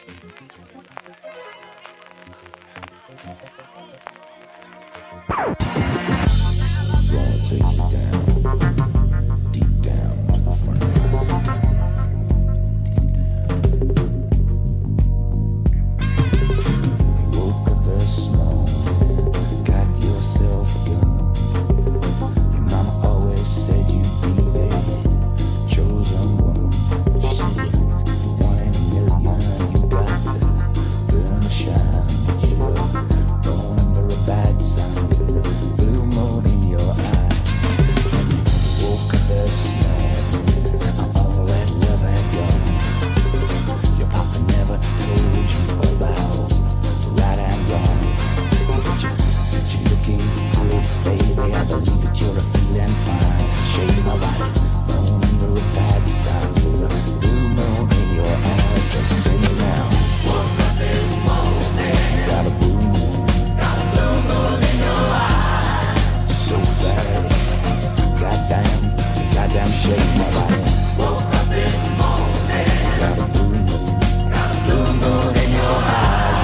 Gonna take you down, deep down to the front line. You woke up this morning, got yourself a gun. Your mama always said you'd be the chosen one. She said you're one in a million, you got to burn the shine. You were born under a bad sign with a blue moon in your eye. When you woke up this morning, all that love had gone. Your papa never told you about right and wrong. But you're looking good, baby. I believe that you're feeling fine. Shade my body, born under a bad sign with a blue moon in your eyes. So sing it now. Woke up this morning, got a blue moon, got a blue moon in your eyes. So sad, goddamn shade my body. Woke up this morning, got a blue moon in your eyes.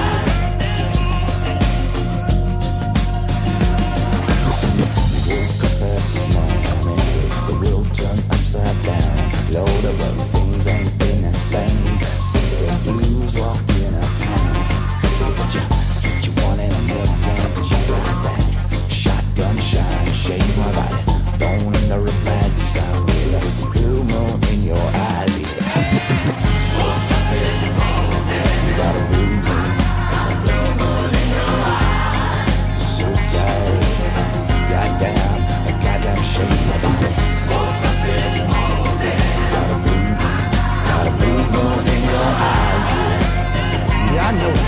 Listen, you woke up this morning, the world turned upside down. Lord, of all things ain't been the same since the blues walked in our town. But you wanted a million, 'cause you got that shotgun shine, shade my body, born under a bad sign with a blue moon in your eyes. Yeah. Woke up this morning, you got a blue moon in your eyes. So sad, goddamn shade my body. Woke up this morning, got a blue moon in your eyes. Yeah, I know it.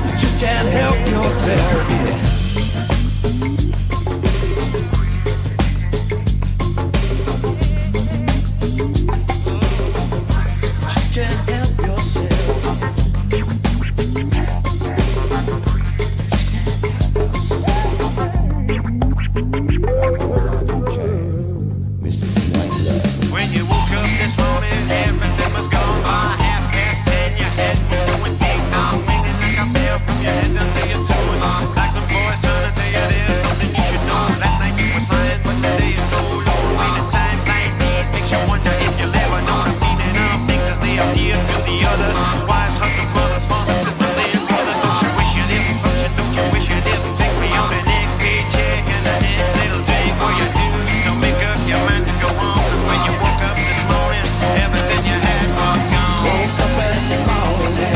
You just can't help yourself. Yeah. Just can't help yourself. Mr. Dwayne Love. When you woke up this morning, everything was gone by. Half past 10, your head was going ding dong, ringing like a bell from your head down to your toes. Like some boys trying to tell you there's something you should know. Last night you were flying, but today is so low. When the time like these makes you wonder if you'll ever know the meaning of things as they appear to the others. Wives, husbands, mothers, fathers, sisters, ladies, brothers. Don't you wish you didn't function? Don't you wish you didn't think beyond the next paycheck and the next little drink? Or you do, so make up your mind to go on. 'Cause when you woke up this morning, everything you had was gone. Woke up this morning,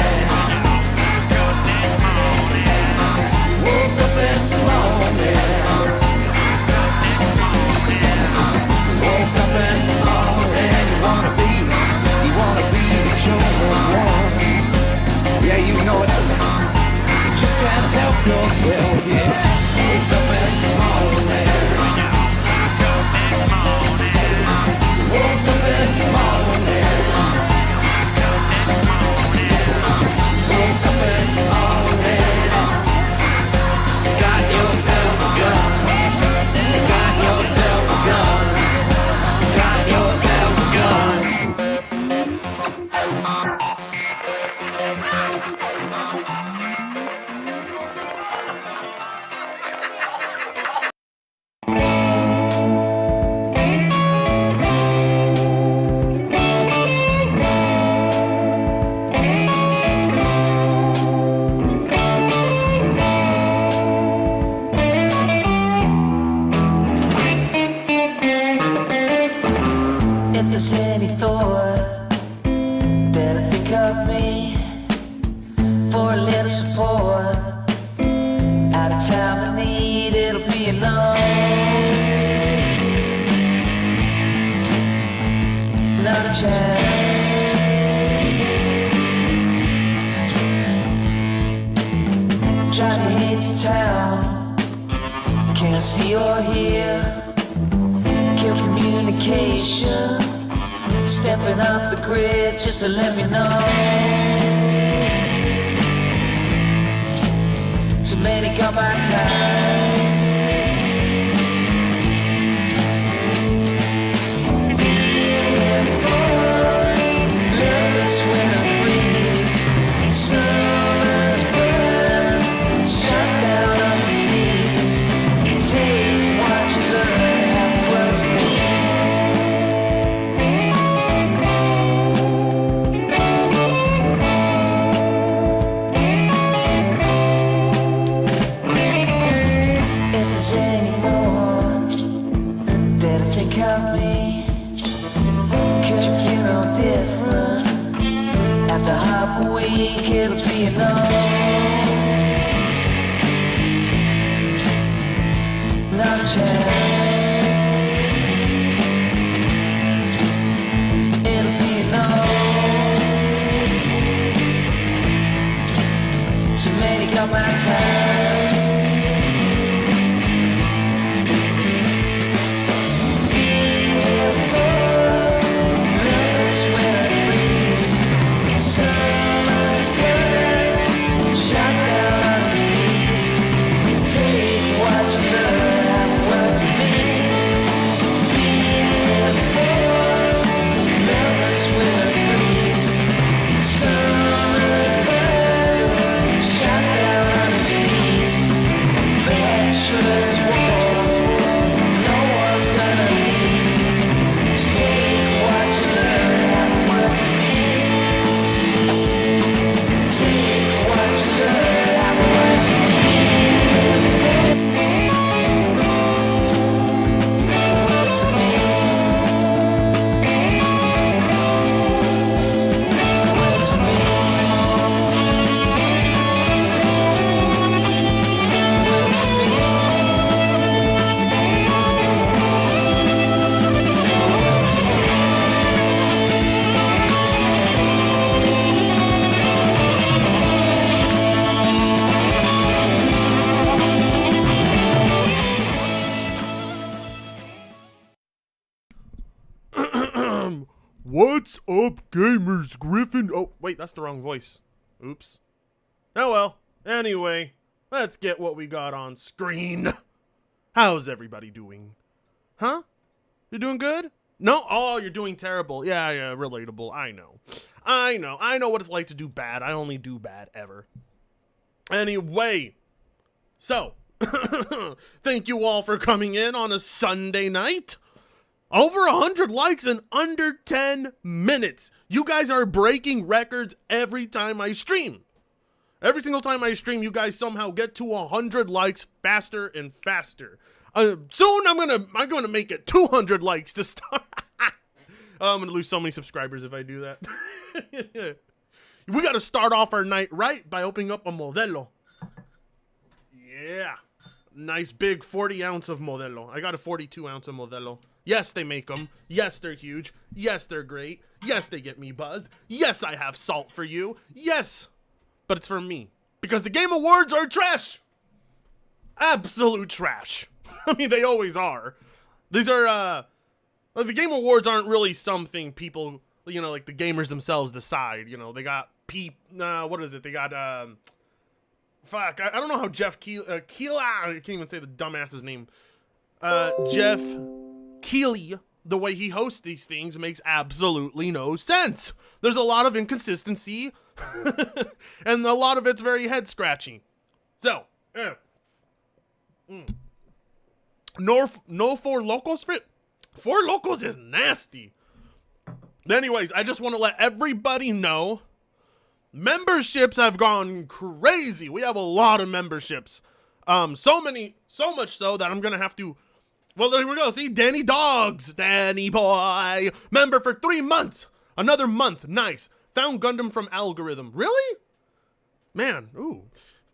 woke up this morning, woke up this morning. You wanna be the chosen one. Yeah, you know it. Just can't help yourself. Yeah. Woke up this morning, woke up this morning, woke up this morning. Got yourself a gun. Got yourself a gun. Got yourself a gun. If there's any thought, better think of me for a little support. At a time of need, it'll be enough. Not a chance. Trying to hit the town, can't see or hear. Kill communication, stepping off the grid just to let me know. Too many got my time. Being here before, lovers when I freeze. think it'll be enough. Not a chance. It'll be enough to make up my time. Summer's blood, shot down on his knees. Take what you learn, have words to be. Being before, lovers winter freeze. Summer's blood, shot down on his knees. Bachelor's walls, no one's gonna leave. Just take what you learn, have words to be. Take what you learn, have words to be. Words to me. Words to me. Words to me. Words to me. What's up, gamers? Griffin. Oh, wait, that's the wrong voice. Oops. Oh well. Anyway, let's get what we got on screen. How's everybody doing? Huh? You're doing good? No? Oh, you're doing terrible. Yeah, relatable. I know what it's like to do bad. I only do bad ever. Anyway, so, thank you all for coming in on a Sunday night. Over 100 likes in under 10 minutes. You guys are breaking records every time I stream. Every single time I stream, you guys somehow get to 100 likes faster and faster. Soon I'm gonna make it 200 likes to start. I'm gonna lose so many subscribers if I do that. We gotta start off our night right by opening up a Modelo. Yeah. Nice big 40 ounce of Modelo. I got a 42 ounce of Modelo. Yes, they make them. Yes, they're huge. Yes, they're great. Yes, they get me buzzed. Yes, I have salt for you. Yes, but it's for me. Because the Game Awards are trash. Absolute trash. I mean, they always are. These are, the Game Awards aren't really something people, you know, like the gamers themselves decide. You know, they got what is it? They got, fuck, I don't know how Jeff I can't even say the dumbass's name. Jeff Keighley, the way he hosts these things makes absolutely no sense. There's a lot of inconsistency, and a lot of it's very head-scratching. So, no Four Locos fit. Four Locos is nasty. Anyways, I just want to let everybody know, memberships have gone crazy. We have a lot of memberships. So much so that I'm gonna have to. Well, there we go. See, Danny boy, member for 3 months. Another month, nice. Found Gundam from algorithm. Really? Man, ooh.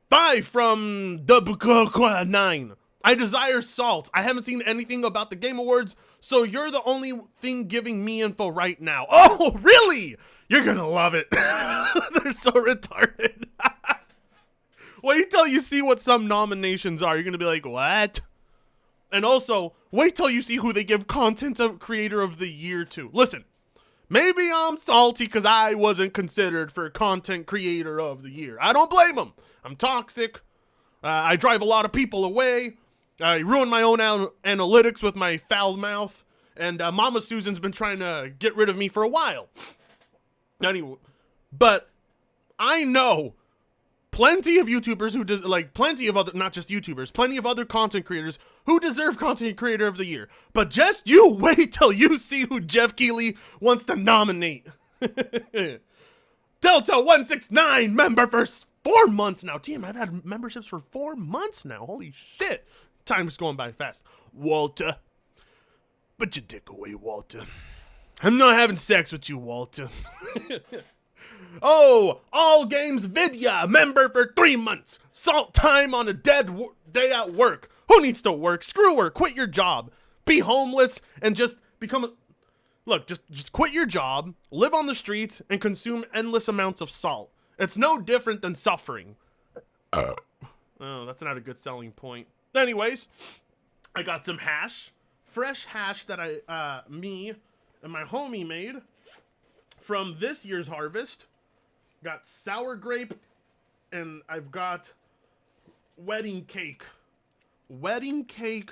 5 from the 9. I desire salt. I haven't seen anything about the Game Awards, so you're the only thing giving me info right now. Oh, really? You're gonna love it. They're so retarded. Wait till you see what some nominations are. You're gonna be like, what? And also, wait till you see who they give Content Creator of the Year to. Listen, maybe I'm salty because I wasn't considered for Content Creator of the Year. I don't blame them. I'm toxic. I drive a lot of people away. I ruin my own analytics with my foul mouth. And Mama Susan's been trying to get rid of me for a while. Anyway, but I know plenty of YouTubers who plenty of other, not just YouTubers, plenty of other content creators who deserve Content Creator of the Year. But just you wait till you see who Jeff Keighley wants to nominate. Delta 169 member for 4 months now. Damn, I've had memberships for 4 months now. Holy shit. Time is going by fast. Walter. Put your dick away, Walter. I'm not having sex with you, Walter. Oh, All Games Vidya, member for 3 months. Salt time on a day at work. Who needs to work? Screw her. Quit your job. Be homeless and just become a... Look, just quit your job, live on the streets, and consume endless amounts of salt. It's no different than suffering. Oh, that's not a good selling point. Anyways, I got some hash. Fresh hash that me and my homie made from this year's harvest. Got sour grape, and I've got wedding cake. Wedding cake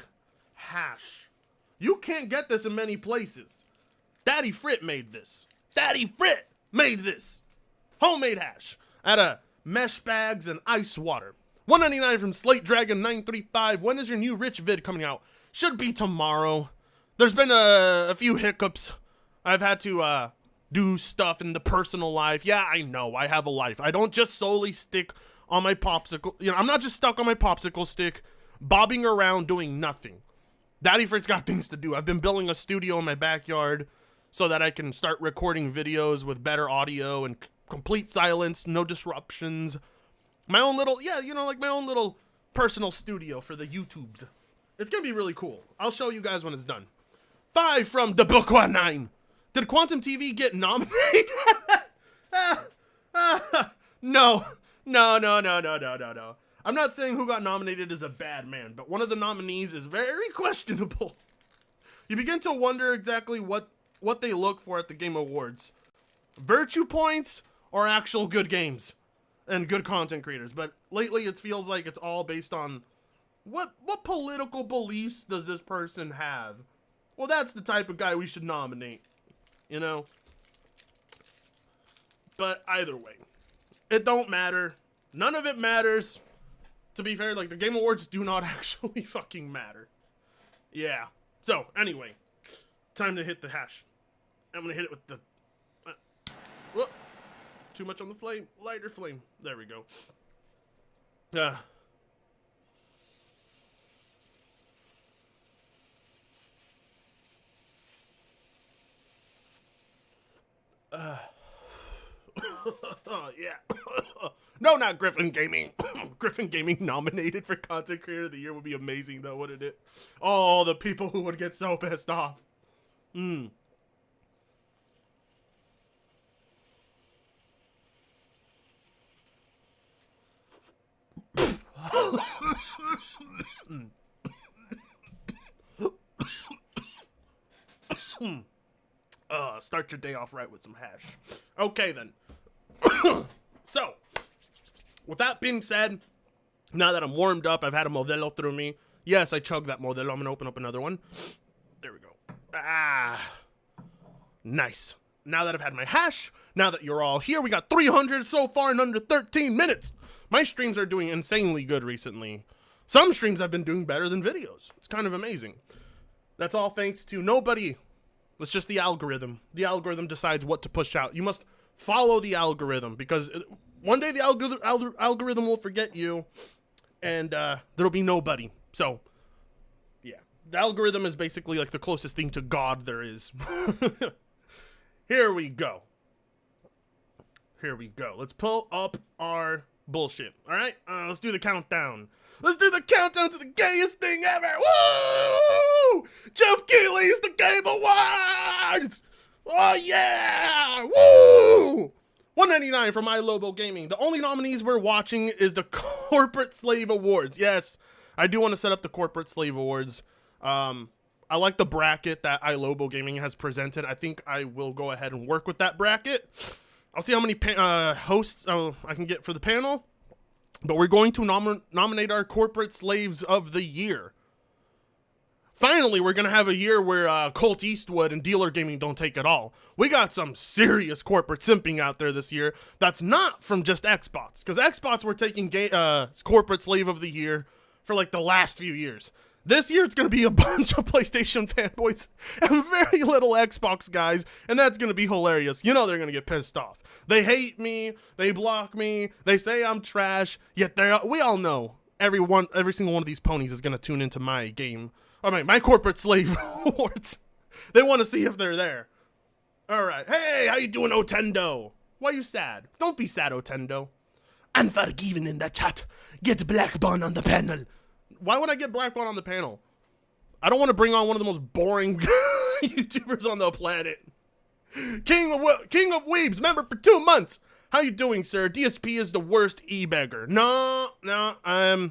hash. You can't get this in many places. Daddy Frit made this. Daddy Frit made this. Homemade hash out of mesh bags and ice water. $1.99 from Slate Dragon 935. When is your new Rich vid coming out? Should be tomorrow. There's been a few hiccups. I've had to do stuff in the personal life. Yeah, I know. I have a life. I don't just solely stick on my popsicle. You know, I'm not just stuck on my popsicle stick, bobbing around doing nothing. Daddy Frit's got things to do. I've been building a studio in my backyard so that I can start recording videos with better audio and complete silence, no disruptions. My own little, like my own little personal studio for the YouTubes. It's gonna be really cool. I'll show you guys when it's done. 5 from the Bookwa 9. Did Quantum TV get nominated? No. I'm not saying who got nominated is a bad man, but one of the nominees is very questionable. You begin to wonder exactly what they look for at the Game Awards. Virtue points or actual good games and good content creators. But lately it feels like it's all based on what political beliefs does this person have? Well, that's the type of guy we should nominate, you know? But either way, it don't matter. None of it matters. To be fair, like, the Game Awards do not actually fucking matter. Yeah. So, anyway, time to hit the hash. I'm gonna hit it with the... whoop. Too much on the flame. Lighter flame. There we go. Yeah. No, not Griffin Gaming. Griffin Gaming nominated for Content Creator of the Year would be amazing, though, wouldn't it? Oh, the people who would get so pissed off. Start your day off right with some hash. Okay, then. So, with that being said, now that I'm warmed up, I've had a Modelo through me. Yes, I chugged that Modelo. I'm going to open up another one. There we go. Nice. Now that I've had my hash, now that you're all here, we got 300 so far in under 13 minutes. My streams are doing insanely good recently. Some streams I've been doing better than videos. It's kind of amazing. That's all thanks to nobody. It's just the algorithm. The algorithm decides what to push out. You must follow the algorithm because one day the algorithm will forget you and there'll be nobody. So, yeah. The algorithm is basically like the closest thing to God there is. Here we go. Let's pull up our bullshit. All right? Let's do the countdown. Let's do the countdown to the gayest thing ever. Woo! Jeff Keighley's the Game Awards. Oh, yeah. Woo! $1.99 from iLobo Gaming. The only nominees we're watching is the Corporate Slave Awards. Yes, I do want to set up the Corporate Slave Awards. I like the bracket that iLobo Gaming has presented. I think I will go ahead and work with that bracket. I'll see how many hosts I can get for the panel. But we're going to nominate our Corporate Slaves of the Year. Finally, we're going to have a year where Colt Eastwood and Dealer Gaming don't take it all. We got some serious corporate simping out there this year that's not from just Xbox. Because Xbox were taking Corporate Slave of the Year for like the last few years. This year, it's going to be a bunch of PlayStation fanboys and very little Xbox guys, and that's going to be hilarious. You know they're going to get pissed off. They hate me, they block me, they say I'm trash, yet we all know every single one of these ponies is going to tune into my game, or my Corporate Slave Awards. They want to see if they're there. All right. Hey, how you doing, Otendo? Why you sad? Don't be sad, Otendo. Unforgiven in the chat. Get Blackbone on the panel. Why would I get Blackbone on the panel? I don't want to bring on one of the most boring YouTubers on the planet. King of Weebs, member for 2 months. How you doing, sir? DSP is the worst e-beggar. No, I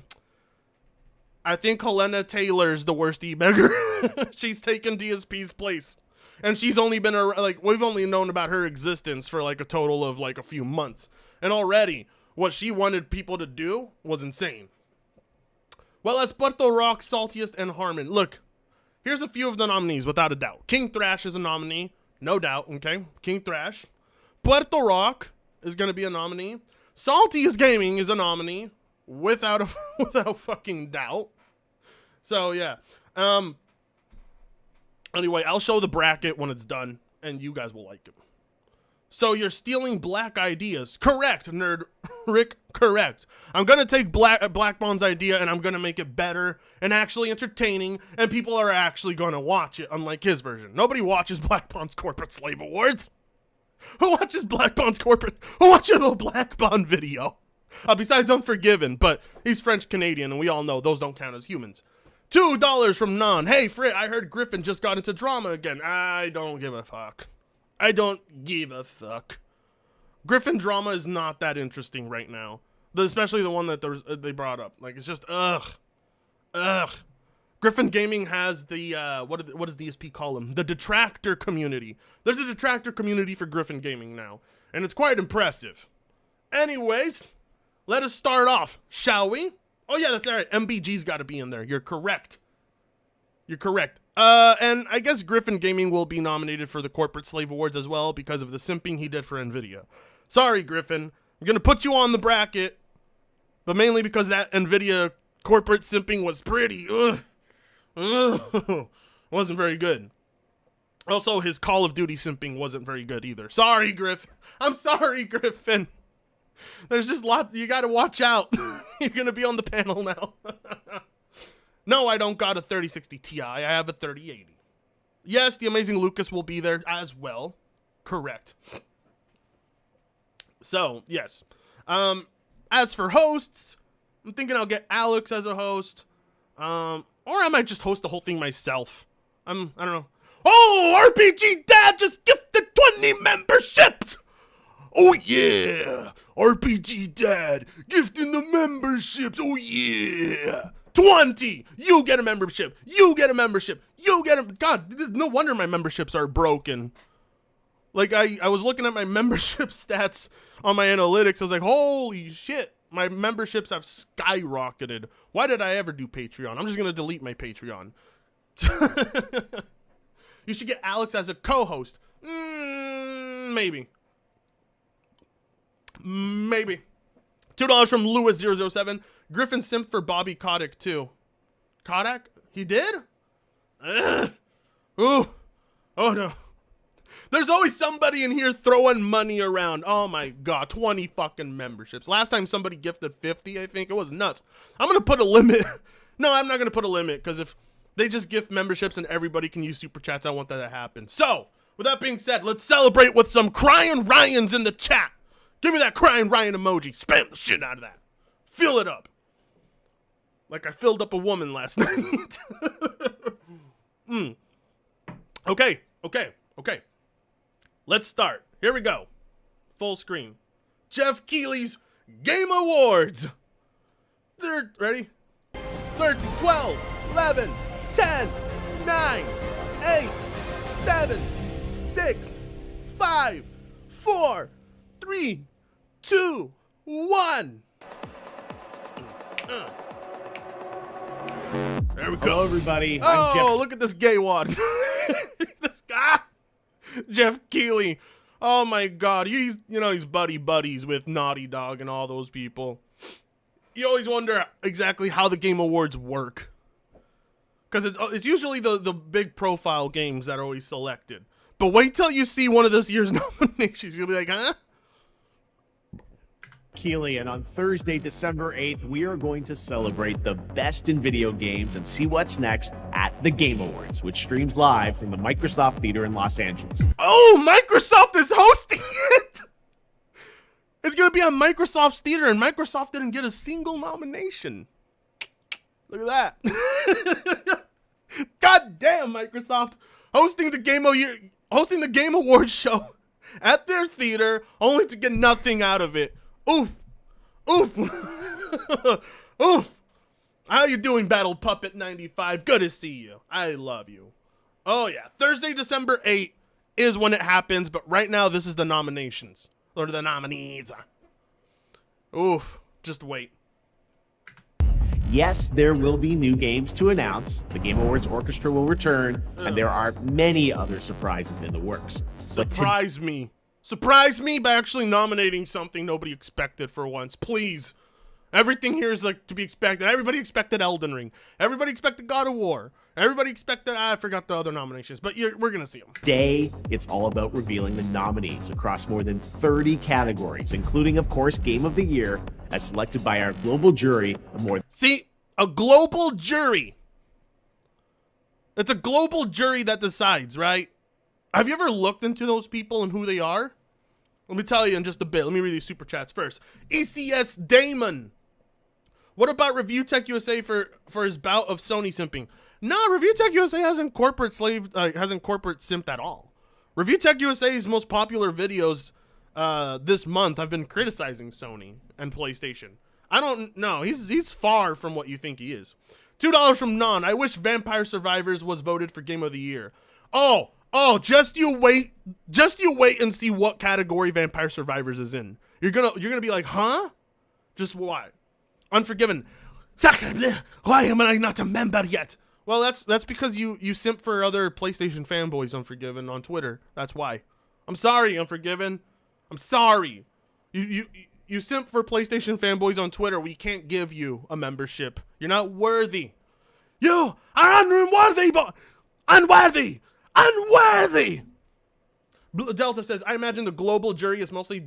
think Helena Taylor's the worst e-beggar. She's taken DSP's place. And she's only been, like, we've only known about her existence for, like, a total of, like, a few months. And already, what she wanted people to do was insane. Well, that's Puerto Rock, Saltiest, and Harmon. Look, here's a few of the nominees, without a doubt. King Thrash is a nominee. No doubt, okay? King Thrash. Puerto Rock is going to be a nominee. Saltiest Gaming is a nominee. Without fucking doubt. So, yeah. Anyway, I'll show the bracket when it's done, and you guys will like it. So you're stealing black ideas. Correct, Nerd Rick, correct. I'm going to take Blackbone's idea, and I'm going to make it better and actually entertaining, and people are actually going to watch it, unlike his version. Nobody watches Blackbone's Corporate Slave Awards. Who watches Blackbone's Corporate? Who watches a Blackbone video? Besides Unforgiven, but he's French-Canadian, and we all know those don't count as humans. $2 from Non. Hey, Frit, I heard Griffin just got into drama again. I don't give a fuck. I don't give a fuck. Griffin drama is not that interesting right now. Especially the one that they brought up. Like, it's just, ugh. Griffin Gaming has the, what does DSP call him? The detractor community. There's a detractor community for Griffin Gaming now. And it's quite impressive. Anyways, let us start off, shall we? Oh, yeah, that's all right. MBG's got to be in there. You're correct. You're correct. And I guess Griffin Gaming will be nominated for the Corporate Slave Awards as well because of the simping he did for NVIDIA. Sorry, Griffin. I'm going to put you on the bracket, but mainly because that NVIDIA corporate simping was pretty, wasn't very good. Also, his Call of Duty simping wasn't very good either. Sorry, Griffin. I'm sorry, Griffin. There's just lots, you gotta watch out. You're gonna be on the panel now. No, I don't got a 3060 Ti. I have a 3080. Yes, the amazing Lucas will be there as well. Correct. So, yes. As for hosts, I'm thinking I'll get Alex as a host. Or I might just host the whole thing myself. I don't know. Oh, RPG Dad just gifted 20 memberships! Oh yeah! RPG Dad gifting the memberships. Oh yeah! 20! You get a membership. You get a membership. You get a... God, this is no wonder my memberships are broken. Like, I was looking at my membership stats on my analytics. I was like, holy shit. My memberships have skyrocketed. Why did I ever do Patreon? I'm just going to delete my Patreon. You should get Alex as a co-host. Maybe. Maybe. $2 from Lewis007. Griffin simped for Bobby Kotick too. Kodak? He did? Ooh. Oh no. There's always somebody in here throwing money around. Oh my god, 20 fucking memberships. Last time somebody gifted 50, I think. It was nuts. I'm gonna put a limit. No, I'm not gonna put a limit, because if they just gift memberships and everybody can use super chats, I want that to happen. So, with that being said, let's celebrate with some crying Ryans in the chat. Give me that crying Ryan emoji. Spam the shit out of that. Fill it up. Like I filled up a woman last night. Okay. Let's start. Here we go. Full screen. Jeff Keighley's Game Awards. Ready? 13, 12, 11, 10, 9, 8, 7, 6, 5, 4, 3, 2, 1. There we go. Hello, everybody. Oh, I'm Jeff. look at this gay wad. This guy, Jeff Keighley. Oh my God, he's buddies with Naughty Dog and all those people. You always wonder exactly how the Game Awards work, because it's usually the big profile games that are always selected. But wait till you see one of this year's nominations. You'll be like, huh? Keeley, and on Thursday, December 8th, we are going to celebrate the best in video games and see what's next at the Game Awards, which streams live from the Microsoft Theater in Los Angeles. Oh, Microsoft is hosting it! It's gonna be on Microsoft's theater, and Microsoft didn't get a single nomination. Look at that. God damn, Microsoft hosting the Game Awards show at their theater, only to get nothing out of it. Oof. Oof. Oof. How you doing, Battle Puppet 95? Good to see you. I love you. Oh yeah, Thursday, December 8th is when it happens, but right now this is the nominations. Or the nominees. Oof. Just wait. Yes, there will be new games to announce. The Game Awards Orchestra will return, and there are many other surprises in the works. Surprise me. Surprise me by actually nominating something nobody expected for once. Please. Everything here is like to be expected. Everybody expected Elden Ring. Everybody expected God of War. Everybody expected, I forgot the other nominations, but we're going to see them. Today, it's all about revealing the nominees across more than 30 categories, including, of course, Game of the Year, as selected by our global jury of more. See, a global jury. It's a global jury that decides, right? Have you ever looked into those people and who they are? Let me tell you in just a bit. Let me read these super chats first. ECS Damon. What about Review Tech USA for his bout of Sony simping? No, Review Tech USA hasn't corporate simped at all. Review Tech USA's most popular videos this month have been criticizing Sony and PlayStation. I don't know. He's far from what you think he is. $2 from Non. I wish Vampire Survivors was voted for Game of the Year. Oh, just you wait and see what category Vampire Survivors is in. You're gonna be like, huh? Just why? Unforgiven. Why am I not a member yet? Well, that's because you simp for other PlayStation fanboys, Unforgiven, on Twitter. That's why. I'm sorry, Unforgiven. I'm sorry. You simp for PlayStation fanboys on Twitter. We can't give you a membership. You're not worthy. You are unworthy, unworthy. Delta says, I imagine the global jury is mostly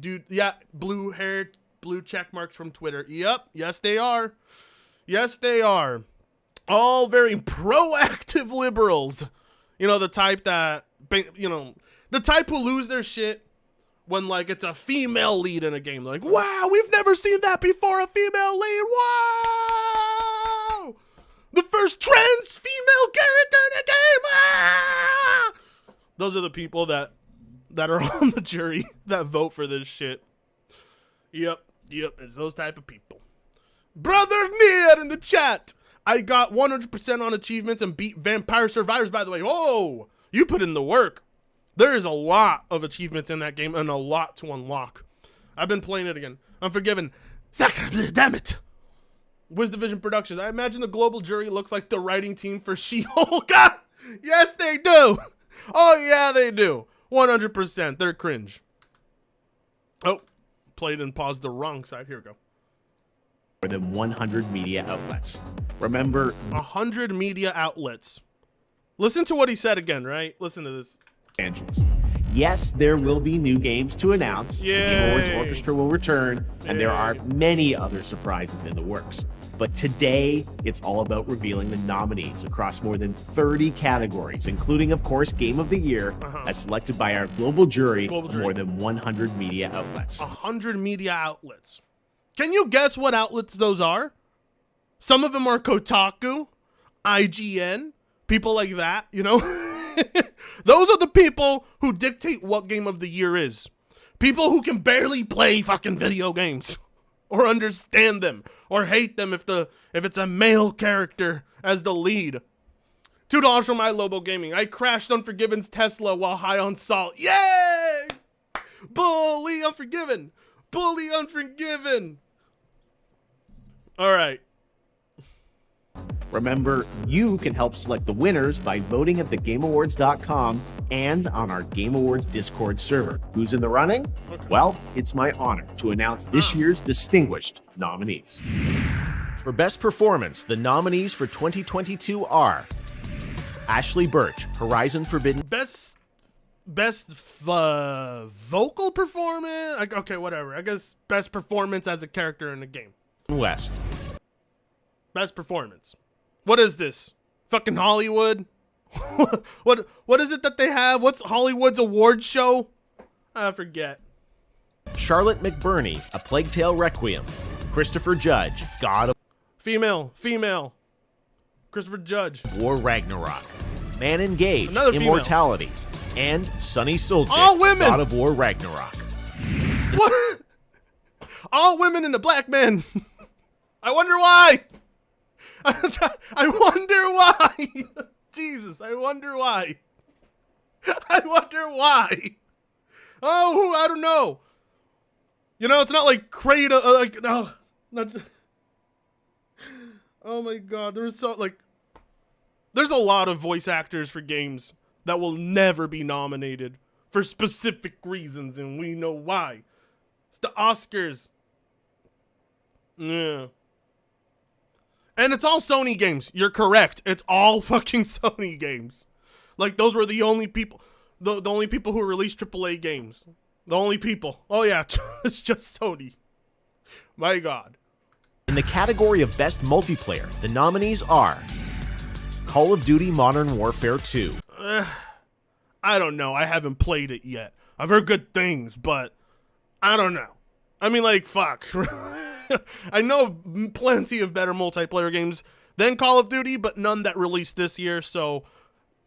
blue hair, blue check marks from Twitter. Yep. Yes, they are. Yes, they are. All very proactive liberals. You know, the type who lose their shit when, like, it's a female lead in a game. They're like, wow, we've never seen that before, a female lead. Wow! The first trans female character in a game. Ah! Those are the people that are on the jury that vote for this shit. Yep, it's those type of people. Brother Ned in the chat. I got 100% on achievements and beat Vampire Survivors, by the way. Oh, you put in the work. There is a lot of achievements in that game and a lot to unlock. I've been playing it again. Unforgiven. Damn it. WizDivision Productions. I imagine the global jury looks like the writing team for She-Hulk. Yes, they do. Oh, yeah, they do. 100%. They're cringe. Oh, played and paused the wrong side. Here we go. More than 100 media outlets. Remember, 100 media outlets. Listen to what he said again, right? Listen to this. Angeles. Yes, there will be new games to announce. Yay. The Game Awards Orchestra will return, and there are many other surprises in the works. But today, it's all about revealing the nominees across more than 30 categories, including, of course, Game of the Year, as selected by our global jury of more than 100 media outlets. 100 media outlets. Can you guess what outlets those are? Some of them are Kotaku, IGN, people like that, you know? Those are the people who dictate what Game of the Year is. People who can barely play fucking video games or understand them or hate them if it's a male character as the lead. $2 from iLobo Gaming. I crashed Unforgiven's Tesla while high on salt. Yay! Bully Unforgiven. Bully Unforgiven. All right. Remember, you can help select the winners by voting at thegameawards.com and on our Game Awards Discord server. Who's in the running? Well, it's my honor to announce this year's distinguished nominees. For Best Performance, the nominees for 2022 are Ashley Birch, Horizon Forbidden. Best vocal performance? Okay, whatever. I guess best performance as a character in the game. West. Best performance. What is this? Fucking Hollywood? What is it that they have? What's Hollywood's award show? I forget. Charlotte McBurney, A Plague Tale Requiem. Christopher Judge, God of Female. Christopher Judge. War Ragnarok. Man Engaged, Another female. Immortality. And Sunny Soldier, All women! God of War Ragnarok. What? All women and a black man. I wonder why. I wonder why. Jesus, I wonder why. I wonder why. Oh, I don't know. You know, it's not like Kratos, like, no. Not, oh my god, there's a lot of voice actors for games that will never be nominated for specific reasons, and we know why. It's the Oscars. Yeah. And it's all Sony games. You're correct. It's all fucking Sony games. Like, those were the only people, the only people who released AAA games. The only people. Oh yeah, it's just Sony. My god. In the category of Best Multiplayer, the nominees are Call of Duty Modern Warfare 2. I don't know. I haven't played it yet. I've heard good things, but I don't know. I mean, like, fuck. I know plenty of better multiplayer games than Call of Duty, but none that released this year, so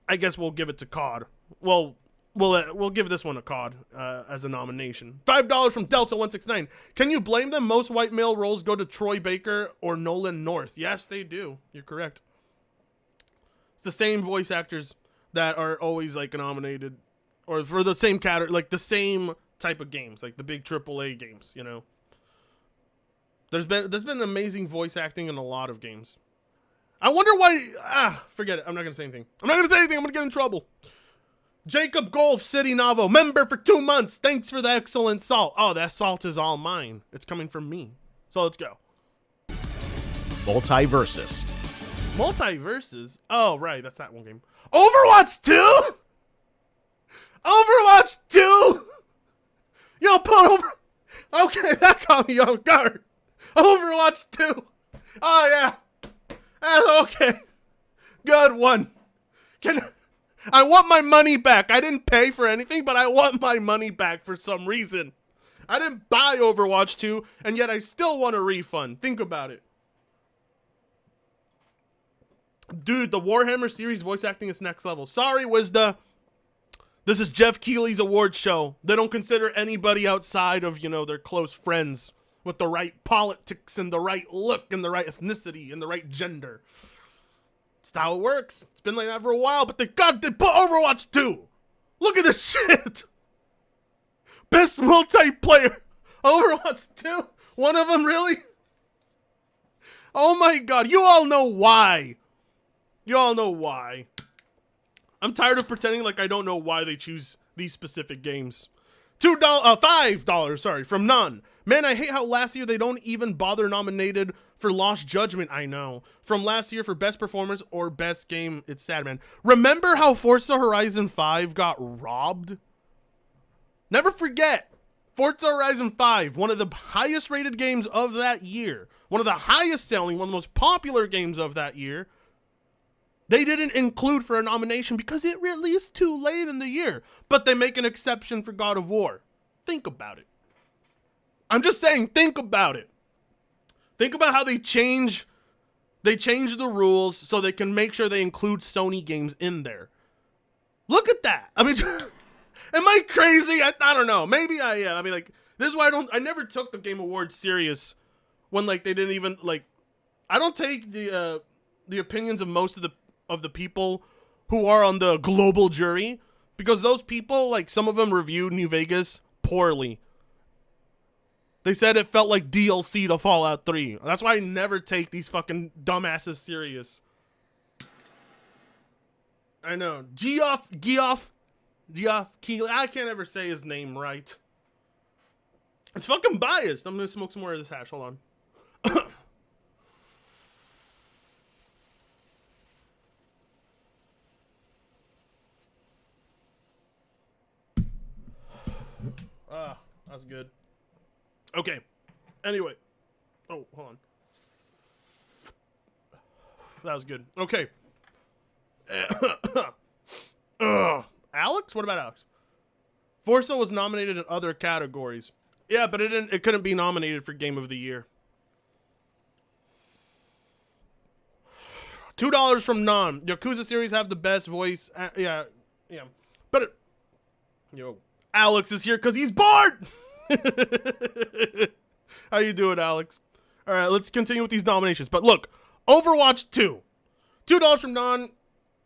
I guess we'll give it to COD. Well, we'll give this one a COD as a nomination. $5 from Delta169. Can you blame them? Most white male roles go to Troy Baker or Nolan North. Yes, they do. You're correct. It's the same voice actors that are always, like, nominated, or for the same category, like the same type of games, like the big AAA games, you know. There's been amazing voice acting in a lot of games. I wonder why. Forget it. I'm not gonna say anything. I'm gonna get in trouble. Jacob Golf City Novo, member for 2 months. Thanks for the excellent salt. Oh, that salt is all mine. It's coming from me. So let's go. Multiversus. Multiverses? Oh, right. That's that one game. Overwatch 2? Overwatch 2? Yo, put over. Okay, that caught me off guard. Overwatch 2. Oh, yeah. Okay. Good one. I want my money back. I didn't pay for anything, but I want my money back for some reason. I didn't buy Overwatch 2, and yet I still want a refund. Think about it. Dude, the Warhammer series voice acting is next level. Sorry, Wisda. This is Jeff Keighley's award show. They don't consider anybody outside of, you know, their close friends with the right politics and the right look and the right ethnicity and the right gender. That's how it works. It's been like that for a while, but they put Overwatch 2. Look at this shit. Best multiplayer. Overwatch 2? One of them, really? Oh my god. You all know why. You all know why. I'm tired of pretending like I don't know why they choose these specific games. $5, sorry, from None. Man, I hate how last year they don't even bother nominated for Lost Judgment. I know. From last year for Best Performance or Best Game. It's sad, man. Remember how Forza Horizon 5 got robbed? Never forget. Forza Horizon 5, one of the highest rated games of that year. One of the highest selling, one of the most popular games of that year. They didn't include for a nomination because it released too late in the year. But they make an exception for God of War. Think about it. I'm just saying, think about it. Think about how they change the rules so they can make sure they include Sony games in there. Look at that. I mean, am I crazy? I don't know. Maybe I am. I mean, like, this is why I never took the Game Awards serious when, like, they didn't even, like, I don't take the opinions of most of the people who are on the global jury, because those people, like, some of them reviewed New Vegas poorly. They said it felt like DLC to Fallout 3. That's why I never take these fucking dumbasses serious. I know. Geoff Keighley. I can't ever say his name right. It's fucking biased. I'm gonna smoke some more of this hash. Hold on. That's good. Okay. Anyway. Oh, hold on. That was good. Okay. Alex? What about Alex? Forza was nominated in other categories. Yeah, but it couldn't be nominated for Game of the Year. $2 from Non. Yakuza series have the best voice. Yeah. But Alex is here because he's bored. How you doing, Alex? All right, let's continue with these nominations. But look, Overwatch 2. $2 from Non.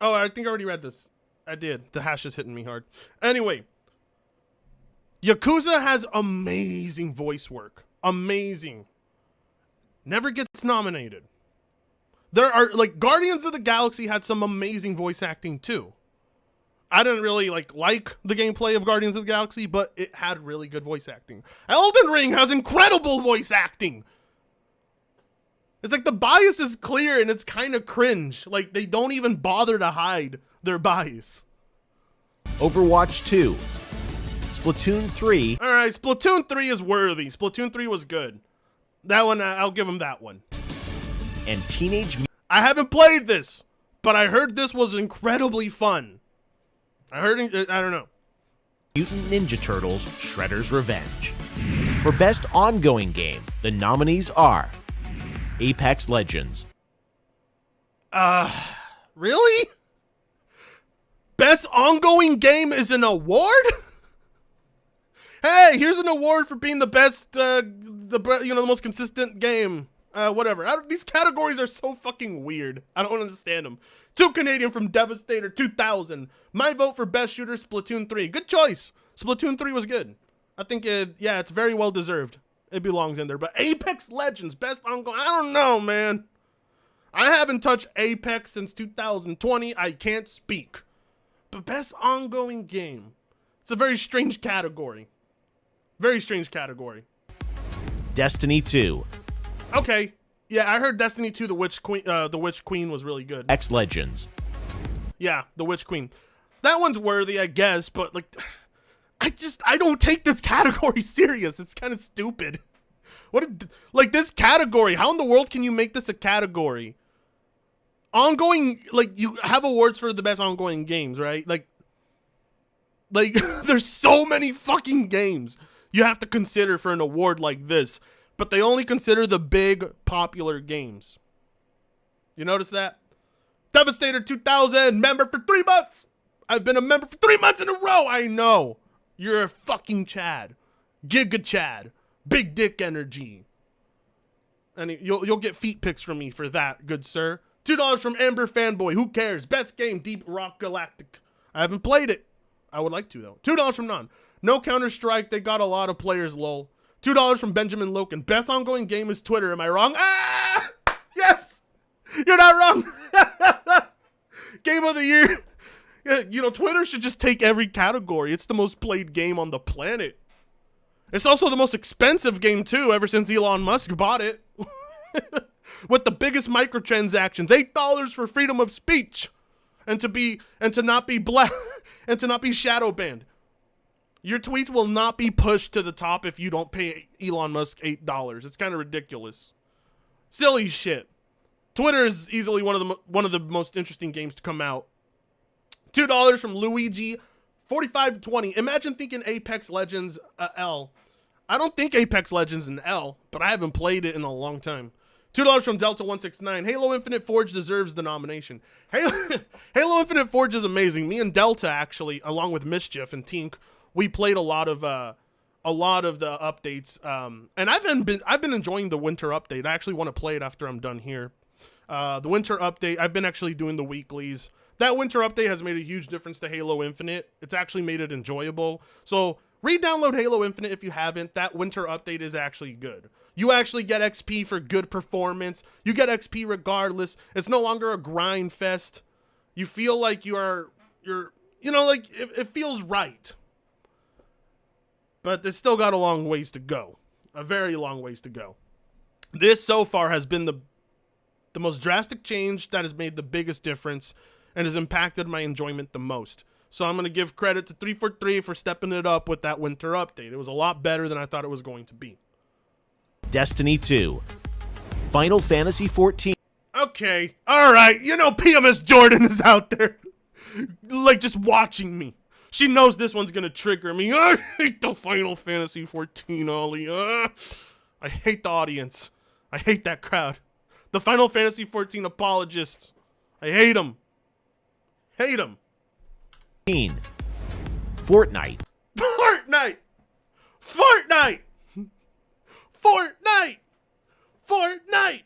Oh, I think I already read this. I did. The hash is hitting me hard. Anyway, Yakuza has amazing voice work. Amazing. Never gets nominated. There are, like, Guardians of the Galaxy had some amazing voice acting too. I didn't really like the gameplay of Guardians of the Galaxy, but it had really good voice acting. Elden Ring has incredible voice acting. It's like the bias is clear and it's kind of cringe. Like, they don't even bother to hide their bias. Overwatch 2. Splatoon 3. All right, Splatoon 3 is worthy. Splatoon 3 was good. That one, I'll give him that one. And I haven't played this, but I heard this was incredibly fun. I don't know. Mutant Ninja Turtles Shredder's Revenge. For Best Ongoing Game, the nominees are Apex Legends. Really? Best Ongoing Game is an award? Hey, here's an award for being the best, the most consistent game. Whatever. These categories are so fucking weird. I don't understand them. 2 Canadian from Devastator 2000. My vote for best shooter, Splatoon 3. Good choice. Splatoon 3 was good. I think it's very well deserved. It belongs in there. But Apex Legends, best ongoing. I don't know, man. I haven't touched Apex since 2020. I can't speak. But best ongoing game. It's a very strange category. Very strange category. Destiny 2. Okay. Yeah, I heard Destiny 2 the Witch Queen was really good. X Legends. Yeah, the Witch Queen. That one's worthy, I guess, but like I don't take this category serious. It's kind of stupid. Like this category, how in the world can you make this a category? Ongoing, like you have awards for the best ongoing games, right? Like there's so many fucking games you have to consider for an award like this. But they only consider the big popular games. You notice that? Devastator 2000, member for 3 months. I've been a member for 3 months in a row. I know. You're a fucking Chad. Giga Chad. Big dick energy. And you'll get feet pics from me for that, good sir. $2 from Ember Fanboy. Who cares? Best game, Deep Rock Galactic. I haven't played it. I would like to, though. $2 from Non. No Counter-Strike. They got a lot of players, lol. $2 from Benjamin Loken. Best ongoing game is Twitter. Am I wrong? Ah! Yes! You're not wrong. Game of the year. Twitter should just take every category. It's the most played game on the planet. It's also the most expensive game, too, ever since Elon Musk bought it. With the biggest microtransactions. $8 for freedom of speech. And to not be black and to not be shadow banned. Your tweets will not be pushed to the top if you don't pay Elon Musk $8. It's kind of ridiculous. Silly shit. Twitter is easily one of the most interesting games to come out. $2 from Luigi. 45-20. Imagine thinking Apex Legends L. I don't think Apex Legends an L, but I haven't played it in a long time. $2 from Delta169. Halo Infinite Forge deserves the nomination. Halo Infinite Forge is amazing. Me and Delta actually, along with Mischief and Tink, we played a lot of the updates, and I've been enjoying the winter update. I actually want to play it after I'm done here. The winter update, I've been actually doing the weeklies. That winter update has made a huge difference to Halo Infinite. It's actually made it enjoyable. So re-download Halo Infinite if you haven't. That winter update is actually good. You actually get XP for good performance. You get XP regardless. It's no longer a grind fest. You feel like you're it feels right. But it's still got a long ways to go. A very long ways to go. This so far has been the most drastic change that has made the biggest difference and has impacted my enjoyment the most. So I'm going to give credit to 343 for stepping it up with that winter update. It was a lot better than I thought it was going to be. Destiny 2. Final Fantasy 14. Okay. All right. PMS Jordan is out there. Like just watching me. She knows this one's gonna trigger me. I hate the Final Fantasy 14, Ollie. I hate the audience. I hate that crowd. The Final Fantasy 14 apologists. I hate them. Hate them. Fortnite. Fortnite! Fortnite! Fortnite! Fortnite!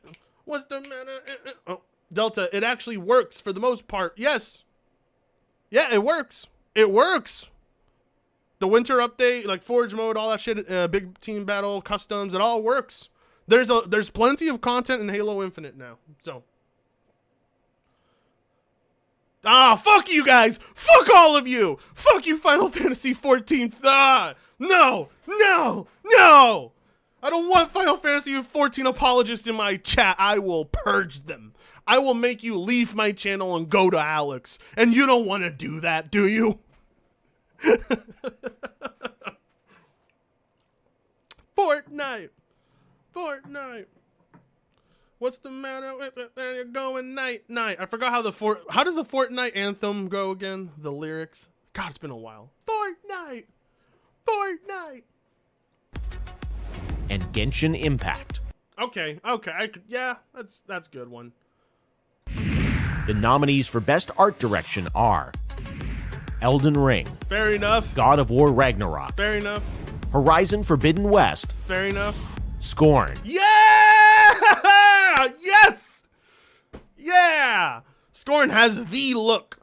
What's the matter? Oh, Delta, it actually works for the most part. Yes. Yeah, it works. It works. The winter update, like Forge mode, all that shit, big team battle, customs, it all works. There's plenty of content in Halo Infinite now. So. Fuck you guys. Fuck all of you. Fuck you, Final Fantasy 14. No. I don't want Final Fantasy 14 apologists in my chat. I will purge them. I will make you leave my channel and go to Alex. And you don't want to do that, do you? Fortnite. What's the matter with it? There you going night. I forgot how how does the Fortnite anthem go again? The lyrics. God, it's been a while. Fortnite. And Genshin Impact. Okay. Yeah, that's a good one. The nominees for Best Art Direction are Elden Ring, Fair enough. God of War Ragnarok, Fair enough. Horizon Forbidden West, Fair enough. Scorn, Yeah! Yes! Yeah! Scorn has the look.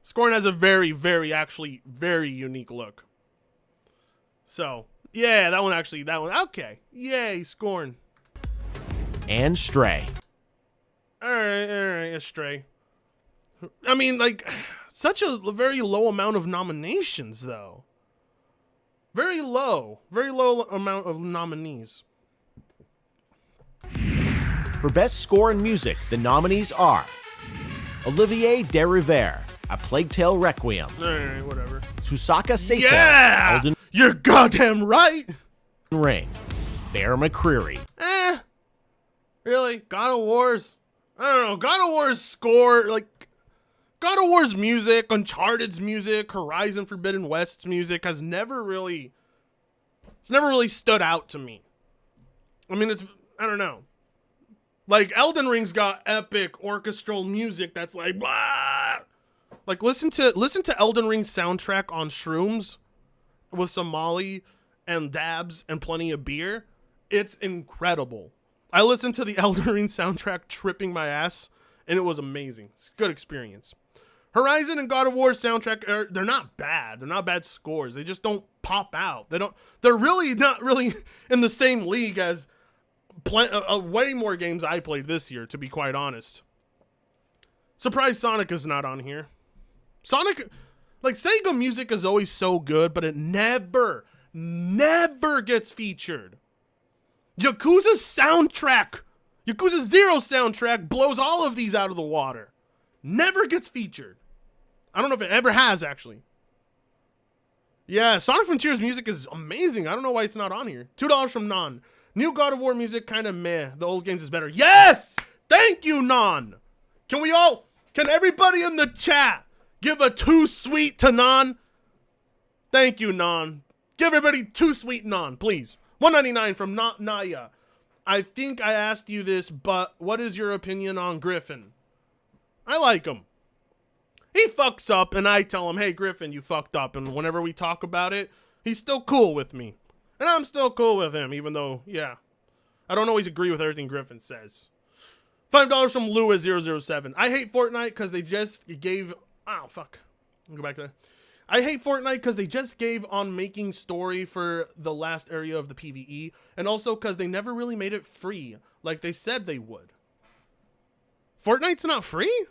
Scorn has a very, actually very unique look. So, yeah, that one, okay. Yay, Scorn. and Stray. All right, Stray. I mean, like, such a very low amount of nominations, though. Very low amount of nominees. For Best Score and Music, the nominees are Olivier Derivière, A Plague Tale Requiem, All right, whatever. Susaka Sato, Yeah! Elden You're goddamn right! Ring, Bear McCreary, Really? God of War's? I don't know. God of War's score, like, God of War's music, Uncharted's music, Horizon Forbidden West's music it's never really stood out to me. I mean, I don't know. Like, Elden Ring's got epic orchestral music that's like, blah! Like, listen to Elden Ring's soundtrack on shrooms with some Molly and dabs and plenty of beer. It's incredible. I listened to the Elden Ring soundtrack tripping my ass, and it was amazing. It's a good experience. Horizon and God of War soundtrack, they're not bad. They're not bad scores. They just don't pop out. They're really not really in the same league as way more games I played this year, to be quite honest. Surprised Sonic is not on here. Sonic, like, Sega music is always so good, but it never gets featured. Yakuza's soundtrack, Yakuza 0 soundtrack blows all of these out of the water. Never gets featured. I don't know if it ever has, actually. Yeah, Sonic Frontier's music is amazing. I don't know why it's not on here. $2 from Non. New God of War music, kind of meh. The old games is better. Yes! Thank you, Non! Can everybody in the chat give a 2 sweet to Non? Thank you, Non. Give everybody 2 sweet Non, please. $1.99 from Naya. I think I asked you this, but what is your opinion on Griffin? I like him. He fucks up, and I tell him, hey, Griffin, you fucked up. And whenever we talk about it, he's still cool with me. And I'm still cool with him, even though, yeah, I don't always agree with everything Griffin says. $5 from Lewis007. I hate Fortnite because they just gave... Oh, fuck. I'll go back to that. I hate Fortnite because they just gave on making story for the last area of the PvE, and also because they never really made it free, like they said they would. Fortnite's not free?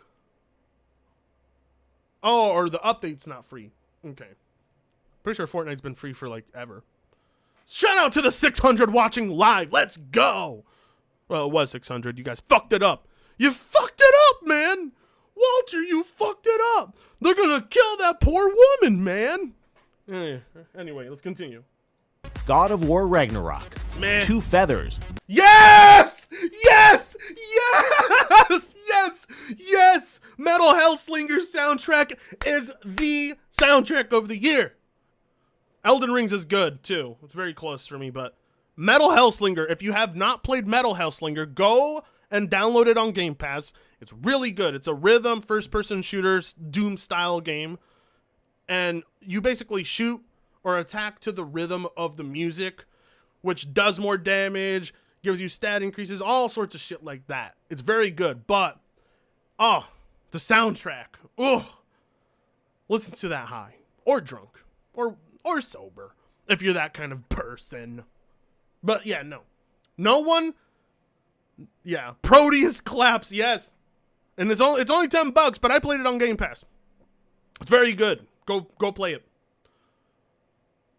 Oh, or the update's not free. Okay. Pretty sure Fortnite's been free for, like, ever. Shout out to the 600 watching live. Let's go. Well, it was 600. You guys fucked it up. You fucked it up, man. Walter, you fucked it up. They're gonna kill that poor woman, man. Anyway, let's continue. God of War Ragnarok, Man. 2 Feathers, Yes! Yes! Yes! Yes! Yes! Metal Hellslinger soundtrack is the soundtrack of the year. Elden Ring's is good too. It's very close for me, but Metal Hellslinger, if you have not played Metal Hellslinger, go and download it on Game Pass. It's really good. It's a rhythm first-person shooter Doom-style game, and you basically shoot or attack to the rhythm of the music, which does more damage, gives you stat increases, all sorts of shit like that. It's very good, but the soundtrack. Ugh. Listen to that high or drunk or sober if you're that kind of person. But yeah, no one. Yeah, Proteus claps. Yes, and it's only $10, but I played it on Game Pass. It's very good. Go play it.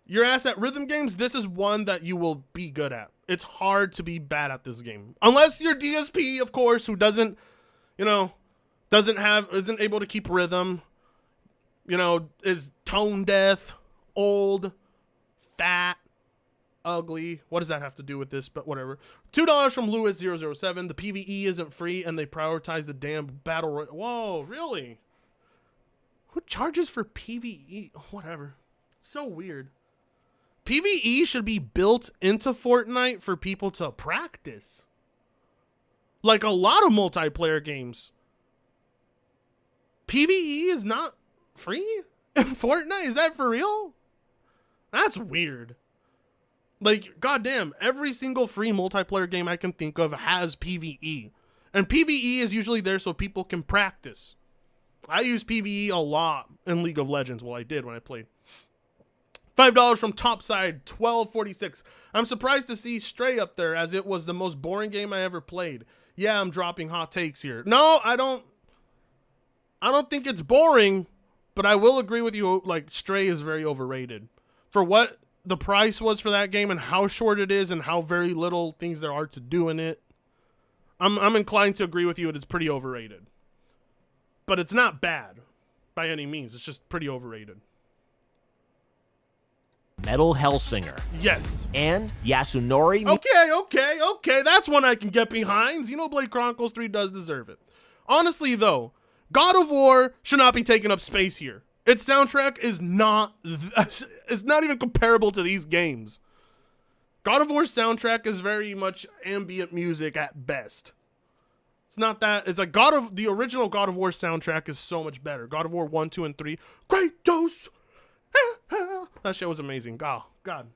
Your ass at rhythm games. This is one that you will be good at. It's hard to be bad at this game unless you're DSP, of course, who isn't able to keep rhythm. Is tone deaf, old, fat, ugly. What does that have to do with this? But whatever. $2 from Lewis007. The PvE isn't free, and they prioritize the damn battle royale. Whoa, really? Who charges for PvE? Whatever. It's so weird. PvE should be built into Fortnite for people to practice. Like a lot of multiplayer games. PvE is not free in Fortnite? Is that for real? That's weird. Like, goddamn, every single free multiplayer game I can think of has PvE. And PvE is usually there so people can practice. I use PvE a lot in League of Legends. Well, I did when I played. $5 from Topside, 1246. I'm surprised to see Stray up there as it was the most boring game I ever played. Yeah, I'm dropping hot takes here. No, I don't think it's boring, but I will agree with you, like, Stray is very overrated. For what the price was for that game and how short it is and how very little things there are to do in it, I'm inclined to agree with you. It's pretty overrated. But it's not bad by any means. It's just pretty overrated. Metal Hellsinger. Yes. And Yasunori. Okay. That's one I can get behind. Xenoblade Chronicles 3 does deserve it. Honestly, though, God of War should not be taking up space here. Its soundtrack is not even comparable to these games. God of War's soundtrack is very much ambient music at best. It's not that. It's like the original God of War soundtrack is so much better. God of War 1, 2, and 3. Kratos! That shit was amazing. Oh, God.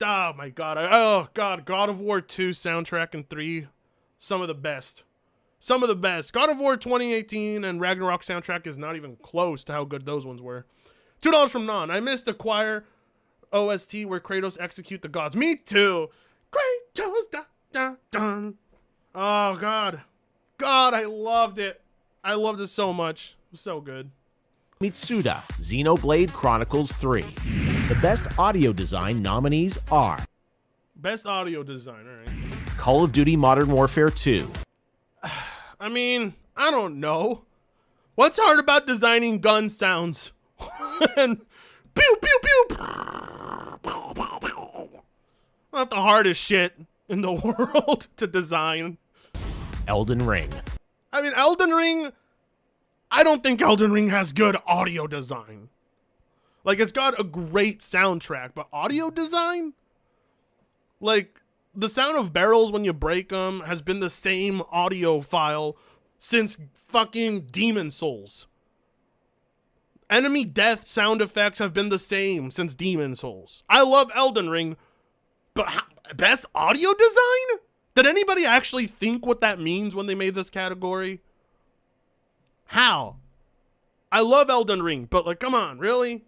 Oh, my God. Oh, God. God of War 2 soundtrack and 3. Some of the best. Some of the best. God of War 2018 and Ragnarok soundtrack is not even close to how good those ones were. $2 from Non. I missed the choir OST where Kratos execute the gods. Me too. Kratos da da dun. Oh, God. God, I loved it. I loved it so much. It was so good. Mitsuda, Xenoblade Chronicles 3. The best audio design nominees are Best audio design, all right. Call of Duty Modern Warfare 2. I mean, I don't know. What's hard about designing gun sounds? And pew, pew, pew. Not the hardest shit in the world to design. Elden Ring. I mean, Elden Ring, I don't think Elden Ring has good audio design. Like, it's got a great soundtrack, but audio design? Like, the sound of barrels when you break them has been the same audio file since fucking Demon Souls. Enemy death sound effects have been the same since Demon Souls. I love Elden Ring, but best audio design? Did anybody actually think what that means when they made this category? How? I love Elden Ring, but like, come on, really?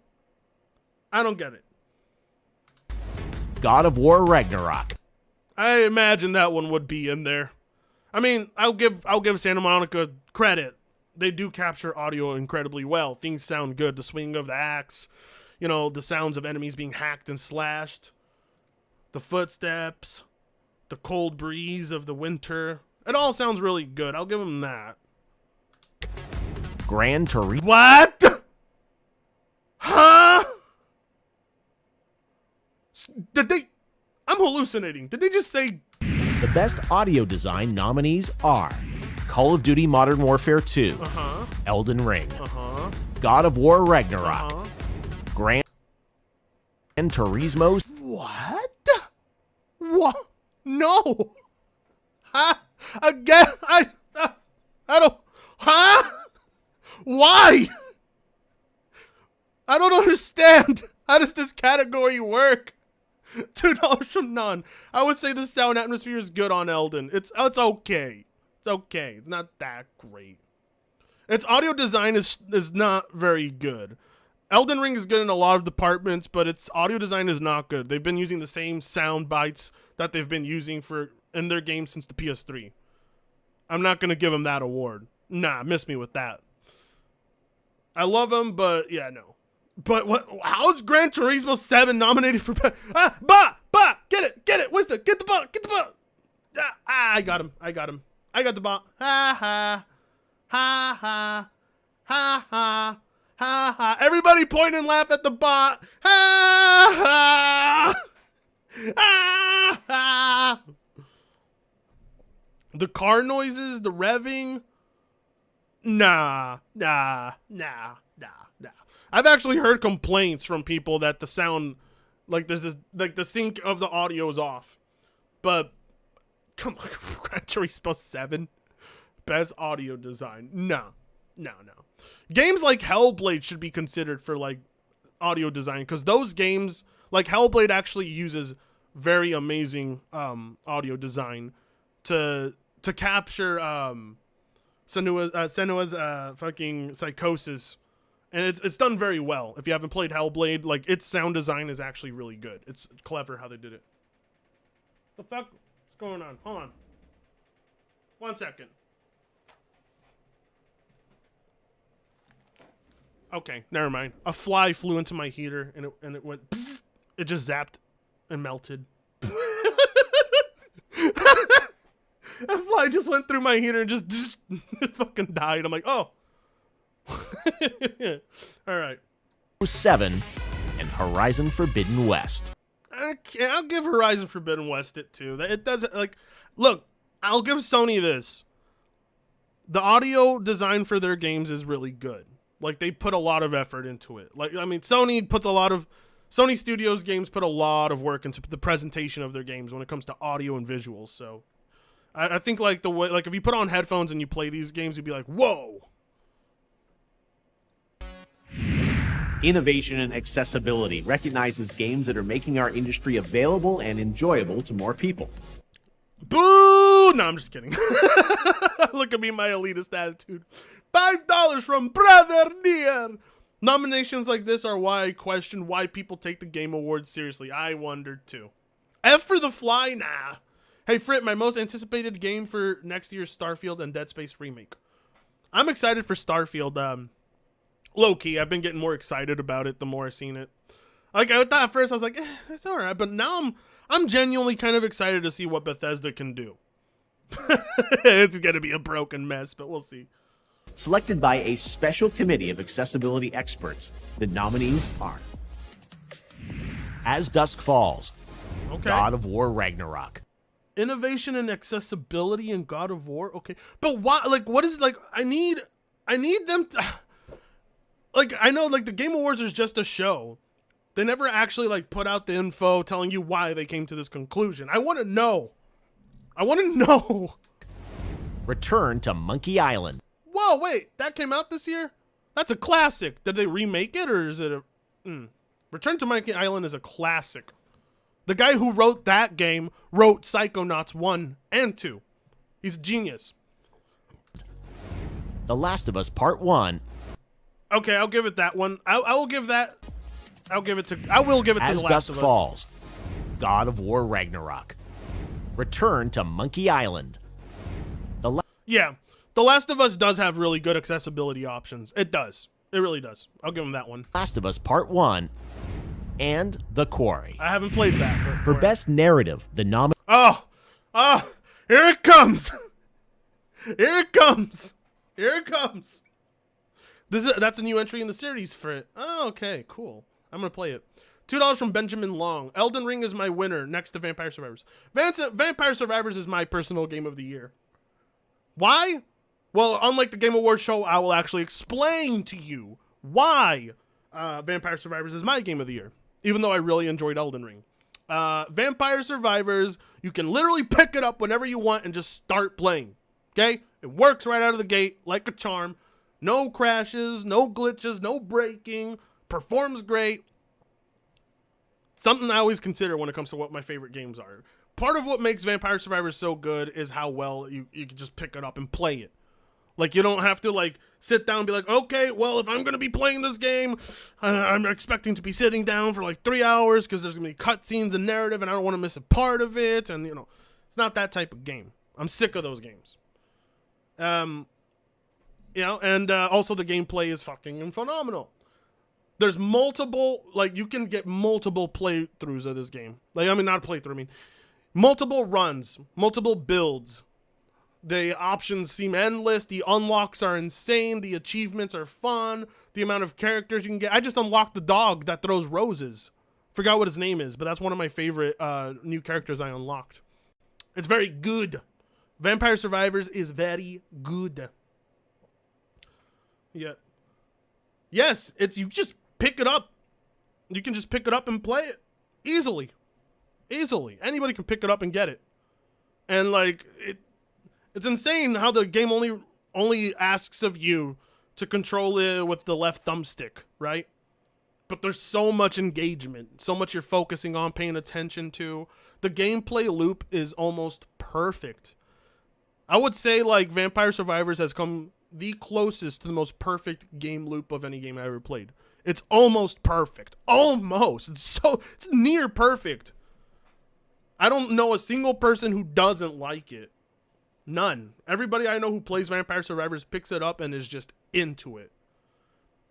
I don't get it. God of War Ragnarok. I imagine that one would be in there. I mean, I'll give Santa Monica credit. They do capture audio incredibly well. Things sound good. The swing of the axe, the sounds of enemies being hacked and slashed, the footsteps, the cold breeze of the winter. It all sounds really good. I'll give them that. Gran Turismo. What? Huh? Did they? I'm hallucinating. Did they just say? The best audio design nominees are Call of Duty Modern Warfare 2, Elden Ring, God of War Ragnarok, Uh-huh. Gran Turismo. What? What? No. Huh? Again? I don't. Huh? Why? I don't understand. How does this category work? $2 from none. I would say the sound atmosphere is good on Elden. It's okay. It's okay. It's not that great. Its audio design is not very good. Elden Ring is good in a lot of departments, but its audio design is not good. They've been using the same sound bites that they've been using in their games since the PS3. I'm not gonna give them that award. Nah, miss me with that. I love them, but yeah, no. But what? How's Gran Turismo 7 nominated for? Get it, Wisdom, get the bot. I got him. I got the bot. Ha ha, ha ha, ha ha, ha ha. Everybody point and laugh at the bot. Ha ha, ha ha. The car noises, the revving. Nah. I've actually heard complaints from people that the sound, like there's this, like the sync of the audio is off. But come on, Gran Turismo 7, best audio design. No. Games like Hellblade should be considered for like audio design, because those games, like Hellblade, actually uses very amazing audio design to capture Senua's fucking psychosis. And it's done very well. If you haven't played Hellblade, like, its sound design is actually really good. It's clever how they did it. The fuck? What's going on? Hold on. 1 second. Okay, never mind. A fly flew into my heater, and it went... Psst, it just zapped and melted. A fly just went through my heater and just it fucking died. I'm like, oh. All right. 7 and Horizon Forbidden West. Okay, I'll give Horizon Forbidden West it too. It doesn't, like, look, I'll give Sony this. The audio design for their games is really good. Like, they put a lot of effort into it. Like, I mean, Sony Studios games put a lot of work into the presentation of their games when it comes to audio and visuals. So I think, like, the way, like, if you put on headphones and you play these games, you'd be like, whoa. Innovation and accessibility recognizes games that are making our industry available and enjoyable to more people. Boo! No, I'm just kidding. Look at me, my elitist attitude. $5 from Brother Dear. Nominations like this are why I question why people take the Game Awards seriously. I wondered too. F for the Fly? Nah. Hey, Frit, my most anticipated game for next year's Starfield and Dead Space remake. I'm excited for Starfield. Low-key, I've been getting more excited about it the more I've seen it. Like, I thought at first, I was like, it's alright, but now I'm genuinely kind of excited to see what Bethesda can do. It's gonna be a broken mess, but we'll see. Selected by a special committee of accessibility experts, the nominees are As Dusk Falls, Okay. God of War Ragnarok, Innovation and accessibility in God of War? Okay. But why, like, what is, like, I need them to... Like, I know, like, the Game Awards is just a show. They never actually, like, put out the info telling you why they came to this conclusion. I want to know. Return to Monkey Island, Whoa, wait. That came out this year? That's a classic. Did they remake it, or is it a... Return to Monkey Island is a classic. The guy who wrote that game wrote Psychonauts 1 and 2. He's a genius. The Last of Us Part 1, Okay, I'll give it that one. I will give it to The As Last Dusk of Us. Falls, God of War Ragnarok, Return to Monkey Island. Yeah, The Last of Us does have really good accessibility options. It does. It really does. I'll give him that one. Last of Us Part 1, and The Quarry. I haven't played that. But For Best Narrative, the nominee. Oh, here it comes. That's a new entry in the series for it. Oh, okay, cool. I'm gonna play it. $2 from Benjamin Long. Elden Ring is my winner, next to Vampire Survivors. Vampire Survivors is my personal game of the year. Why? Well, unlike the Game Awards show, I will actually explain to you why Vampire Survivors is my game of the year, even though I really enjoyed Elden Ring. Vampire Survivors, you can literally pick it up whenever you want and just start playing. Okay? It works right out of the gate like a charm. No crashes, no glitches, no breaking. Performs great. Something I always consider when it comes to what my favorite games are. Part of what makes Vampire Survivors so good is how well you can just pick it up and play it. Like, you don't have to, like, sit down and be like, okay, well, if I'm going to be playing this game, I'm expecting to be sitting down for, like, 3 hours because there's going to be cutscenes and narrative, and I don't want to miss a part of it. And, you know, it's not that type of game. I'm sick of those games. You know, and also the gameplay is fucking phenomenal. There's multiple, like, you can get multiple playthroughs of this game. Like, I mean, not a playthrough, I mean, multiple runs, multiple builds. The options seem endless. The unlocks are insane. The achievements are fun. The amount of characters you can get. I just unlocked the dog that throws roses. Forgot what his name is, but that's one of my favorite new characters I unlocked. It's very good. Vampire Survivors is very good. Yeah. Yes, you just pick it up. You can just pick it up and play it easily. Easily. Anybody can pick it up and get it. And like it's insane how the game only asks of you to control it with the left thumbstick, right? But there's so much engagement, so much you're focusing on, paying attention to. The gameplay loop is almost perfect. I would say like Vampire Survivors has come the closest to the most perfect game loop of any game I ever played. It's almost perfect. Almost. It's near perfect. I don't know a single person who doesn't like it. None. Everybody I know who plays Vampire Survivors picks it up and is just into it.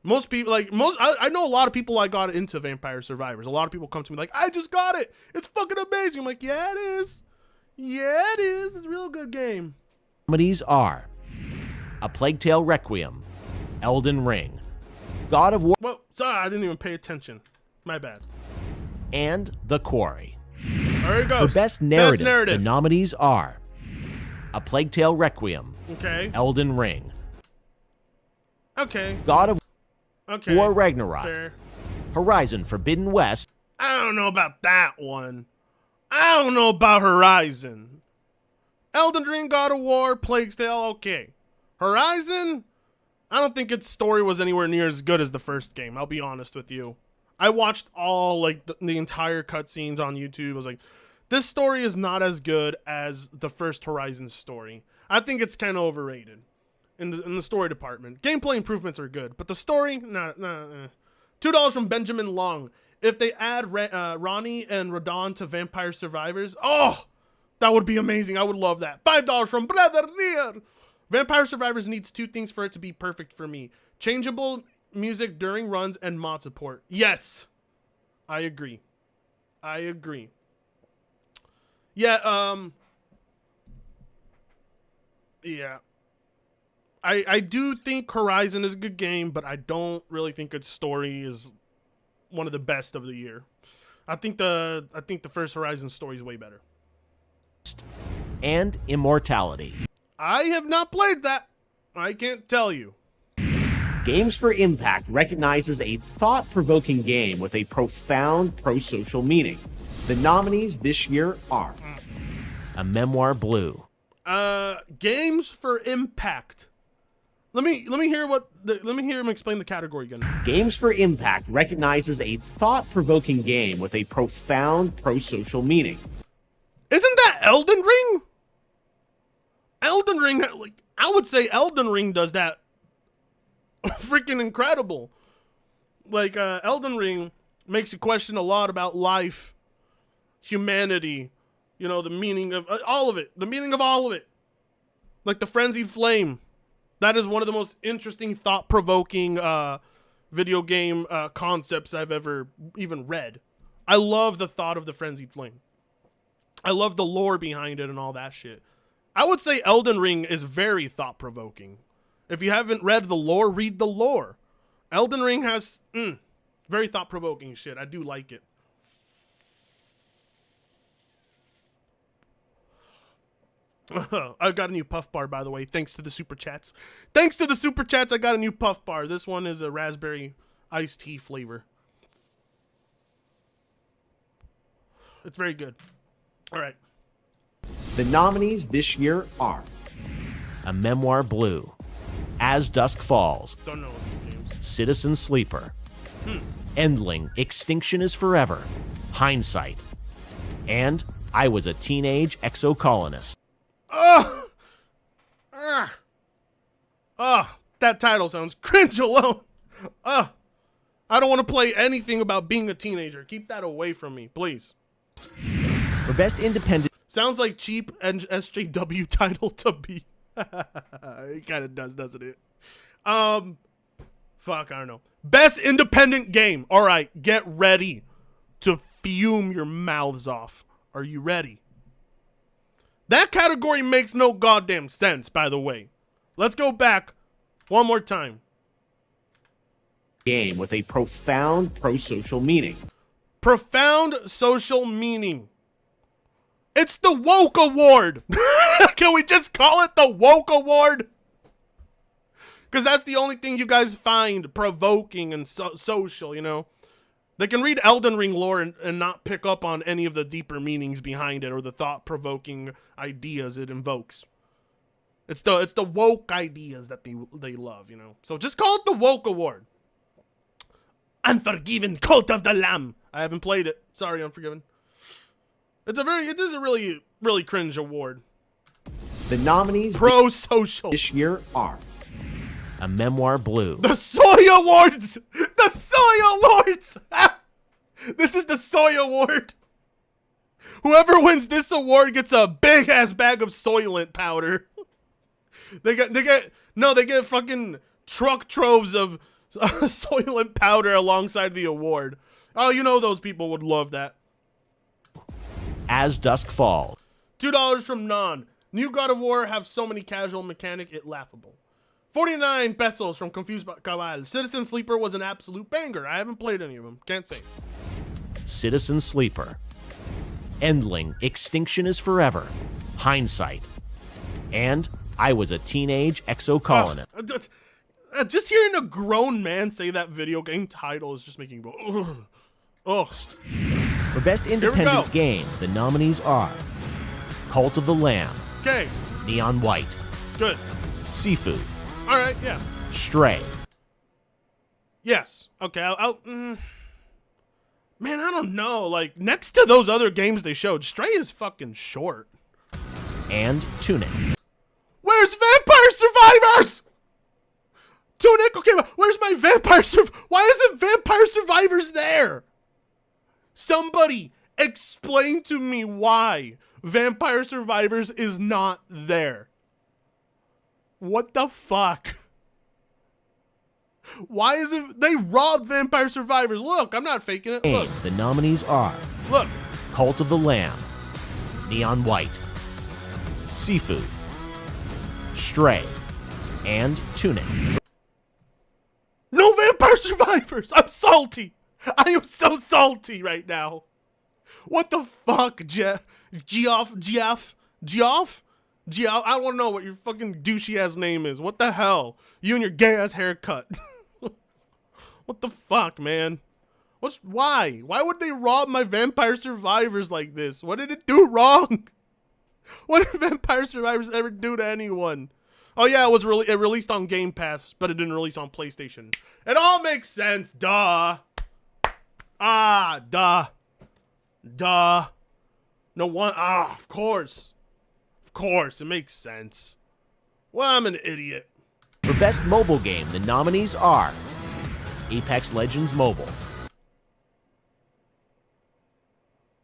Most people, I know a lot of people I got into Vampire Survivors. A lot of people come to me like, I just got it. It's fucking amazing. I'm like, yeah, it is. Yeah, it is. It's a real good game. Nominees are A Plague Tale Requiem, Elden Ring, God of War, Well, sorry, I didn't even pay attention. My bad. and The Quarry. There you go. For Best Narrative, the nominees are A Plague Tale Requiem, Okay. Elden Ring, Okay. God of Okay. War Ragnarok, Fair. Horizon Forbidden West, I don't know about that one. I don't know about Horizon. Elden Ring, God of War, Plague Tale, okay. Horizon, I don't think its story was anywhere near as good as the first game. I'll be honest with you. I watched all, like, the entire cutscenes on YouTube. I was like, this story is not as good as the first Horizon story. I think it's kind of overrated in the story department. Gameplay improvements are good, but the story, nah. $2 from Benjamin Long. If they add Ronnie and Radon to Vampire Survivors, oh, that would be amazing. I would love that. $5 from Brother Near. Vampire Survivors needs 2 things for it to be perfect for me. Changeable music during runs and mod support. Yes. I agree. Yeah, yeah. I do think Horizon is a good game, but I don't really think its story is one of the best of the year. I think the first Horizon story is way better. and Immortality. I have not played that. I can't tell you. Games for Impact recognizes a thought-provoking game with a profound pro-social meaning. The nominees this year are A Memoir Blue, Games for Impact. Let me hear him explain the category again. Games for Impact recognizes a thought-provoking game with a profound pro-social meaning. Isn't that Elden Ring? Elden Ring, like, I would say Elden Ring does that freaking incredible. Like, Elden Ring makes you question a lot about life, humanity, you know, the meaning of all of it, the meaning of all of it. Like the Frenzied Flame. That is one of the most interesting, thought-provoking video game concepts I've ever even read. I love the thought of the Frenzied Flame. I love the lore behind it and all that shit. I would say Elden Ring is very thought-provoking. If you haven't read the lore, read the lore. Elden Ring has very thought-provoking shit. I do like it. I got a new puff bar, by the way, thanks to the super chats. Thanks to the super chats, I got a new puff bar. This one is a raspberry iced tea flavor. It's very good. All right. The nominees this year are A Memoir Blue, As Dusk Falls, Don't know what these games. Citizen Sleeper, Endling, Extinction is Forever, Hindsight, and I Was a Teenage Exocolonist. That title sounds cringe alone. I don't want to play anything about being a teenager. Keep that away from me, please. For Best Independent Sounds like cheap SJW title to be. It kind of does, doesn't it? Fuck, I don't know. Best independent game. All right, get ready to fume your mouths off. Are you ready? That category makes no goddamn sense, by the way. Let's go back one more time. Game with a profound pro-social meaning. Profound social meaning. It's the Woke Award. Can we just call it the Woke Award? Because that's the only thing you guys find provoking and social, you know? They can read Elden Ring lore and not pick up on any of the deeper meanings behind it or the thought-provoking ideas it invokes. It's the woke ideas that they love, you know? So just call it the Woke Award. Unforgiven Cult of the Lamb. I haven't played it. Sorry, Unforgiven. It is a really cringe award. The nominees Pro-social. this year are A Memoir Blue, The Soy Awards! The Soy Awards! This is the Soy Award. Whoever wins this award gets a big ass bag of Soylent powder. They get fucking truck troves of Soylent powder alongside the award. Oh, you know those people would love that. As Dusk Falls, $2 from Non. New God of War have so many casual mechanic, it laughable. 49 pesos from Confused Cabal. Citizen Sleeper was an absolute banger. I haven't played any of them. Can't say. Citizen Sleeper, Endling, Extinction is Forever, Hindsight, and I Was a Teenage Exocolonist. Just hearing a grown man say that video game title is just making me go, ugh. For Best Independent Game, the nominees are Cult of the Lamb, Okay, Neon White, good. Seafood, All right, yeah. Stray, Yes. Okay, man, I don't know. Like, next to those other games they showed, Stray is fucking short. and Tunic. Where's Vampire Survivors? Tunic, okay, but where's my Vampire Why isn't Vampire Survivors there? Somebody explain to me why Vampire Survivors is not there. What the fuck? Why is it they robbed Vampire Survivors? Look, I'm not faking it. Look, The nominees are look. Cult of the Lamb, Neon White, Seafood, Stray, and Tunic. No Vampire Survivors! I'm salty! I am so salty right now. What the fuck, Geoff? I don't know what your fucking douchey ass name is. What the hell? You and your gay ass haircut. What the fuck, man? Why? Why would they rob my Vampire Survivors like this? What did it do wrong? What did Vampire Survivors ever do to anyone? Oh yeah, it released on Game Pass, but it didn't release on PlayStation. It all makes sense, duh. Duh. No one, of course. Of course, it makes sense. Well, I'm an idiot. For Best Mobile Game, the nominees are Apex Legends Mobile,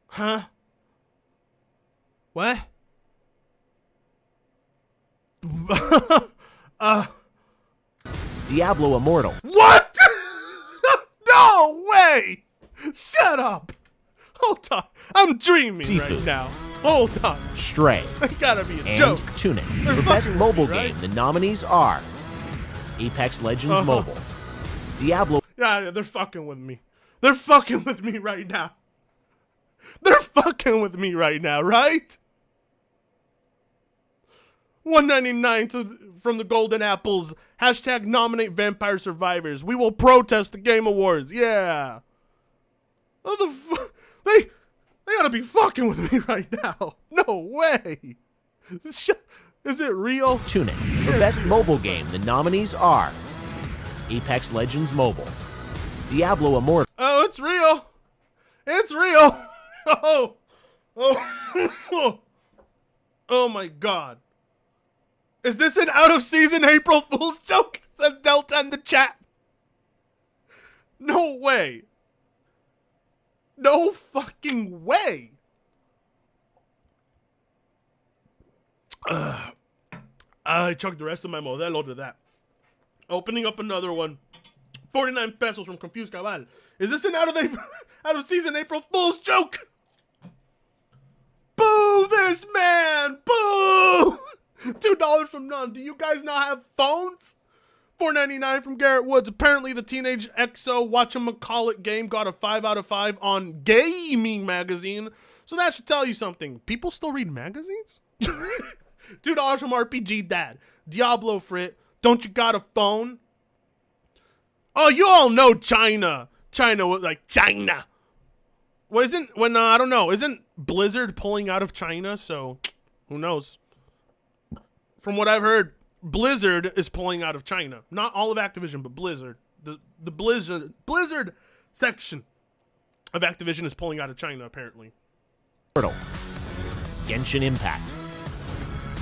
Huh? What? Diablo Immortal, What? No way! Shut up! Hold on. I'm dreaming Seafood. right now. Hold on. Stray, It gotta be a and joke. Tunic. They're For Best fucking Mobile with me, right? Game, the nominees are Apex Legends Mobile, Diablo Yeah, they're fucking with me. They're fucking with me right now. They're fucking with me right now, right? $1.99 from the Golden Apples. Hashtag nominate Vampire Survivors. We will protest the Game Awards. Yeah. They gotta be fucking with me right now. No way. Is it real? Tune in. For Best Mobile Game, the nominees are Apex Legends Mobile, Diablo Immortal. Oh, it's real. It's real. Oh my God. Is this an out-of-season April Fool's joke? Says Delta in the chat. No way. No fucking way. I chucked the rest of my Modelo to that. Opening up another one. 49 pesos from Confused Cabal. Is this an out-of-season April Fool's joke? Boo this man! Boo! $2 from None. Do you guys not have phones? $4.99 from Garrett Woods. Apparently the Teenage EXO Whatchamacallit game got a 5 out of 5 on Gaming Magazine. So that should tell you something. People still read magazines? $2 from RPG Dad. Diablo Frit. Don't you got a phone? Oh, you all know China. China was like China. Well, I don't know. Isn't Blizzard pulling out of China? So who knows? From what I've heard, Blizzard is pulling out of China. Not all of Activision, but Blizzard. The Blizzard section of Activision is pulling out of China, apparently. Portal, Genshin Impact,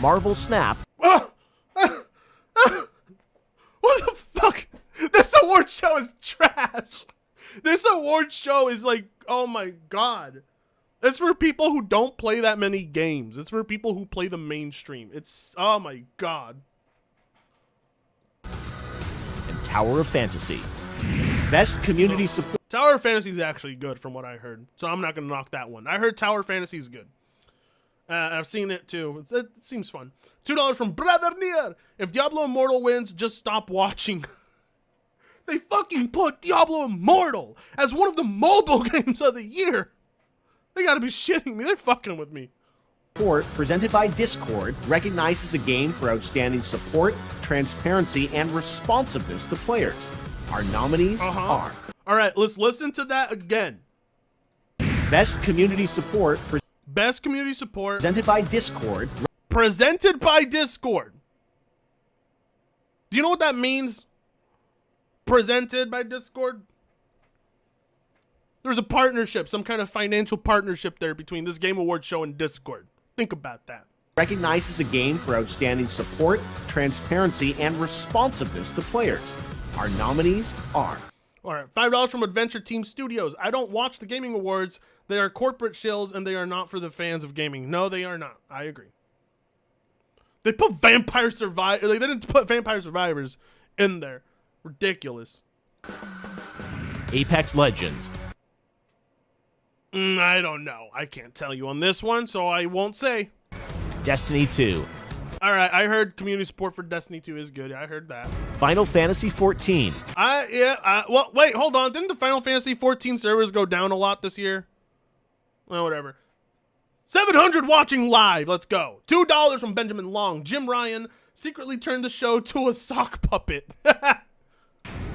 Marvel Snap. What the fuck? This award show is trash. This award show is like, oh my God. It's for people who don't play that many games. It's for people who play the mainstream. It's, oh my God. And Tower of Fantasy. Best Community Support. Tower of Fantasy is actually good from what I heard. So I'm not going to knock that one. I heard Tower of Fantasy is good. I've seen it too. It seems fun. $2 from Brother Nier. If Diablo Immortal wins, just stop watching. They fucking put Diablo Immortal as one of the mobile games of the year. They gotta be shitting me. They're fucking with me. Support, presented by Discord, recognizes a game for outstanding support, transparency, and responsiveness to players. Our nominees are... All right, let's listen to that again. Best Community Support, Best Community Support. presented by Discord. Presented by Discord. Do you know what that means? Presented by Discord? There's a partnership, some kind of financial partnership there between this Game Awards show and Discord. Think about that. Recognizes a game for outstanding support, transparency, and responsiveness to players. Our nominees are... All right, $5 from Adventure Team Studios. I don't watch the Gaming Awards. They are corporate shills, and they are not for the fans of gaming. No, they are not. I agree. They put Vampire Survivors. Like, they didn't put Vampire Survivors in there. Ridiculous. Apex Legends. I don't know. I can't tell you on this one, so I won't say. Destiny 2. All right, I heard community support for Destiny 2 is good. I heard that. Final Fantasy 14. Well, wait, hold on. Didn't the Final Fantasy 14 servers go down a lot this year? Well, whatever. 700 watching live. Let's go. $2 from Benjamin Long. Jim Ryan secretly turned the show to a sock puppet.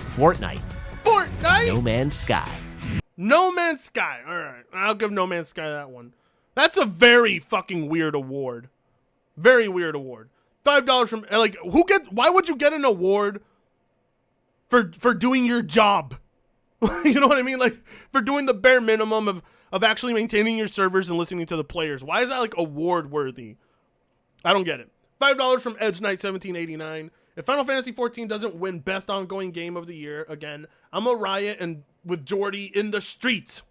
Fortnite. Fortnite? No Man's Sky. No Man's Sky. All right. I'll give No Man's Sky that one. That's a very fucking weird award. Very weird award. $5 from, like, why would you get an award for doing your job? You know what I mean? Like, for doing the bare minimum of actually maintaining your servers and listening to the players. Why is that, like, award worthy? I don't get it. $5 from Edge Knight 1789. If Final Fantasy 14 doesn't win Best Ongoing Game of the Year again, I'm a riot and with Jordy in the streets.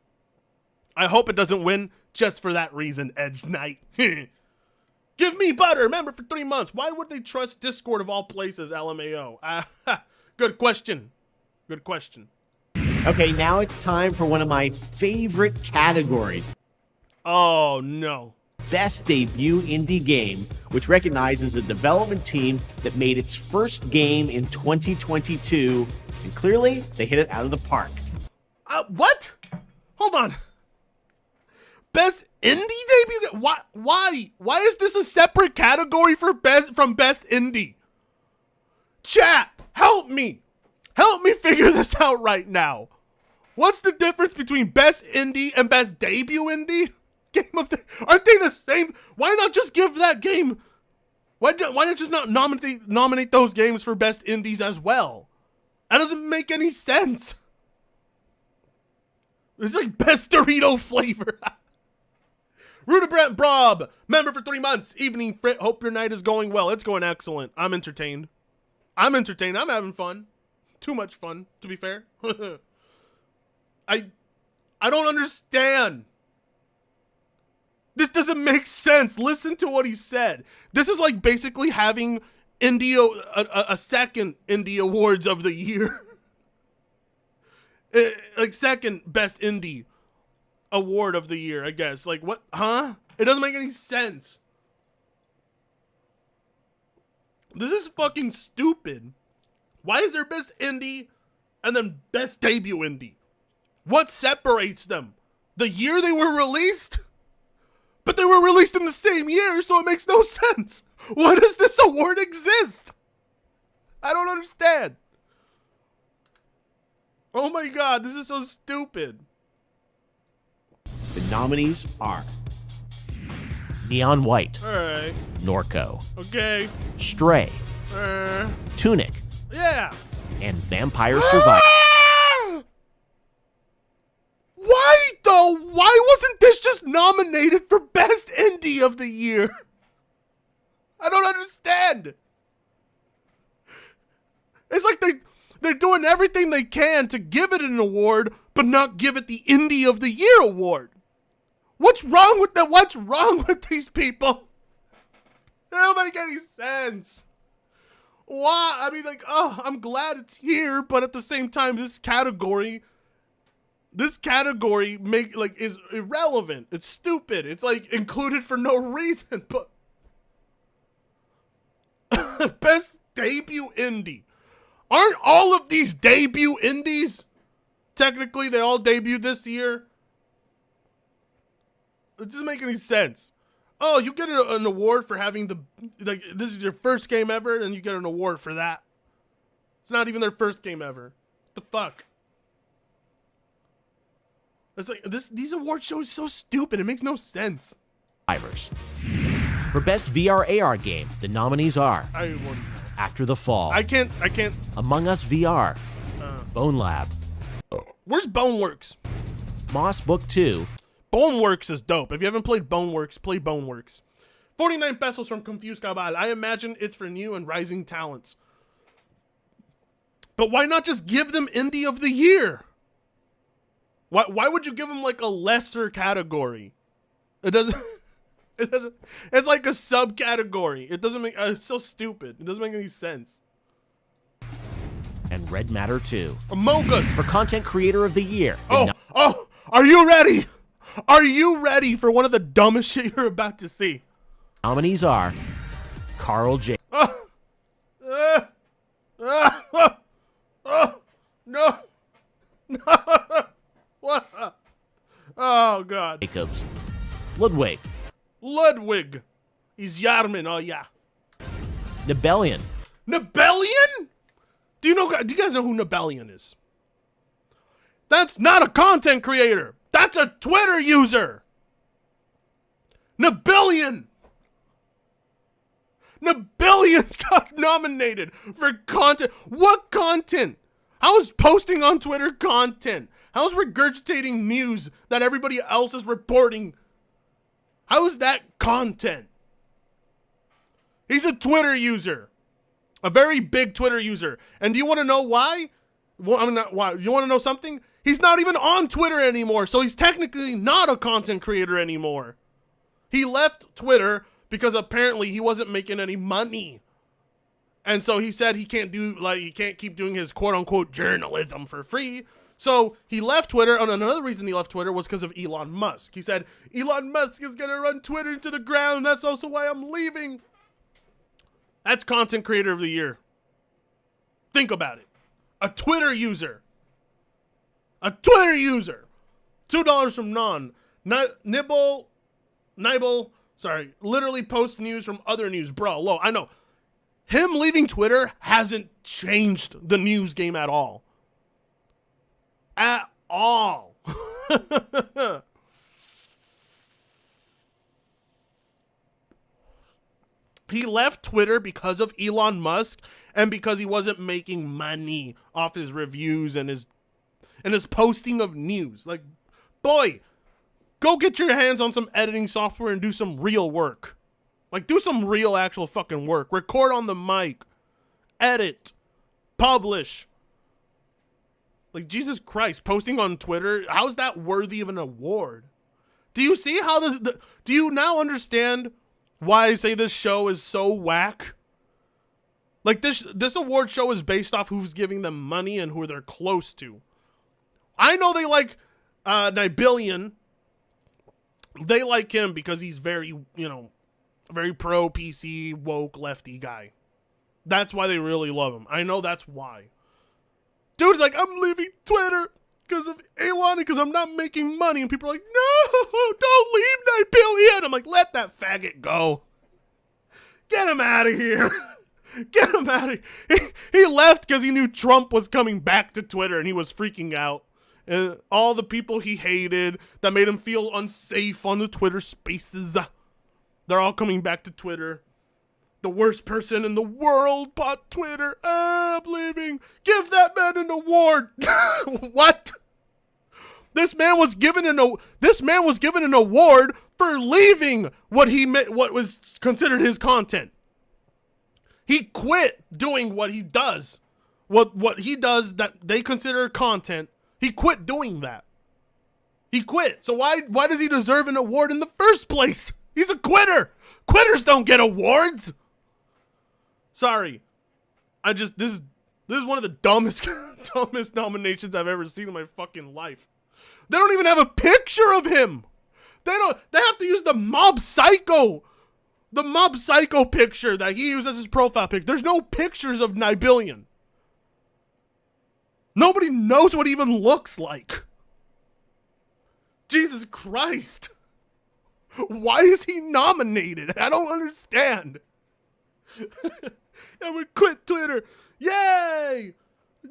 I hope it doesn't win just for that reason, Edge Knight. Give me butter, member for 3 months. Why would they trust Discord of all places, LMAO? Good question. Good question. Okay, now it's time for one of my favorite categories. Oh, no. Best Debut Indie Game, which recognizes a development team that made its first game in 2022, and clearly, they hit it out of the park. What? Hold on. Best indie debut? Why is this a separate category for best indie? Chat, help me figure this out right now. What's the difference between best indie and best debut indie? Aren't they the same? Why not just give that game? Why not just not nominate those games for best indies as well? That doesn't make any sense. It's like best Dorito flavor. Rudebrant Brob, member for 3 months. Evening, Frit. Hope your night is going well. It's going excellent. I'm entertained. I'm having fun. Too much fun, to be fair. I don't understand. This doesn't make sense. Listen to what he said. This is like basically having a second indie awards of the year. Like second best indie award of the year, I guess. Like what? Huh? It doesn't make any sense. This is fucking stupid. Why is there best indie and then best debut indie? What separates them? The year they were released? But they were released in the same year, so it makes no sense. Why does this award exist? I don't understand. Oh my god, this is so stupid. The nominees are Neon White, Alright. Norco, Okay. Stray, Tunic, Yeah. and Vampire Survivor. Why though? Why wasn't this just nominated for best indie of the year? I don't understand. It's like they're doing everything they can to give it an award, but not give it the Indie of the Year award. What's wrong with that? What's wrong with these people? It don't make any sense. Why? I mean, like, oh, I'm glad it's here, but at the same time, this category is irrelevant. It's stupid. It's like included for no reason. But best debut indie. Aren't all of these debut indies? Technically, they all debuted this year. It doesn't make any sense. Oh, you get an award for having this is your first game ever, and you get an award for that. It's not even their first game ever. What the fuck? It's like these award shows so stupid. It makes no sense. Survivors. For best VR AR game, the nominees are I wouldn't know. After the Fall, I can't. Among Us VR, Bone Lab, Where's Boneworks? Moss Book 2, Boneworks is dope. If you haven't played Boneworks, play Boneworks. 49 pesos from Confused Cabal. I imagine it's for new and rising talents. But why not just give them Indie of the Year? Why would you give them like a lesser category? It doesn't. It doesn't. It's like a subcategory. It doesn't make. It's so stupid. It doesn't make any sense. and Red Matter 2. Among Us. For Content Creator of the Year. Oh, are you ready? Are you ready for one of the dumbest shit you're about to see? Nominees are Carl J. No. What? Oh, God. Jacobs, Ludwig, Ludwig. He's Yarman. Oh, yeah. Nebellion, Nebellion? Do you guys know who Nebellion is? That's not a content creator. That's a Twitter user. Nebellion got nominated for content. What content? How is posting on Twitter content? How is regurgitating news that everybody else is reporting? How is that content? He's a Twitter user. A very big Twitter user. And do you want to know why? Well, I mean, not why. You want to know something? He's not even on Twitter anymore, so he's technically not a content creator anymore. He left Twitter because apparently he wasn't making any money. And so he said he can't keep doing his quote-unquote journalism for free. So he left Twitter, and another reason he left Twitter was because of Elon Musk. He said, Elon Musk is going to run Twitter into the ground. That's also why I'm leaving. That's Content Creator of the Year. Think about it. A Twitter user. $2 from Non. Nibble literally post news from other news. Bro, I know. Him leaving Twitter hasn't changed the news game at all. At all. He left Twitter because of Elon Musk and because he wasn't making money off his reviews and his posting of news. Like, boy, go get your hands on some editing software and do some real work. Like, do some real actual fucking work. Record on the mic. Edit. Publish. Like, Jesus Christ, posting on Twitter, how's that worthy of an award? Do you see how this... Do you now understand why I say this show is so whack? Like, this award show is based off who's giving them money and who they're close to. I know they like Nybillion. They like him because he's very, very pro PC, woke, lefty guy. That's why they really love him. I know that's why. Dude's like, I'm leaving Twitter because of Elon, because I'm not making money. And people are like, no, don't leave Nybillion. I'm like, let that faggot go. Get him out of here. Get him out of here. He left because he knew Trump was coming back to Twitter and he was freaking out. And all the people he hated that made him feel unsafe on the Twitter spaces, they're all coming back to Twitter. The worst person in the world bought Twitter. I'm leaving. Give that man an award. What? This man was given an award for leaving what was considered his content. He quit doing what he does. What he does that they consider content. He quit doing that. He quit. So why does he deserve an award in the first place? He's a quitter. Quitters don't get awards. Sorry. This is one of the dumbest nominations I've ever seen in my fucking life. They don't even have a picture of him. They have to use the Mob Psycho picture that he used as his profile pic. There's no pictures of Nybillion. Nobody knows what he even looks like. Jesus Christ. Why is he nominated? I don't understand. I would quit Twitter. Yay!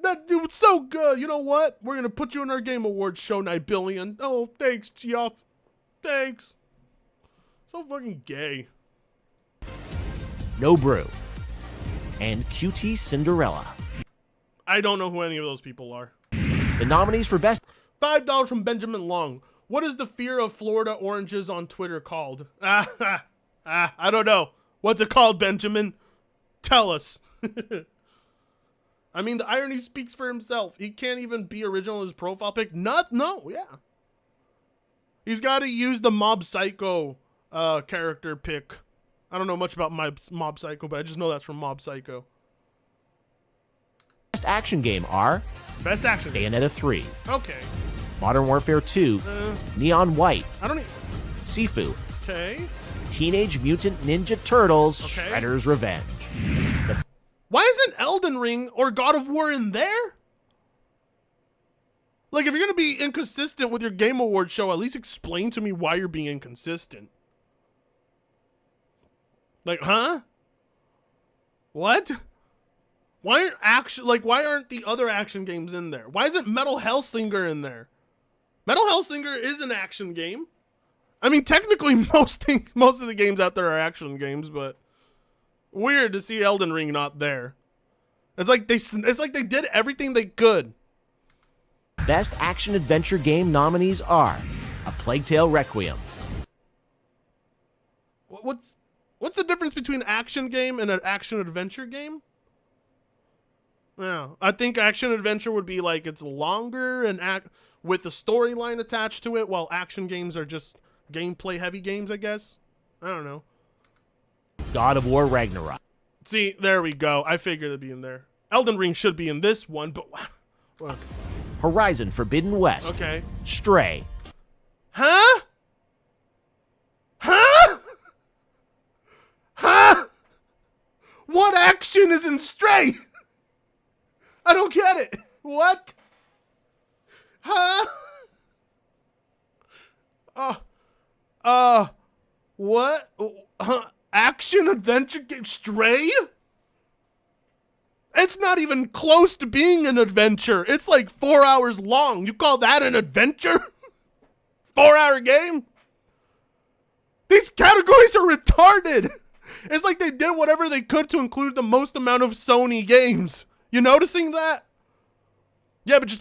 That dude was so good. You know what? We're going to put you in our Game Awards show, Nybillion. Oh, thanks, Geoff. Thanks. So fucking gay. No Brew, and QT Cinderella. I don't know who any of those people are. The nominees for Best... $5 from Benjamin Long. What is the fear of Florida oranges on Twitter called? I don't know. What's it called, Benjamin? Tell us. I mean, the irony speaks for himself. He can't even be original in his profile pic. Yeah. He's got to use the Mob Psycho character pic. I don't know much about Mob Psycho, but I just know that's from Mob Psycho. Best action game are... Best action game. Bayonetta 3. Okay. Modern Warfare 2. Neon White. I don't need... Sifu. Okay. Teenage Mutant Ninja Turtles. Okay. Shredder's Revenge. Why isn't Elden Ring or God of War in there? Like, if you're going to be inconsistent with your Game Awards show, at least explain to me why you're being inconsistent. Like, huh? What? Why aren't the other action games in there? Why isn't Metal Hellsinger in there? Metal Hellsinger is an action game. I mean, technically, most of the games out there are action games, but weird to see Elden Ring not there. It's like they did everything they could. Best action adventure game nominees are A Plague Tale Requiem. What's the difference between action game and an action adventure game? Yeah, I think action adventure would be like it's longer and with the storyline attached to it, while action games are just gameplay heavy games, I guess. I don't know. God of War Ragnarok. See, there we go. I figured it'd be in there. Elden Ring should be in this one, but look. Horizon Forbidden West. Okay. Stray. Huh? Huh? Huh? What action is in Stray? I don't get it. What? Huh? What? Action adventure game? Stray? It's not even close to being an adventure. It's like 4 hours long. You call that an adventure? 4-hour game? These categories are retarded. It's like they did whatever they could to include the most amount of Sony games. You noticing that? Yeah, but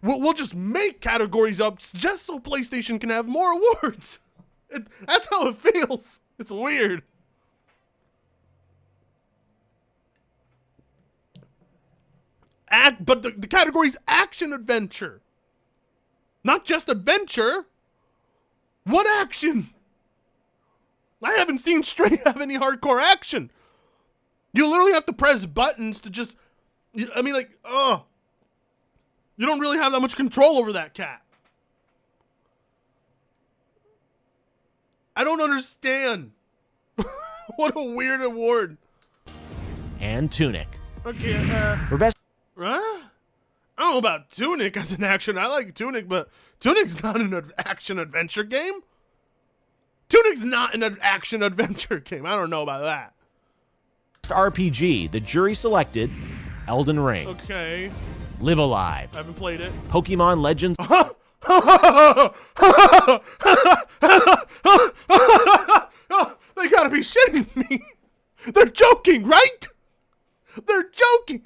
we'll just make categories up just so PlayStation can have more awards. That's how it feels. It's weird. But the category's action adventure. Not just adventure. What action? I haven't seen Stray have any hardcore action. You literally have to press buttons to just, I mean, like, oh. You don't really have that much control over that cat. I don't understand. What a weird award. And Tunic. Okay, For best I don't know about Tunic as an action. I like Tunic, but Tunic's not an action adventure game. Tunic's not an action adventure game. I don't know about that. RPG, the jury selected Elden Ring, Okay, Live Alive, I haven't played it. Pokemon Legends, They gotta be shitting me. They're joking, right? They're joking.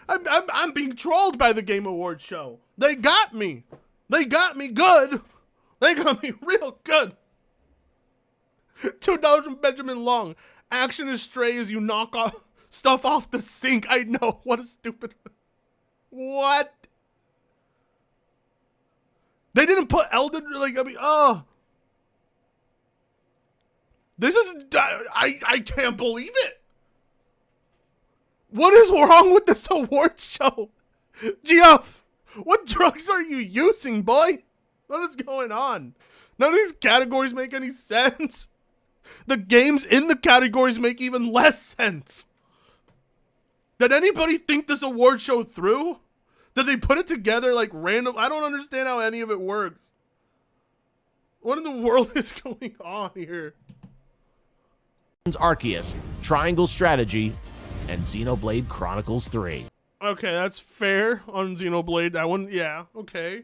I'm being trolled by the Game Awards show. They got me. They got me good. They got me real good. $2 from Benjamin Long. Action is Stray as you knock off stuff off the sink. I know. What a stupid. What? They didn't put Elden, like, I mean, oh. This is, I can't believe it. What is wrong with this award show? Geoff, what drugs are you using, boy? What is going on? None of these categories make any sense. The games in the categories make even less sense. Did anybody think this award show through? Did they put it together like random? I don't understand how any of it works. What in the world is going on here? Arceus, Triangle Strategy, and Xenoblade Chronicles 3. Okay, that's fair on Xenoblade. That one, yeah, okay.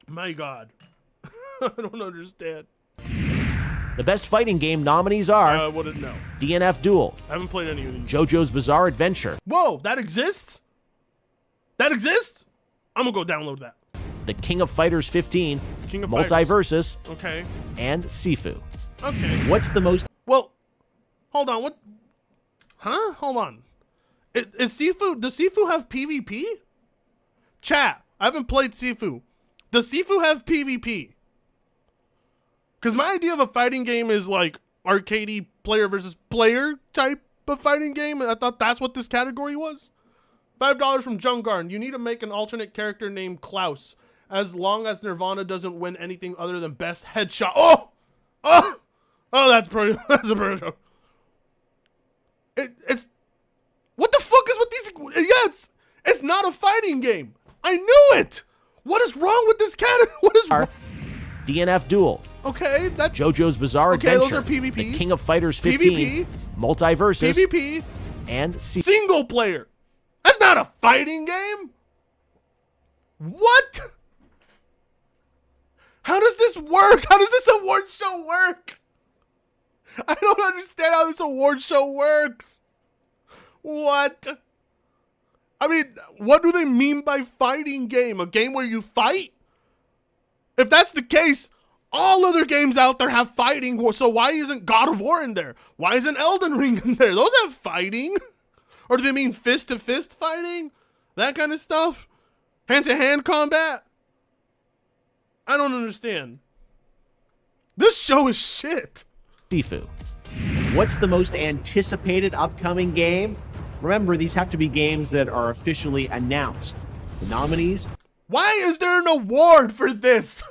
My God. I don't understand. The best fighting game nominees are I wouldn't know. DNF Duel, I haven't played any of these. JoJo's Bizarre Adventure, Whoa, that exists? That exists? I'm gonna go download that. The King of Fighters 15, King of Multiversus, Okay. and Sifu. Okay. What's the most Well, hold on. What? Huh? Hold on. Is Sifu? Does Sifu have PvP? Chat. I haven't played Sifu. Does Sifu have PvP? Because my idea of a fighting game is like arcadey player versus player type of fighting game. I thought that's what this category was. $5 from Jungarn. You need to make an alternate character named Klaus. As long as Nirvana doesn't win anything other than best headshot. Oh! Oh! Oh, that's pretty. That's a pretty joke. It's. What the fuck is with these? Yeah, it's not a fighting game. I knew it. What is wrong with this category? What is wrong? DNF Duel, Okay, that's JoJo's Bizarre Okay, Adventure, those are PvPs. The King of Fighters 15, PvP. Multiversus, PvP. and Sifu. Single player. That's not a fighting game. What? How does this work? How does this award show work? I don't understand how this award show works. What? I mean, what do they mean by fighting game? A game where you fight? If that's the case, all other games out there have fighting, so why isn't God of War in there? Why isn't Elden Ring in there? Those have fighting. Or do they mean fist-to-fist fighting? That kind of stuff? Hand-to-hand combat? I don't understand. This show is shit. Sifu. What's the most anticipated upcoming game? Remember, these have to be games that are officially announced. The nominees? Why is there an award for this?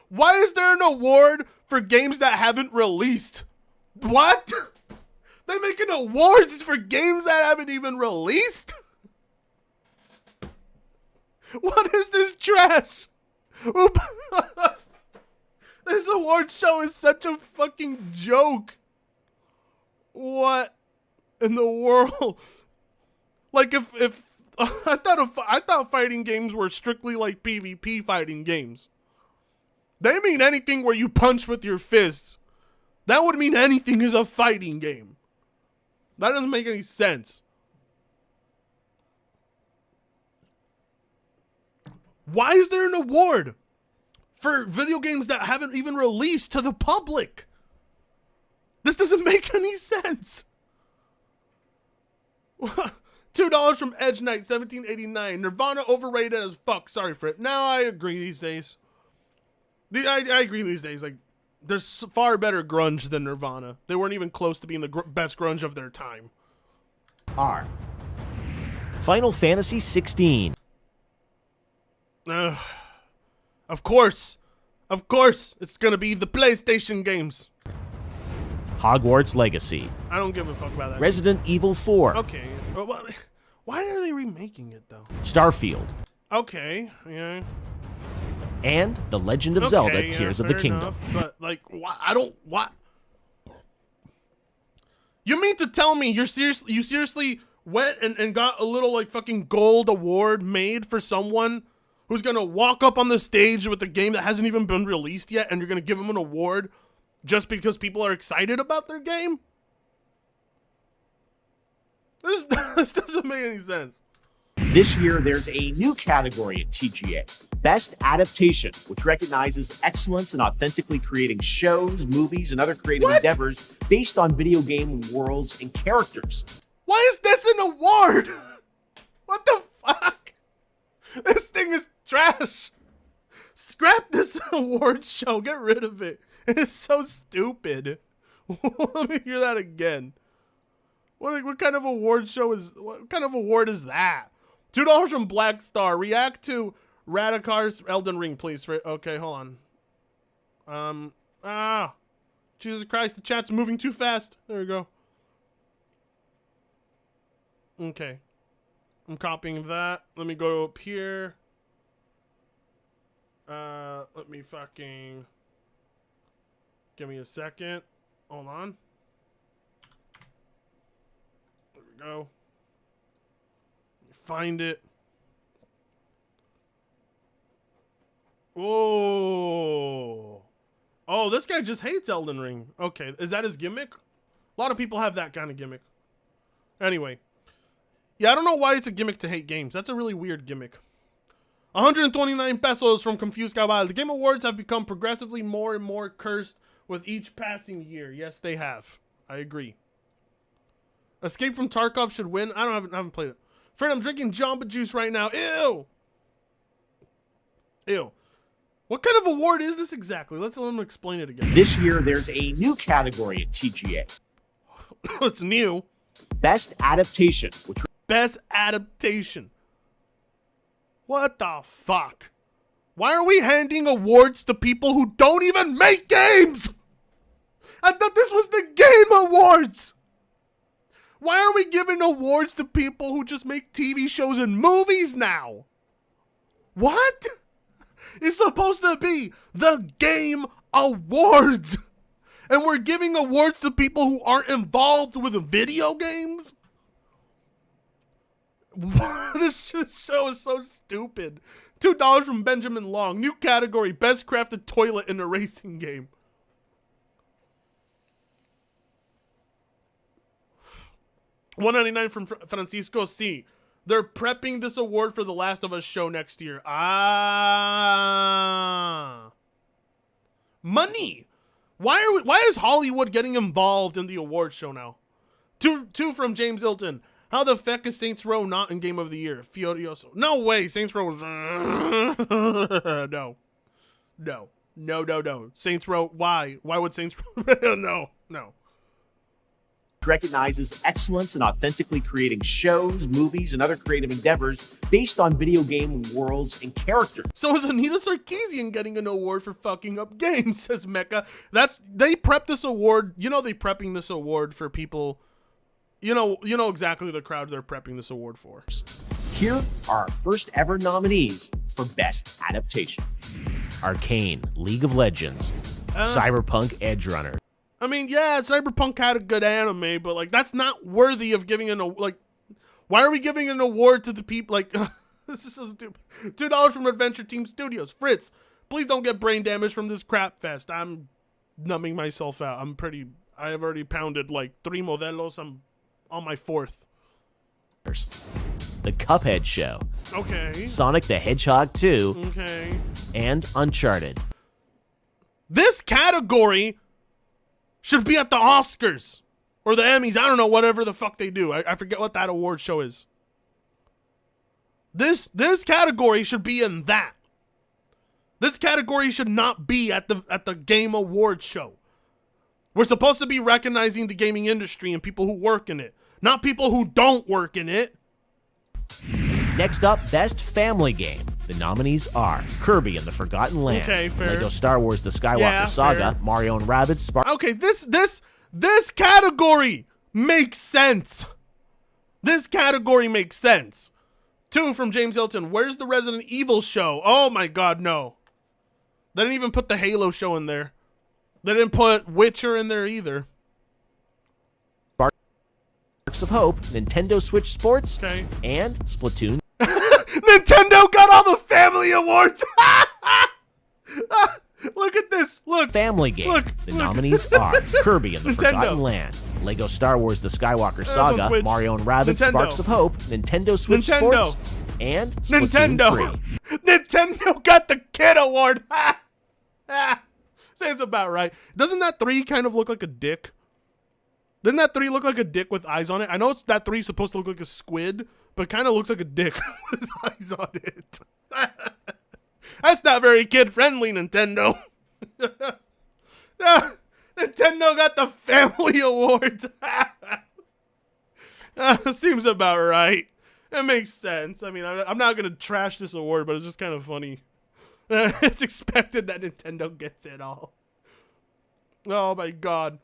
Why is there an award for games that haven't released? What? They're making awards for games that haven't even released? What is this trash? Oop. This award show is such a fucking joke. What in the world? Like if I thought fighting games were strictly like PvP fighting games. They mean anything where you punch with your fists. That would mean anything is a fighting game. That doesn't make any sense. Why is there an award for video games that haven't even released to the public? This doesn't make any sense. $2 from Edge Knight, 1789. Nirvana overrated as fuck. Sorry for it. Now I agree these days. I agree these days. Like, there's far better grunge than Nirvana. They weren't even close to being the best grunge of their time. R. Final Fantasy 16. Of course, it's gonna be the PlayStation games. Hogwarts Legacy. I don't give a fuck about that. Resident Evil 4. Okay, but why are they remaking it though? Starfield. Okay, yeah. And The Legend of Zelda Tears of the Kingdom. Enough, but like, what? You mean to tell me you seriously went and got a little like fucking gold award made for someone who's gonna walk up on the stage with a game that hasn't even been released yet, and you're gonna give them an award just because people are excited about their game? This doesn't make any sense. This year, there's a new category at TGA, Best Adaptation, which recognizes excellence in authentically creating shows, movies, and other creative endeavors based on video game worlds and characters. Why is this an award? What the fuck? This thing is trash. Scrap this award show. Get rid of it. It's so stupid. Let me hear that again. What kind of award show is? What kind of award is that? $2 from Black Star. React to Radicar's Elden Ring, please. Okay, hold on. Jesus Christ, the chat's moving too fast. There we go. Okay. I'm copying that. Let me go up here. Let me fucking... Give me a second. Hold on. There we go. Find it. Oh. Oh, this guy just hates Elden Ring. Okay, is that his gimmick? A lot of people have that kind of gimmick. Anyway. Yeah, I don't know why it's a gimmick to hate games. That's a really weird gimmick. 129 pesos from Confused Cabal. The Game Awards have become progressively more and more cursed with each passing year. Yes, they have. I agree. Escape from Tarkov should win. I haven't played it. Friend, I'm drinking Jamba Juice right now. Ew. Ew. What kind of award is this exactly? Let's let him explain it again. This year, there's a new category at TGA. It's new. Best Adaptation, which... Best Adaptation. What the fuck? Why are we handing awards to people who don't even make games? I thought this was the Game Awards. Why are we giving awards to people who just make TV shows and movies now? What? It's supposed to be the Game Awards. And we're giving awards to people who aren't involved with video games? This show is so stupid. $2 from Benjamin Long. New category, best crafted toilet in a racing game. $1.99 from Francisco C. They're prepping this award for the Last of Us show next year. Money. Why is Hollywood getting involved in the award show now? Two from James Hilton. How the feck is Saints Row not in Game of the Year? Furioso. No way. Saints Row was... No. Saints Row. Why? Why would Saints Row... No. Recognizes excellence in authentically creating shows, movies, and other creative endeavors based on video game worlds and characters. So is Anita Sarkeesian getting an award for fucking up games, says Mecca. They prepped this award. You know they prepping this award for people... You know exactly the crowd they're prepping this award for. Here are our first ever nominees for Best Adaptation. Arcane, League of Legends, Cyberpunk Edge Runner. I mean, yeah, Cyberpunk had a good anime, but like that's not worthy of giving like. Why are we giving an award to the people? Like, this is so stupid. $2 from Adventure Team Studios. Fritz, please don't get brain damage from this crap fest. I'm numbing myself out. I have already pounded like 3 modelos. I'm on my 4th. The Cuphead Show. Okay. Sonic the Hedgehog 2. Okay. And Uncharted. This category should be at the Oscars or the Emmys. I don't know, whatever the fuck they do. I forget what that award show is. This category should be in that. This category should not be at the Game Awards show. We're supposed to be recognizing the gaming industry and people who work in it, not people who don't work in it. Next up, Best Family Game. The nominees are Kirby and the Forgotten Land, Okay, fair. Lego Star Wars The Skywalker Yeah, Saga, fair. Mario and Rabbids Spark. Okay, this category makes sense. This category makes sense. 2 from James Hilton. Where's the Resident Evil show? Oh my god, no. They didn't even put the Halo show in there. They didn't put Witcher in there either. Sparks of Hope, Nintendo Switch Sports, Okay. and Splatoon. Nintendo got all the family awards. Look at this. Look. Family Game. Look, The look. nominees are Kirby and the Nintendo. Forgotten Land, Lego Star Wars The Skywalker That's on Saga, Switch. Mario and Rabbids Nintendo. Sparks of Hope, Nintendo Switch Nintendo. Sports, and Splatoon Nintendo. 3. Nintendo got the kid award. Sounds about right. Doesn't that 3 kind of look like a dick? Doesn't that 3 look like a dick with eyes on it? I know that 3 is supposed to look like a squid, but kind of looks like a dick with eyes on it. That's not very kid-friendly, Nintendo. Nintendo got the family awards. Seems about right. It makes sense. I mean, I'm not going to trash this award, but it's just kind of funny. It's expected that Nintendo gets it all. Oh my god.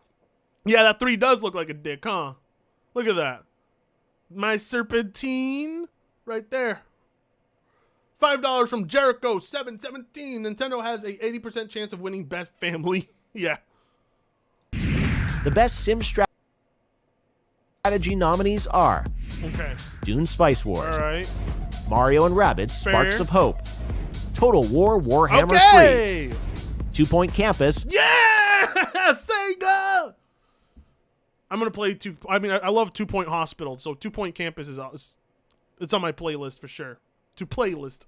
Yeah, that 3 does look like a dick, huh? Look at that. My Serpentine. Right there. $5 from Jericho 717. Nintendo has a 80% chance of winning Best Family. Yeah. The Best Sim Strategy nominees are Okay. Dune Spice Wars, All right. Mario and Rabbids Sparks Fair. of Hope, Total War Warhammer 3, Okay. 2 Point Campus, Yeah! Sega! I'm going to play I love 2 Point Hospital, so 2 Point Campus it's on my playlist for sure. To playlist.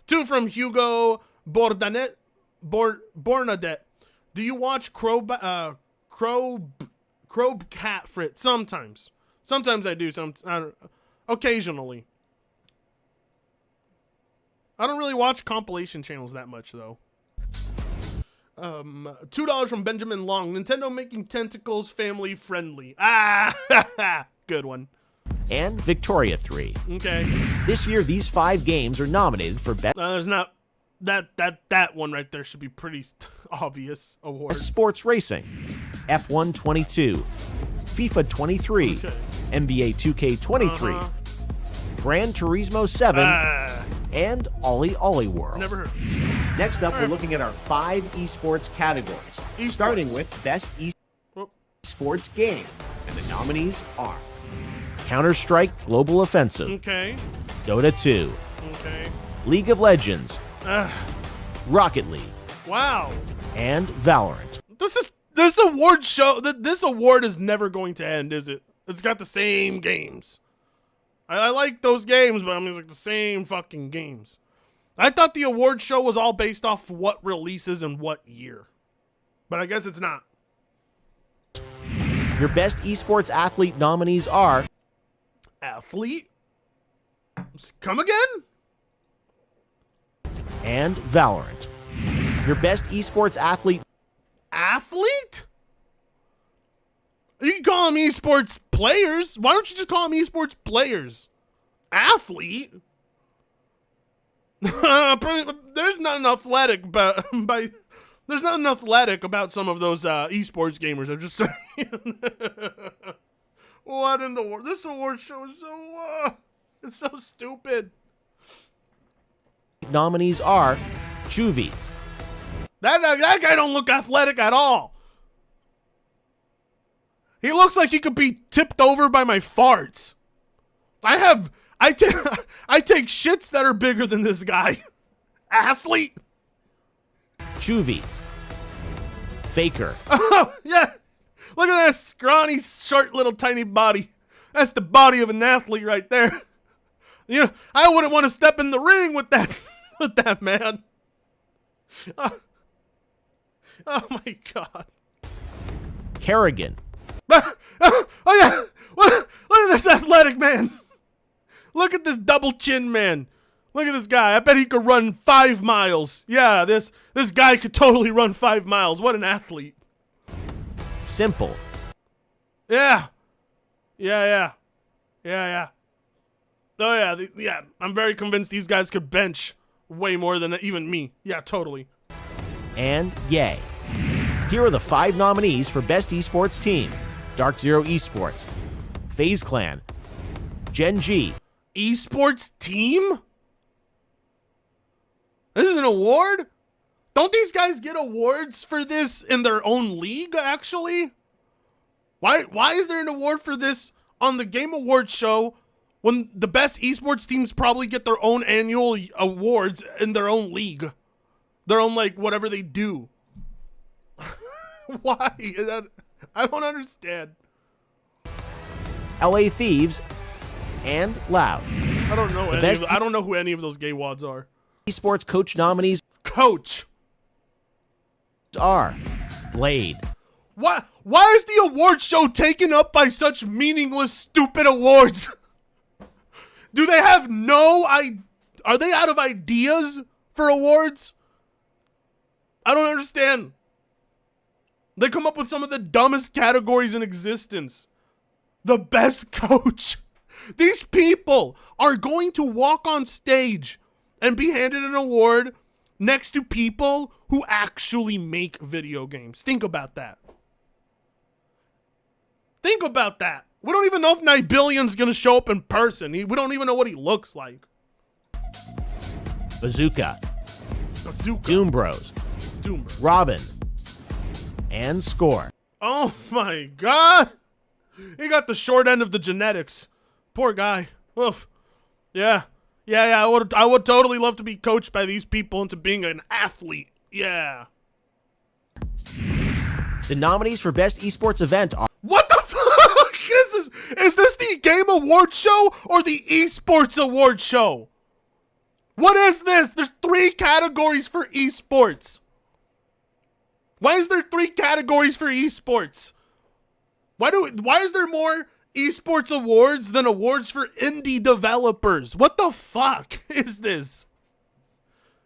2 from Hugo Bornadette. Do you watch Crowcat Fritz? Sometimes. Sometimes I do. Occasionally. I don't really watch compilation channels that much, though. $2 from Benjamin Long. Nintendo making tentacles family friendly. Ah, good one. and Victoria 3. Okay. This year, these 5 games are nominated for Best There's not that one right there should be pretty obvious award. Sports Racing, F1 22, FIFA 23, Okay. NBA 2K23, Uh-huh. Gran Turismo 7, Ah, and Ollie Ollie World. never heard. Next up, we're Alright. looking at our 5 esports categories, Esports. starting with Best Oh, Esports Game. And the nominees are Counter-Strike Global Offensive, okay. Dota 2, Okay. League of Legends, Ah, Rocket League, wow. and Valorant. This award show. This award is never going to end, is it? It's got the same games. I like those games, but I mean, it's like the same fucking games. I thought the award show was all based off what releases and what year, but I guess it's not. Your Best Esports Athlete nominees are Athlete, come again? and Valorant. Your Best Esports Athlete Athlete? You can call them esports players. Why don't you just call them esports players? Athlete? There's nothing athletic about there's nothing athletic about some of those esports gamers. I'm just saying. What in the world? This award show is so It's so stupid. Nominees are Juvie, That guy don't look athletic at all. He looks like he could be tipped over by my farts. I take shits that are bigger than this guy. Athlete. Juvie, Faker, Oh, yeah. Look at that scrawny, short, little, tiny body. That's the body of an athlete right there. You know, I wouldn't want to step in the ring with that, with that man. Oh my God. Kerrigan, Oh yeah. Look at this athletic man. Look at this double chin man. Look at this guy. I bet he could run 5 miles. Yeah, this guy could totally run 5 miles. What an athlete. Simple, Yeah. Yeah. Oh yeah, yeah. I'm very convinced these guys could bench way more than even me. Yeah, totally. and Yay. Here are the 5 nominees for Best Esports Team: Dark Zero Esports, FaZe Clan, Gen G, Esports team? This is an award? Don't these guys get awards for this in their own league, actually? Why is there an award for this on the Game Awards show when the best esports teams probably get their own annual awards in their own league? Their own, like, whatever they do. Why? I don't understand. LA Thieves, and Loud. I don't know. best- I don't know who any of those gay wads are. Esports Coach nominees Coach. are Blade, Why is the award show taken up by such meaningless, stupid awards? Do they have are they out of ideas for awards? I don't understand. They come up with some of the dumbest categories in existence. The best coach. These people are going to walk on stage and be handed an award next to people who actually make video games. Think about that. Think about that. We don't even know if Nibillion's gonna show up in person. We don't even know what he looks like. Bazooka, Bazooka. Doom Bros, Doom. Robin, and Score. Oh my God. He got the short end of the genetics. Poor guy. Oof. Yeah. I would totally love to be coached by these people into being an athlete. Yeah. The nominees for Best Esports Event are What the fuck is this? Is this the Game Award show or the Esports Award show? What is this? There's 3 categories for esports. Why is there 3 categories for esports? Why is there more esports awards than awards for indie developers? What the fuck is this?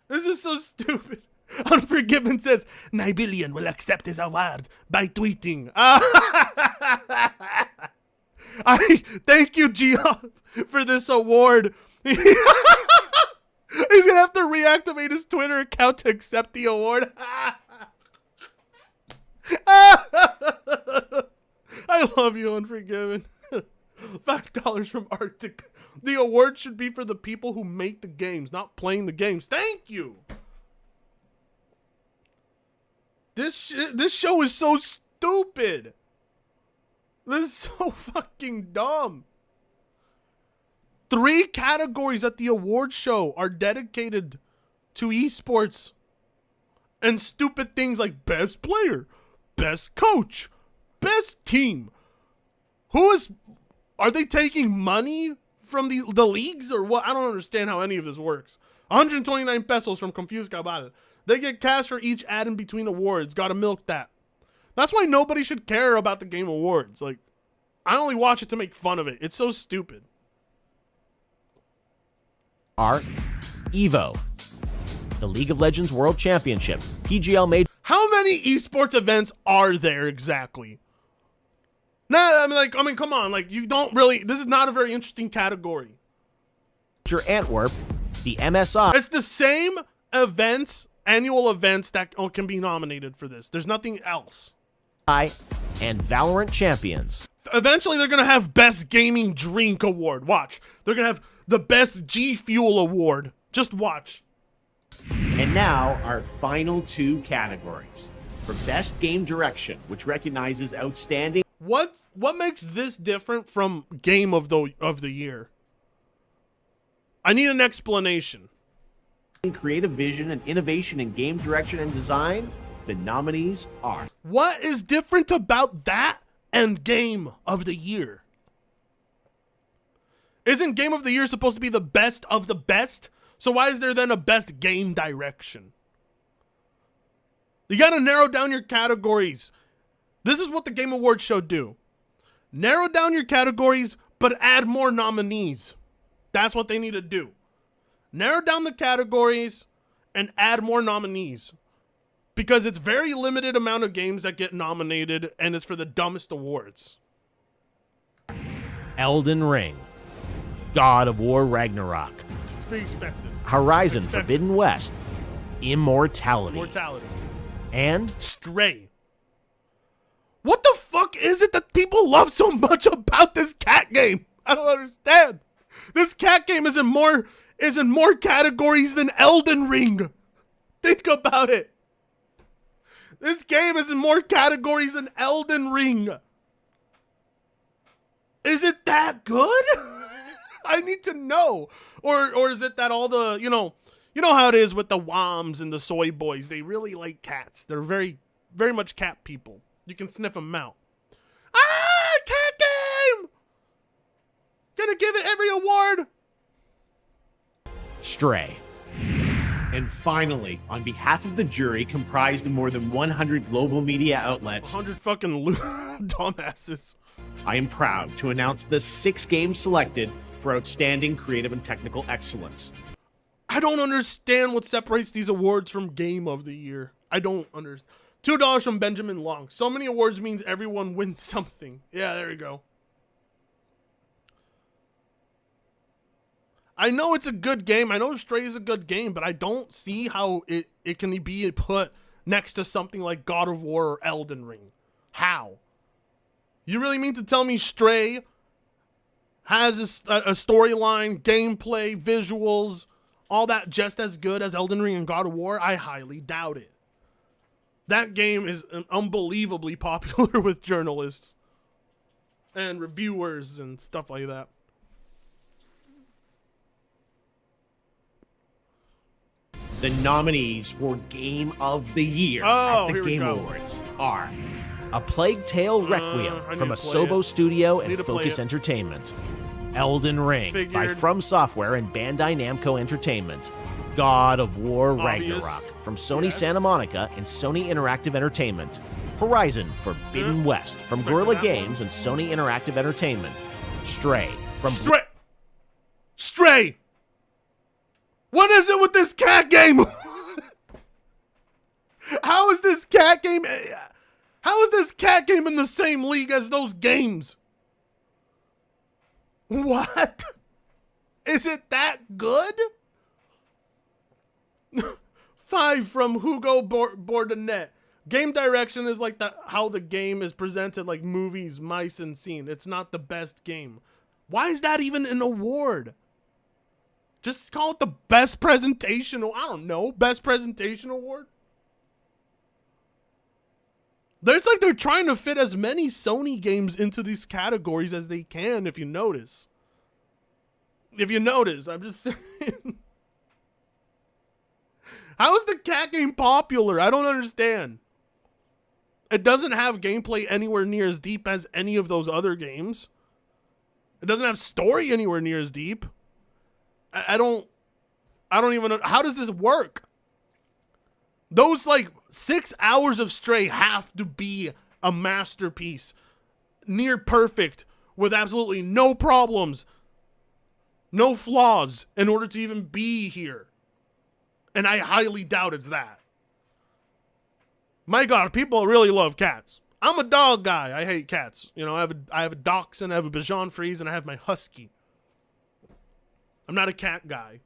This is so stupid. Unforgiven says, Nibellion will accept his award by tweeting. I thank you, Geoff, for this award. He's gonna have to reactivate his Twitter account to accept the award. I love you, Unforgiven. $5 from Arctic. The award should be for the people who make the games, not playing the games. Thank you. This show is so stupid. This is so fucking dumb. 3 categories at the award show are dedicated to esports. And stupid things like best player, best coach, best team. Are they taking money from the leagues or what? I don't understand how any of this works. 129 pesos from Confused Cabal. They get cash for each ad in between awards. Gotta milk that. That's why nobody should care about the Game Awards. Like, I only watch it to make fun of it. It's so stupid. are EVO, the League of Legends World Championship, PGL Major How many esports events are there exactly? Nah, I mean, come on. Like, you don't really. This is not a very interesting category. Antwerp, the MSI It's the same events, annual events that can be nominated for this. There's nothing else. and Valorant Champions. Eventually, they're going to have Best Gaming Drink Award. Watch. They're going to have the Best G Fuel Award. Just watch. And now, our final 2 categories. For Best Game Direction, which recognizes outstanding... What makes this different from Game of the Year? I need an explanation. Creative vision and innovation in game direction and design. The nominees are... What is different about that and Game of the Year? Isn't Game of the Year supposed to be the best of the best? So why is there then a Best Game Direction? You gotta narrow down your categories. This is what the Game Awards should do. Narrow down your categories, but add more nominees. That's what they need to do. Narrow down the categories and add more nominees. Because it's very limited amount of games that get nominated, and it's for the dumbest awards. Elden Ring, God of War Ragnarok, It's to be expected. Horizon Forbidden West, Immortality, and Stray. What the fuck is it that people love so much about this cat game? I don't understand. This cat game is in more categories than Elden Ring. Think about it. This game is in more categories than Elden Ring. Is it that good? I need to know. Or is it that all the, you know how it is with the Woms and the soy boys. They really like cats. They're very, very much cat people. You can sniff them out. Ah, cat game! Gonna give it every award. Stray. And finally, on behalf of the jury, comprised of more than 100 global media outlets, 100 fucking dumbasses, I am proud to announce the 6 games selected for outstanding creative and technical excellence. I don't understand what separates these awards from Game of the Year. I don't understand. $2 from Benjamin Long. So many awards means everyone wins something. Yeah, there you go. I know it's a good game. I know Stray is a good game, but I don't see how it can be put next to something like God of War or Elden Ring. How? You really mean to tell me Stray has a storyline, gameplay, visuals, all that just as good as Elden Ring and God of War? I highly doubt it. That game is unbelievably popular with journalists and reviewers and stuff like that. The nominees for Game of the Year Oh, at the here we Game go. Awards are A Plague Tale Requiem I from need to play Asobo it. Studio and Need to play Focus it. Entertainment, Elden Ring by Figured. From Software and Bandai Namco Entertainment, God of War Obvious. Ragnarok from Sony Yes. Santa Monica and Sony Interactive Entertainment, Horizon Forbidden West from Expected Guerrilla that Games and Sony Interactive Entertainment, Stray from Stray! What is it with this cat game? How is this cat game in the same league as those games? What? Is it that good? 5 from Hugo Bordenet. Game direction is like how the game is presented, like movies, mice, and scene. It's not the best game. Why is that even an award? Just call it the best presentation. I don't know. Best presentation award? It's like they're trying to fit as many Sony games into these categories as they can, if you notice. I'm just saying. How is the cat game popular? I don't understand. It doesn't have gameplay anywhere near as deep as any of those other games. It doesn't have story anywhere near as deep. I don't even know. How does this work? Those 6 hours of Stray have to be a masterpiece. Near perfect. With absolutely no problems. No flaws. In order to even be here. And I highly doubt it's that. My God, people really love cats. I'm a dog guy. I hate cats. I have a dachshund, I have a Bichon Frise, and I have my husky. I'm not a cat guy.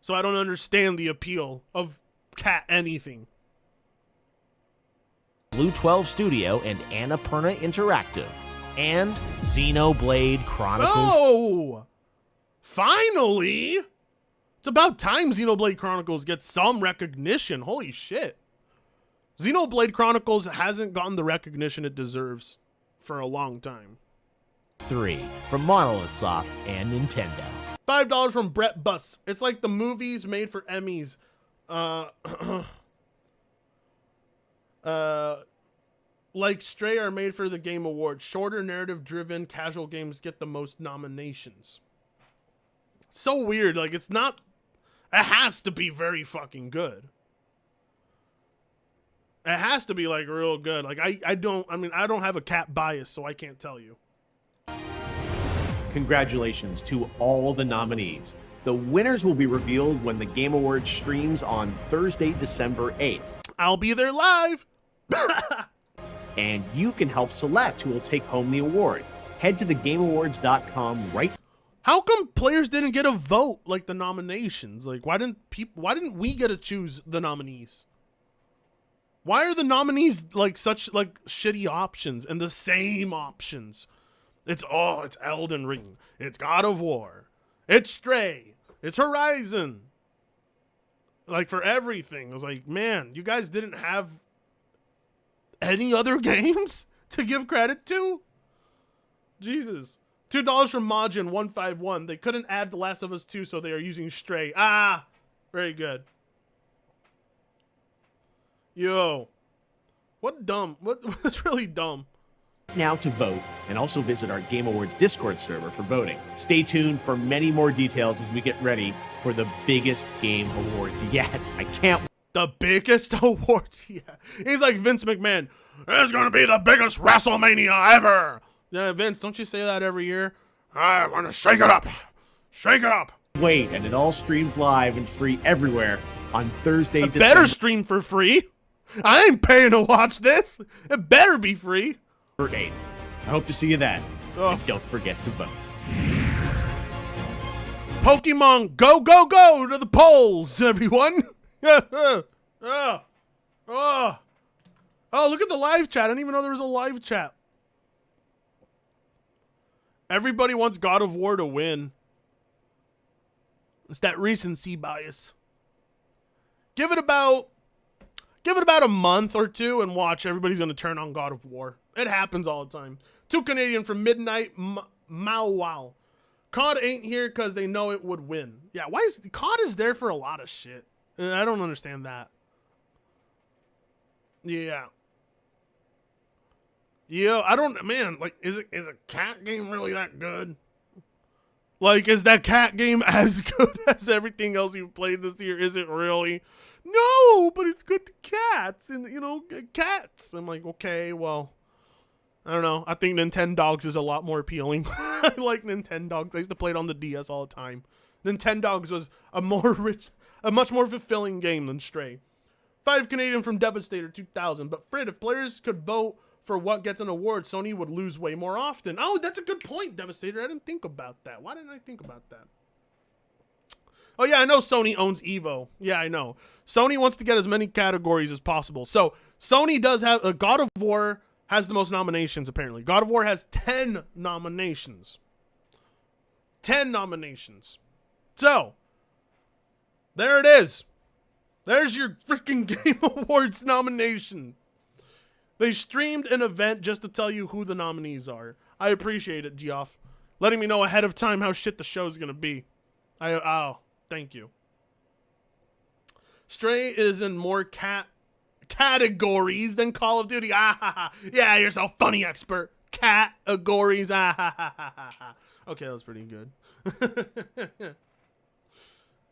So I don't understand the appeal of cat anything. Blue 12 Studio and Annapurna Interactive, and Xenoblade Chronicles. Oh! Finally! It's about time Xenoblade Chronicles gets some recognition. Holy shit. Xenoblade Chronicles hasn't gotten the recognition it deserves for a long time. 3 from Monolith Soft and Nintendo. $5 from Brett Buss. It's like the movies made for Emmys. Like Stray are made for the Game Awards. Shorter, narrative-driven, casual games get the most nominations. So weird. Like, it's not... It has to be very fucking good. It has to be, like, real good. Like, I don't have a cat bias, so I can't tell you. Congratulations to all the nominees. The winners will be revealed when the Game Awards streams on Thursday, December 8th. I'll be there live. And you can help select who will take home the award. Head to thegameawards.com right. How come players didn't get a vote like the nominations? Like, why didn't we get to choose the nominees? Why are the nominees like such like shitty options and the same options? It's Elden Ring. It's God of War. It's Stray. It's Horizon. Like, for everything. I was like, man, you guys didn't have any other games to give credit to? Jesus. $2 from Majin151. They couldn't add The Last of Us 2, so they are using Stray. Ah, very good. Yo. What's really dumb? Now to vote, and also visit our Game Awards Discord server for voting. Stay tuned for many more details as we get ready for the biggest game awards yet. I can't. The biggest awards yet. He's like Vince McMahon. It's gonna be the biggest WrestleMania ever. Yeah, Vince, don't you say that every year? I want to shake it up. Shake it up. Wait, and it all streams live and free everywhere on Thursday. It better stream for free. I ain't paying to watch this. It better be free. 8th. I hope to see you then. Oh. And don't forget to vote. Pokemon, go, go, go to the polls, everyone. Oh, look at the live chat. I didn't even know there was a live chat. Everybody wants God of War to win. It's that recency bias. Give it about a month or two and watch. Everybody's going to turn on God of War. It happens all the time. 2 Canadian from Midnight Mau Wow. COD ain't here because they know it would win. Yeah, why is COD is there for a lot of shit. I don't understand that. Yeah. Yeah, I don't, man, like, is a cat game really that good? Like, is that cat game as good as everything else you've played this year? Is it really? No, but it's good to cats and, cats. I'm like, okay, well, I don't know. I think Nintendogs is a lot more appealing. I like Nintendogs. I used to play it on the DS all the time. Nintendogs was a much more fulfilling game than Stray. 5 Canadian from Devastator 2000. But Fred, if players could vote for what gets an award, Sony would lose way more often. Oh, that's a good point, Devastator. I didn't think about that. Why didn't I think about that? Oh, yeah, I know Sony owns Evo. Yeah, I know. Sony wants to get as many categories as possible. So, Sony does have... God of War has the most nominations, apparently. God of War has 10 nominations. 10 nominations. So, there it is. There's your freaking Game Awards nomination. They streamed an event just to tell you who the nominees are. I appreciate it, Geoff. Letting me know ahead of time how shit the show's gonna be. Thank you. Stray is in more categories than Call of Duty. Yeah, you're so funny, expert. Categories. Okay, that was pretty good.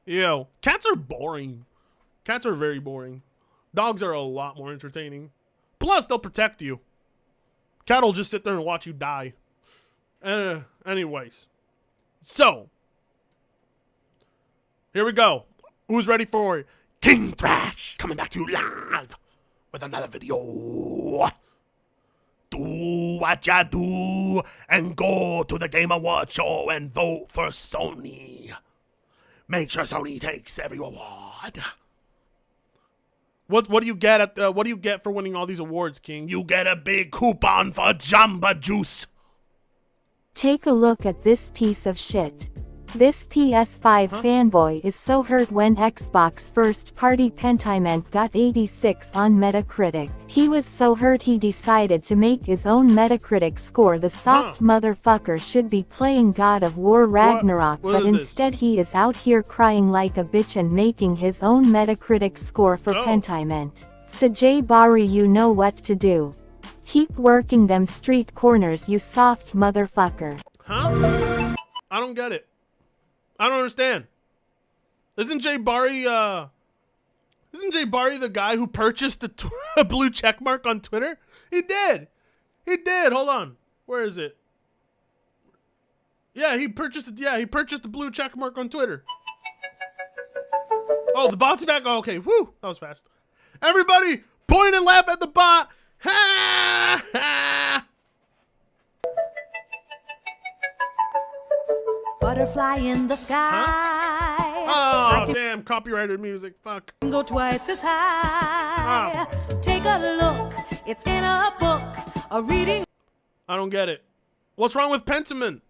Yo, cats are boring. Cats are very boring. Dogs are a lot more entertaining. Plus, they'll protect you. Cat will just sit there and watch you die. Anyways. So. Here we go. Who's ready for King Thrash coming back to you live with another video? Do what ya do and go to the Game Awards show and vote for Sony. Make sure Sony takes every award. What do you get for winning all these awards, King? You get a big coupon for Jamba Juice. Take a look at this piece of shit. This PS5 fanboy is so hurt when Xbox first-party Pentiment got 86 on Metacritic. He was so hurt he decided to make his own Metacritic score. The soft motherfucker should be playing God of War Ragnarok, What but is this? instead he is out here crying like a bitch and making his own Metacritic score for Pentiment. Sajay Bari, you know what to do. Keep working them street corners, you soft motherfucker. Huh? I don't get it. I don't understand. Isn't Jay Bari the guy who purchased a blue check mark on Twitter? He did. He did. Hold on. Where is it? Yeah, he purchased it. Yeah, he purchased the blue check mark on Twitter. Oh, the bot's back. Oh, okay. Woo. That was fast. Everybody point and laugh at the bot. Ha ha. Butterfly in the sky. Oh, damn, copyrighted music. Fuck. Go twice as high. Take a look. It's in a book. A reading. I don't get it. What's wrong with Pentiment?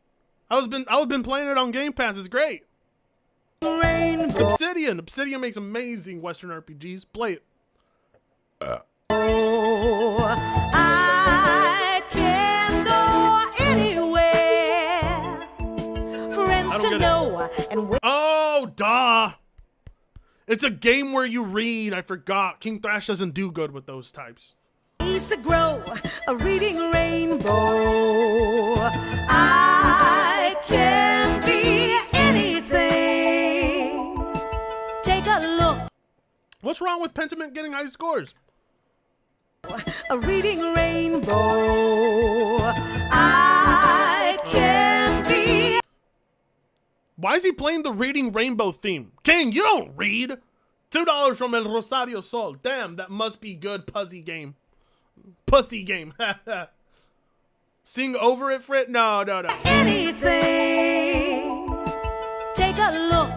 I've been playing it on Game Pass. It's great. It's Rainbow. Obsidian. Obsidian makes amazing Western RPGs. Play it. I can go anywhere. Friends don't to get it. know and ways Oh, duh. It's a game where you read. I forgot. King Thrash doesn't do good with those types. to grow. A reading rainbow. I can be anything. Take a look. What's wrong with Pentiment getting high scores? A reading rainbow. I can be. Why is he playing the Reading Rainbow theme? King, you don't read. $2 from El Rosario Sol. Damn, that must be good pussy game. Pussy game. Sing over it, Frit? No. Anything. Take a look.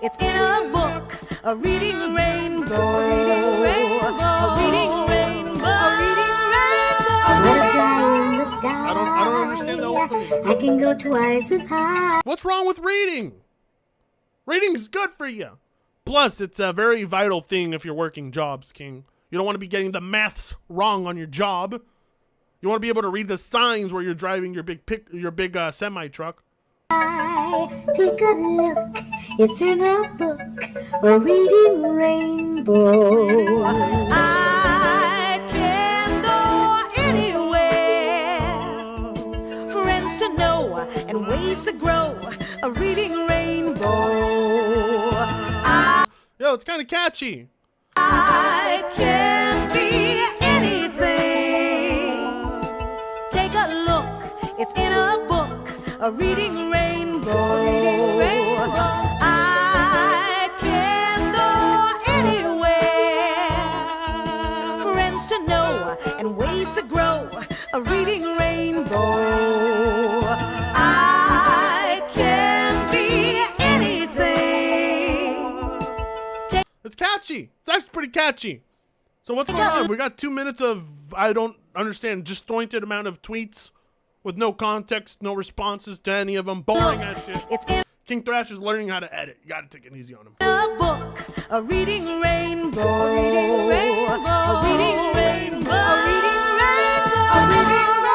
It's in a book. A reading rainbow. A reading rainbow. A reading rainbow. A reading rainbow. Butterfly in the sky. I don't understand the opening. I can go twice as high. What's wrong with reading? Reading's good for you. Plus, it's a very vital thing if you're working jobs, King. You don't want to be getting the maths wrong on your job. You want to be able to read the signs where you're driving your big semi truck. Take a look. It's in a book. A reading rainbow. I can go anywhere. Friends to know and ways to grow. A reading rainbow. Yo, it's kind of catchy. I can be anything. Take a look. It's in a book. A reading rainbow. I can go anywhere. Friends to know and ways to grow. A reading rainbow. I can be anything. It's catchy. It's actually pretty catchy. So what's going on? We got 2 minutes of, I don't understand, disjointed amount of tweets with no context, no responses to any of them. Boring ass shit. It's in King Thrash is learning how to edit. You gotta take it easy on him. a book. A reading rainbow. A reading rainbow. A reading rainbow. A reading rainbow. A reading rainbow.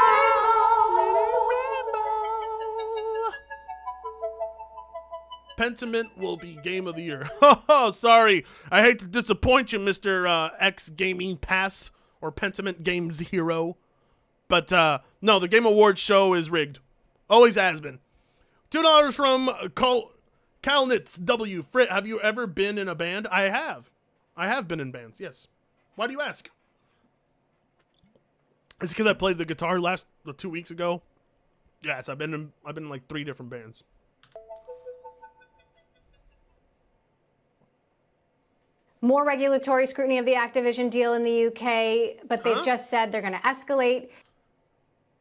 Pentiment will be game of the year. Oh, sorry. I hate to disappoint you, Mr. X Gaming Pass or Pentiment Games Hero. But no, the Game Awards show is rigged. Always has been. $2 from Calnitz W. Frit, have you ever been in a band? I have. I have been in bands, yes. Why do you ask? It's because I played the guitar 2 weeks ago. Yes, I've been in like 3 different bands. More regulatory scrutiny of the Activision deal in the UK, but they've just said they're going to escalate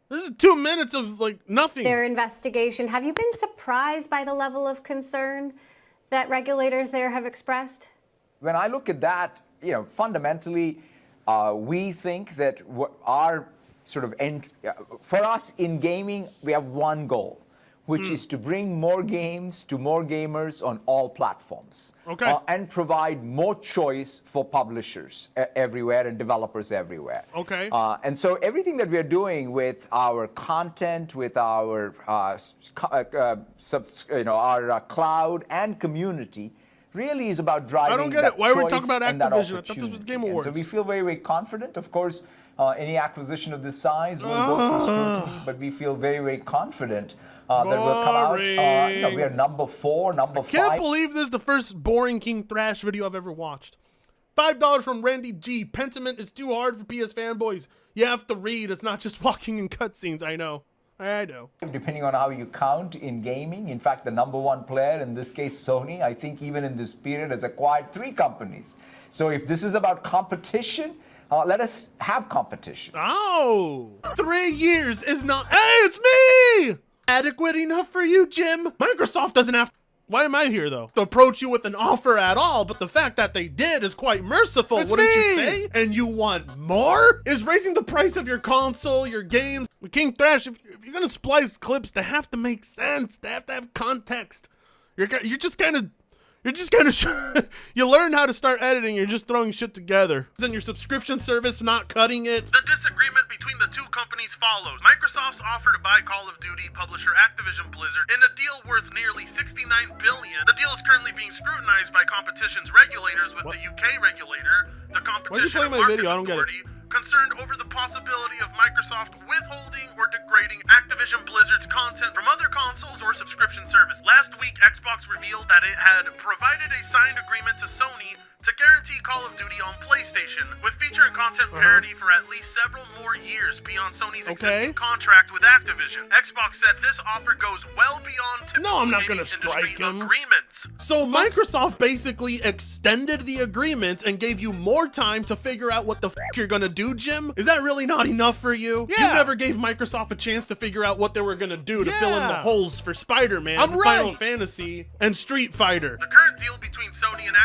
This is 2 minutes of like nothing. their investigation. Have you been surprised by the level of concern that regulators there have expressed? When I look at that, fundamentally, we think that our sort of end. For us in gaming, we have one goal, which is to bring more games to more gamers on all platforms. Okay. And provide more choice for publishers everywhere and developers everywhere. Okay. And so everything that we are doing with our content, with our our cloud and community, really is about driving. I don't get that it. Why are we choice talking about and that Activision? I thought this was opportunity. Game And Awards. so we feel very, very confident. Of course, any acquisition of this size will go through scrutiny, but we feel very, very confident that will come out. We are number 4, number 5. Can't believe this is the first boring King Thrash video I've ever watched. $5 from Randy G. Pentiment is too hard for PS fanboys. You have to read. It's not just walking in cutscenes. I know. Depending on how you count in gaming, in fact, the number 1 player, in this case Sony, I think even in this period has acquired 3 companies. So if this is about competition, let us have competition. Oh, 3 years is not. Hey, it's me! Adequate enough for you, Jim? Microsoft doesn't have. Why am I here, though? To approach you with an offer at all, but the fact that they did is quite merciful, wouldn't you say? And you want more? Is raising the price of your console, your games. King Thrash, if you're gonna splice clips, they have to make sense. They have to have context. You're just kind of you learn how to start editing, you're just throwing shit together. And your subscription service not cutting it. The disagreement between the two companies follows. Microsoft's offer to buy Call of Duty publisher Activision Blizzard in a deal worth nearly $69 billion. The deal is currently being scrutinized by competition's regulators, with the UK regulator, the Competition and Markets Authority, concerned over the possibility of Microsoft withholding or degrading Activision Blizzard's content from other consoles or subscription service. Last week, Xbox revealed that it had provided a signed agreement to Sony to guarantee Call of Duty on PlayStation, with feature and content parity for at least several more years beyond Sony's existing contract with Activision. Xbox said this offer goes well beyond typical industry agreements. So Microsoft basically extended the agreement and gave you more time to figure out what the f you're gonna do, Jim? Is that really not enough for you? Yeah. You never gave Microsoft a chance to figure out what they were gonna do to fill in the holes for Spider-Man, Final Fantasy, and Street Fighter. The current deal between Sony and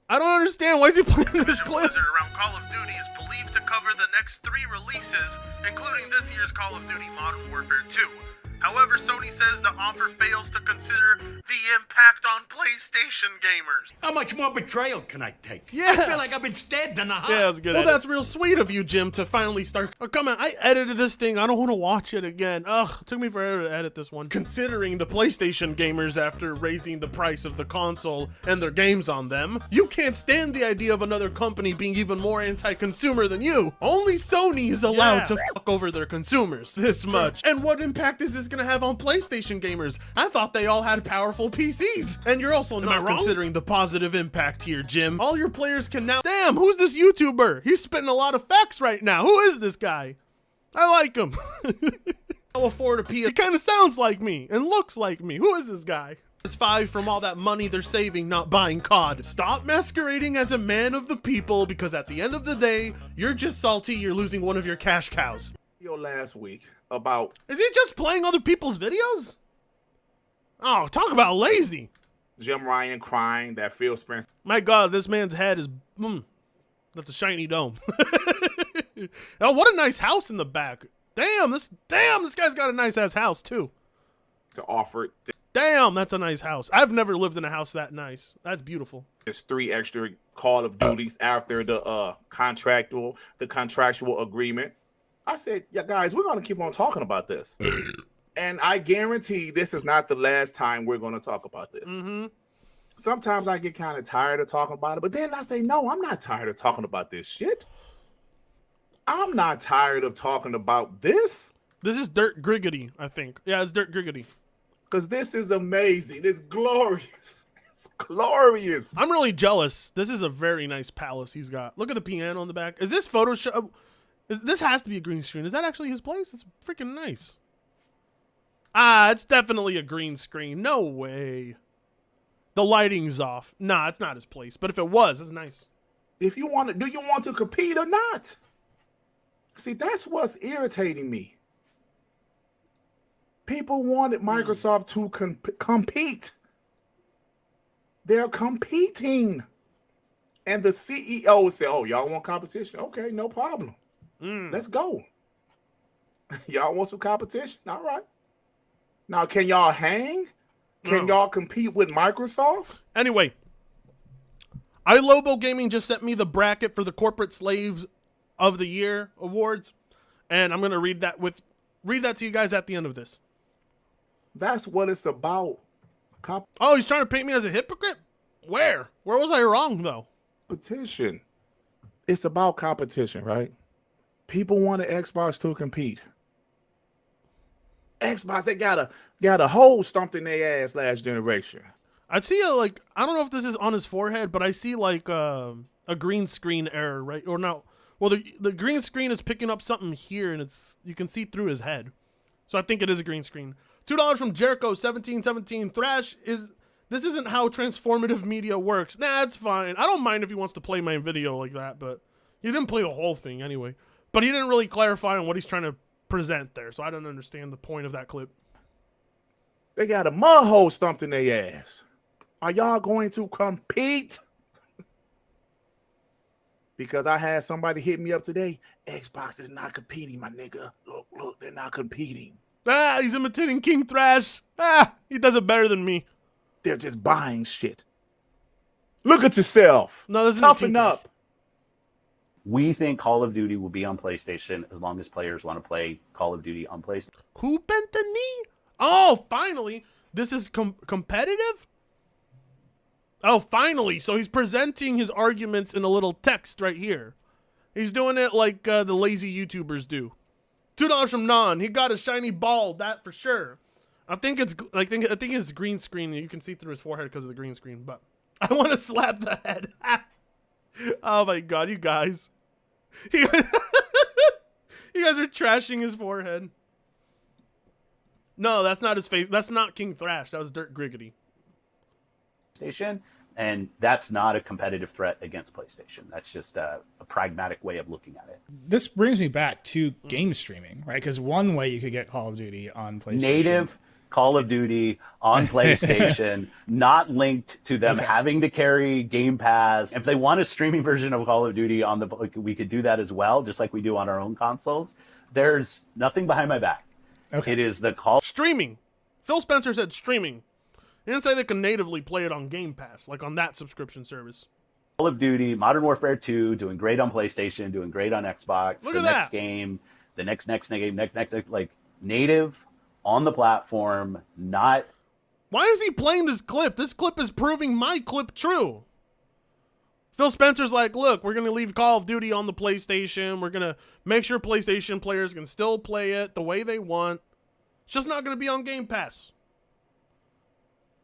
I don't understand. Why is he playing this clip? Blizzard around Call of Duty is believed to cover the next 3 releases, including this year's Call of Duty Modern Warfare 2. However, Sony says the offer fails to consider the impact on PlayStation gamers. How much more betrayal can I take? Yeah. I feel like I've been stabbed in the heart. Yeah, that's good. Well, that's real sweet of you, Jim, to finally start. Oh, come on. I edited this thing. I don't want to watch it again. Ugh, it took me forever to edit this one. Considering the PlayStation gamers after raising the price of the console and their games on them, you can't stand the idea of another company being even more anti-consumer than you. Only Sony is allowed to fuck over their consumers this much. And what impact is this gonna have on PlayStation gamers? I thought they all had powerful PCs. And you're also not considering the positive impact here, Jim. All your players can now. Damn, who's this YouTuber? He's spitting a lot of facts right now. Who is this guy? I like him. I'll afford a PS. He kind of sounds like me and looks like me. Who is this guy? Ps5 from all that money they're saving not buying COD. Stop masquerading as a man of the people, because at the end of the day, you're just salty you're losing one of your cash cows. Last week about. Is he just playing other people's videos? Oh, talk about lazy. Jim Ryan crying that Phil Spencer. My God, this man's head is. That's a shiny dome. Oh, what a nice house in the back. Damn, this guy's got a nice ass house too. To offer. Damn, that's a nice house. I've never lived in a house that nice. That's beautiful. There's 3 extra Call of Duties after the contractual agreement. I said, yeah, guys, we're going to keep on talking about this. And I guarantee this is not the last time we're going to talk about this. Sometimes I get kind of tired of talking about it, but then I say, no, I'm not tired of talking about this shit. I'm not tired of talking about this. This is Dirt Griggity, I think. Yeah, it's Dirt Griggity. Because this is amazing. It's glorious. It's glorious. I'm really jealous. This is a very nice palace he's got. Look at the piano in the back. Is this Photoshop? This has to be a green screen. Is that actually his place? It's freaking nice. Ah, it's definitely a green screen. No way. The lighting's off. Nah, it's not his place. But if it was, it's nice. If you want to, do you want to compete or not? See, that's what's irritating me. People wanted Microsoft to compete. They're competing. And the CEO said, oh, y'all want competition? Okay, no problem. Let's go. Y'all want some competition? All right. Now, can y'all hang? Can y'all compete with Microsoft? Anyway, iLobo Gaming just sent me the bracket for the Corporate Slaves of the Year awards, and I'm gonna read that to you guys at the end of this. That's what it's about. Oh, he's trying to paint me as a hypocrite? Where was I wrong though? Competition. It's about competition, right? People want the Xbox to compete. Xbox, they got a hole stumped in their ass last generation. I'd see I don't know if this is on his forehead, but I see like a green screen error, right? Or no. Well, the green screen is picking up something here, and you can see through his head. So I think it is a green screen. $2 from Jericho 1717. Thrash this isn't how transformative media works. Nah, it's fine. I don't mind if he wants to play my video like that, but he didn't play the whole thing anyway. But he didn't really clarify on what he's trying to present there, so I don't understand the point of that clip. They got a mud hole stumped in their ass. Are y'all going to compete? Because I had somebody hit me up today. Xbox is not competing, my nigga. Look, they're not competing. Ah, he's imitating King Thrash. Ah, he does it better than me. They're just buying shit. Look at yourself. No, this Toughen up. We think Call of Duty will be on PlayStation as long as players want to play Call of Duty on PlayStation. Who bent the knee? Oh, finally. This is competitive? Oh, finally. So he's presenting his arguments in a little text right here. He's doing it like the lazy YouTubers do. $2 from Non. He got a shiny ball, that for sure. I think it's green screen. You can see through his forehead because of the green screen, but I want to slap the head. Oh my god, you guys. You guys are trashing his forehead. No, that's not his face. That's not King Thrash. That was Dirt Griggity. And that's not a competitive threat against PlayStation. That's just a pragmatic way of looking at it. This brings me back to game streaming, right? Because one way you could get Call of Duty on PlayStation. Native Call of Duty on PlayStation, not linked to them having to carry Game Pass. If they want a streaming version of Call of Duty we could do that as well, just like we do on our own consoles. There's nothing behind my back. It is the streaming. Phil Spencer said streaming. He didn't say they can natively play it on Game Pass, like on that subscription service. Call of Duty, Modern Warfare 2, doing great on PlayStation, doing great on Xbox. Look the at next that. game, the next game, next like native on the platform, not. Why is he playing this clip? This clip is proving my clip true. Phil Spencer's like, look, we're going to leave Call of Duty on the PlayStation. We're going to make sure PlayStation players can still play it the way they want. It's just not going to be on Game Pass.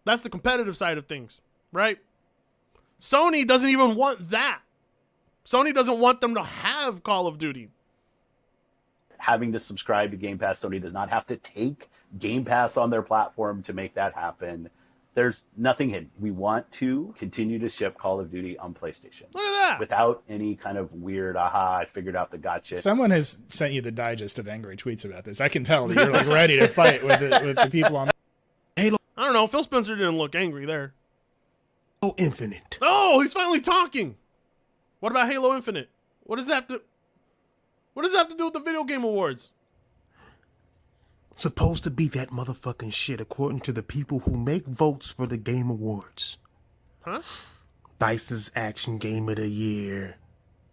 That's the competitive side of things, right? Sony doesn't even want that. Sony doesn't want them to have Call of Duty. Having to subscribe to Game Pass, Sony does not have to take Game Pass on their platform to make that happen. There's nothing hidden. We want to continue to ship Call of Duty on PlayStation. Look at that. Without any kind of weird, I figured out the gotcha. Someone has sent you the digest of angry tweets about this. I can tell that you're like ready to fight with the people on Halo. I don't know. Phil Spencer didn't look angry there. Halo Infinite. Oh, he's finally talking. What about Halo Infinite? What does that have to do with the Video Game Awards? Supposed to be that motherfucking shit according to the people who make votes for the Game Awards. Huh? Dice's Action Game of the Year.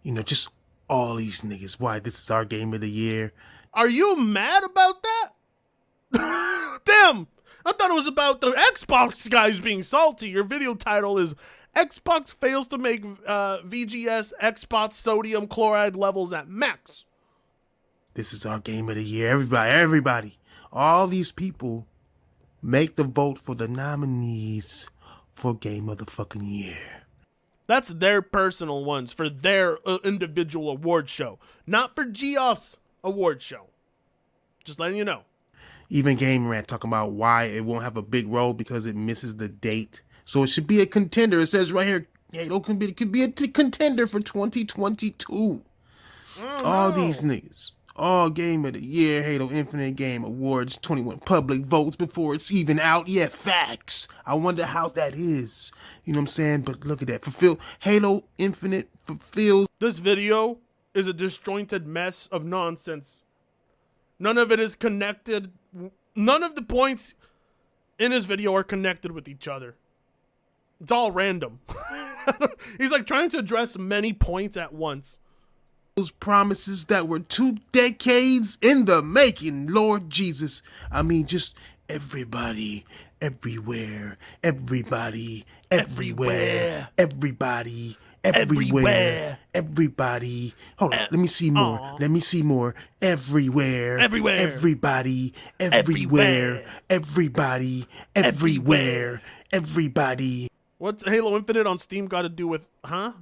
You know, just all these niggas. Why, this is our Game of the Year. Are you mad about that? Damn! I thought it was about the Xbox guys being salty. Your video title is Xbox fails to make VGS Xbox sodium chloride levels at max. This is our Game of the Year. Everybody. All these people make the vote for the nominees for Game of the fucking Year. That's their personal ones for their individual award show, not for Geoff's award show. Just letting you know. Even Game Rant talking about why it won't have a big role because it misses the date. So it should be a contender. It says right here, Halo could be a contender for 2022. All these niggas. All Game of the Year, Halo Infinite Game Awards, 21 public votes before it's even out. Yeah, facts. I wonder how that is. You know what I'm saying? But look at that. Halo Infinite fulfills. This video is a disjointed mess of nonsense. None of it is connected. None of the points in his video are connected with each other. It's all random. He's like trying to address many points at once. Those promises that were 2 decades in the making, Lord Jesus. I mean, just everybody, everywhere, everybody, everywhere, everybody, everywhere, everybody. Hold on, let me see more. Aww. Let me see more. Everywhere, Everywhere. everybody, everywhere, everybody, everywhere, everybody. What's Halo Infinite on Steam got to do with, huh?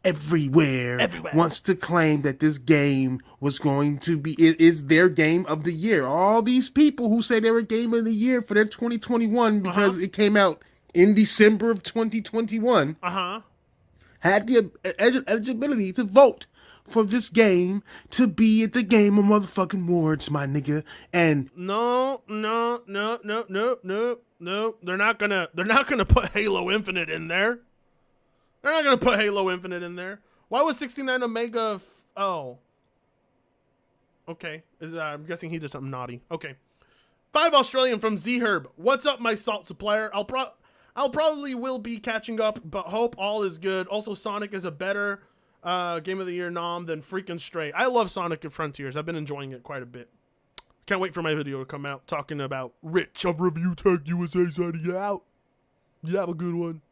Everywhere wants to claim that this game was going to be, it is their game of the year. All these people who say they were game of the year for their 2021 because it came out in December of 2021 had the eligibility to vote for this game to be at the Game of motherfucking Awards, my nigga. And no. They're not gonna put Halo Infinite in there. They're not gonna put Halo Infinite in there. Why was 69 Omega? Oh, okay. I'm guessing he did something naughty. Okay. 5 Australian from Z Herb. What's up, my salt supplier? I'll probably will be catching up, but hope all is good. Also, Sonic is a better Game of the Year nom than freaking Stray. I love Sonic and Frontiers. I've been enjoying it quite a bit. Can't wait for my video to come out talking about Rich of Review Tech USA said you out. You have a good one.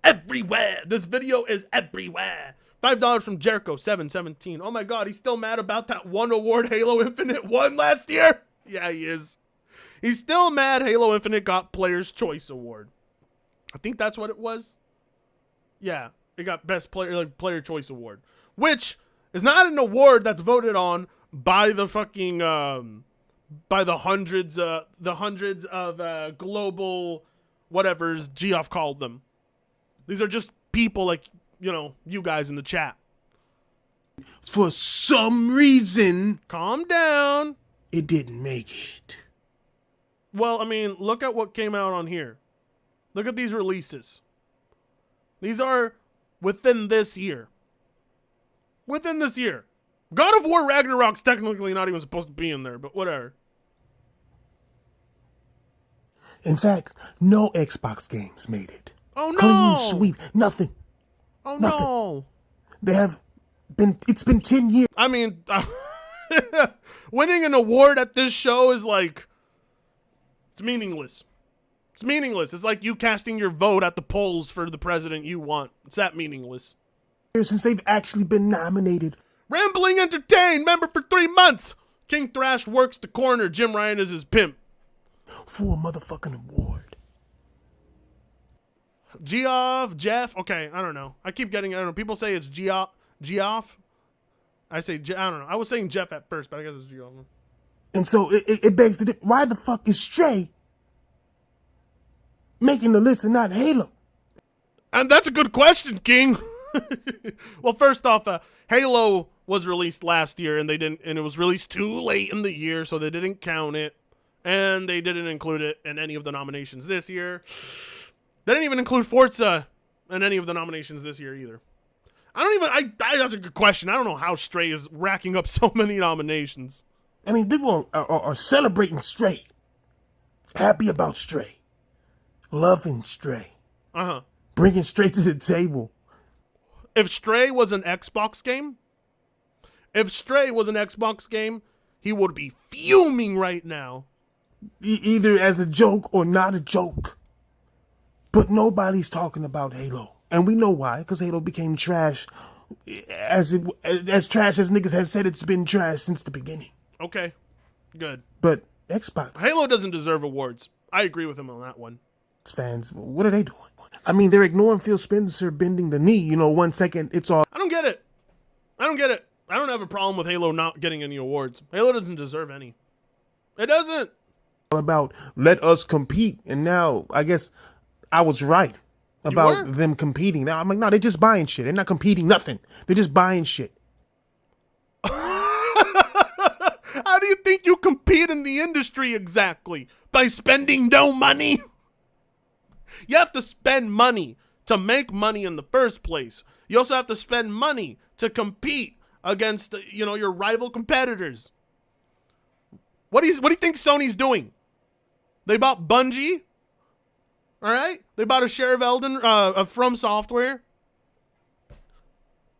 Everywhere. This video is everywhere. $5 from Jericho 717. Oh my god, he's still mad about that one award Halo Infinite won last year? Yeah, he is. He's still mad Halo Infinite got Player's Choice Award. I think that's what it was. Yeah, it got Best Player Choice Award, which is not an award that's voted on by the fucking by the hundreds of global whatevers Geoff called them. These are just people like, you know, you guys in the chat. For some reason, calm down, it didn't make it. Well, I mean, look at what came out on here. Look at these releases. These are within this year. Within this year. God of War Ragnarok's technically not even supposed to be in there, but whatever. In fact, no Xbox games made it. Oh no! Clean sweep, nothing. Oh nothing. No! They have been. It's been 10 years. I mean, winning an award at this show is like, it's meaningless. It's meaningless. It's like you casting your vote at the polls for the president you want. It's that meaningless. Since they've actually been nominated. Rambling Entertain, member for 3 months. King Thrash works the corner. Jim Ryan is his pimp. For a motherfucking award. Geoff, Jeff. Okay, I don't know. I keep getting, I don't know. People say it's Geoff. I say, I don't know. I was saying Jeff at first, but I guess it's Geoff. And so it begs the, why the fuck is Stray making the list and not Halo? And that's a good question, King. Well, first off, Halo was released last year, and it was released too late in the year, so they didn't count it, and they didn't include it in any of the nominations this year. They didn't even include Forza in any of the nominations this year either. That's a good question. I don't know how Stray is racking up so many nominations. I mean, people are celebrating Stray, happy about Stray, loving Stray, bringing Stray to the table. If Stray was an Xbox game, he would be fuming right now. Either as a joke or not a joke. But nobody's talking about Halo. And we know why, because Halo became trash as trash as niggas have said it's been trash since the beginning. Okay, good. But Xbox. Halo doesn't deserve awards. I agree with him on that one. Fans, what are they doing? I mean, they're ignoring Phil Spencer bending the knee. You know, 1 second, it's all. I don't get it. I don't have a problem with Halo not getting any awards. Halo doesn't deserve any. It doesn't. About let us compete. And now, I guess I was right about them competing. Now, I'm like, no, they're just buying shit. They're not competing nothing. They're just buying shit. How do you think you compete in the industry exactly? By spending no money? You have to spend money to make money in the first place. You also have to spend money to compete against, your rival competitors. What do you think Sony's doing? They bought Bungie. All right? They bought a share of From Software.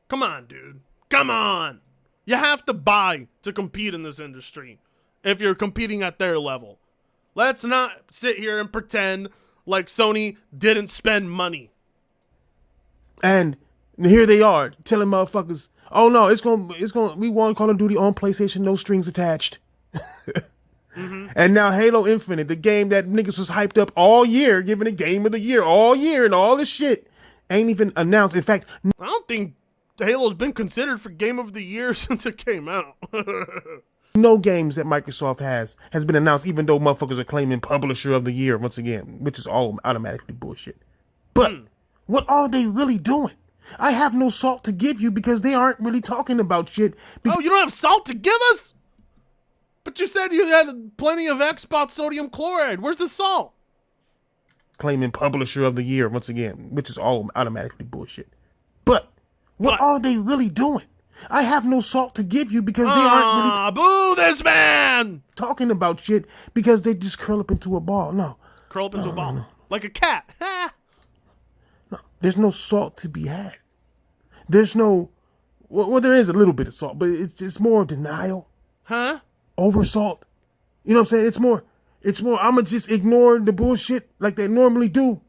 Come on, dude. Come on. You have to buy to compete in this industry if you're competing at their level. Let's not sit here and pretend like Sony didn't spend money. And here they are telling motherfuckers, "Oh no, we want Call of Duty on PlayStation, no strings attached." And now Halo Infinite, the game that niggas was hyped up all year, giving it Game of the Year all year and all this shit, ain't even announced. In fact, I don't think Halo's been considered for Game of the Year since it came out. no games that Microsoft has been announced, even though motherfuckers are claiming Publisher of the Year once again, which is all automatically bullshit. But what are they really doing? I have no salt to give you because they aren't really talking about shit. Oh, you don't have salt to give us? But you said you had plenty of Xbox sodium chloride. Where's the salt? Claiming Publisher of the Year once again, which is all automatically bullshit. But what are they really doing? I have no salt to give you because they aren't really boo this man talking about shit because they just curl up into a ball. No. Curl up into a ball. No. Like a cat. No, there's no salt to be had. There's no, well, there is a little bit of salt, but it's just more denial. Huh? Over salt. You know what I'm saying? It's more, I'ma just ignore the bullshit like they normally do.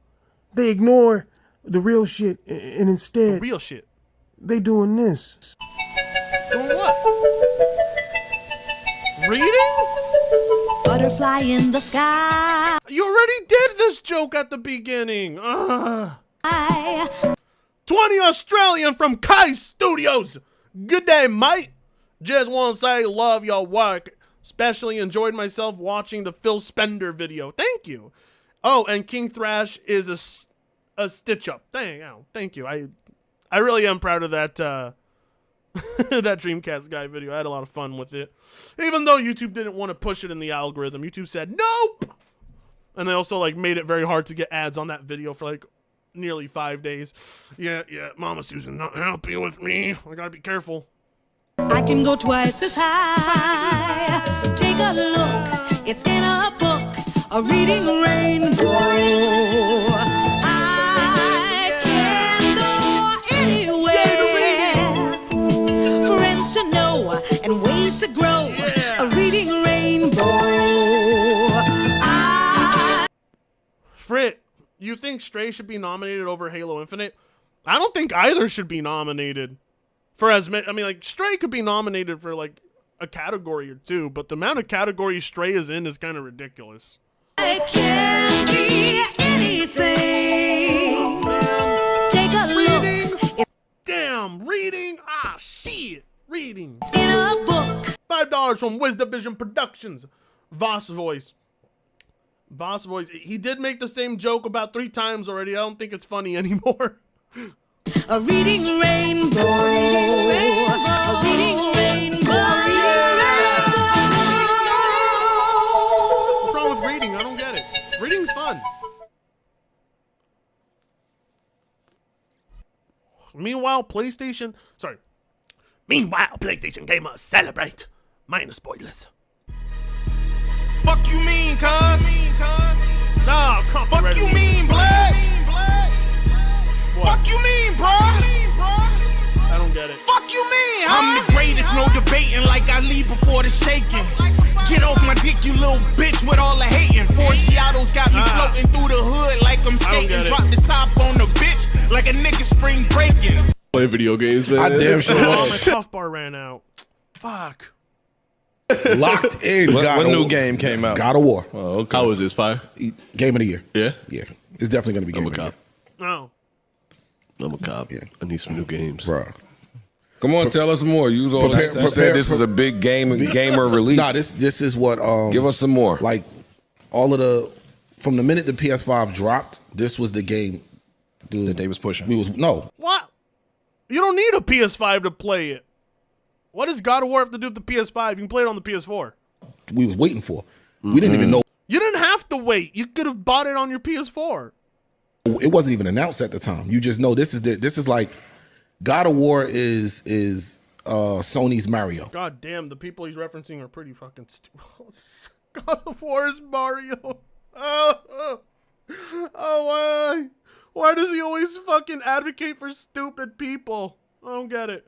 They ignore the real shit and instead. The real shit. They doing this. Doing what? Reading? Butterfly in the sky. You already did this joke at the beginning. 20 Australian from Kai Studios. Good day, mate. Just want to say love your work. Especially enjoyed myself watching the Phil Spender video. Thank you. Oh, and King Thrash is a stitch up. Thank you. I really am proud of that that Dreamcast guy video. I had a lot of fun with it. Even though YouTube didn't want to push it in the algorithm. YouTube said nope. And they also made it very hard to get ads on that video for nearly 5 days. Yeah, Mama Susan not happy with me. I gotta be careful. I can go twice as high. Take a look, it's in a book, a reading rainbow. I can go anywhere. Friends to know and ways to grow. A reading rainbow. Frit, you think Stray should be nominated over Halo Infinite? I don't think either should be nominated. For as many, Stray could be nominated for a category or two, but the amount of categories Stray is in is kind of ridiculous. It can be anything. Take a look. Damn, reading. Shit, reading. In a book. $5 from WizDivision Productions. Voss Voice. He did make the same joke about 3 times already. I don't think it's funny anymore. A reading rainbow. A reading rainbow. What's wrong with reading? I don't get it. Reading's fun. Meanwhile, PlayStation gamers celebrate. Minus spoilers. Fuck you mean, cuz? No, fuck you mean, blood? Fuck you mean, bro? I don't get it. Fuck you mean, huh? I'm the greatest, no debating, like I leave before the shaking. Get off my dick, you little bitch, with all the hating. Four Giottos got me floating through the hood like I'm skating. Drop the top on the bitch like a nigga spring breaking. Play video games, man. I damn sure was. My cough bar ran out. Fuck. Locked in. What new game came out? God of War. Oh, okay. How was this? 5? Game of the year. Yeah? Yeah. It's definitely going to be Game of the Year. No. I'm a cop. Yeah. I need some new games. Bro. Come on, tell us more. You said this is a big gamer release. Nah, this is what give us some more. Like all of from the minute the PS5 dropped, this was the game that they was pushing. What? You don't need a PS5 to play it. What does God of War have to do with the PS5? You can play it on the PS4. We was waiting for. We didn't even know. You didn't have to wait. You could have bought it on your PS4. It wasn't even announced at the time. You just know this is like God of War is Sony's Mario. God damn, the people he's referencing are pretty fucking stupid. God of War's Mario. Oh, why does he always fucking advocate for stupid people? I don't get it.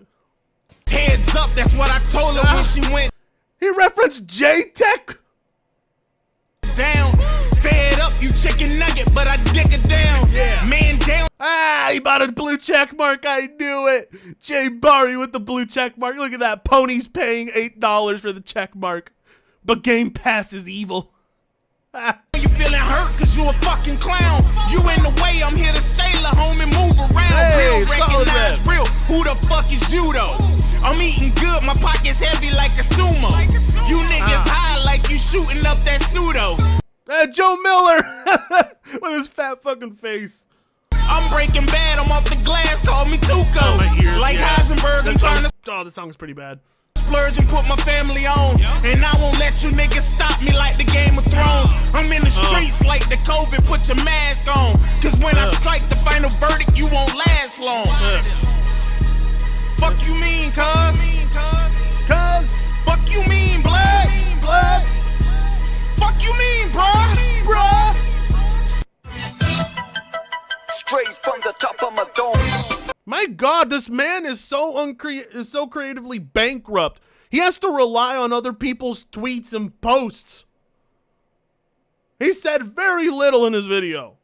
Heads up, that's what I told her when she went. He referenced J-Tech? Down, fed up, you chicken nugget, but I dick it down. Yeah. Man down. Ah, he bought a blue check mark. I knew it. Jay Barry with the blue check mark. Look at that. Pony's paying $8 for the check mark. But Game Pass is evil. Ah. You feeling hurt cause you a fucking clown. You in the way, I'm here to stay, la homie, move around. Hey, real, recognize real. Who the fuck is you though? I'm eating good, my pocket's heavy like a sumo. You niggas high like you shooting up that pseudo. Joe Miller with his fat fucking face. I'm Breaking Bad, I'm off the glass, call me Tuco. Like Heisenberg, I'm trying to. Oh, this song's pretty bad. Splurge and put my family on. And I won't let you niggas stop me like the Game of Thrones. I'm in the streets like the COVID, put your mask on. Cause when I strike the final verdict, you won't last long. Fuck you mean, cuz? Fuck you mean, blood? Fuck you mean, bruh? Straight from the top of my dome. My God, this man is so creatively bankrupt. He has to rely on other people's tweets and posts. He said very little in his video.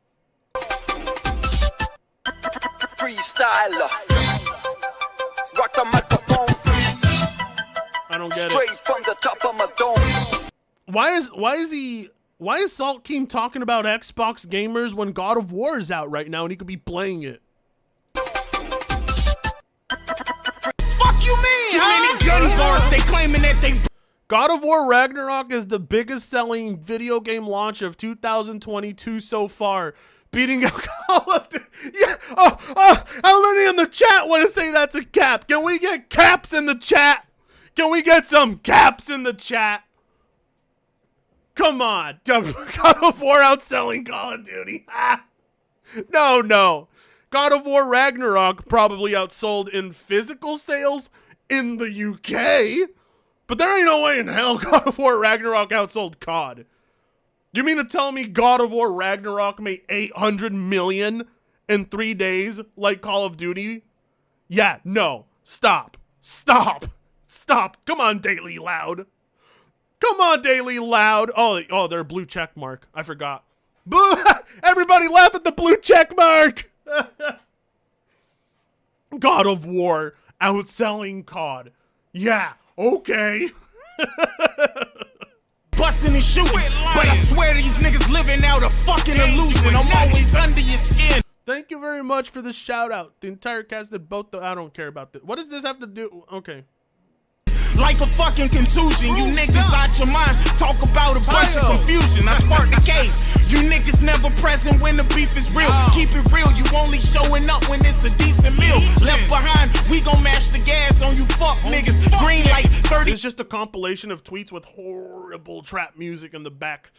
Freestyler. Rock the microphone. I don't get Straight it. from the top of my dome. Why is Salt King talking about Xbox gamers when God of War is out right now and he could be playing it? Fuck you mean? Too many gun bars, they claiming that they. God of War Ragnarok is the biggest selling video game launch of 2022 so far, beating out Call of Duty. Yeah. How many in the chat want to say that's a cap? Can we get caps in the chat? Can we get some caps in the chat? Come on. God of War outselling Call of Duty. No. God of War Ragnarok probably outsold in physical sales in the UK. But there ain't no way in hell God of War Ragnarok outsold COD. You mean to tell me God of War Ragnarok made 800 million in 3 days like Call of Duty? Yeah, no. Stop. Come on, Daily Loud. Oh, they're a blue check mark. I forgot. Boo! Everybody laugh at the blue check mark. God of War outselling COD. Yeah, okay. Busting and shooting, but I swear these niggas living out a fucking illusion. I'm always under your skin. Thank you very much for the shout out. The entire cast did both. I don't care about this. What does this have to do? Okay. Like a fucking contusion, you niggas out your mind. Talk about a bunch of confusion. I spark the cage. You niggas never present when the beef is real. Keep it real, you only showing up when it's a decent meal. Left behind, we gon' mash the gas on you fuck niggas. Green light 30. It's just a compilation of tweets with horrible trap music in the back.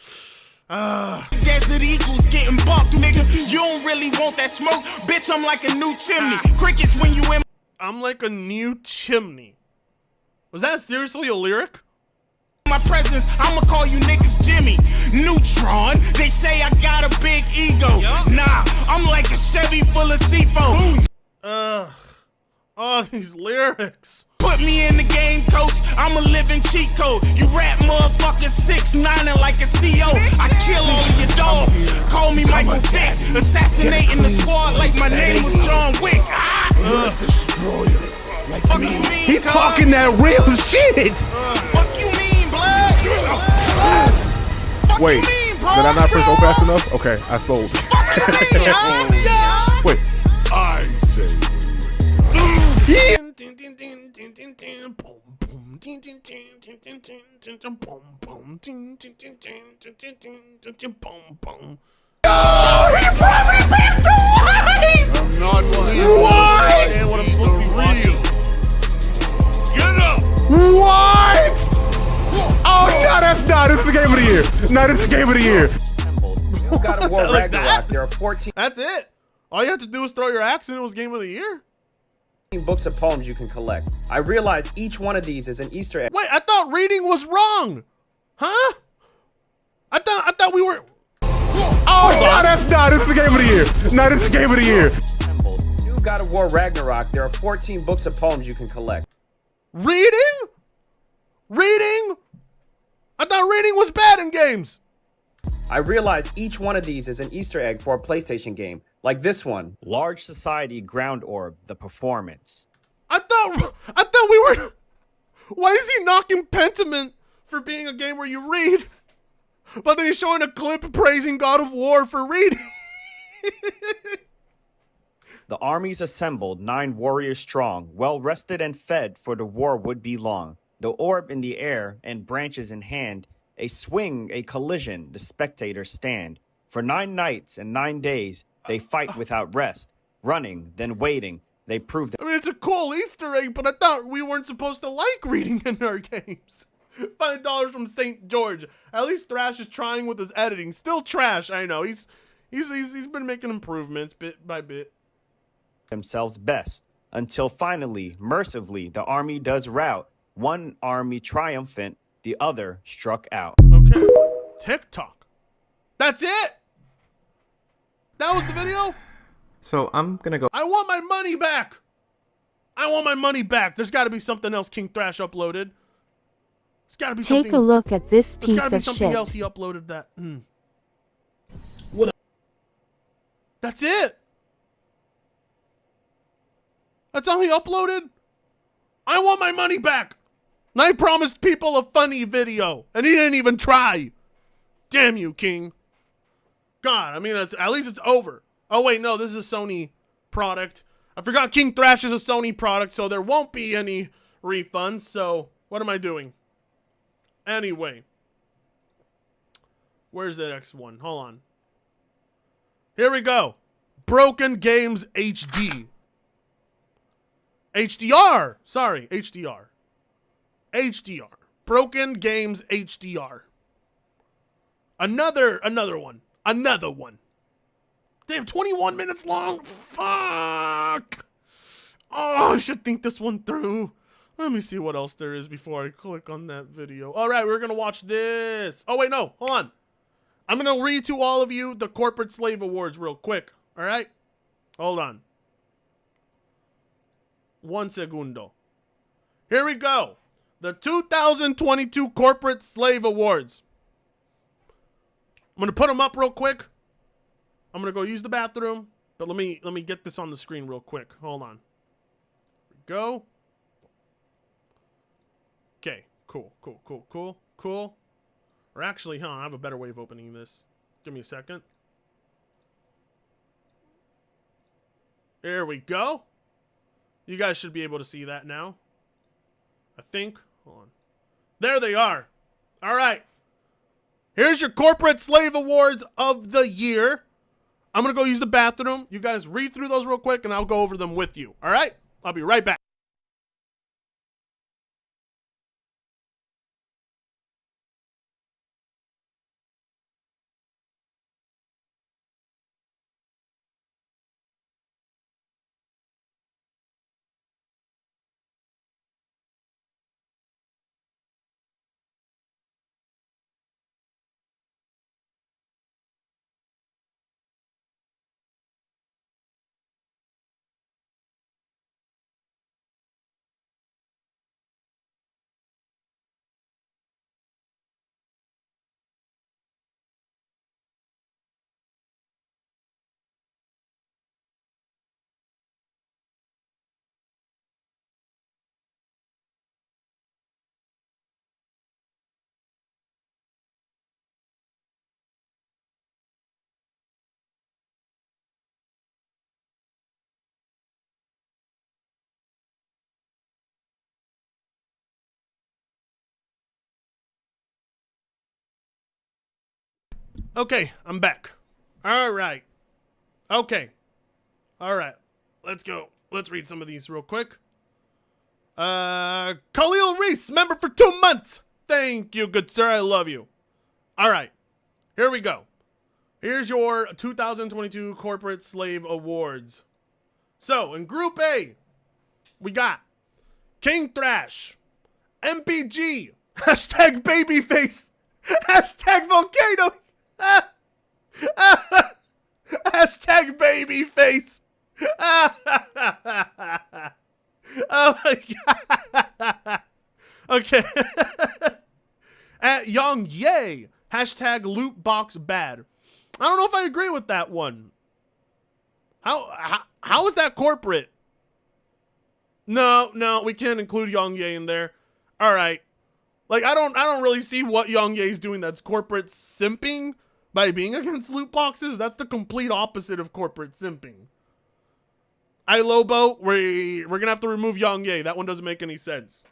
Desert Eagles getting bumped, nigga. You don't really want that smoke. Bitch, I'm like a new chimney. Crickets when you in. I'm like a new chimney. Was that seriously a lyric? My presence, I'ma call you niggas Jimmy Neutron. They say I got a big ego. Nah, I'm like a Chevy full of C4. Oh, these lyrics. Put me in the game, coach. I'm a living cheat code. You rap motherfuckers 6'9" like a CO. I kill all of your dogs. Call me Michael Vick. Assassinating the squad like my name was John Wick. Fuck you mean, he talking that real shit. Fuck you mean, blood? Wait, did I not press O fast enough? Okay, I sold. Wait. I say. Oh, he probably been through. I'm not What? I'm supposed to be real. Get up. What? Oh, no, this is the game of the year. No, this is the game of the year. God of War Ragnarok, there are 14. That's it. All you have to do is throw your axe and it was game of the year. books of poems you can collect. I realize each one of these is an Easter egg. Wait, I thought reading was wrong. Huh? I thought we were. No, this is the game of the year. No, this is the game of the year. New God of War Ragnarok, there are 14 books of poems you can collect. Reading? Reading? I thought reading was bad in games. I realize each one of these is an Easter egg for a PlayStation game, like this one. Large Society Ground Orb, the performance. I thought we were. Why is he knocking Pentiment for being a game where you read? But then he's showing a clip praising God of War for reading. The armies assembled, 9 warriors strong, well rested and fed, for the war would be long. The orb in the air and branches in hand, a swing, a collision, the spectators stand. For 9 nights and 9 days, they fight without rest, running, then waiting. They prove that. I mean, it's a cool Easter egg, but I thought we weren't supposed to like reading in our games. $5 from St. George. At least Thrash is trying with his editing. Still trash, I know. He's been making improvements bit by bit. Themselves best, until finally, mercifully, the army does rout. One army triumphant, the other struck out. Okay. TikTok. That's it? That was the video? So I'm gonna go. I want my money back. I want my money back. There's got to be something else King Thrash uploaded. It's got to be something. Take a look at this piece There's got to be of something shit. else he uploaded that. What? That's it. That's all he uploaded? I want my money back. And I promised people a funny video, and he didn't even try. Damn you, King. God, I mean, at least it's over. Oh, wait, no, this is a Sony product. I forgot King Thrash is a Sony product, so there won't be any refunds. So, what am I doing? Anyway. Where's the next one? Hold on. Here we go. Broken Games HD. HDR. Sorry, HDR. HDR. Broken Games HDR. Another one. Another one. Damn, 21 minutes long. Fuck. Oh, I should think this one through. Let me see what else there is before I click on that video. All right, we're going to watch this. Oh, wait, no. Hold on. I'm going to read to all of you the Corporate Slave Awards real quick. All right? Hold on. 1 segundo. Here we go. The 2022 Corporate Slave Awards. I'm going to put them up real quick. I'm going to go use the bathroom, but let me get this on the screen real quick. Hold on. Here we go. Okay, cool. Or actually, I have a better way of opening this. Give me a second. There we go. You guys should be able to see that now. I think. Hold on. There they are. All right. Here's your Corporate Slave Awards of the year. I'm going to go use the bathroom. You guys read through those real quick, and I'll go over them with you. All right? I'll be right back. Okay, I'm back. All right. Okay. All right. Let's go. Let's read some of these real quick. Khalil Reese, member for 2 months. Thank you, good sir. I love you. All right. Here we go. Here's your 2022 Corporate Slave Awards. So, in Group A, we got King Thrash, MPG, hashtag babyface, hashtag volcano, hashtag babyface. Oh my god. Okay. At Young Yay, hashtag loot box bad. I don't know if I agree with that one. How is that corporate? No, we can't include Young Ye in there. All right. Like I don't really see what Young Ye is doing that's corporate simping by being against loot boxes. That's the complete opposite of corporate simping. Lobo, we're gonna have to remove Young Ye. That one doesn't make any sense.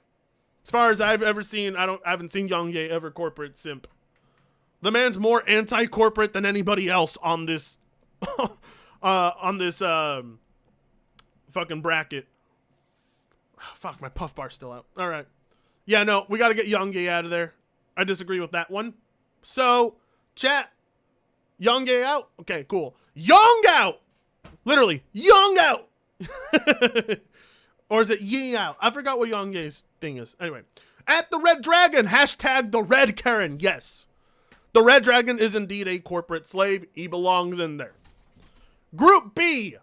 As far as I've ever seen, I haven't seen Young Ye ever corporate simp. The man's more anti-corporate than anybody else on this fucking bracket. Fuck, my puff bar's still out. All right. Yeah, no, we got to get Young Ye out of there. I disagree with that one. So, chat, Young Ye out? Okay, cool. Young out! Literally, Young out! Or is it Ye out? I forgot what Young Ye's thing is. Anyway, at the Red Dragon, hashtag the Red Karen. Yes. The Red Dragon is indeed a corporate slave. He belongs in there. Group B,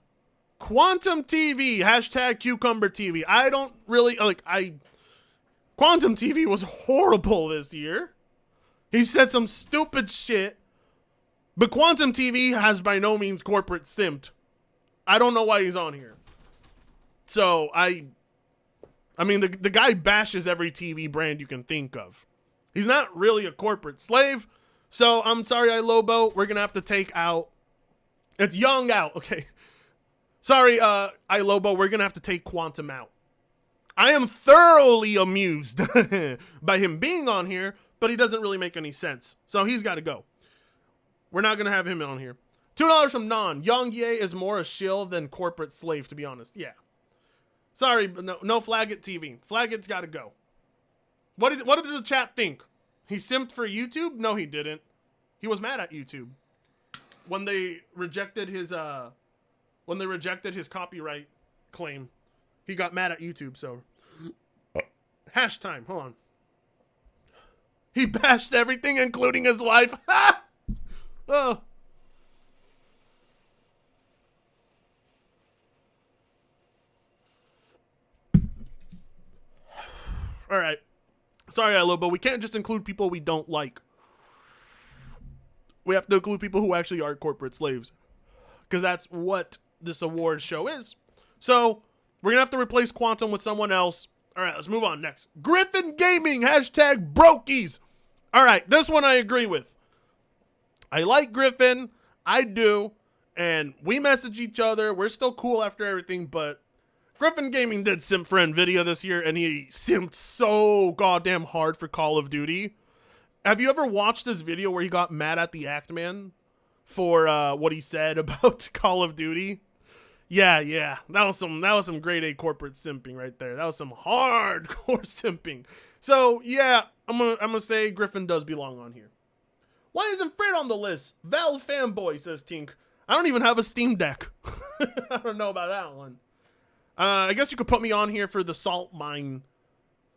Quantum TV, hashtag Cucumber TV. I don't really, Quantum TV was horrible this year. He said some stupid shit, but Quantum TV has by no means corporate simped. I don't know why he's on here. So, I mean, the guy bashes every TV brand you can think of. He's not really a corporate slave, so I'm sorry, Lobo. We're going to have to take out... It's Young out. Okay. Sorry, Lobo. We're going to have to take Quantum out. I am thoroughly amused by him being on here, but he doesn't really make any sense. So he's got to go. We're not going to have him on here. $2 from Non. Young Ye is more a shill than corporate slave, to be honest. Yeah. Sorry, but no Flaggett TV. Flaggett's got to go. What does the chat think? He simped for YouTube? No, he didn't. He was mad at YouTube. When they rejected his copyright claim, he got mad at YouTube. So, hash time. Hold on. He bashed everything, including his wife. Oh. All right. Sorry, Lobo. We can't just include people we don't like. We have to include people who actually are corporate slaves, because that's what this award show is. So we're gonna have to replace Quantum with someone else. All right, let's move on. Next, Griffin Gaming, hashtag Brokies. All right, this one I agree with. I like Griffin, I do, and we message each other. We're still cool after everything, but Griffin Gaming did simp for NVIDIA this year, and he simped so goddamn hard for Call of Duty. Have you ever watched this video where he got mad at the Act Man for what he said about Call of Duty? Yeah. That was some grade A corporate simping right there. That was some hardcore simping. So yeah, I'm gonna say Griffin does belong on here. Why isn't Fred on the list? Valve Fanboy, says Tink. I don't even have a Steam Deck. I don't know about that one. I guess you could put me on here for the salt mine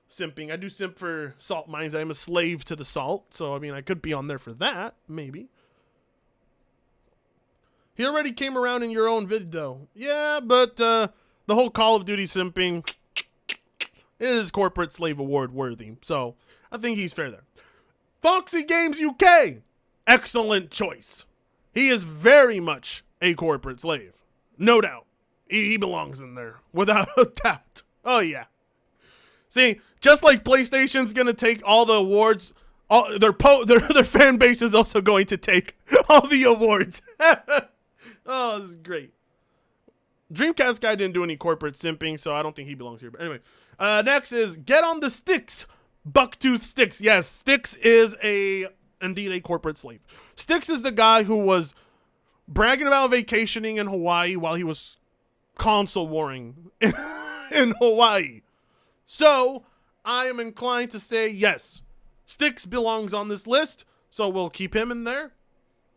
simping. I do simp for salt mines. I am a slave to the salt. So, I mean, I could be on there for that. Maybe. He already came around in your own video. Yeah, but the whole Call of Duty simping is corporate slave award worthy. So, I think he's fair there. Foxy Games UK. Excellent choice. He is very much a corporate slave. No doubt. He belongs in there. Without a doubt. Oh, yeah. See, just like PlayStation's going to take all the awards, their fan base is also going to take all the awards. Oh, this is great. Dreamcast guy didn't do any corporate simping, so I don't think he belongs here. But anyway, next is Get on the Sticks. Bucktooth Sticks. Yes, Sticks is indeed a corporate slave. Sticks is the guy who was bragging about vacationing in Hawaii while he was console warring in Hawaii. So, I am inclined to say yes. Sticks belongs on this list, so we'll keep him in there.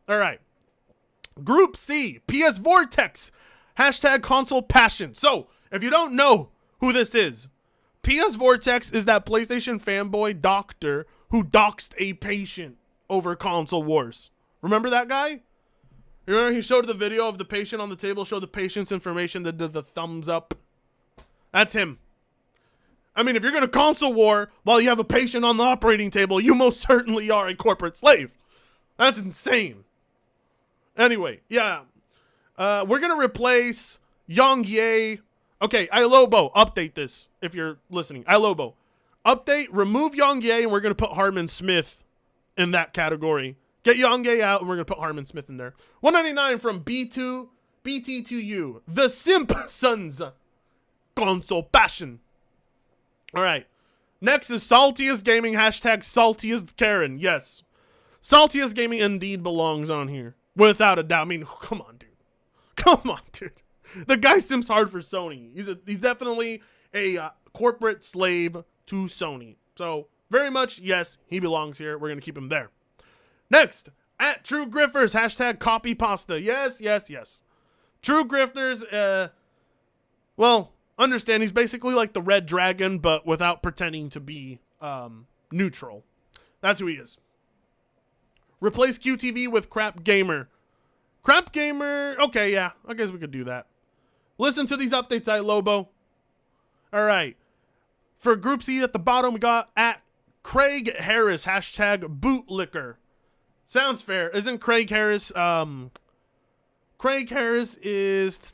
All right. Group C, PS Vortex, hashtag console passion. So, if you don't know who this is. PS Vortex is that PlayStation fanboy doctor who doxed a patient over console wars. Remember that guy? You remember he showed the video of the patient on the table, showed the patient's information, that did the thumbs up. That's him. I mean, if you're going to console war while you have a patient on the operating table, you most certainly are a corporate slave. That's insane. Anyway, yeah. We're going to replace Yang Ye. Okay, iLobo, update this if you're listening. iLobo, update, remove Yang Ye, and we're going to put Harmon Smith in that category. Get Yang Ye out, and we're going to put Harmon Smith in there. 199 from BT2U. The Simpsons. Console passion. All right. Next is Saltiest Gaming. Hashtag Saltiest Karen. Yes. Saltiest Gaming indeed belongs on here. Without a doubt. I mean, come on, dude. Come on, dude. The guy simps hard for Sony. He's definitely a corporate slave to Sony. So, very much, yes, he belongs here. We're going to keep him there. Next, at True Grifters. Hashtag copy pasta. Yes, yes, yes. True Grifters, well, understand he's basically like the Red Dragon, but without pretending to be neutral. That's who he is. Replace QTV with Crap Gamer. Crap Gamer, okay, yeah, I guess we could do that. Listen to these updates, iLobo. All right. For Group C at the bottom, we got at Craig Harris. Hashtag bootlicker. Sounds fair. Isn't Craig Harris, Craig Harris is,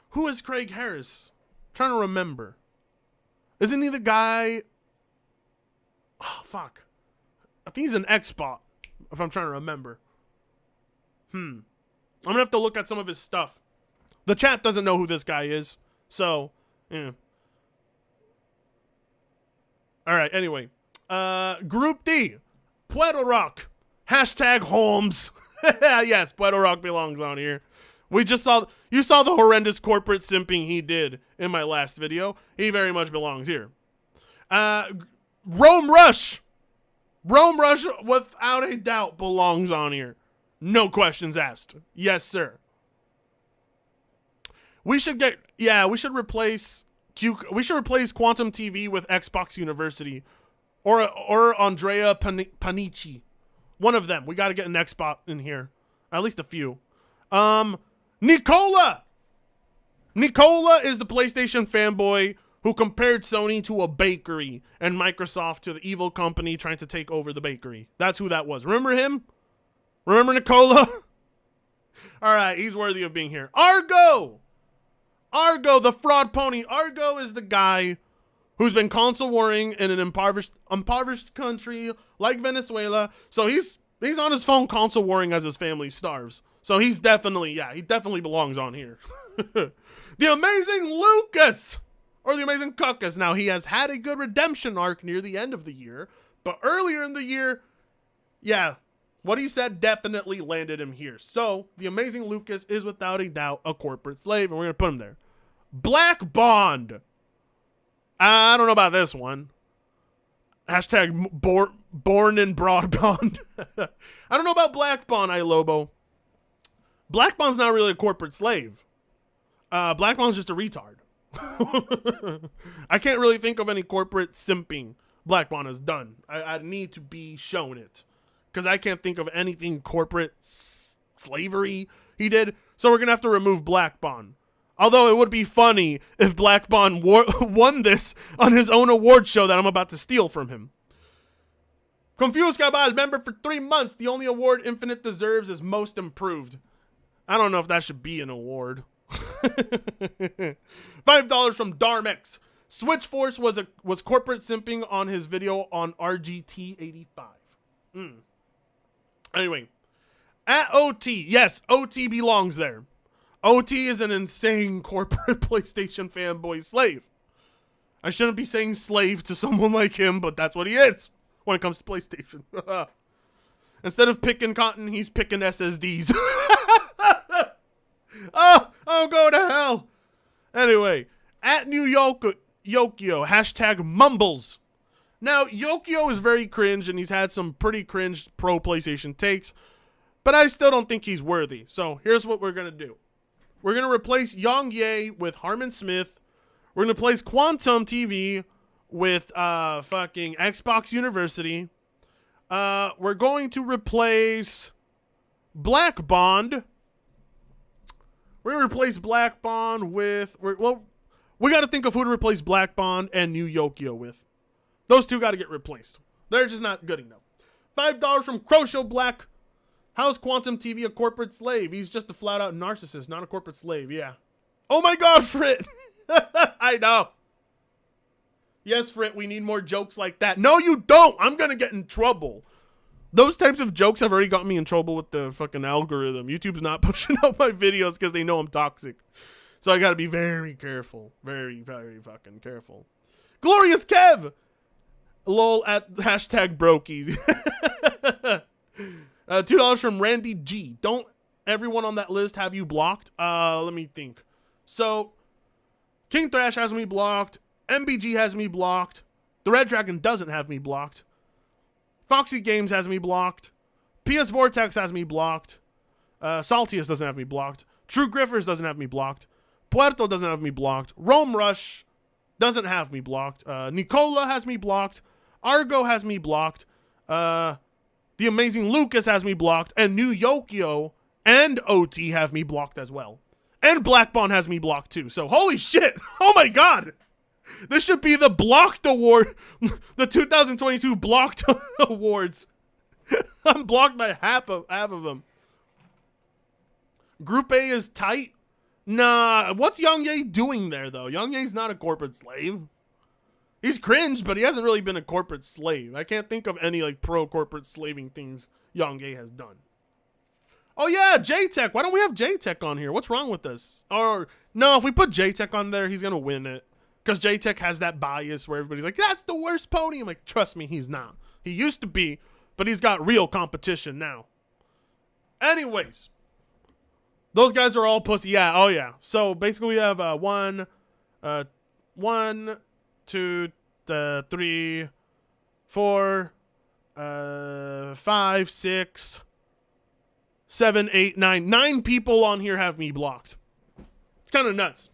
who is Craig Harris? I'm trying to remember. Isn't he the guy, oh, fuck. I think he's an Xbot, if I'm trying to remember. I'm going to have to look at some of his stuff. The chat doesn't know who this guy is, so, yeah. All right, anyway. Group D, Puerto Rock. Hashtag Holmes. Yes, Puerto Rock belongs on here. We just saw, you saw the horrendous corporate simping he did in my last video. He very much belongs here. Rome Rush. Rome Rush, without a doubt, belongs on here. No questions asked. Yes, sir. We should replace Quantum TV with Xbox University or Andrea Panici. One of them. We got to get an Xbox in here. At least a few. Nicola! Nicola is the PlayStation fanboy who compared Sony to a bakery and Microsoft to the evil company trying to take over the bakery. That's who that was. Remember him? Remember Nicola? All right, he's worthy of being here. Argo! Argo, the fraud pony. Argo is the guy who's been console warring in an impoverished country like Venezuela. So he's on his phone console warring as his family starves. So he's definitely, he definitely belongs on here. The Amazing Lucas, or the Amazing Cuckus. Now, he has had a good redemption arc near the end of the year, but earlier in the year, what he said definitely landed him here. So, the Amazing Lucas is without a doubt a corporate slave, and we're going to put him there. Black Bond. I don't know about this one. Hashtag born in Broadbond. I don't know about Black Bond, iLobo. Black Bond's not really a corporate slave. Black Bond's just a retard. I can't really think of any corporate simping Black Bond has done. I need to be shown it. Because I can't think of anything corporate slavery he did. So we're going to have to remove Black Bond. Although it would be funny if Black Bond won this on his own award show that I'm about to steal from him. Confused Cabal, member for 3 months. The only award Infinite deserves is Most Improved. I don't know if that should be an award. $5 from Darmex. Switch Force was corporate simping on his video on RGT 85. Anyway, at OT, yes, OT belongs there. OT is an insane corporate PlayStation fanboy slave. I shouldn't be saying slave to someone like him, but that's what he is when it comes to PlayStation. Instead of picking cotton, he's picking SSDs. Oh, go to hell. Anyway, at New Yokio, hashtag Mumbles. Now, Yokio is very cringe, and he's had some pretty cringe pro PlayStation takes, but I still don't think he's worthy. So here's what we're going to do. We're going to replace Yang Ye with Harmon Smith We're going to replace Quantum TV with fucking Xbox University. We're going to replace Black Bond. We're going to replace Black Bond with... we got to think of who to replace Black Bond and New Yokio with. Those two got to get replaced. They're just not good enough. $5 from Crosho Black. How's Quantum TV a corporate slave? He's just a flat-out narcissist, not a corporate slave. Yeah. Oh my God, Frit. I know. Yes, Frit, we need more jokes like that. No, you don't. I'm going to get in trouble. Those types of jokes have already gotten me in trouble with the fucking algorithm. YouTube's not pushing out my videos because they know I'm toxic. So I got to be very careful. Very, very fucking careful. Glorious Kev. Lol at hashtag brokies. $2 from Randy G. Don't everyone on that list have you blocked? Let me think. So, King Thrash has me blocked. MBG has me blocked. The Red Dragon doesn't have me blocked. Foxy Games has me blocked. PS Vortex has me blocked. Saltius doesn't have me blocked. True Griffers doesn't have me blocked. Puerto doesn't have me blocked. Rome Rush doesn't have me blocked. Nicola has me blocked. Argo has me blocked. The Amazing Lucas has me blocked. And New Yokio and OT have me blocked as well. And Black Bond has me blocked too. So holy shit. Oh my God. This should be the Blocked Award. The 2022 Blocked Awards. I'm blocked by half of them. Group A is tight. Nah, what's Young Ye doing there though? Young Ye's not a corporate slave. He's cringe, but he hasn't really been a corporate slave. I can't think of any like pro-corporate slaving things Young Ye has done. Oh yeah, J-Tech. Why don't we have J-Tech on here? What's wrong with this? Or no, if we put J-Tech on there, he's gonna win it. Because J-Tech has that bias where everybody's like, that's the worst pony. I'm like, trust me, he's not. He used to be, but he's got real competition now. Anyways, those guys are all pussy. Yeah, oh yeah. So basically we have 1, 2, 3, 4, 5, 6, 7, 8, 9. 9 people on here have me blocked. It's kind of nuts.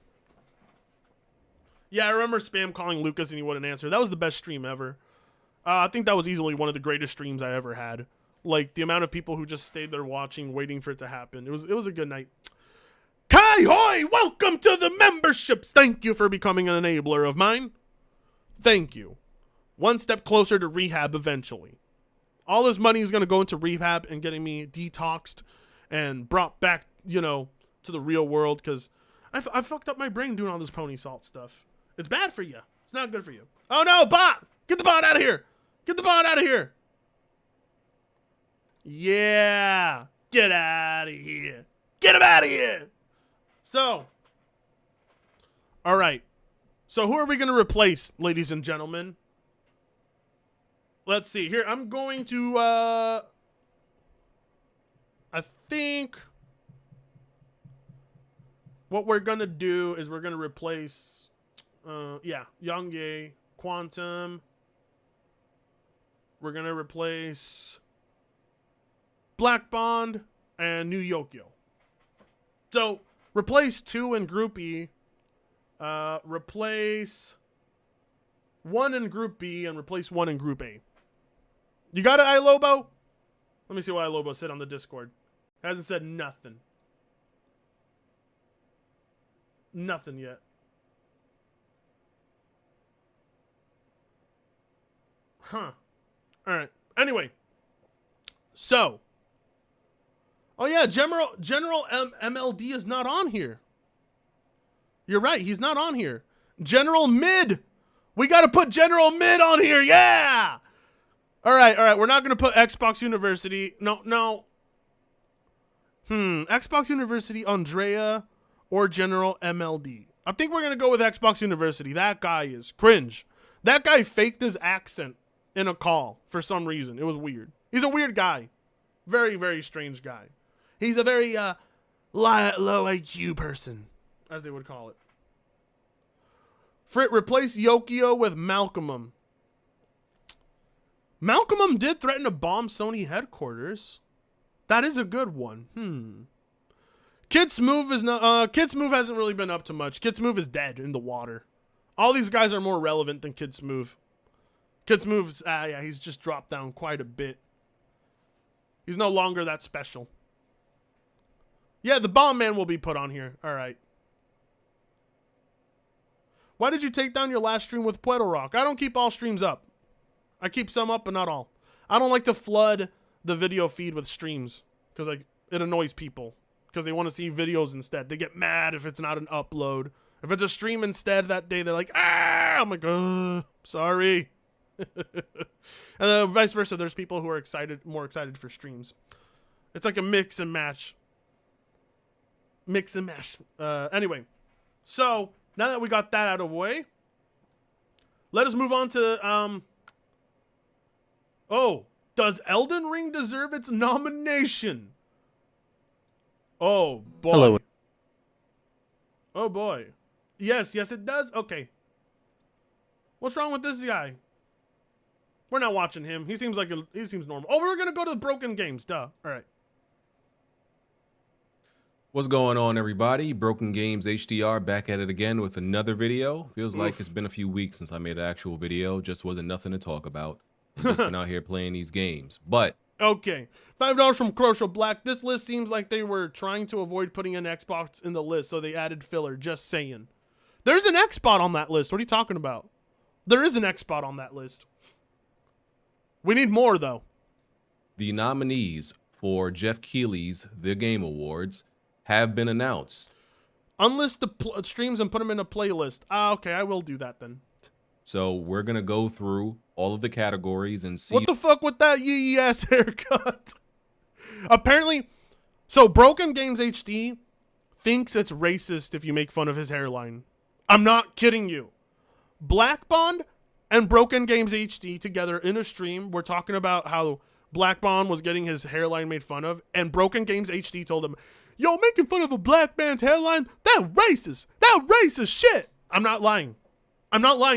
Yeah, I remember spam calling Lucas and he wouldn't answer. That was the best stream ever. I think that was easily one of the greatest streams I ever had. Like, the amount of people who just stayed there watching, waiting for it to happen. It was a good night. Kai Hoi, welcome to the memberships. Thank you for becoming an enabler of mine. Thank you. One step closer to rehab eventually. All this money is going to go into rehab and getting me detoxed and brought back, to the real world, because I fucked up my brain doing all this pony salt stuff. It's bad for you. It's not good for you. Oh no, bot! Get the bot out of here! Get the bot out of here! Yeah! Get out of here! Get him out of here! So, alright. So who are we going to replace, ladies and gentlemen? Let's see. Here, I'm going to, I think what we're going to do is we're going to replace, Young Ye, Quantum. We're going to replace Black Bond and New Yokio. So, replace 2 in Group E. Replace 1 in Group B and replace 1 in Group A. You got it, iLobo? Let me see what iLobo said on the Discord. Hasn't said nothing. Nothing yet. Huh. Alright. Anyway. So. Oh yeah, General MLD is not on here. You're right, he's not on here. General Mid. We got to put General Mid on here. Yeah. All right. We're not going to put Xbox University. No. Xbox University, Andrea, or General MLD. I think we're going to go with Xbox University. That guy is cringe. That guy faked his accent in a call for some reason. It was weird. He's a weird guy. Very, very strange guy. He's a very low IQ person, as they would call it. Frit, replace Yokio with Malcolmum. Malcolmum did threaten to bomb Sony headquarters. That is a good one. Kid Smooth is not. Kid Smooth hasn't really been up to much. Kid Smooth is dead in the water. All these guys are more relevant than Kid Smooth. Kid Smooth's, yeah, he's just dropped down quite a bit. He's no longer that special. Yeah, the Bomb Man will be put on here. All right. Why did you take down your last stream with Puerto Rock? I don't keep all streams up. I keep some up, but not all. I don't like to flood the video feed with streams because it annoys people because they want to see videos instead. They get mad if it's not an upload. If it's a stream instead that day, they're like, ah! I'm like, sorry. And vice versa, there's people who are more excited for streams. It's like a mix and match. Anyway, so now that we got that out of the way, let us move on to does Elden Ring deserve its nomination? Oh boy. Hello. Oh boy. Yes, it does. Okay. What's wrong with this guy? We're not watching him. He seems normal. Oh, we're gonna go to the broken games. Duh. All right. What's going on, everybody? Broken Games HDR back at it again with another video. Feels like it's been a few weeks since I made an actual video. Just wasn't nothing to talk about. Just been out here playing these games. But okay, $5 from Crucial Black. This list seems like they were trying to avoid putting an Xbox in the list, so they added filler. Just saying. There's an X spot on that list. What are you talking about? There is an X spot on that list. We need more, though. The nominees for Jeff Keighley's The Game Awards have been announced. Unlist the streams and put them in a playlist. Okay, I will do that then. So we're going to go through all of the categories and see. What the fuck with that yee-ass haircut? Apparently, so Broken Games HD thinks it's racist if you make fun of his hairline. I'm not kidding you. Black Bond and Broken Games HD together in a stream were talking about how Black Bond was getting his hairline made fun of, and Broken Games HD told him, yo, making fun of a black man's hairline? That racist shit. I'm not lying.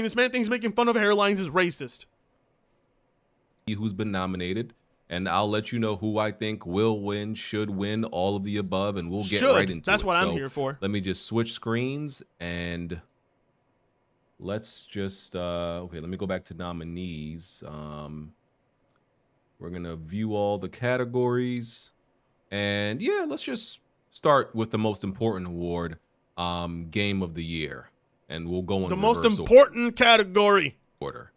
This man thinks making fun of hairlines is racist. Who's been nominated, and I'll let you know who I think will win, should win, all of the above, and we'll get right into it. That's what I'm here for. Let me just switch screens, and let's just, okay, let me go back to nominees. We're going to view all the categories, and yeah, let's just start with the most important award, Game of the Year, and we'll go in the most important category order.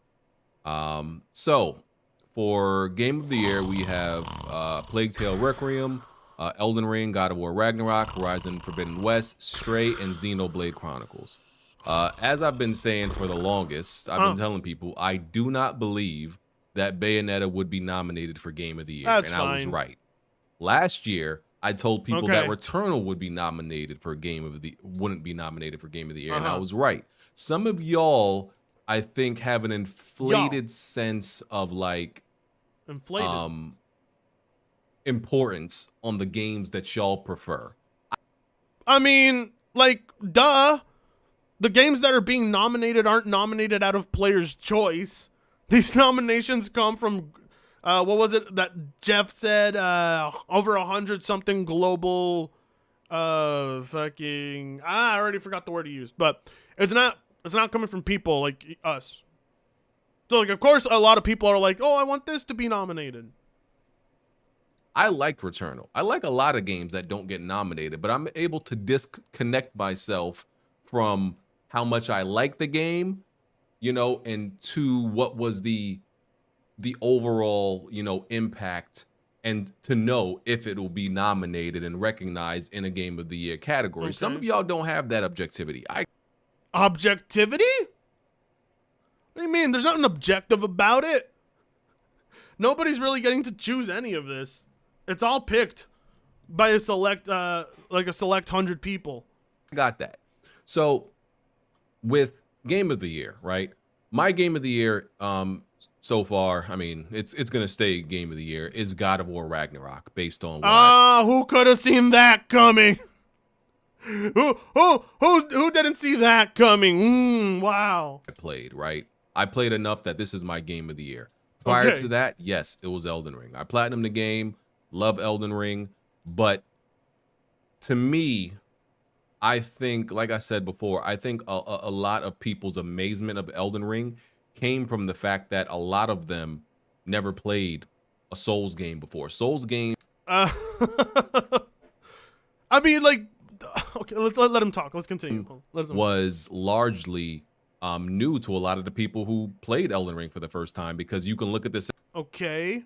So for Game of the Year, we have Plague Tale Requiem, Elden Ring, God of War Ragnarok, Horizon Forbidden West, Stray, and Xenoblade Chronicles. As I've been saying for the longest, I've been telling people I do not believe that Bayonetta would be nominated for Game of the Year, That's and fine. I was right. Last year, I told people that Returnal would be nominated for wouldn't be nominated for Game of the Year, and I was right. Some of y'all, I think, have an inflated sense of like importance on the games that y'all prefer. I mean, like, duh. The games that are being nominated aren't nominated out of player's choice. These nominations come from, what was it that Jeff said? Over 100-something global, fucking. I already forgot the word he used, but it's not coming from people like us. So, like, of course, a lot of people are like, "Oh, I want this to be nominated." I liked Returnal. I like a lot of games that don't get nominated, but I'm able to disconnect myself from how much I like the game, and to what was the overall, impact, and to know if it will be nominated and recognized in a Game of the Year category. Okay. Some of y'all don't have that objectivity. Objectivity? What do you mean? There's nothing objective about it. Nobody's really getting to choose any of this. It's all picked by a select 100 people. I got that. So with Game of the Year, right? My Game of the Year, so far, I mean, it's gonna stay Game of the Year, is God of War Ragnarok, based on what who could have seen that coming? Who didn't see that coming? Wow. I played, right? I played enough that this is my Game of the Year. Prior to that, yes, it was Elden Ring. I platinumed the game, love Elden Ring, but to me, I think, like I said before, I think a lot of people's amazement of Elden Ring came from the fact that a lot of them never played a Souls game before. Souls game. I mean, like, okay, let's let him talk. Let's continue. Was largely new to a lot of the people who played Elden Ring for the first time, because you can look at this. Okay,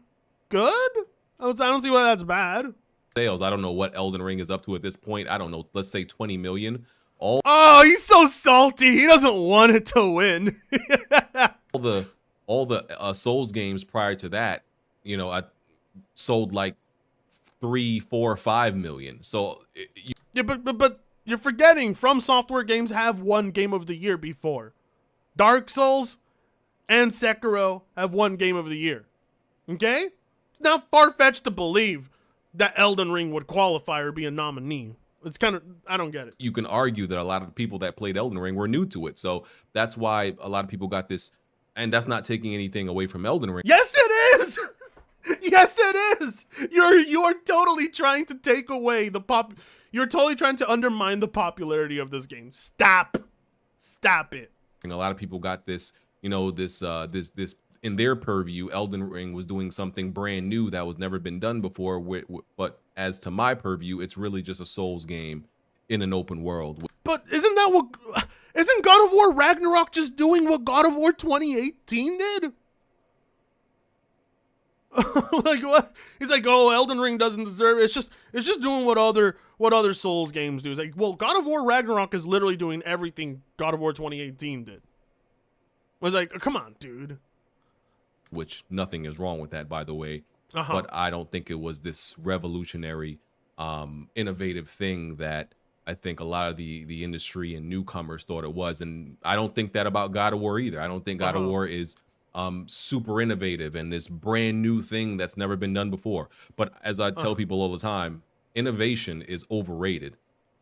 good. I don't see why that's bad. Sales. I don't know what Elden Ring is up to at this point. I don't know. Let's say 20 million. Oh, he's so salty. He doesn't want it to win. all the Souls games prior to that, you know, I sold like 3, 4, 5 million. So yeah, but you're forgetting From Software games have won Game of the Year before. Dark Souls and Sekiro have won Game of the Year. Okay? It's not far-fetched to believe that Elden Ring would qualify or be a nominee. It's kind of, I don't get it. You can argue that a lot of the people that played Elden Ring were new to it. So that's why a lot of people got this, and that's not taking anything away from Elden Ring. Yes, it is! Yes, it is! You are totally trying to take away the you're totally trying to undermine the popularity of this game. Stop it. A lot of people got this, you know, this in their purview, Elden Ring was doing something brand new that was never been done before. But as to my purview, it's really just a Souls game in an open world. But isn't God of War Ragnarok just doing what God of War 2018 did? Like what? He's like, oh, Elden Ring doesn't deserve it. It's just doing what other Souls games do. It's like, well, God of War Ragnarok is literally doing everything God of War 2018 did. I was like, come on, dude. Which nothing is wrong with that, by the way. But I don't think it was this revolutionary, innovative thing that I think a lot of the industry and newcomers thought it was. And I don't think that about God of War either. I don't think God of War is super innovative and this brand new thing that's never been done before. But as I tell people all the time, innovation is overrated.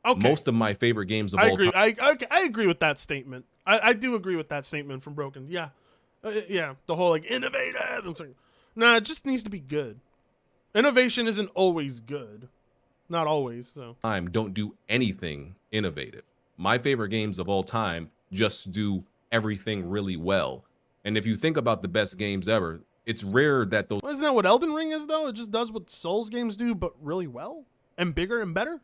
Okay. Most of my favorite games of all time. I agree with that statement. I do agree with that statement from Broken. Yeah. Yeah, the whole like innovative. It's like, nah, it just needs to be good. Innovation isn't always good. Not always, so. Don't do anything innovative. My favorite games of all time just do everything really well. And if you think about the best games ever, it's rare that those... Well, isn't that what Elden Ring is, though? It just does what Souls games do, but really well? And bigger and better?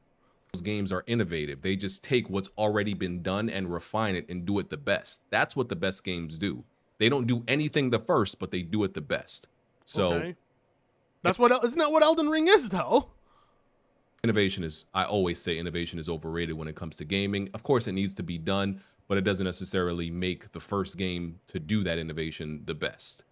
Those games are innovative. They just take what's already been done and refine it and do it the best. That's what the best games do. They don't do anything the first, but they do it the best. So... Okay. Isn't that what Elden Ring is, though? Innovation is, I always say innovation is overrated when it comes to gaming. Of course, it needs to be done, but it doesn't necessarily make the first game to do that innovation the best.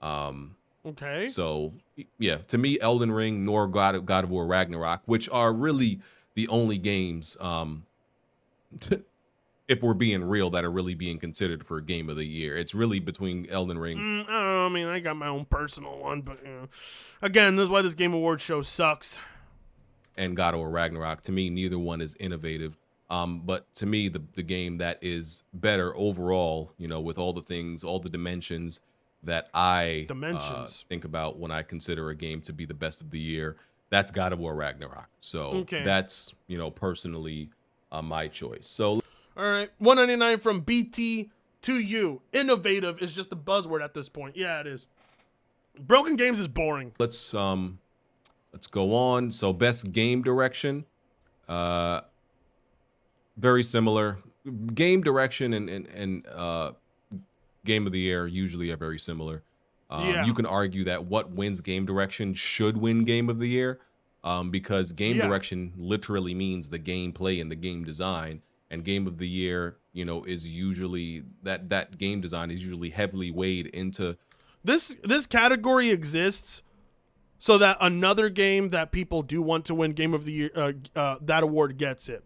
Okay. So, yeah, to me, Elden Ring nor God of War Ragnarok, which are really the only games, if we're being real, that are really being considered for Game of the Year. It's really between Elden Ring. I don't know. I mean, I got my own personal one, but again, this is why this Game Awards show sucks. And God of War Ragnarok. To me, neither one is innovative. But to me, the game that is better overall, you know, with all the things, all the dimensions that I think about when I consider a game to be the best of the year, that's God of War Ragnarok. So that's, you know, personally my choice. So, all right, $1.99 from BT to you. Innovative is just a buzzword at this point. Yeah, it is. Broken Games is boring. Let's go on. So best game direction, very similar. Game direction and Game of the Year usually are very similar. You can argue that what wins game direction should win Game of the Year, because game direction literally means the gameplay and the game design. And Game of the Year, you know, is usually that game design is usually heavily weighed into. This category exists so that another game that people do want to win Game of the Year, that award gets it.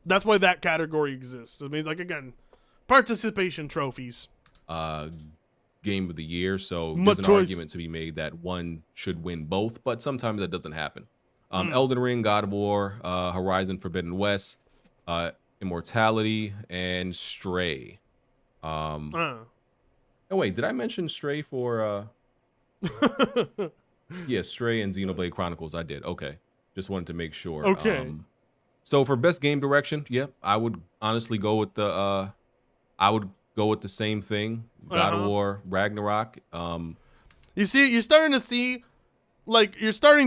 That's why that category exists. I mean, like, again, participation trophies. Game of the Year, so there's an argument to be made that one should win both, but sometimes that doesn't happen. Elden Ring, God of War, Horizon Forbidden West, Immortality, and Stray. Oh wait, did I mention Stray for yeah, Stray and Xenoblade Chronicles? I did. Okay. Just wanted to make sure. Okay. So for best game direction, yeah, I would honestly go with the same thing. God of War, Ragnarok. You see, you're starting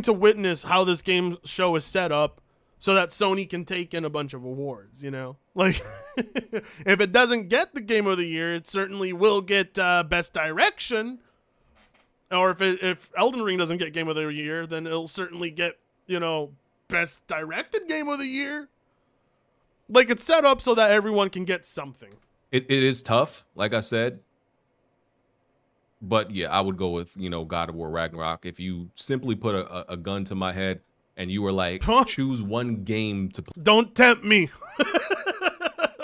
to witness how this game show is set up so that Sony can take in a bunch of awards, you know? Like, if it doesn't get the Game of the Year, it certainly will get Best Direction. Or if Elden Ring doesn't get Game of the Year, then it'll certainly get, you know, Best Directed Game of the Year. Like, it's set up so that everyone can get something. It is tough, like I said. But yeah, I would go with, you know, God of War Ragnarok. If you simply put a gun to my head and you were like, choose one game to play. Don't tempt me.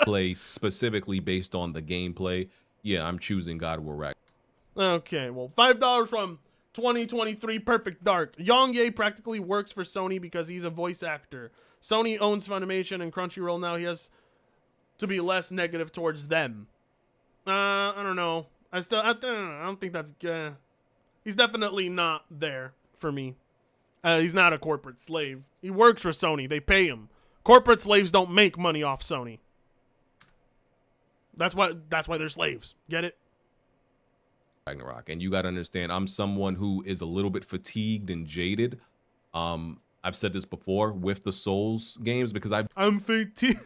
Play specifically based on the gameplay. Yeah, I'm choosing God of War Ragnarok. Okay, well, $5 from 2023 Perfect Dark. Yang Ye practically works for Sony because he's a voice actor. Sony owns Funimation and Crunchyroll now. He has to be less negative towards them. I don't know. I don't think that's he's definitely not there for me. He's not a corporate slave. He works for Sony. They pay him. Corporate slaves don't make money off Sony. That's why they're slaves. Get it? Ragnarok. And you got to understand, I'm someone who is a little bit fatigued and jaded. I've said this before with the Souls games because I'm fatigued.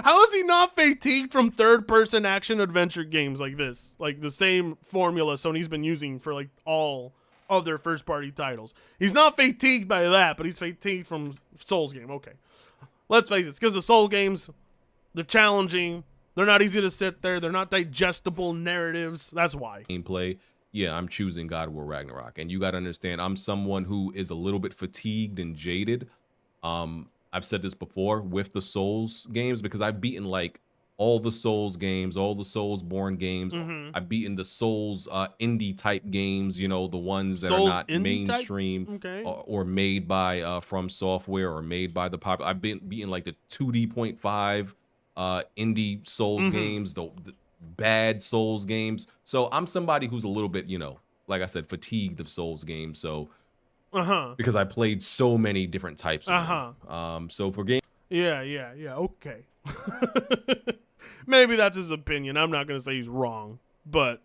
How is he not fatigued from third-person action-adventure games like this? Like the same formula Sony's been using for like all other first-party titles. He's not fatigued by that, but he's fatigued from Souls game. Okay. Let's face it, it's because the Soul games, they're challenging. They're not easy to sit there. They're not digestible narratives. That's why. Gameplay. Yeah, I'm choosing God of War Ragnarok. And you got to understand, I'm someone who is a little bit fatigued and jaded. I've said this before with the Souls games because I've beaten like all the Souls games, all the Soulsborne games. I've beaten the Souls indie type games, you know, the ones that Souls are not mainstream or made by From Software or made by the popular. I've beaten like the 2D.5 indie Souls games, the bad Souls games. So I'm somebody who's a little bit, you know, like I said, fatigued of Souls games. So because I played so many different types of them. So for game, yeah, okay. Maybe that's his opinion. I'm not gonna say he's wrong, but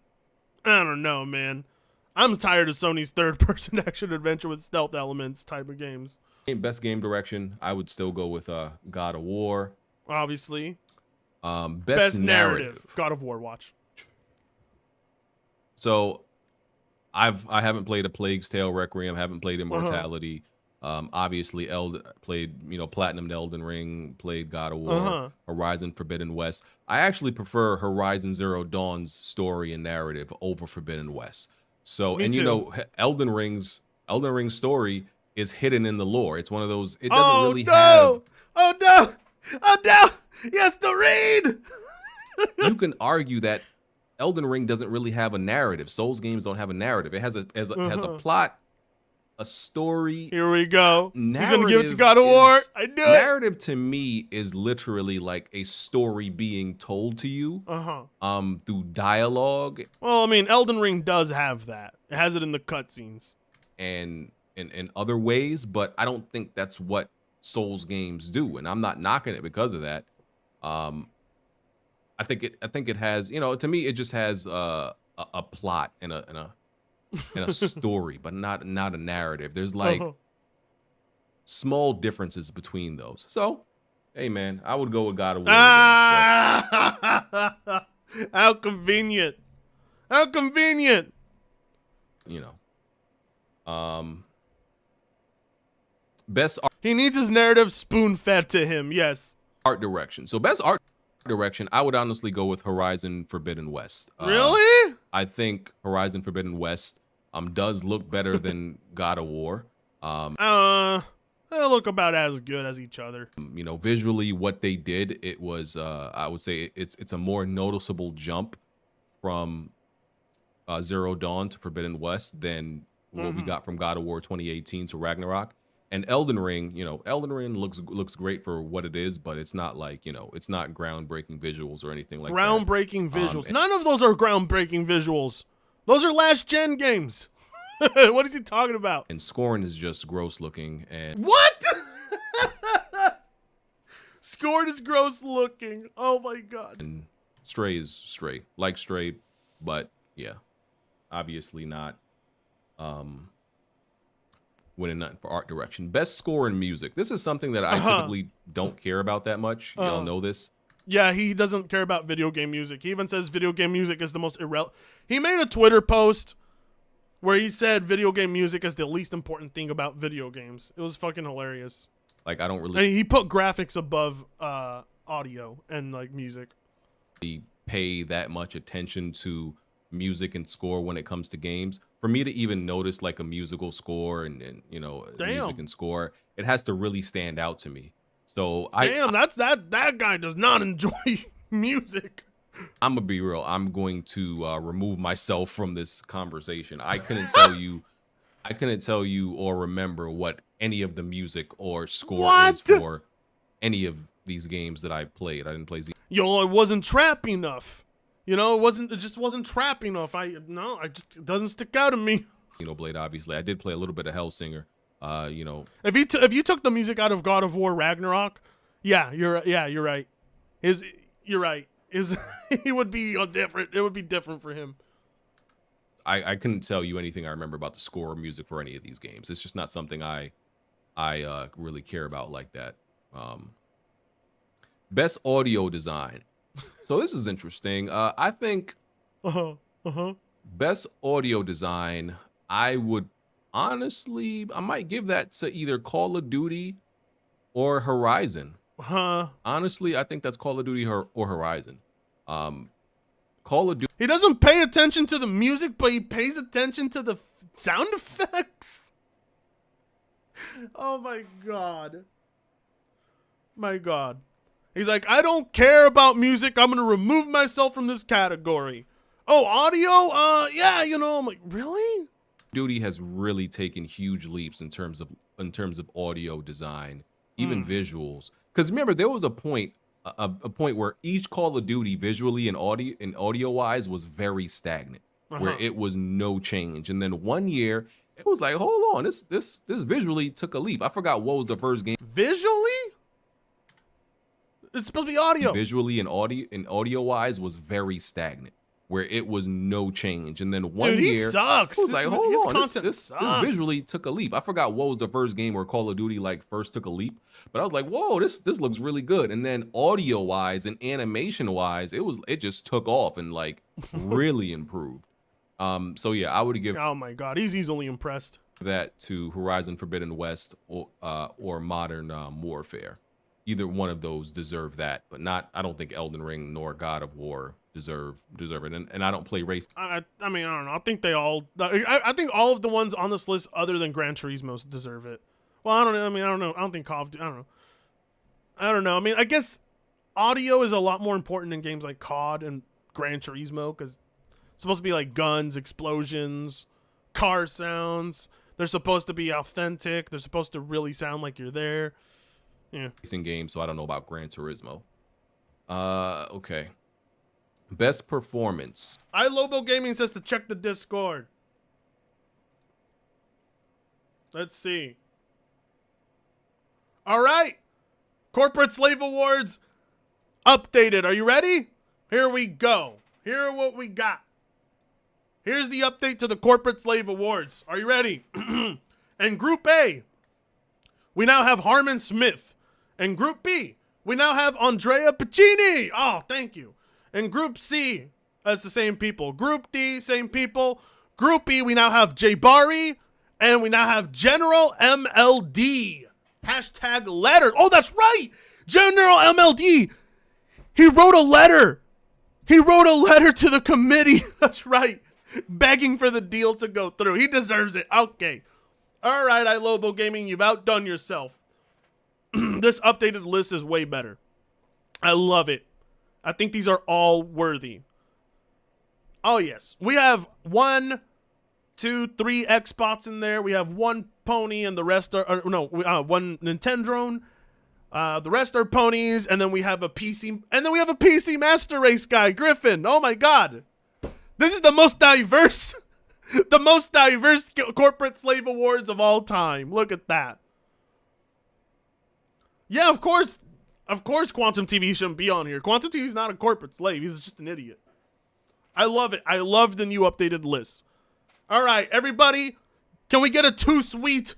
I don't know, man. I'm tired of Sony's third-person action adventure with stealth elements type of games. Best game direction, I would still go with God of War. Obviously. Best narrative. God of War. Watch. So I haven't played A Plague's Tale, Requiem, haven't played Immortality. Obviously played, you know, Platinum Elden Ring, played God of War, Horizon Forbidden West. I actually prefer Horizon Zero Dawn's story and narrative over Forbidden West. So Me too. you know, Elden Ring's story is hidden in the lore. It's one of those, it doesn't really have. Oh no! Yes, the read. You can argue that Elden Ring doesn't really have a narrative. Souls games don't have a narrative. It has a plot, a story. Here we go. He's Narrative gonna give it to God of War. I knew it. Narrative to me is literally like a story being told to you through dialogue. Well, I mean, Elden Ring does have that. It has it in the cutscenes. And in other ways, but I don't think that's what Souls games do, and I'm not knocking it because of that. I think it has, you know, to me it just has a plot and a story, but not a narrative. There's like small differences between those. So, hey man, I would go with God of War. How convenient! How convenient! You know, best art. He needs his narrative spoon-fed to him. Yes. Art direction. So best art direction, I would honestly go with Horizon Forbidden West. Really? I think Horizon Forbidden West does look better than God of War. They look about as good as each other. You know, visually what they did, it was I would say it's a more noticeable jump from Zero Dawn to Forbidden West than what we got from God of War 2018 to Ragnarok. And Elden Ring, you know, Elden Ring looks great for what it is, but it's not like, you know, it's not groundbreaking visuals or anything like that. Groundbreaking visuals. None of those are groundbreaking visuals. Those are last gen games. What is he talking about? And Scorn is just gross looking. And what? Discord is gross looking. Oh my god. And Stray is Stray. Like Stray, but yeah. Obviously not winning nothing for art direction. Best score in music. This is something that I typically don't care about that much. Y'all know this. Yeah, he doesn't care about video game music. He even says video game music is the most irrelevant. He made a Twitter post where he said video game music is the least important thing about video games. It was fucking hilarious. Like, I don't really... And he put graphics above audio and, like, music. Pay that much attention to music and score when it comes to games. For me to even notice, like, a musical score and you know, music and score, it has to really stand out to me. So that guy does not enjoy music. I'm gonna be real. I'm going to remove myself from this conversation. I couldn't tell you or remember what any of the music or score is for any of these games that I played. I didn't play Z. Yo, it wasn't trap enough. You know, it just wasn't trap enough. It doesn't stick out to me. Blade, obviously. I did play a little bit of Hellsinger. You know, if you took the music out of God of War Ragnarok, you're right. You're right. He would be different. It would be different for him. I couldn't tell you anything I remember about the score or music for any of these games. It's just not something I really care about like that. Best audio design. So this is interesting. I think best audio design, I might give that to either Call of Duty or Horizon. Honestly, I think that's Call of Duty or Horizon. Call of Duty. He doesn't pay attention to the music, but he pays attention to the sound effects. Oh my god. My god. He's like, I don't care about music. I'm gonna remove myself from this category. Oh, audio? Yeah, you know. I'm like, really? Duty has really taken huge leaps in terms of audio design, even visuals. Because remember, there was a point where each Call of Duty visually and audio wise was very stagnant, where it was no change. And then one year, it was like, hold on, this visually took a leap. I forgot what was the first game. Visually? It's supposed to be audio. Visually and audio wise was very stagnant, where it was no change. And then one year, he sucks. It was like, hold on, this visually took a leap. I forgot what was the first game where Call of Duty like first took a leap, but I was like, whoa, this looks really good. And then audio wise and animation wise, it just took off and like really improved. So yeah, I would give. Oh my god, he's easily impressed. That to Horizon Forbidden West or Modern Warfare. Either one of those deserve that, but not. I don't think Elden Ring nor God of War deserve it. And I don't play race. I mean, I don't know. I think they all. I think all of the ones on this list, other than Gran Turismo, deserve it. Well, I don't know. I mean, I don't know. I don't think Call of Duty. I don't know. I mean, I guess audio is a lot more important in games like COD and Gran Turismo because it's supposed to be like guns, explosions, car sounds. They're supposed to be authentic. They're supposed to really sound like you're there. Yeah. Racing game, so I don't know about Gran Turismo. Okay. Best performance. iLobo Gaming says to check the Discord. Let's see. All right. Corporate Slave Awards updated. Are you ready? Here we go. Here are what we got. Here's the update to the Corporate Slave Awards. Are you ready? And Group A, we now have Harmon Smith. And Group B, we now have Andrea Piccini. Oh, thank you. And Group C, that's the same people. Group D, same people. Group E, we now have Jay Bari. And we now have General MLD. Hashtag letter. Oh, that's right. General MLD. He wrote a letter. He wrote a letter to the committee. That's right. Begging for the deal to go through. He deserves it. Okay. All right, iLobo Gaming, you've outdone yourself. This updated list is way better. I love it. I think these are all worthy. Oh, yes. We have 1, 2, 3 Xbots in there. We have 1 pony and the rest are... one Nintendrone. The rest are ponies. And then we have a PC... And then we have a PC Master Race guy, Griffin. Oh, my God. This is the most diverse... the most diverse Corporate Slave Awards of all time. Look at that. Yeah, of course. Of course Quantum TV shouldn't be on here. Quantum TV's not a corporate slave. He's just an idiot. I love it. I love the new updated list. All right, everybody. Can we get a too sweet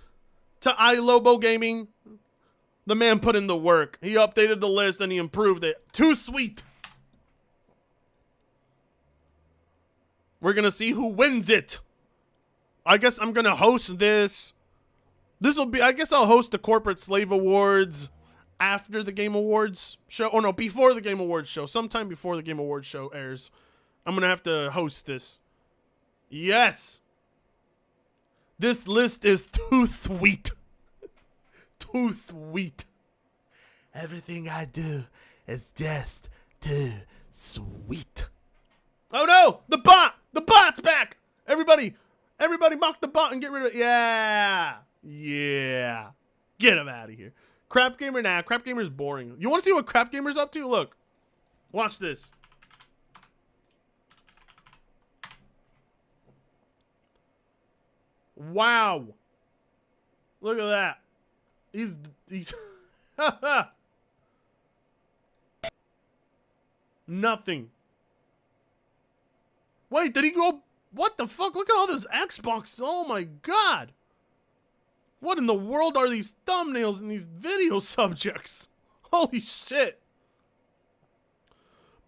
to iLobo Gaming? The man put in the work. He updated the list and he improved it. Too sweet. We're going to see who wins it. I guess I'm going to host this. This will be, I guess I'll host the Corporate Slave Awards after the Game Awards show. Oh, no, before the Game Awards show. Sometime before the Game Awards show airs. I'm going to have to host this. Yes. This list is too sweet. Too sweet. Everything I do is just too sweet. Oh no! The bot! The bot's back! Everybody mock the bot and get rid of it. Yeah! Yeah. Get him out of here. Crap Gamer? Nah, Crap Gamer's boring. You want to see what Crap Gamer's up to? Look. Watch this. Wow. Look at that. He's nothing. Wait, did he go? What the fuck? Look at all this Xbox. Oh my god. What in the world are these thumbnails and these video subjects? Holy shit.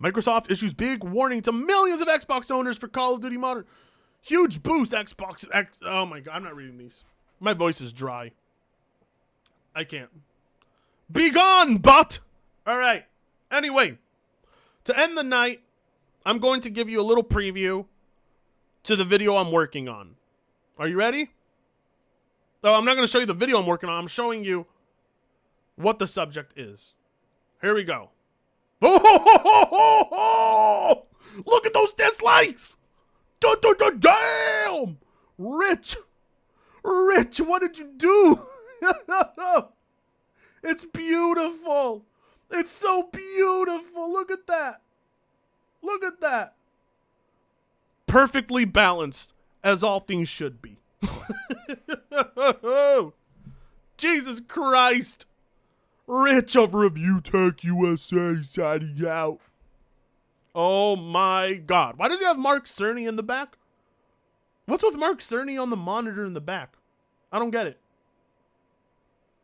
Microsoft issues big warning to millions of Xbox owners for Call of Duty Modern. Huge boost Xbox. Oh my god, I'm not reading these. My voice is dry. I can't. Be gone, bot! Alright. Anyway, to end the night, I'm going to give you a little preview to the video I'm working on. Are you ready? Oh, I'm not going to show you the video I'm working on. I'm showing you what the subject is. Here we go. Oh! Look at those dislikes! Damn! Rich, what did you do? It's beautiful. It's so beautiful. Look at that. Look at that. Perfectly balanced, as all things should be. Jesus Christ. Rich of Review Tech USA signing out. Oh my god. Why does he have Mark Cerny in the back? What's with Mark Cerny on the monitor in the back? I don't get it.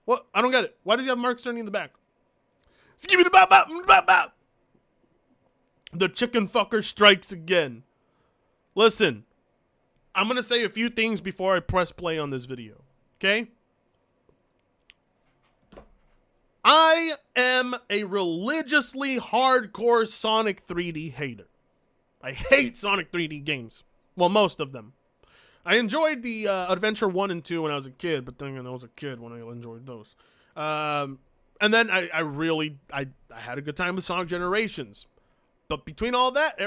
What? I don't get it. Why does he have Mark Cerny in the back? Skibidi-bop-bop-bop-bop. The chicken fucker strikes again. Listen, I'm going to say a few things before I press play on this video. Okay? I am a religiously hardcore Sonic 3D hater. I hate Sonic 3D games. Well, most of them. I enjoyed the Adventure 1 and 2 when I was a kid, but then I was a kid when I enjoyed those. And then I had a good time with Sonic Generations. But between all that,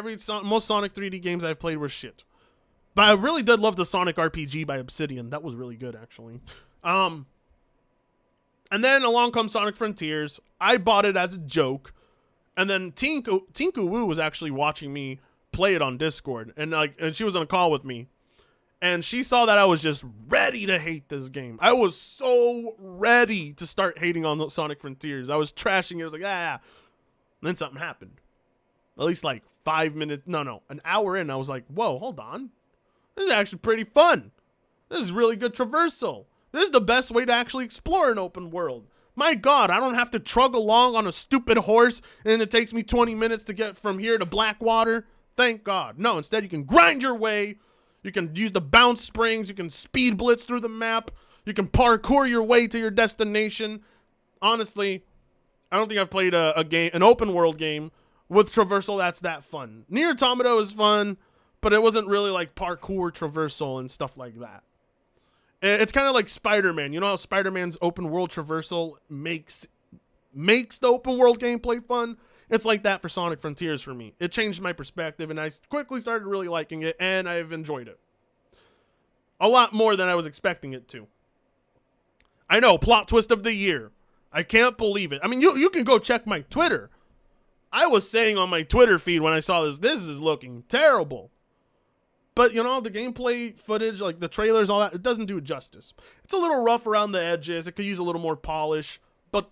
most Sonic 3D games I've played were shit. But I really did love the Sonic RPG by Obsidian. That was really good, actually. And then along comes Sonic Frontiers. I bought it as a joke. And then Tinku Wu was actually watching me play it on Discord. And she was on a call with me. And she saw that I was just ready to hate this game. I was so ready to start hating on Sonic Frontiers. I was trashing it. I was like, ah. And then something happened. At least like 5 minutes. No, an hour in. I was like, whoa, hold on. This is actually pretty fun. This is really good traversal. This is the best way to actually explore an open world. My God, I don't have to trug along on a stupid horse and it takes me 20 minutes to get from here to Blackwater. Thank God. No, instead you can grind your way. You can use the bounce springs. You can speed blitz through the map. You can parkour your way to your destination. Honestly, I don't think I've played an open world game with traversal that's that fun. Nier Automata is fun, but it wasn't really like parkour traversal and stuff like that. It's kind of like Spider-Man. You know how Spider-Man's open world traversal makes the open world gameplay fun? It's like that for Sonic Frontiers for me. It changed my perspective, and I quickly started really liking it, and I've enjoyed it. A lot more than I was expecting it to. I know, plot twist of the year. I can't believe it. I mean, you can go check my Twitter. I was saying on my Twitter feed when I saw this is looking terrible. But, you know, the gameplay footage, like the trailers, all that, it doesn't do it justice. It's a little rough around the edges. It could use a little more polish. But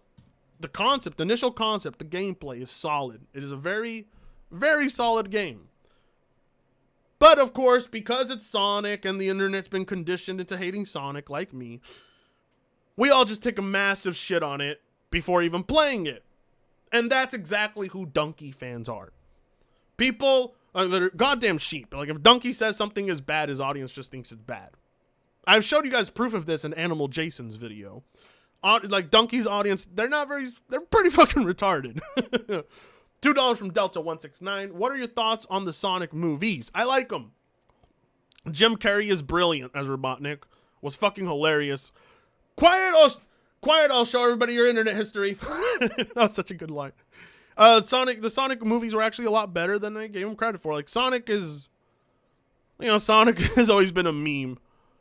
the initial concept, the gameplay is solid. It is a very, very solid game. But of course, because it's Sonic and the internet's been conditioned into hating Sonic like me, we all just take a massive shit on it before even playing it. And that's exactly who Donkey fans are. People that are goddamn sheep. Like if Donkey says something is bad, his audience just thinks it's bad. I've showed you guys proof of this in Animal Jason's video. Like Donkey's audience, they're pretty fucking retarded. $2 from Delta169. What are your thoughts on the Sonic movies? I like them. Jim Carrey is brilliant as Robotnik. Was fucking hilarious. Quiet, I'll show everybody your internet history. That's such a good line. The Sonic movies were actually a lot better than I gave him credit for. Like Sonic has always been a meme.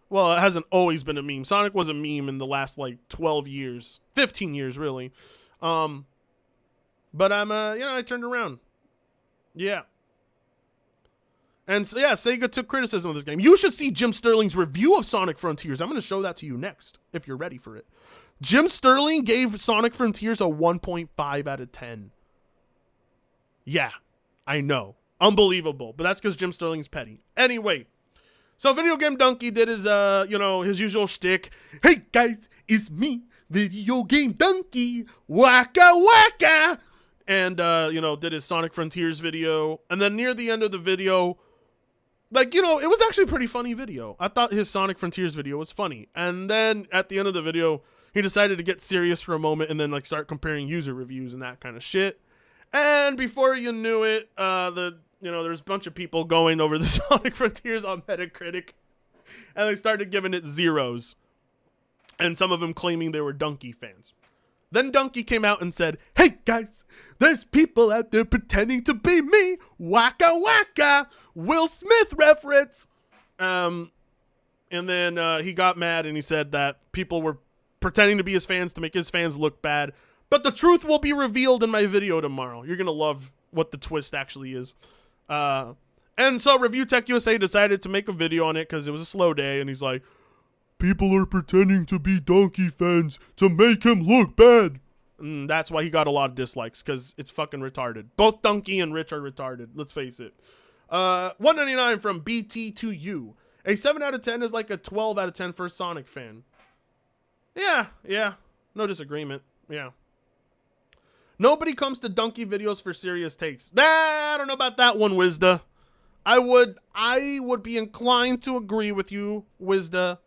Well, it hasn't always been a meme. Sonic was a meme in the last like 12 years, 15 years really. But I turned around. Yeah. And so, yeah, Sega took criticism of this game. You should see Jim Sterling's review of Sonic Frontiers. I'm going to show that to you next, if you're ready for it. Jim Sterling gave Sonic Frontiers a 1.5 out of 10. Yeah, I know. Unbelievable. But that's because Jim Sterling's petty. Anyway, so Video Game Donkey did his, his usual shtick. Hey, guys, it's me, Video Game Donkey. Waka waka. And, did his Sonic Frontiers video. And then near the end of the video, it was actually a pretty funny video. I thought his Sonic Frontiers video was funny. And then at the end of the video, he decided to get serious for a moment and then, start comparing user reviews and that kind of shit. And before you knew it, there's a bunch of people going over the Sonic Frontiers on Metacritic. And they started giving it zeros. And some of them claiming they were Donkey fans. Then Donkey came out and said, hey guys, there's people out there pretending to be me. Waka waka. Will Smith reference. And then he got mad and he said that people were pretending to be his fans to make his fans look bad. But the truth will be revealed in my video tomorrow. You're going to love what the twist actually is. And so Review Tech USA decided to make a video on it because it was a slow day. And he's like, people are pretending to be Donkey fans to make him look bad. And that's why he got a lot of dislikes, because it's fucking retarded. Both Donkey and Rich are retarded, let's face it. 199 from BT2U. A 7 out of 10 is like a 12 out of 10 for a Sonic fan. Yeah. No disagreement. Yeah. Nobody comes to Donkey videos for serious takes. I don't know about that one, Wizda. I would be inclined to agree with you, Wizda,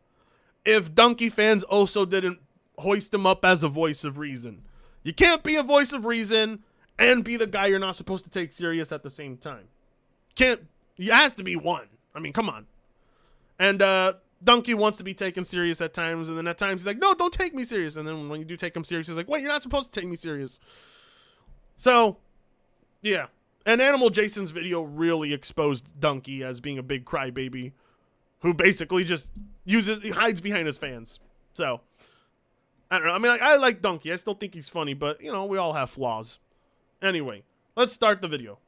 if Donkey fans also didn't hoist him up as a voice of reason. You can't be a voice of reason and be the guy you're not supposed to take serious at the same time. It has to be one. I mean, come on. And Donkey wants to be taken serious at times, and then at times he's like, no, don't take me serious. And then when you do take him serious, he's like, wait, you're not supposed to take me serious. So, yeah. And Animal Jason's video really exposed Donkey as being a big crybaby who basically just hides behind his fans. So, I don't know. I mean, I like Donkey. I still think he's funny, but, we all have flaws. Anyway, let's start the video.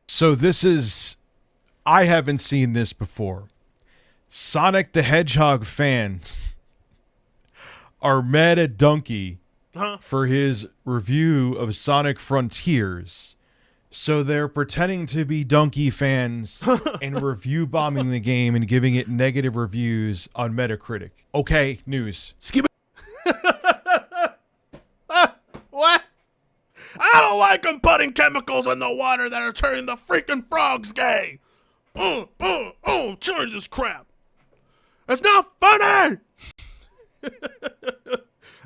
So I haven't seen this before. Sonic the Hedgehog fans are mad at Donkey for his review of Sonic Frontiers. So they're pretending to be Donkey fans and review bombing the game and giving it negative reviews on Metacritic. Okay, news. Skip it. What? I don't like them putting chemicals in the water that are turning the freaking frogs gay. Change this crap. It's not funny.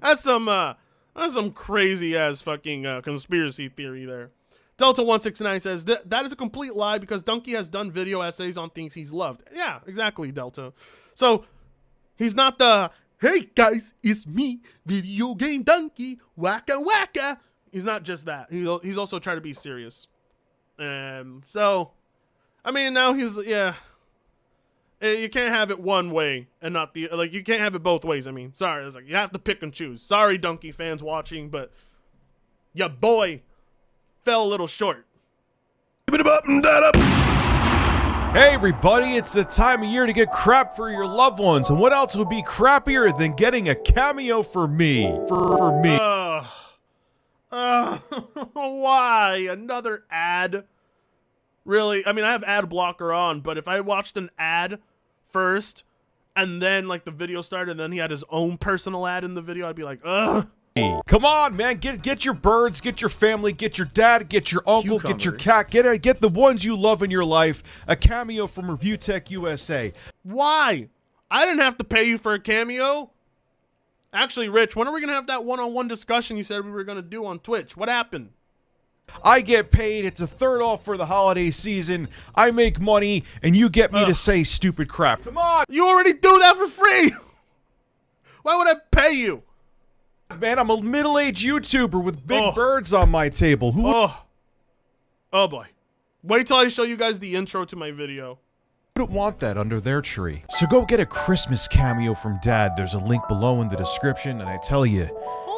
That's some crazy ass fucking conspiracy theory there. Delta169 says that is a complete lie because Donkey has done video essays on things he's loved. Yeah, exactly, Delta. So he's not the, hey guys, it's me, Video Game Donkey, waka waka. He's not just that. He's also trying to be serious. So, I mean, now he's, yeah. You can't have it one way and not the, you can't have it both ways. I mean, sorry. It's like, you have to pick and choose. Sorry, Donkey fans watching, but your boy fell a little short. Hey everybody, it's the time of year to get crap for your loved ones, and what else would be crappier than getting a cameo for me? For me. Why? Another ad? Really? I mean, I have ad blocker on, but if I watched an ad first and then like the video started and then he had his own personal ad in the video, I'd be like, ugh. Come on, man. Get your birds, get your family, get your dad, get your uncle, get your cat, get the ones you love in your life. A cameo from Review Tech USA. Why? I didn't have to pay you for a cameo. Actually, Rich, when are we going to have that one-on-one discussion you said we were going to do on Twitch? What happened? I get paid. It's a third off for the holiday season. I make money, and you get me to say stupid crap. Come on. You already do that for free. Why would I pay you? Man, I'm a middle-aged YouTuber with big birds on my table. Who? Oh boy. Wait till I show you guys the intro to my video. Wouldn't want that under their tree. So go get a Christmas cameo from Dad. There's a link below in the description, and I tell you,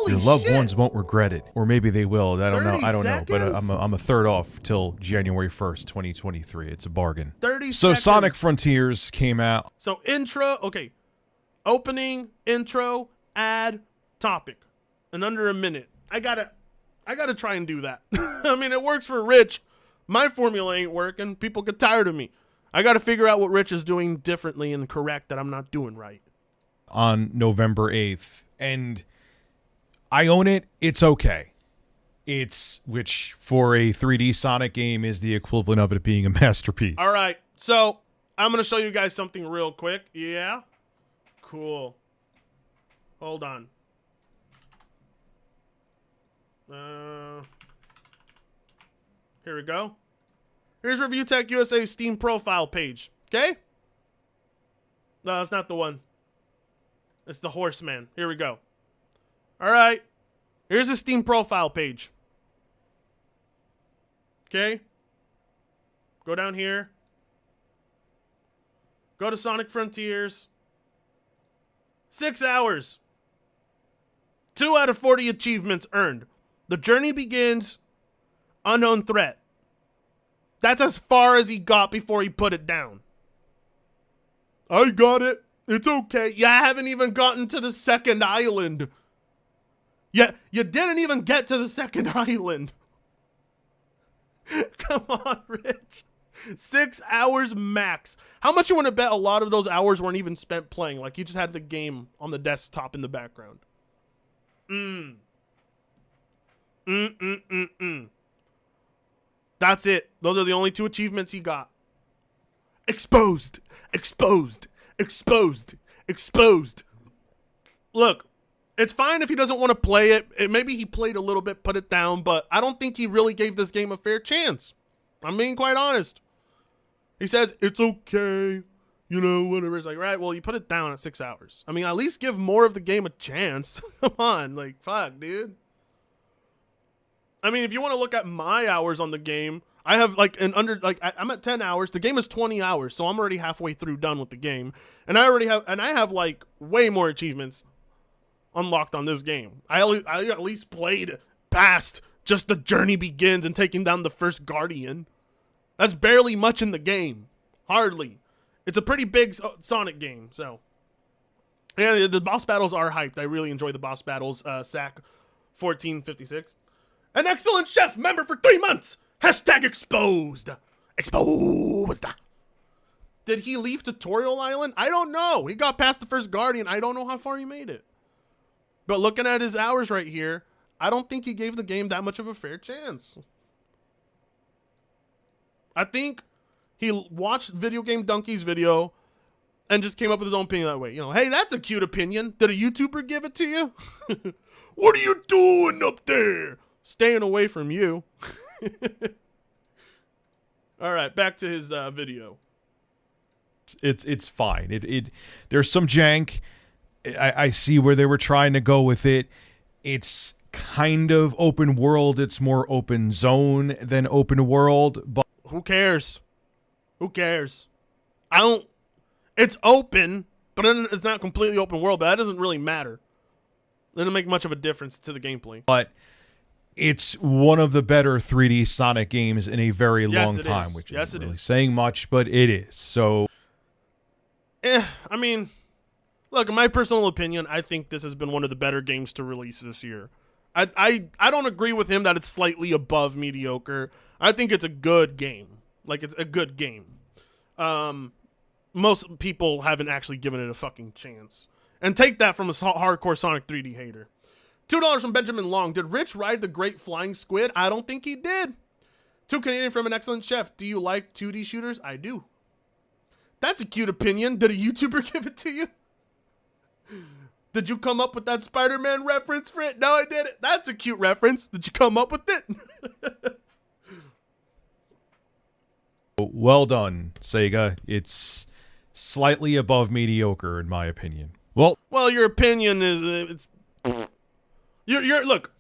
your loved ones won't regret it, or maybe they will. I don't know. But I'm a third off till January 1st, 2023. It's a bargain. 30 So seconds. Sonic Frontiers came out. So intro, okay. Opening, intro, ad, topic. In under a minute. I gotta try and do that. I mean, it works for Rich. My formula ain't working. People get tired of me. I gotta figure out what Rich is doing differently and correct that I'm not doing right. On November 8th. And I own it. It's okay. Which for a 3D Sonic game is the equivalent of it being a masterpiece. All right. So I'm going to show you guys something real quick. Yeah. Cool. Hold on. Here we go. Here's Review Tech USA's Steam profile page. Okay? No, that's not the one. It's the Horseman. Here we go. All right. Here's the Steam profile page. Okay? Go down here. Go to Sonic Frontiers. 6 hours. 2 out of 40 achievements earned. The journey begins. Unknown threat. That's as far as he got before he put it down. I got it. It's okay. You haven't even gotten to the second island. Yeah, you didn't even get to the second island. Come on, Rich. 6 hours max. How much you want to bet a lot of those hours weren't even spent playing? Like you just had the game on the desktop in the background. That's it. Those are the only 2 achievements he got. Exposed. Exposed. Exposed. Exposed. Look, it's fine if he doesn't want to play it. Maybe he played a little bit, put it down, but I don't think he really gave this game a fair chance. I'm being quite honest. He says, it's okay. You know, whatever. It's like, right, well, you put it down at 6 hours. I mean, at least give more of the game a chance. Come on, like, fuck, dude. I mean, if you want to look at my hours on the game, I have like I'm at 10 hours. The game is 20 hours, so I'm already halfway through done with the game. And I have like way more achievements unlocked on this game. I at least played past just the journey begins and taking down the first Guardian. That's barely much in the game. Hardly. It's a pretty big Sonic game, so. Yeah, the boss battles are hyped. I really enjoy the boss battles. SAC 1456. An excellent chef member for 3 months. Hashtag exposed. Exposed. Did he leave Tutorial Island? I don't know. He got past the first Guardian. I don't know how far he made it. But looking at his hours right here, I don't think he gave the game that much of a fair chance. I think he watched Video Game Donkey's video and just came up with his own opinion that way. You know, hey, that's a cute opinion. Did a YouTuber give it to you? What are you doing up there? Staying away from you. All right, back to his video. It's fine. There's some jank. I see where they were trying to go with it. It's kind of open world. It's more open zone than open world. But who cares? Who cares? It's open, but it's not completely open world. But that doesn't really matter. It doesn't make much of a difference to the gameplay. But it's one of the better 3D Sonic games in a very long time, which isn't really saying much, but it is. So, I mean, look, in my personal opinion, I think this has been one of the better games to release this year. I don't agree with him that it's slightly above mediocre. I think it's a good game. Like, it's a good game. Most people haven't actually given it a fucking chance. And take that from a hardcore Sonic 3D hater. $2 from Benjamin Long. Did Rich ride the Great Flying Squid? I don't think he did. 2 Canadian from an excellent chef. Do you like 2D shooters? I do. That's a cute opinion. Did a YouTuber give it to you? Did you come up with that Spider-Man reference for it? No, I didn't. That's a cute reference. Did you come up with it? Well done, Sega. It's slightly above mediocre, in my opinion. Well, your opinion is you're look,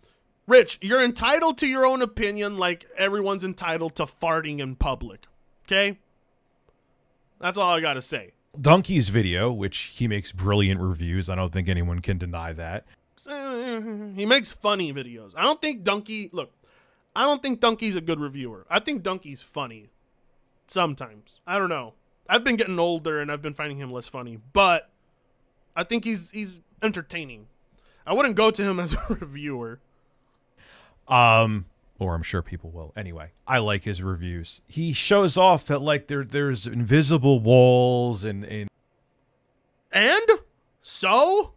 Rich. You're entitled to your own opinion, like everyone's entitled to farting in public. Okay, that's all I gotta say. Donkey's video, which he makes brilliant reviews. I don't think anyone can deny that. He makes funny videos. I don't think Donkey's a good reviewer. I think Donkey's funny. Sometimes. I don't know. I've been getting older and I've been finding him less funny, but I think he's entertaining. I wouldn't go to him as a reviewer. Or I'm sure people will. Anyway, I like his reviews. He shows off that like there's invisible walls and so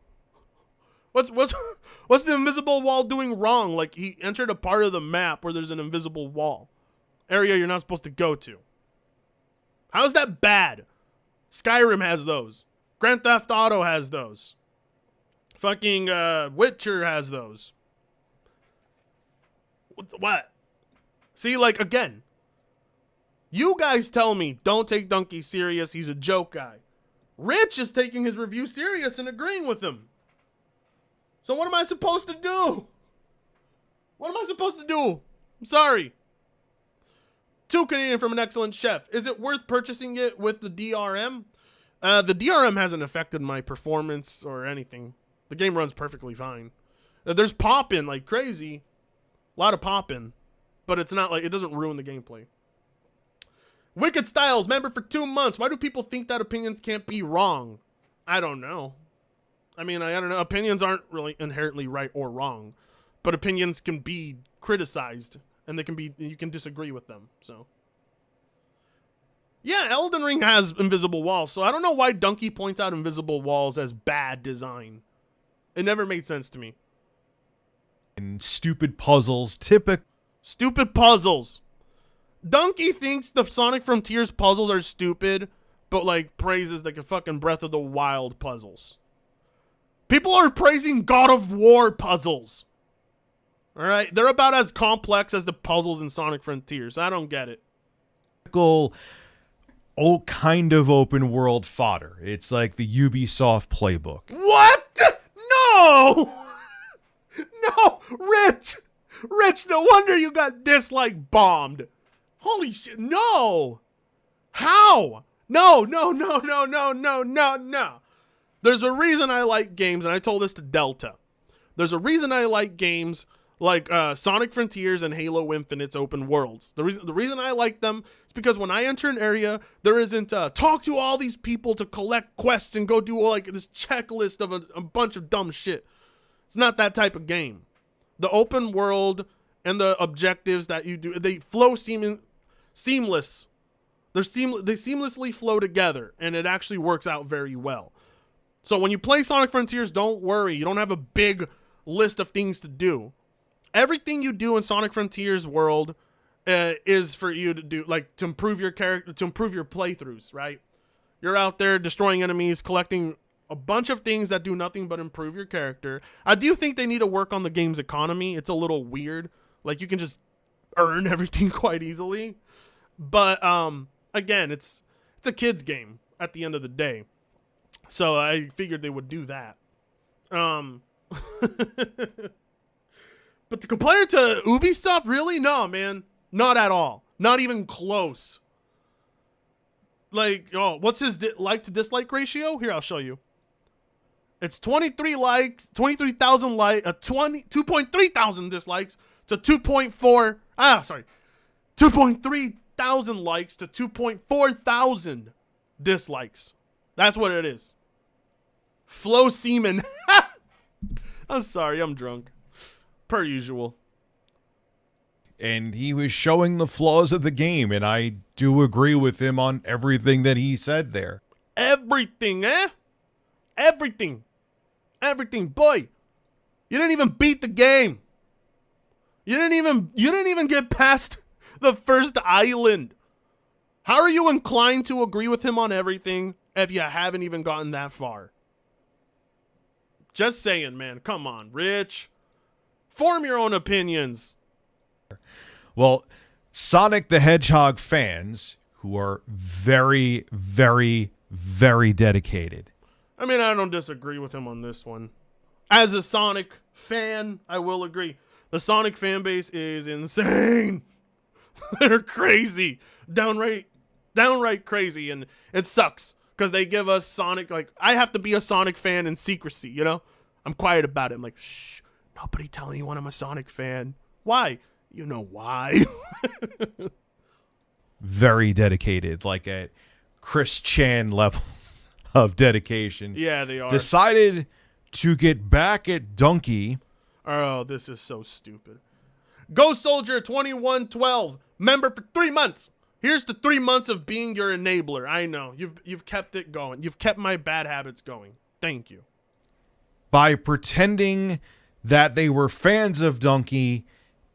what's the invisible wall doing wrong? Like, he entered a part of the map where there's an invisible wall. Area you're not supposed to go to. How is that bad? Skyrim has those. Grand Theft Auto has those. Fucking Witcher has those. What? See, like, again, you guys tell me don't take Donkey serious. He's a joke guy. Rich is taking his review serious and agreeing with him. So what am I supposed to do? What am I supposed to do? I'm sorry. 2 Canadian from an excellent chef. Is it worth purchasing it with the DRM? The DRM hasn't affected my performance or anything. The game runs perfectly fine. There's pop-in like crazy. A lot of pop-in. But it's not like, it doesn't ruin the gameplay. Wicked Styles, member for 2 months. Why do people think that opinions can't be wrong? I don't know. I mean, I don't know. Opinions aren't really inherently right or wrong. But opinions can be criticized. And they can be, you can disagree with them. So, yeah, Elden Ring has invisible walls. So I don't know why Donkey points out invisible walls as bad design. It never made sense to me. And stupid puzzles, stupid puzzles. Donkey thinks the Sonic Frontiers puzzles are stupid, but like praises like a fucking Breath of the Wild puzzles. People are praising God of War puzzles. All right, they're about as complex as the puzzles in Sonic Frontiers. I don't get it. Kind of open world fodder. It's like the Ubisoft playbook. What? No! No, Rich, no wonder you got dislike bombed. Holy shit, no! How? No. There's a reason I like games, and I told this to Delta. There's a reason I like games like Sonic Frontiers and Halo Infinite's open worlds. The reason I like them is because when I enter an area, there isn't talk to all these people to collect quests and go do like this checklist of a bunch of dumb shit. It's not that type of game. The open world and the objectives that you do, they flow seamless. They seamlessly flow together, and it actually works out very well. So when you play Sonic Frontiers, don't worry. You don't have a big list of things to do. Everything you do in Sonic Frontiers world is for you to do, like, to improve your character, to improve your playthroughs, right? You're out there destroying enemies, collecting a bunch of things that do nothing but improve your character. I do think they need to work on the game's economy. It's a little weird. Like, you can just earn everything quite easily. But, again, it's a kid's game at the end of the day. So I figured they would do that. But to compare it to Ubisoft, really? No, man. Not at all. Not even close. Like, what's his like to dislike ratio? Here, I'll show you. It's 23 likes, 23,000 2.3 thousand dislikes to 2.3 thousand likes to 2.4 thousand dislikes. That's what it is. Flow semen. I'm sorry, I'm drunk. Per usual. And he was showing the flaws of the game, and I do agree with him on everything that he said there. Everything, eh? Everything. Everything. Boy, you didn't even beat the game. You didn't even get past the first island. How are you inclined to agree with him on everything if you haven't even gotten that far? Just saying, man. Come on, Rich. Form your own opinions. Well, Sonic the Hedgehog fans, who are very, very, very dedicated. I mean, I don't disagree with him on this one. As a Sonic fan, I will agree. The Sonic fan base is insane. They're crazy. Downright crazy. And it sucks because they give us Sonic, like, I have to be a Sonic fan in secrecy, you know? I'm quiet about it. I'm like, shh, nobody tell anyone I'm a Sonic fan. Why? You know why. Very dedicated, like at Chris Chan level of dedication. Yeah, they are. Decided to get back at Donkey. Oh, this is so stupid. Go Soldier 2112, member for 3 months. Here's the 3 months of being your enabler. I know. You've kept it going. You've kept my bad habits going. Thank you. By pretending that they were fans of Donkey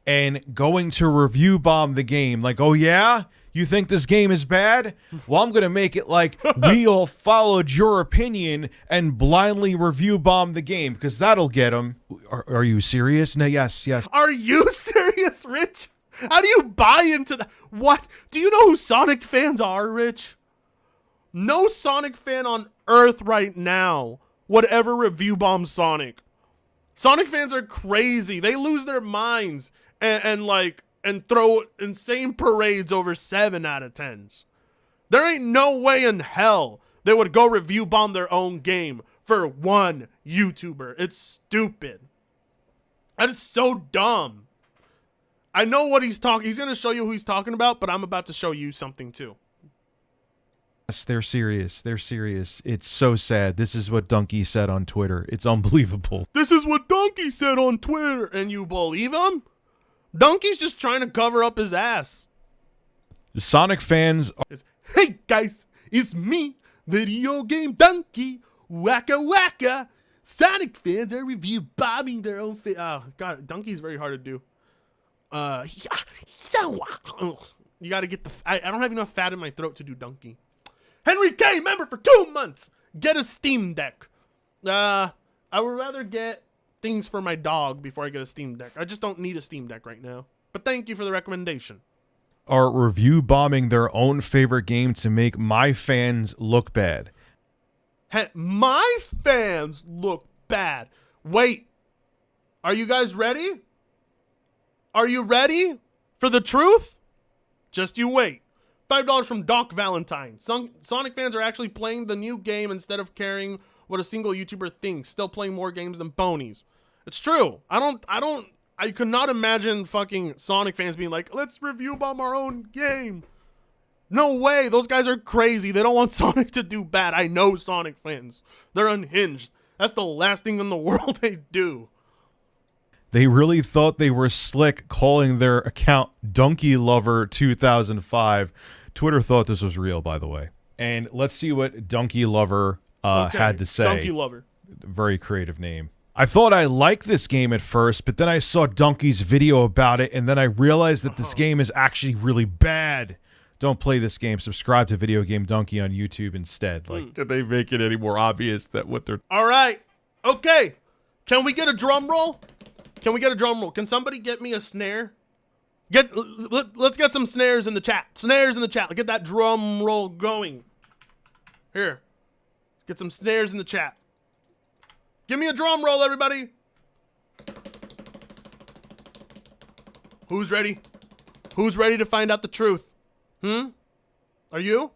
and going to review bomb the game. Like, oh yeah? You think this game is bad? Well, I'm going to make it like we all followed your opinion and blindly review bomb the game because that'll get them. Are you serious? No, yes. Are you serious, Rich? How do you buy into that? What? Do you know who Sonic fans are, Rich? No Sonic fan on Earth right now would ever review bomb Sonic. Sonic fans are crazy. They lose their minds and throw insane parades over 7 out of 10s. There ain't no way in hell they would go review bomb their own game for one YouTuber. It's stupid. That is so dumb. I know what he's talking. He's going to show you who he's talking about, but I'm about to show you something too. Yes, they're serious. They're serious. It's so sad. This is what Donkey said on Twitter. It's unbelievable. This is what Donkey said on Twitter, and you believe him? Donkey's just trying to cover up his ass. The Sonic fans are... Hey guys, it's me, Video Game Donkey. Waka waka. Sonic fans are review bombing their own oh, God, Donkey's very hard to do. You gotta get the... I don't have enough fat in my throat to do Donkey. Henry K, member for 2 months. Get a Steam Deck. I would rather get things for my dog before I get a Steam Deck. I just don't need a Steam Deck right now. But thank you for the recommendation. Are review bombing their own favorite game to make my fans look bad. My fans look bad. Wait. Are you guys ready? Are you ready for the truth? Just you wait. $5 from Doc Valentine. Sonic fans are actually playing the new game instead of caring what a single YouTuber thinks. Still playing more games than ponies. It's true. I could not imagine fucking Sonic fans being like, let's review bomb our own game. No way. Those guys are crazy. They don't want Sonic to do bad. I know Sonic fans. They're unhinged. That's the last thing in the world they do. They really thought they were slick calling their account Donkey Lover 2005. Twitter thought this was real, by the way. And let's see what Donkey Lover had to say. Donkey Lover. Very creative name. I thought I liked this game at first, but then I saw Donkey's video about it, and then I realized that this game is actually really bad. Don't play this game. Subscribe to Video Game Donkey on YouTube instead. Like, did they make it any more obvious that what they're... All right. Okay. Can we get a drum roll? Can we get a drum roll? Can somebody get me a snare? Let's get some snares in the chat. Snares in the chat. Get that drum roll going. Here. Let's get some snares in the chat. Give me a drum roll, everybody. Who's ready? Who's ready to find out the truth? Are you?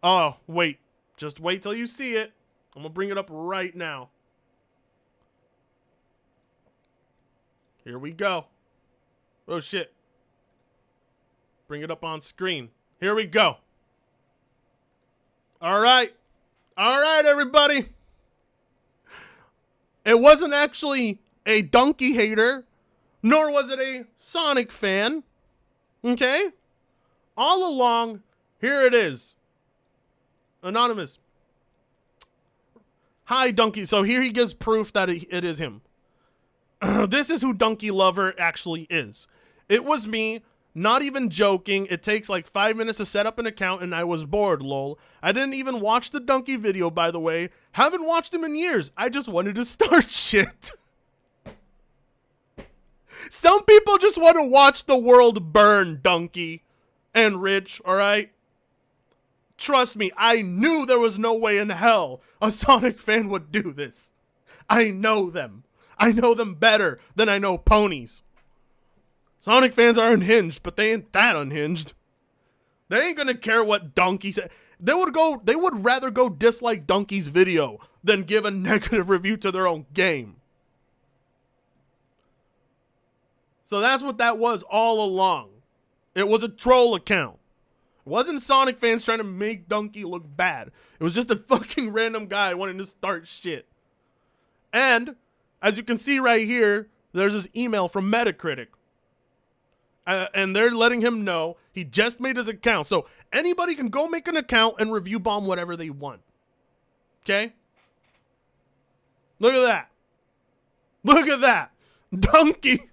Oh, wait. Just wait till you see it. I'm gonna bring it up right now. Here we go. Oh, shit. Bring it up on screen. Here we go. All right. All right, everybody. It wasn't actually a Donkey hater, nor was it a Sonic fan. Okay? All along, here it is. Anonymous. Hi, Donkey. So here he gives proof that it is him. This is who Donkey Lover actually is. It was me, not even joking. It takes like 5 minutes to set up an account and I was bored, lol. I didn't even watch the Donkey video, by the way. Haven't watched him in years. I just wanted to start shit. Some people just want to watch the world burn, Donkey and Rich, alright? Trust me, I knew there was no way in hell a Sonic fan would do this. I know them. I know them better than I know ponies. Sonic fans are unhinged, but they ain't that unhinged. They ain't gonna care what Donkey said. They would rather go dislike Donkey's video than give a negative review to their own game. So that's what that was all along. It was a troll account. It wasn't Sonic fans trying to make Donkey look bad. It was just a fucking random guy wanting to start shit. And, as you can see right here, there's this email from Metacritic. And they're letting him know he just made his account. So anybody can go make an account and review bomb whatever they want. Okay? Look at that. Look at that. Donkey.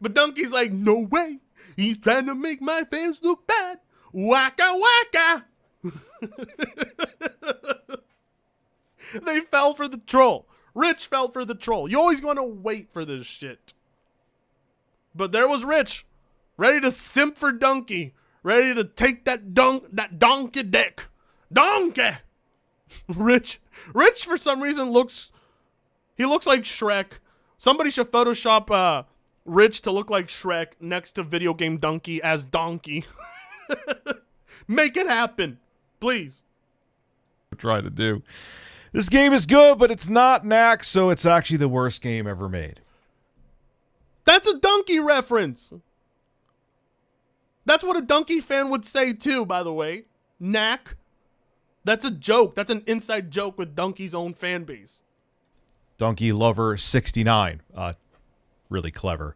But Donkey's like, no way. He's trying to make my fans look bad. Waka waka. They fell for the troll. Rich fell for the troll. You always want to wait for this shit. But there was Rich, ready to simp for Donkey, ready to take that donkey dick. Donkey! Rich for some reason looks like Shrek. Somebody should Photoshop Rich to look like Shrek next to video game Donkey as Donkey. Make it happen, please. Try to do. This game is good, but it's not Knack, so it's actually the worst game ever made. That's a Donkey reference. That's what a Donkey fan would say too, by the way. Knack. That's a joke. That's an inside joke with Donkey's own fan base. Donkey Lover 69. Really clever.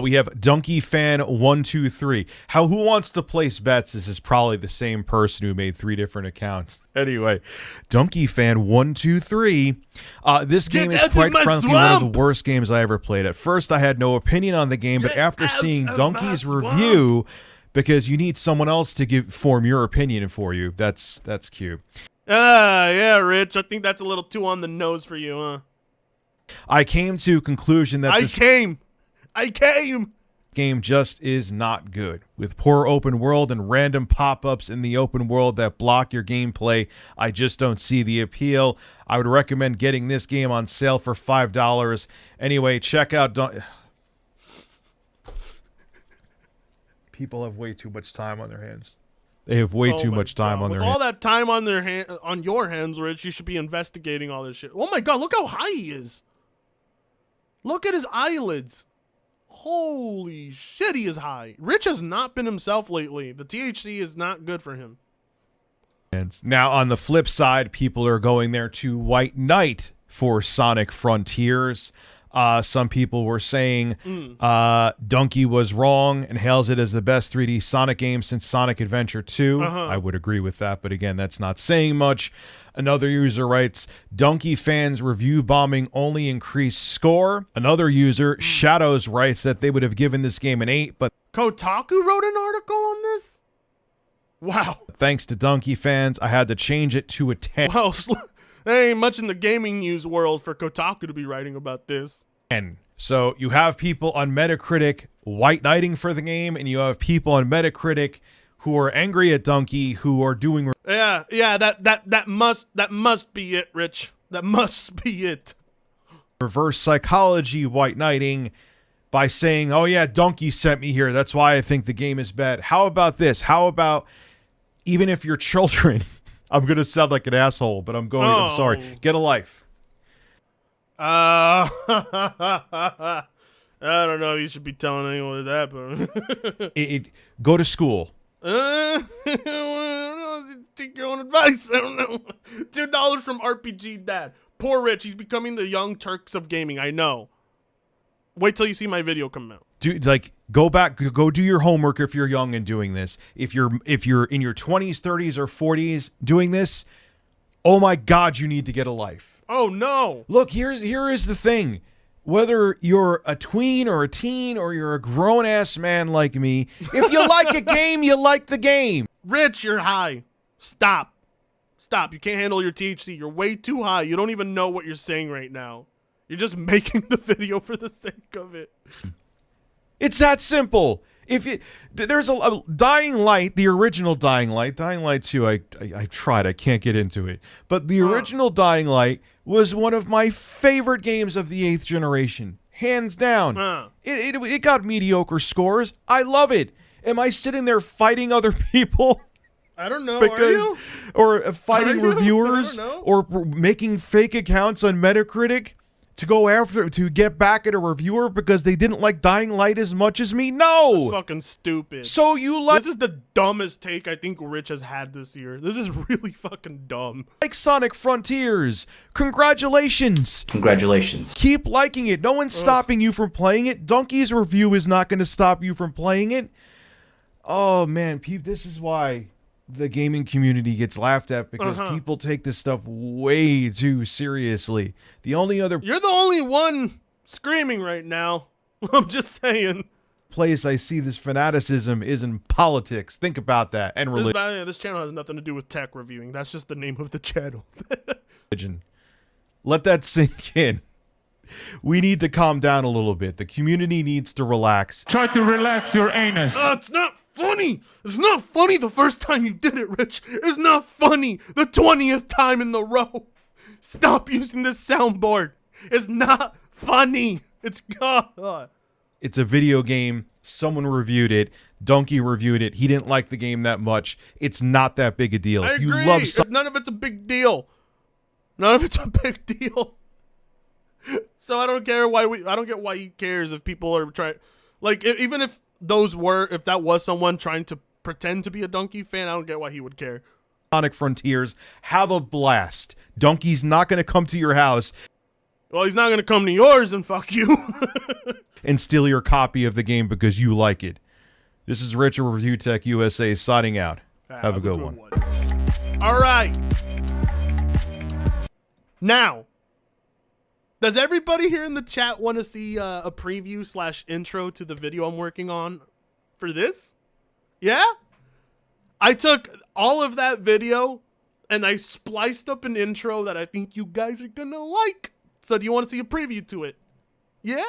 We have Donkey Fan 123. Who wants to place bets? This is probably the same person who made 3 different accounts. Anyway, Donkey Fan 123. This game is quite frankly one of the worst games I ever played. At first, I had no opinion on the game, but after seeing Donkey's review, because you need someone else to form your opinion for you. That's cute. Yeah, Rich. I think that's a little too on the nose for you, huh? I came to a conclusion that I came. Game just is not good. With poor open world and random pop-ups in the open world that block your gameplay, I just don't see the appeal. I would recommend getting this game on sale for $5. Anyway, check out People have way too much time on their hands. They have way too much time on their hands. With all that time on on your hands, Rich, you should be investigating all this shit. Oh my god, look how high he is. Look at his eyelids. Holy shit, he is high. Rich has not been himself lately. The THC is not good for him. Now, on the flip side, people are going there to White Knight for Sonic Frontiers. Some people were saying Donkey was wrong and hails it as the best 3D Sonic game since Sonic Adventure 2. I would agree with that, but again, that's not saying much. Another user writes, Donkey fans review bombing only increased score. Another user, Shadows, writes that they would have given this game an 8, but Kotaku wrote an article on this? Wow. Thanks to Donkey fans, I had to change it to a 10. Well, there ain't much in the gaming news world for Kotaku to be writing about this. And so you have people on Metacritic white knighting for the game, and you have people on Metacritic who are angry at Donkey, who are doing... Yeah, that must be it, Rich. That must be it. Reverse psychology white knighting by saying, oh yeah, Donkey sent me here. That's why I think the game is bad. How about this? How about even if your children... I'm going to sound like an asshole, but I'm sorry. Get a life. I don't know. You should be telling anyone that, but... Go to school. Take your own advice. I don't know. $2 from RPG Dad. Poor Rich. He's becoming the young Turks of gaming. I know. Wait till you see my video come out. Go back, go do your homework if you're young and doing this. If you're in your 20s, 30s, or 40s doing this, oh my God, you need to get a life. Oh no! Look, here is the thing. Whether you're a tween or a teen or you're a grown ass man like me, if you like a game, you like the game. Rich, you're high. Stop. You can't handle your THC. You're way too high. You don't even know what you're saying right now. You're just making the video for the sake of it. It's that simple. There's a Dying Light, the original Dying Light 2, I tried, I can't get into it. But the original Dying Light was one of my favorite games of the 8th generation. Hands down. It got mediocre scores. I love it. Am I sitting there fighting other people? I don't know. Are you? Or fighting reviewers or making fake accounts on Metacritic to get back at a reviewer because they didn't like Dying Light as much as me? No. That's fucking stupid. So you like... This is the dumbest take I think Rich has had this year. This is really fucking dumb. Like Sonic Frontiers. Congratulations. Congratulations. Keep liking it. No one's stopping you from playing it. Donkey's review is not going to stop you from playing it. Oh, man. This is why the gaming community gets laughed at, because people take this stuff way too seriously. You're the only one screaming right now. I'm just saying. Place I see this fanaticism is in politics. Think about that. And religion. This channel has nothing to do with tech reviewing. That's just the name of the channel. Let that sink in. We need to calm down a little bit. The community needs to relax. Try to relax your anus. It's not funny. It's not funny the first time you did it, Rich. It's not funny the 20th time in the row. Stop using this soundboard. It's not funny. It's God. It's a video game. Someone reviewed it. Donkey reviewed it. He didn't like the game that much. It's not that big a deal. I agree. None of it's a big deal. None of it's a big deal. So I don't care I don't get why he cares if people are trying, even if that was someone trying to pretend to be a Donkey fan, I don't get why he would care. Sonic Frontiers, have a blast. Donkey's not going to come to your house. Well, he's not going to come to yours and fuck you. And steal your copy of the game because you like it. This is Rich of Review Tech USA signing out. Have a good one. All right. Now, does everybody here in the chat want to see a preview / intro to the video I'm working on for this? Yeah? I took all of that video and I spliced up an intro that I think you guys are going to like. So do you want to see a preview to it? Yeah?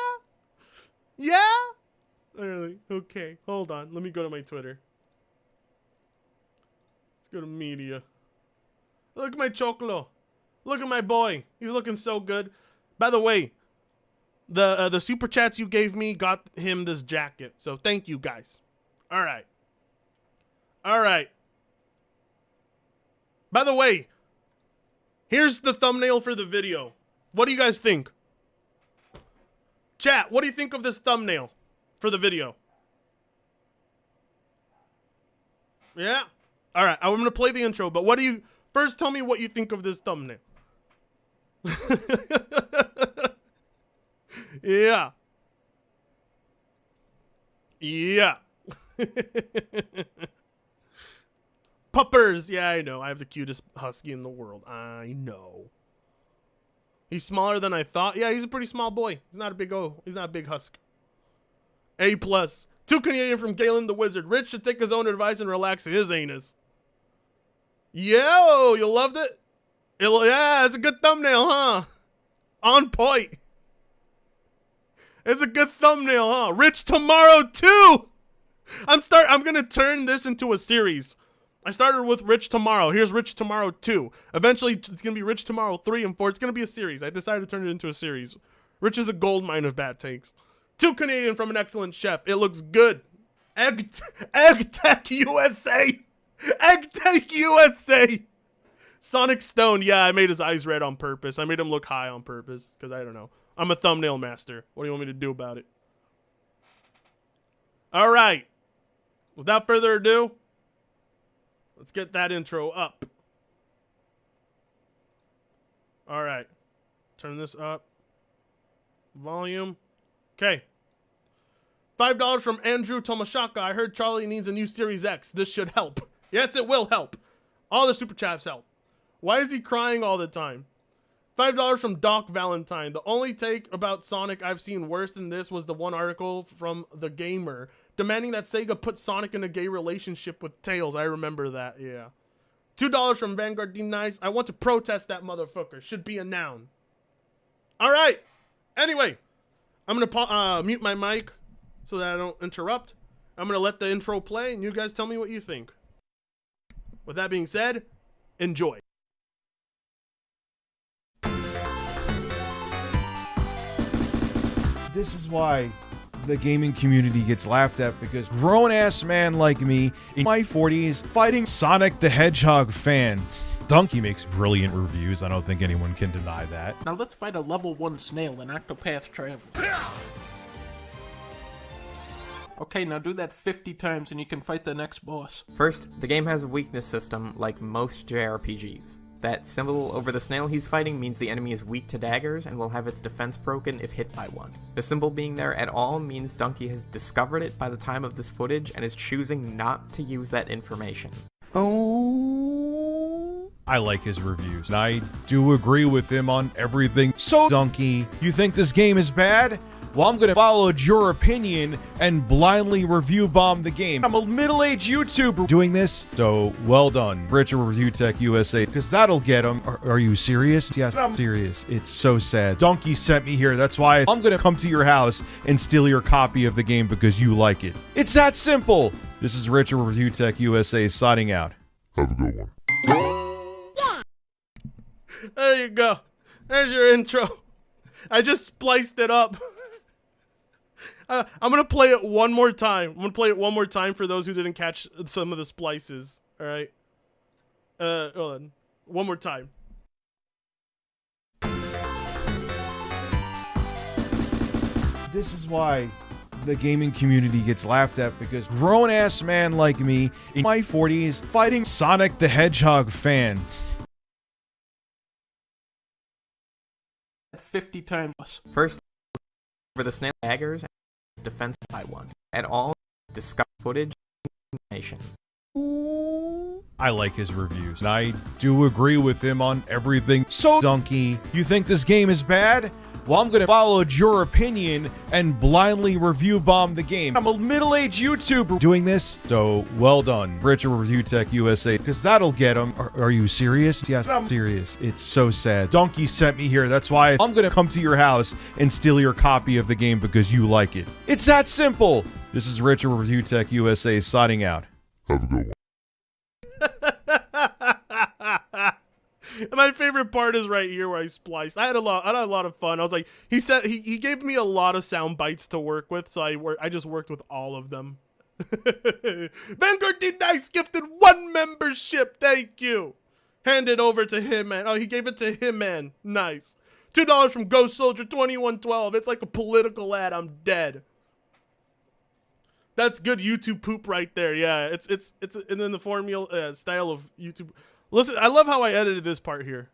Yeah? Really? Okay, hold on. Let me go to my Twitter. Let's go to media. Look at my Chocolo. Look at my boy. He's looking so good. By the way, the super chats you gave me got him this jacket. So thank you guys. All right. All right. By the way, here's the thumbnail for the video. What do you guys think? Chat, what do you think of this thumbnail for the video? Yeah? All right, I'm going to play the intro, but first tell me what you think of this thumbnail. Yeah. Yeah. Puppers. Yeah, I know. I have the cutest husky in the world. I know. He's smaller than I thought. Yeah, he's a pretty small boy. He's not a big husk. A+. 2 Canadian from Galen the Wizard. Rich should take his own advice and relax his anus. Yo, you loved it? Yeah, it's a good thumbnail, huh? On point. It's a good thumbnail, huh? Rich Tomorrow 2. I'm gonna turn this into a series. I started with Rich Tomorrow. Here's Rich Tomorrow 2. Eventually, it's gonna be Rich Tomorrow 3 and 4. It's gonna be a series. I decided to turn it into a series. Rich is a gold mine of bad takes. 2 Canadian from an excellent chef. It looks good. Egg Tech USA. Egg Tech USA. Sonic Stone. Yeah, I made his eyes red on purpose. I made him look high on purpose because I don't know. I'm a thumbnail master. What do you want me to do about it? All right. Without further ado, let's get that intro up. All right. Turn this up. Volume. Okay. $5 from Andrew Tomashaka. I heard Charlie needs a new Series X. This should help. Yes, it will help. All the super chats help. Why is he crying all the time? $5 from Doc Valentine. The only take about Sonic I've seen worse than this was the one article from The Gamer demanding that Sega put Sonic in a gay relationship with Tails. I remember that, yeah. $2 from Vanguard D Nice. I want to protest that motherfucker. Should be a noun. All right. Anyway, I'm going to mute my mic so that I don't interrupt. I'm going to let the intro play, and you guys tell me what you think. With that being said, enjoy. This is why the gaming community gets laughed at, because grown-ass man like me in my 40s fighting Sonic the Hedgehog fans. Donkey makes brilliant reviews. I don't think anyone can deny that. Now let's fight a level 1 snail in Octopath Traveler. Okay, now do that 50 times and you can fight the next boss. First, the game has a weakness system like most JRPGs. That symbol over the snail he's fighting means the enemy is weak to daggers and will have its defense broken if hit by one. The symbol being there at all means Donkey has discovered it by the time of this footage and is choosing not to use that information. I like his reviews, and I do agree with him on everything. So, Donkey, you think this game is bad? Well, I'm going to follow your opinion and blindly review bomb the game. I'm a middle-aged YouTuber doing this, so well done, Richard Review Tech USA, because that'll get him. Are you serious? Yes, I'm serious. It's so sad. Donkey sent me here. That's why I'm going to come to your house and steal your copy of the game because you like it. It's that simple. This is Richard Review Tech USA signing out. Have a good one. There you go. There's your intro. I just spliced it up. I'm going to play it one more time. I'm going to play it one more time for those who didn't catch some of the splices. All right. Hold on. One more time. This is why the gaming community gets laughed at, because grown-ass man like me in my 40s fighting Sonic the Hedgehog fans. 50 times. First, over the snail daggers and its defense by one. At all, discover footage information. I like his reviews, and I do agree with him on everything. So, Donkey, you think this game is bad? Well, I'm going to follow your opinion and blindly review bomb the game. I'm a middle-aged YouTuber doing this, so well done, Richard Review Tech USA, because that'll get him. Are you serious? Yes, I'm serious. It's so sad. Donkey sent me here. That's why I'm going to come to your house and steal your copy of the game because you like it. It's that simple. This is Richard Review Tech USA signing out. Have a good one. My favorite part is right here where I spliced. I had a lot of fun. I was like, he said he gave me a lot of sound bites to work with, so I just worked with all of them. Vanguard D Nice gifted 1 membership. Thank you. Hand it over to him, man. Oh, he gave it to him, man. Nice. $2 from Ghost Soldier 2112. It's like a political ad. I'm dead. That's good YouTube poop right there. Yeah, it's in the formula style of YouTube. Listen, I love how I edited this part here.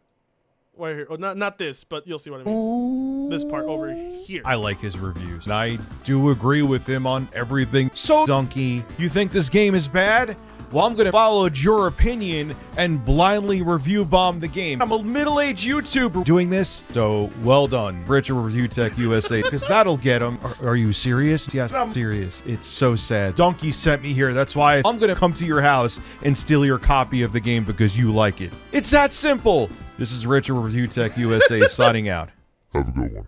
Right here. Oh, not this, but you'll see what I mean. This part over here. I like his reviews, and I do agree with him on everything. So, Donkey, you think this game is bad? Well, I'm going to follow your opinion and blindly review bomb the game. I'm a middle-aged YouTuber doing this, so well done, Richard Review Tech USA, because that'll get him. Are you serious? Yes, I'm serious. It's so sad. Donkey sent me here. That's why I'm going to come to your house and steal your copy of the game because you like it. It's that simple. This is Richard Review Tech USA signing out. Have a good one.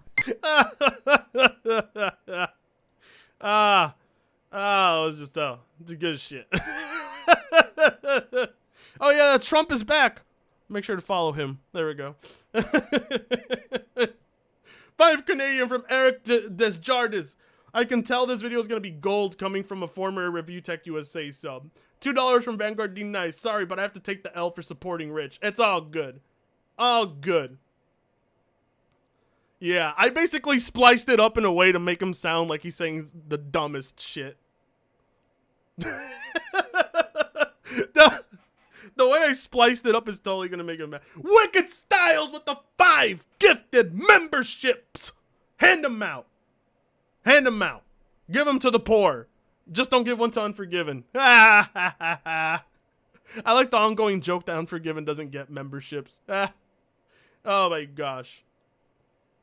It was just it's a good shit. Oh yeah, Trump is back. Make sure to follow him. There we go. 5 Canadian from Eric Desjardins. I can tell this video is going to be gold coming from a former Review Tech USA sub. $2 from Vanguard D Nice. Sorry, but I have to take the L for supporting Rich. It's all good. All good. Yeah, I basically spliced it up in a way to make him sound like he's saying the dumbest shit. The way I spliced it up is totally gonna make him mad. Wicked Styles with the 5 gifted memberships. Hand them out. Hand them out. Give them to the poor. Just don't give one to Unforgiven. I like the ongoing joke that Unforgiven doesn't get memberships. Oh my gosh.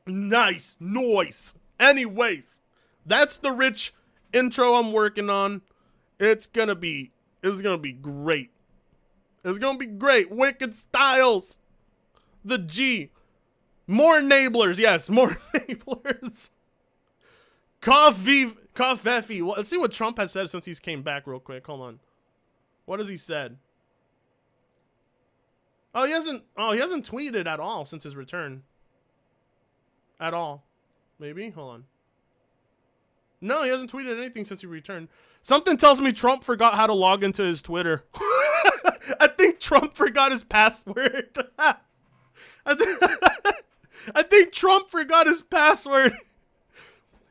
Nice. Anyways, that's the rich intro I'm working on. It's gonna be great. It's gonna be great. Wicked Styles. The G. More enablers. Yes, more enablers. Coffee. Well, let's see what Trump has said since he's came back real quick. Hold on. What has he said? Oh, he hasn't tweeted at all since his return. At all. Maybe? Hold on. No, he hasn't tweeted anything since he returned. Something tells me Trump forgot how to log into his Twitter. I think Trump forgot his password. I think Trump forgot his password.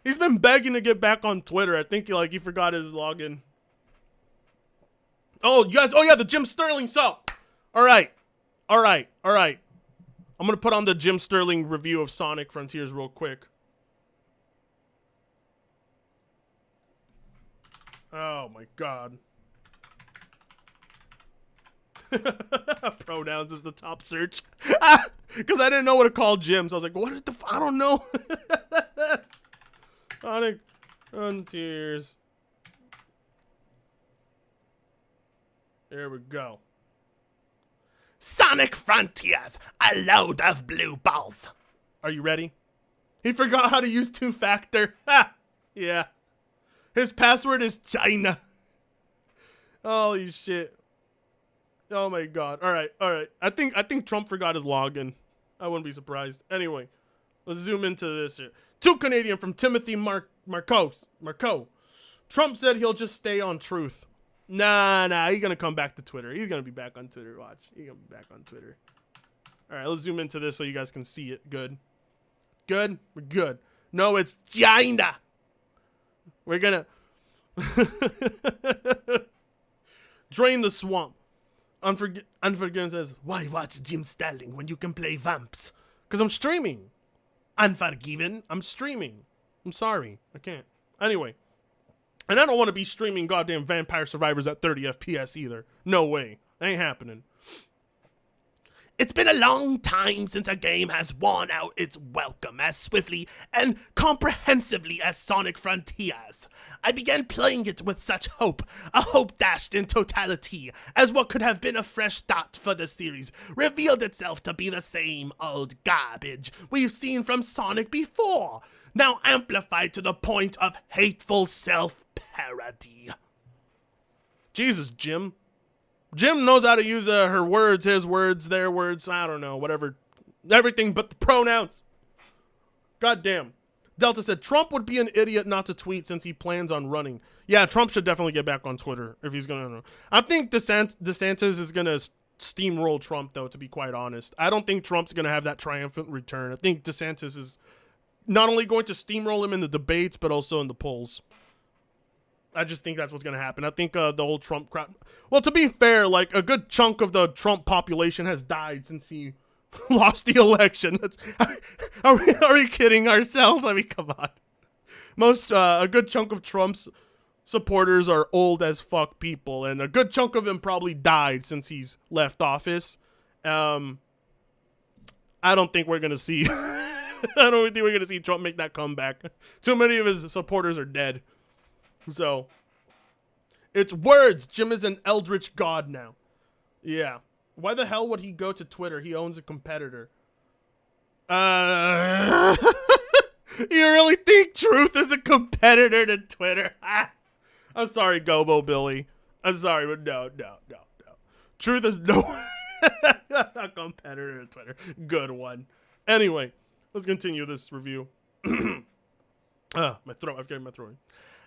He's been begging to get back on Twitter. I think he forgot his login. Oh, you guys. Oh yeah, the Jim Sterling. So, all right. I'm gonna put on the Jim Sterling review of Sonic Frontiers real quick. Oh my god. Pronouns is the top search. Because I didn't know what to call gyms. I was like, what the I don't know. Sonic Frontiers. There we go. Sonic Frontiers, a load of blue balls. Are you ready? He forgot how to use two-factor. Yeah. His password is China. Holy shit. Oh my god. All right. I think Trump forgot his login. I wouldn't be surprised. Anyway, let's zoom into this here. Too Canadian from Timothy Marco. Trump said he'll just stay on Truth. Nah, he's gonna come back to Twitter. He's gonna be back on Twitter. Watch. He's gonna be back on Twitter. All right, let's zoom into this so you guys can see it. Good? We're good. No, it's China. We're gonna drain the swamp. Unforgiven says, why watch Jim Sterling when you can play Vamps? Because I'm streaming. Unforgiven, I'm streaming. I'm sorry, I can't. Anyway, and I don't want to be streaming goddamn Vampire Survivors at 30 FPS either. No way. That ain't happening. It's been a long time since a game has worn out its welcome as swiftly and comprehensively as Sonic Frontiers. I began playing it with such hope, a hope dashed in totality, as what could have been a fresh start for the series revealed itself to be the same old garbage we've seen from Sonic before, now amplified to the point of hateful self-parody. Jesus, Jim. Jim knows how to use her words, his words, their words, I don't know, whatever. Everything but the pronouns. Goddamn. Delta said, Trump would be an idiot not to tweet since he plans on running. Yeah, Trump should definitely get back on Twitter if he's going to. I think DeSantis is going to steamroll Trump, though, to be quite honest. I don't think Trump's going to have that triumphant return. I think DeSantis is not only going to steamroll him in the debates, but also in the polls. I just think that's what's going to happen. I think the whole Trump crowd... Well, to be fair, like, a good chunk of the Trump population has died since he lost the election. Are we kidding ourselves? I mean, come on. A good chunk of Trump's supporters are old as fuck people, and a good chunk of them probably died since he's left office. I don't think we're going to see... I don't think we're going to see Trump make that comeback. Too many of his supporters are dead. So, it's words. Jim is an eldritch god now. Yeah. Why the hell would he go to Twitter? He owns a competitor. You really think Truth is a competitor to Twitter? I'm sorry, Gobo Billy. I'm sorry, but no. Truth is no a competitor to Twitter. Good one. Anyway, let's continue this review. My throat. I've got my throat.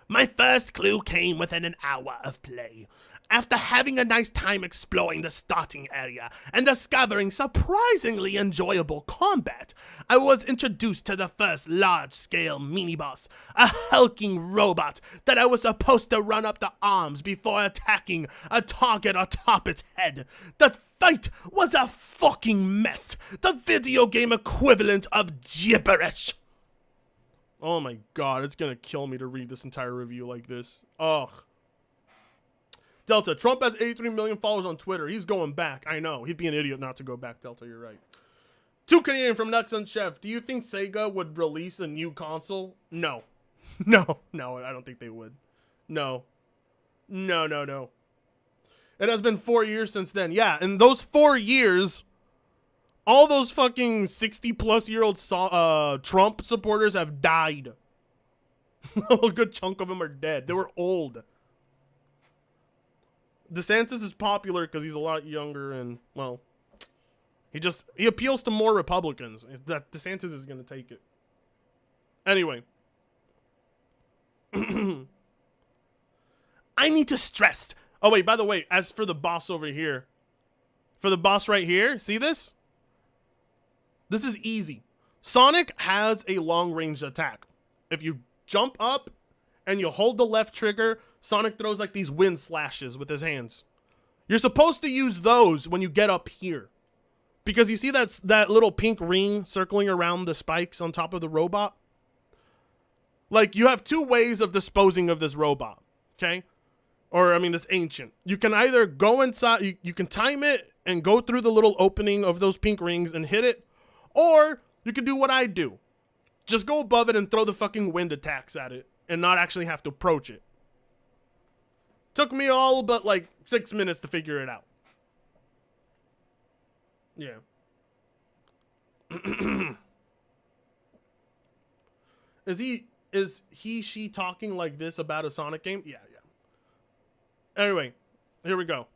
My first clue came within an hour of play. After having a nice time exploring the starting area and discovering surprisingly enjoyable combat, I was introduced to the first large-scale mini-boss, a hulking robot that I was supposed to run up the arms before attacking a target atop its head. The fight was a fucking mess, the video game equivalent of gibberish. Oh my god, it's gonna kill me to read this entire review like this. Ugh. Delta, Trump has 83 million followers on Twitter. He's going back. I know. He'd be an idiot not to go back, Delta. You're right. 2 Canadian from Nuts and Chef. Do you think Sega would release a new console? No. No, I don't think they would. No. No. It has been 4 years since then. Yeah, in those 4 years, all those fucking 60-plus-year-old Trump supporters have died. A good chunk of them are dead. They were old. DeSantis is popular because he's a lot younger and, well, he appeals to more Republicans. That DeSantis is going to take it. Anyway. I need to stress. Oh, wait, by the way, as for the boss over here, for the boss right here, see this? This is easy. Sonic has a long-range attack. If you jump up and you hold the left trigger, Sonic throws like these wind slashes with his hands. You're supposed to use those when you get up here. Because you see that little pink ring circling around the spikes on top of the robot? Like, you have 2 ways of disposing of this robot, okay? Or, I mean, this ancient. You can either go inside, you can time it and go through the little opening of those pink rings and hit it. Or, you can do what I do. Just go above it and throw the fucking wind attacks at it and not actually have to approach it. Took me all but, like, 6 minutes to figure it out. Yeah. Is she talking like this about a Sonic game? Yeah. Anyway, here we go.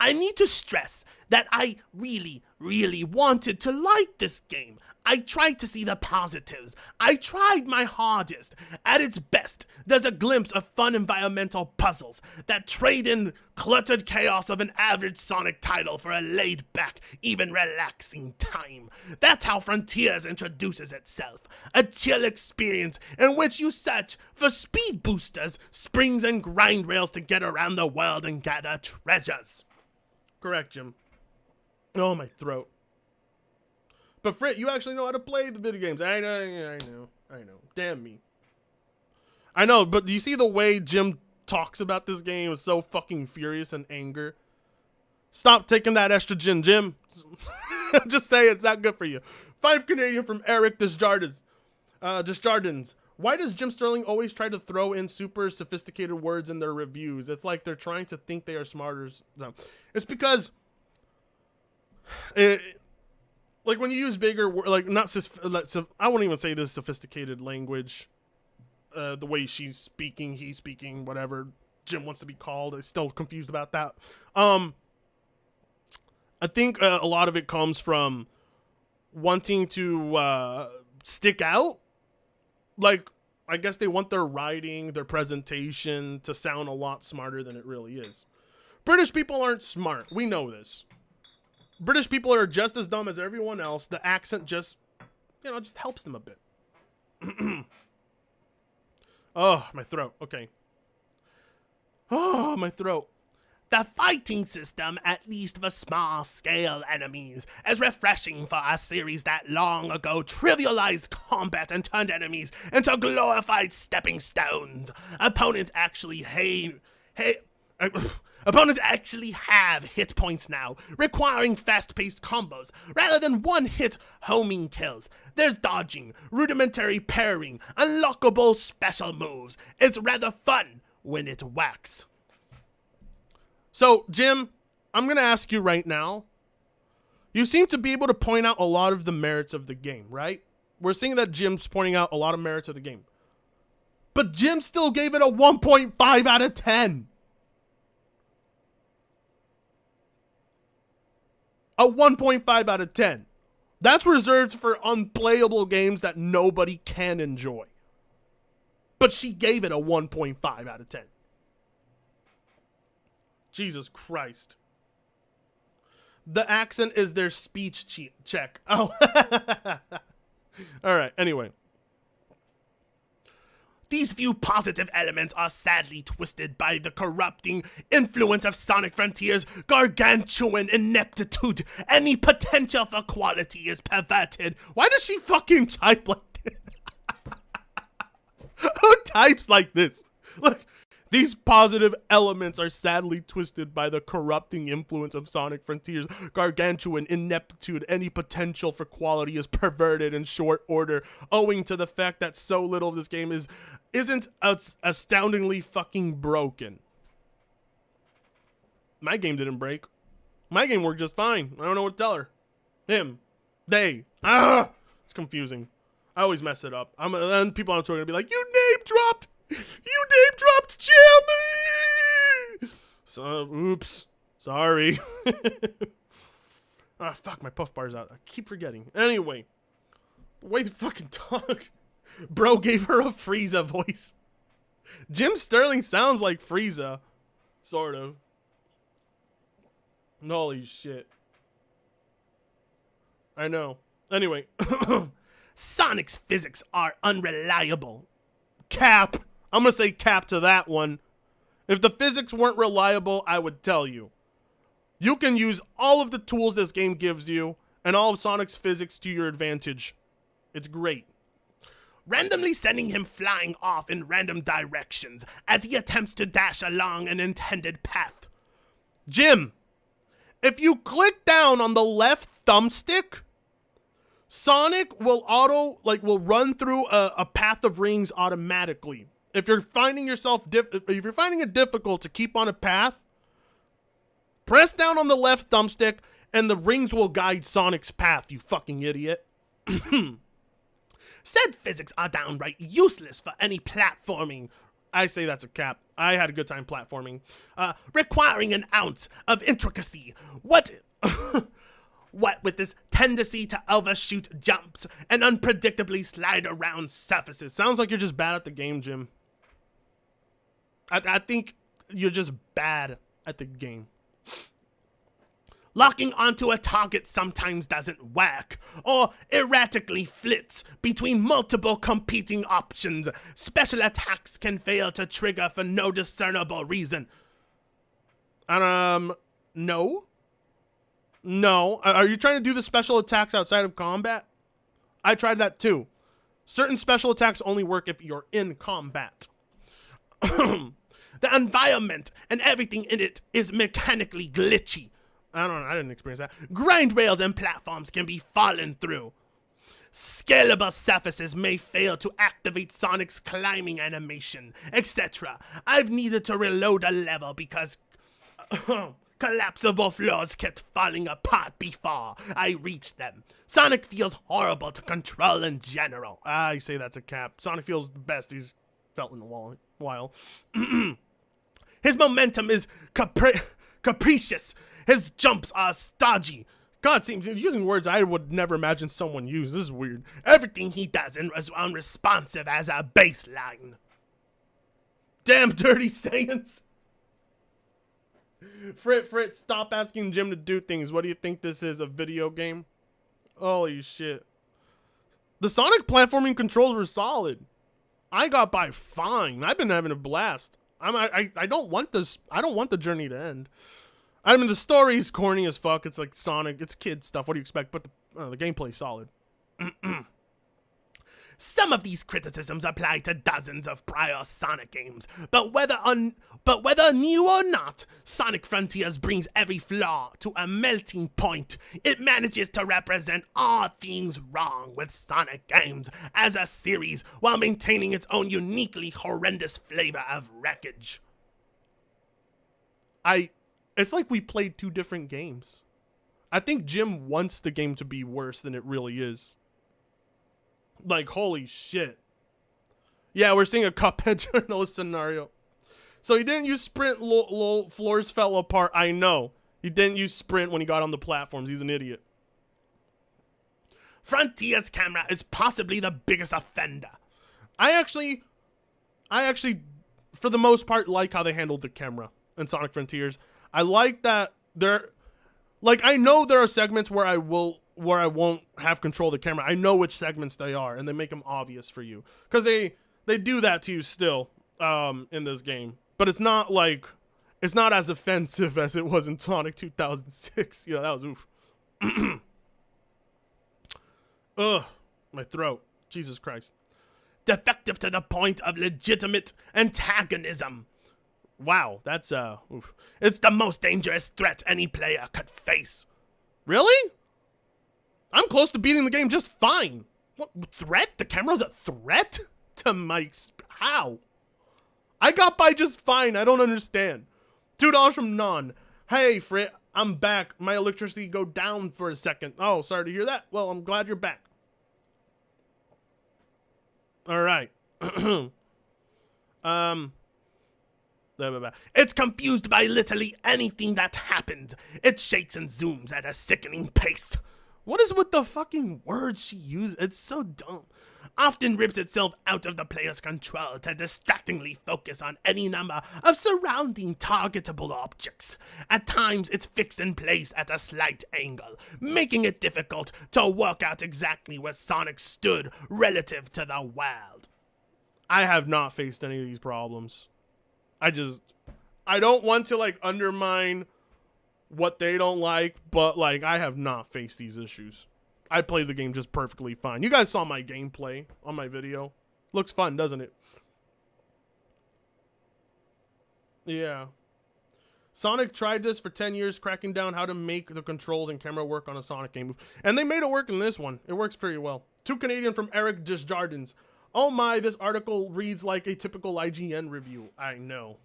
I need to stress that I really, really wanted to like this game. I tried to see the positives. I tried my hardest. At its best, there's a glimpse of fun environmental puzzles that trade in cluttered chaos of an average Sonic title for a laid-back, even relaxing time. That's how Frontiers introduces itself. A chill experience in which you search for speed boosters, springs, and grind rails to get around the world and gather treasures. Correct, Jim. Oh, my throat. But Frit, you actually know how to play the video games. I know. Damn me. I know, but do you see the way Jim talks about this game is so fucking furious and anger? Stop taking that estrogen, Jim. Just say it's not good for you. 5 Canadian from Eric Desjardins. Why does Jim Sterling always try to throw in super sophisticated words in their reviews? It's like they're trying to think they are smarter. It's because... like when you use bigger, like I won't even say this sophisticated language, the way she's speaking, he's speaking, whatever Jim wants to be called. I'm still confused about that. I think a lot of it comes from wanting to stick out. Like, I guess they want their writing, their presentation to sound a lot smarter than it really is. British people aren't smart. We know this. British people are just as dumb as everyone else. The accent just helps them a bit. Oh, my throat. Okay. Oh, my throat. The fighting system, at least for small-scale enemies, is refreshing for a series that long ago trivialized combat and turned enemies into glorified stepping stones. Opponents actually have hit points now, requiring fast-paced combos, rather than one-hit homing kills. There's dodging, rudimentary parrying, unlockable special moves. It's rather fun when it whacks. So, Jim, I'm going to ask you right now. You seem to be able to point out a lot of the merits of the game, right? We're seeing that Jim's pointing out a lot of merits of the game. But Jim still gave it a 1.5 out of 10. A 1.5 out of 10. That's reserved for unplayable games that nobody can enjoy. But she gave it a 1.5 out of 10. Jesus Christ. The accent is their speech check. Oh. All right, anyway. These few positive elements are sadly twisted by the corrupting influence of Sonic Frontiers' gargantuan ineptitude. Any potential for quality is perverted. Why does she fucking type like this? hypes like this. Look, these positive elements are sadly twisted by the corrupting influence of Sonic Frontiers' gargantuan ineptitude. Any potential for quality is perverted in short order, owing to the fact that so little of this game isn't astoundingly fucking broken. My game didn't break. My game worked just fine. I don't know what to tell her. Him. They. It's confusing. I always mess it up. And people on Twitter are gonna be like, "You name dropped. You name dropped Jimmy." So, oops. Sorry. Fuck, my puff bar's out. I keep forgetting. Anyway, the way to fucking talk. Bro gave her a Frieza voice. Jim Sterling sounds like Frieza, sort of. Holy shit. I know. Anyway. Sonic's physics are unreliable. Cap. I'm going to say cap to that one. If the physics weren't reliable, I would tell you. You can use all of the tools this game gives you and all of Sonic's physics to your advantage. It's great. Randomly sending him flying off in random directions as he attempts to dash along an intended path. Jim, if you click down on the left thumbstick, Sonic will run through a path of rings automatically. If you're finding it difficult to keep on a path, press down on the left thumbstick and the rings will guide Sonic's path, you fucking idiot. Said physics are downright useless for any platforming. I say that's a cap. I had a good time platforming. Requiring an ounce of intricacy. What with this tendency to overshoot jumps and unpredictably slide around surfaces. Sounds like you're just bad at the game, Jim. I think you're just bad at the game. Locking onto a target sometimes doesn't work, or erratically flits between multiple competing options. Special attacks can fail to trigger for no discernible reason. No? No. Are you trying to do the special attacks outside of combat? I tried that too. Certain special attacks only work if you're in combat. The environment and everything in it is mechanically glitchy. I didn't experience that. Grind rails and platforms can be fallen through. Scalable surfaces may fail to activate Sonic's climbing animation, etc. I've needed to reload a level because collapsible floors kept falling apart before I reached them. Sonic feels horrible to control in general. I say that's a cap. Sonic feels the best he's felt in a while. His momentum is capricious. His jumps are stodgy. God, seems using words I would never imagine someone use. This is weird. Everything he does is unresponsive as a baseline. Damn dirty sayings. Frit, stop asking Jim to do things. What do you think this is, a video game? Holy shit. The Sonic platforming controls were solid. I got by fine. I've been having a blast. I don't want this. I don't want the journey to end. I mean, the story's corny as fuck. It's like Sonic. It's kid stuff. What do you expect? But the gameplay's solid. Some of these criticisms apply to dozens of prior Sonic games, but whether new or not, Sonic Frontiers brings every flaw to a melting point. It manages to represent all things wrong with Sonic games as a series while maintaining its own uniquely horrendous flavor of wreckage. It's like we played two different games. I think Jim wants the game to be worse than it really is. Like, holy shit. Yeah, we're seeing a Cuphead journalist scenario. So he didn't use sprint, floors fell apart. I know. He didn't use sprint when he got on the platforms. He's an idiot. Frontier's camera is possibly the biggest offender. I actually, for the most part, like how they handled the camera in Sonic Frontiers. I like that I know there are segments where I won't have control of the camera. I know which segments they are, and they make them obvious for you. Because they do that to you still in this game. But it's not as offensive as it was in Sonic 2006. Yeah, that was oof. Ugh, my throat. Jesus Christ. defective to the point of legitimate antagonism. Wow, that's oof. It's the most dangerous threat any player could face. Really? I'm close to beating the game just fine. What threat? The camera's a threat to Mike's? How? I got by just fine. I don't understand. $2 from Non. Hey, Frit, I'm back. My electricity go down for a second. Oh, sorry to hear that. Well, I'm glad you're back. All right. It's confused by literally anything that happened. It shakes and zooms at a sickening pace. What is with the fucking words she uses? It's so dumb. Often rips itself out of the player's control to distractingly focus on any number of surrounding targetable objects. At times, it's fixed in place at a slight angle, making it difficult to work out exactly where Sonic stood relative to the world. I have not faced any of these problems. I don't want to, like, undermine what they don't like, but, like, I have not faced these issues. I played the game just perfectly fine. You guys saw my gameplay on my video. Looks fun, doesn't it? Yeah. Sonic tried this for 10 years, cracking down how to make the controls and camera work on a Sonic game. And they made it work in this one. It works pretty well. 2 Canadian from Eric Desjardins. Oh my, this article reads like a typical IGN review. I know.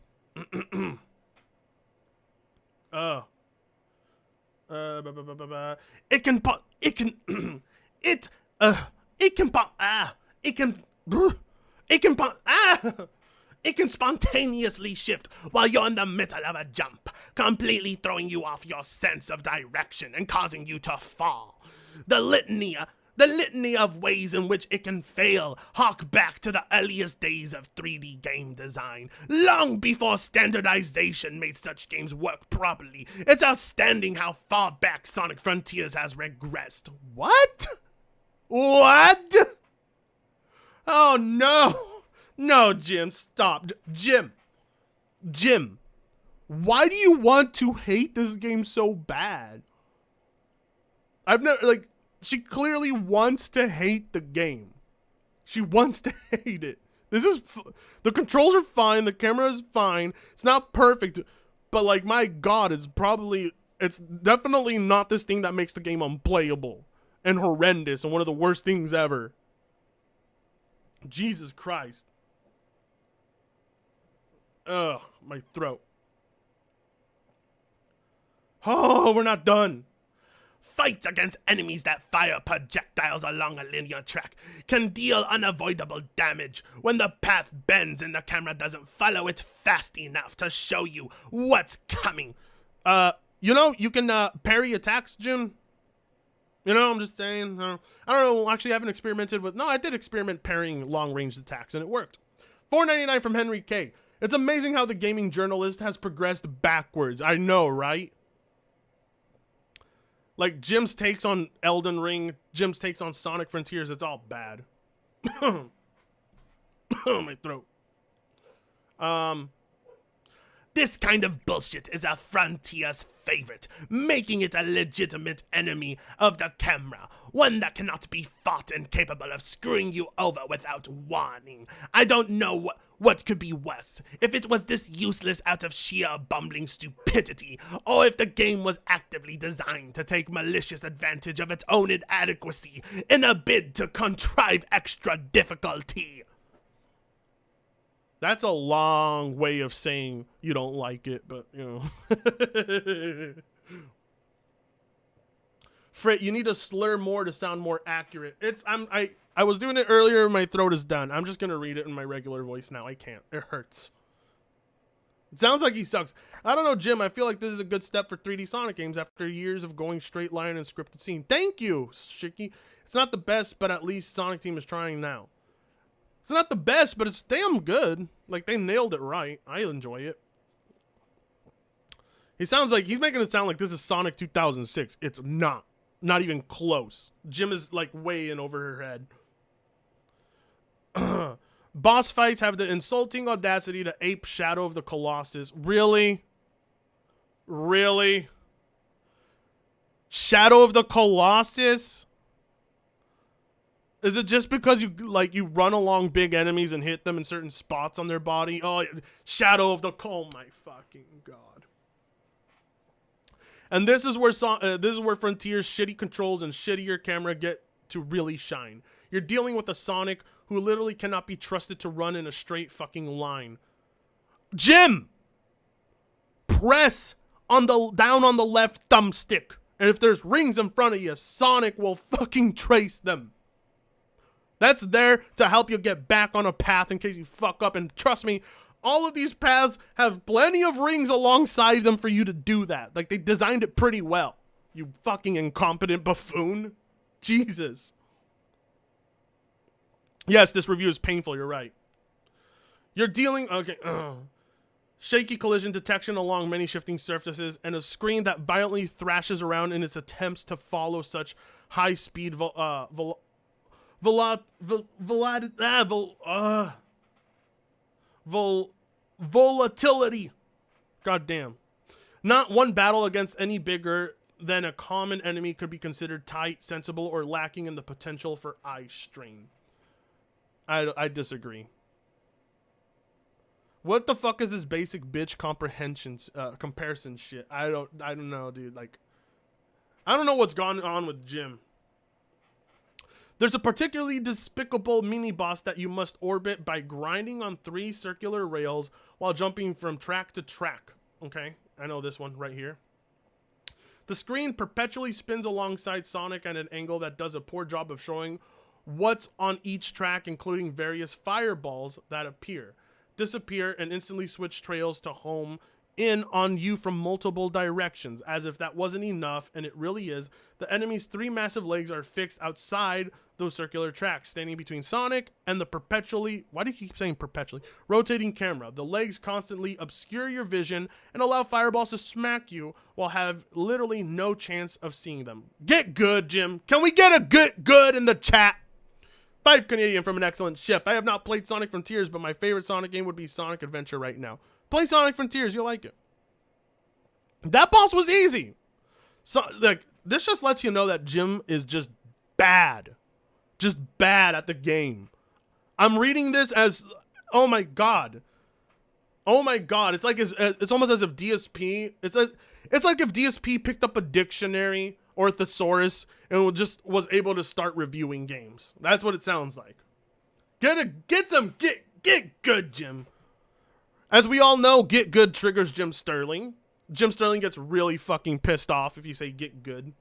It can spontaneously shift while you're in the middle of a jump, completely throwing you off your sense of direction and causing you to fall. The litany of ways in which it can fail hark back to the earliest days of 3D game design, long before standardization made such games work properly. It's outstanding how far back Sonic Frontiers has regressed. What? What? Oh no! No, Jim, stop. Jim, why do you want to hate this game so bad? I've never, like, she clearly wants to hate the game. She wants to hate it. The controls are fine. The camera is fine. It's not perfect. But, like, my God, it's definitely not this thing that makes the game unplayable and horrendous and one of the worst things ever. Jesus Christ. Ugh, my throat. Oh, we're not done. Fights against enemies that fire projectiles along a linear track can deal unavoidable damage when the path bends and the camera doesn't follow it fast enough to show you what's coming. You can parry attacks, Jim. I'm just saying. I don't know. Actually, I haven't experimented with. No, I did experiment parrying long-range attacks, and it worked. $4.99 from Henry K. It's amazing how the gaming journalist has progressed backwards. I know, right? Like, Jim's takes on Elden Ring, Jim's takes on Sonic Frontiers, it's all bad. Oh, my throat. This kind of bullshit is a Frontier's favorite, making it a legitimate enemy of the camera, one that cannot be fought and capable of screwing you over without warning. I don't know what could be worse, if it was this useless out of sheer bumbling stupidity, or if the game was actively designed to take malicious advantage of its own inadequacy in a bid to contrive extra difficulty. That's a long way of saying you don't like it, but, Frit, you need to slur more to sound more accurate. I was doing it earlier, my throat is done. I'm just gonna read it in my regular voice now. I can't. It hurts. It sounds like he sucks. I don't know, Jim. I feel like this is a good step for 3D Sonic games after years of going straight line and scripted scene. Thank you, Shiki. It's not the best, but at least Sonic Team is trying now. It's not the best, but it's damn good. Like, they nailed it right. I enjoy it. He's making it sound like this is Sonic 2006. It's not. Not even close. Jim is, like, way in over her head. Boss fights have the insulting audacity to ape Shadow of the Colossus. Really? Really? Shadow of the Colossus? Is it just because you run along big enemies and hit them in certain spots on their body? Oh, Shadow of the Oh my fucking god! And this is where Frontier's shitty controls and shittier camera get to really shine. You're dealing with a Sonic who literally cannot be trusted to run in a straight fucking line. Jim, press down on the left thumbstick, and if there's rings in front of you, Sonic will fucking trace them. That's there to help you get back on a path in case you fuck up. And trust me, all of these paths have plenty of rings alongside them for you to do that. Like, they designed it pretty well. You fucking incompetent buffoon. Jesus. Yes, this review is painful, you're right. You're dealing... Okay. Shaky collision detection along many shifting surfaces, and a screen that violently thrashes around in its attempts to follow such high-speed volatility. God damn. Not one battle against any bigger than a common enemy could be considered tight, sensible, or lacking in the potential for eye strain. I disagree. What the fuck is this basic bitch comparison shit? I don't know, dude. Like, I don't know what's gone on with Jim. There's a particularly despicable mini-boss that you must orbit by grinding on 3 circular rails while jumping from track to track. Okay, I know this one right here. The screen perpetually spins alongside Sonic at an angle that does a poor job of showing what's on each track, including various fireballs that appear, disappear, and instantly switch trails to home in on you from multiple directions. As if that wasn't enough, and it really is, the enemy's 3 massive legs are fixed outside those circular tracks, standing between Sonic and the perpetually, why do you keep saying perpetually, rotating camera. The legs constantly obscure your vision and allow fireballs to smack you while have literally no chance of seeing them. Get good, Jim. Can we get a good in the chat? 5 Canadian from an excellent ship. I have not played Sonic Frontiers, but my favorite Sonic game would be Sonic Adventure right now. Play Sonic Frontiers, you'll like it. That boss was easy. So, like, this just lets you know that Jim is just bad. Just bad at the game. I'm reading this as, oh my god. Oh my god. It's like it's almost as if DSP, it's like if DSP picked up a dictionary or a thesaurus and was able to start reviewing games. That's what it sounds like. Get good, Jim. As we all know, get good triggers Jim Sterling. Jim Sterling gets really fucking pissed off if you say get good.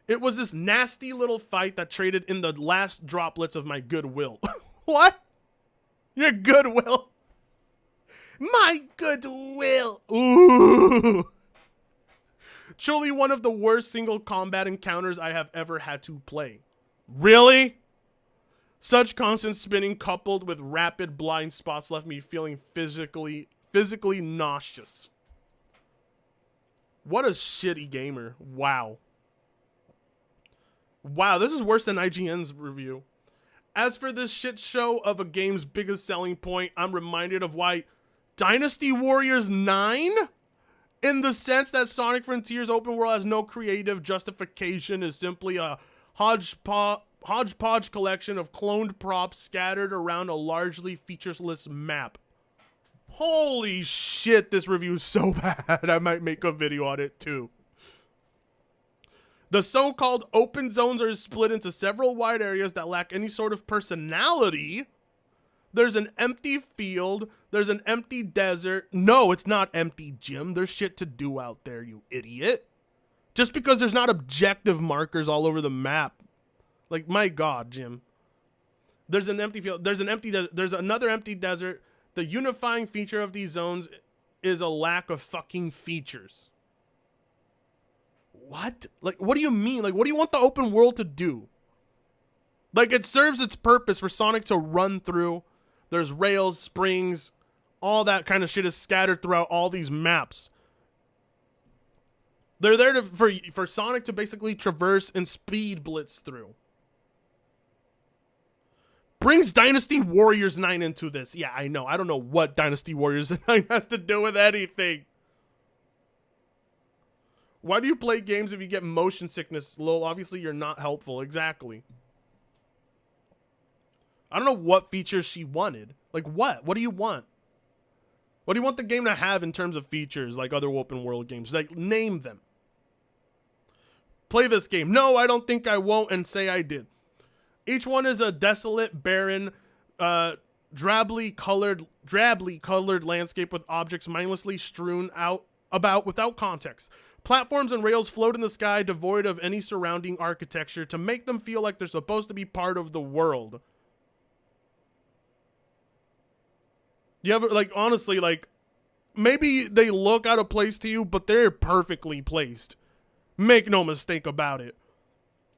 It was this nasty little fight that traded in the last droplets of my goodwill. What? Your goodwill? My goodwill. Ooh. Truly one of the worst single combat encounters I have ever had to play. Really? Such constant spinning coupled with rapid blind spots left me feeling physically nauseous. What a shitty gamer. Wow. Wow, this is worse than IGN's review. As for this shit show of a game's biggest selling point, I'm reminded of why Dynasty Warriors 9, in the sense that Sonic Frontiers open world has no creative justification, is simply a hodgepodge collection of cloned props scattered around a largely featureless map. Holy shit, this review is so bad, I might make a video on it too. The so-called open zones are split into several wide areas that lack any sort of personality. There's an empty field. There's an empty desert. No, it's not empty, Jim. There's shit to do out there, you idiot. Just because there's not objective markers all over the map. Like, my God, Jim. There's an empty field. There's another empty desert. The unifying feature of these zones is a lack of fucking features. What? Like, what do you mean? Like, what do you want the open world to do? Like, it serves its purpose for Sonic to run through. There's rails, springs, all that kind of shit is scattered throughout all these maps. They're there for Sonic to basically traverse and speed blitz through. Brings Dynasty Warriors 9 into this. Yeah, I know. I don't know what Dynasty Warriors 9 has to do with anything. Why do you play games if you get motion sickness? Lol, obviously you're not helpful. Exactly. I don't know what features she wanted. Like what? What do you want? What do you want the game to have in terms of features like other open world games? Like, name them. Play this game. No, I don't think I won't, and say I did. Each one is a desolate, barren, drably colored landscape with objects mindlessly strewn out about without context. Platforms and rails float in the sky devoid of any surrounding architecture to make them feel like they're supposed to be part of the world. You ever, like, honestly, like, maybe they look out of place to you, but they're perfectly placed. Make no mistake about it.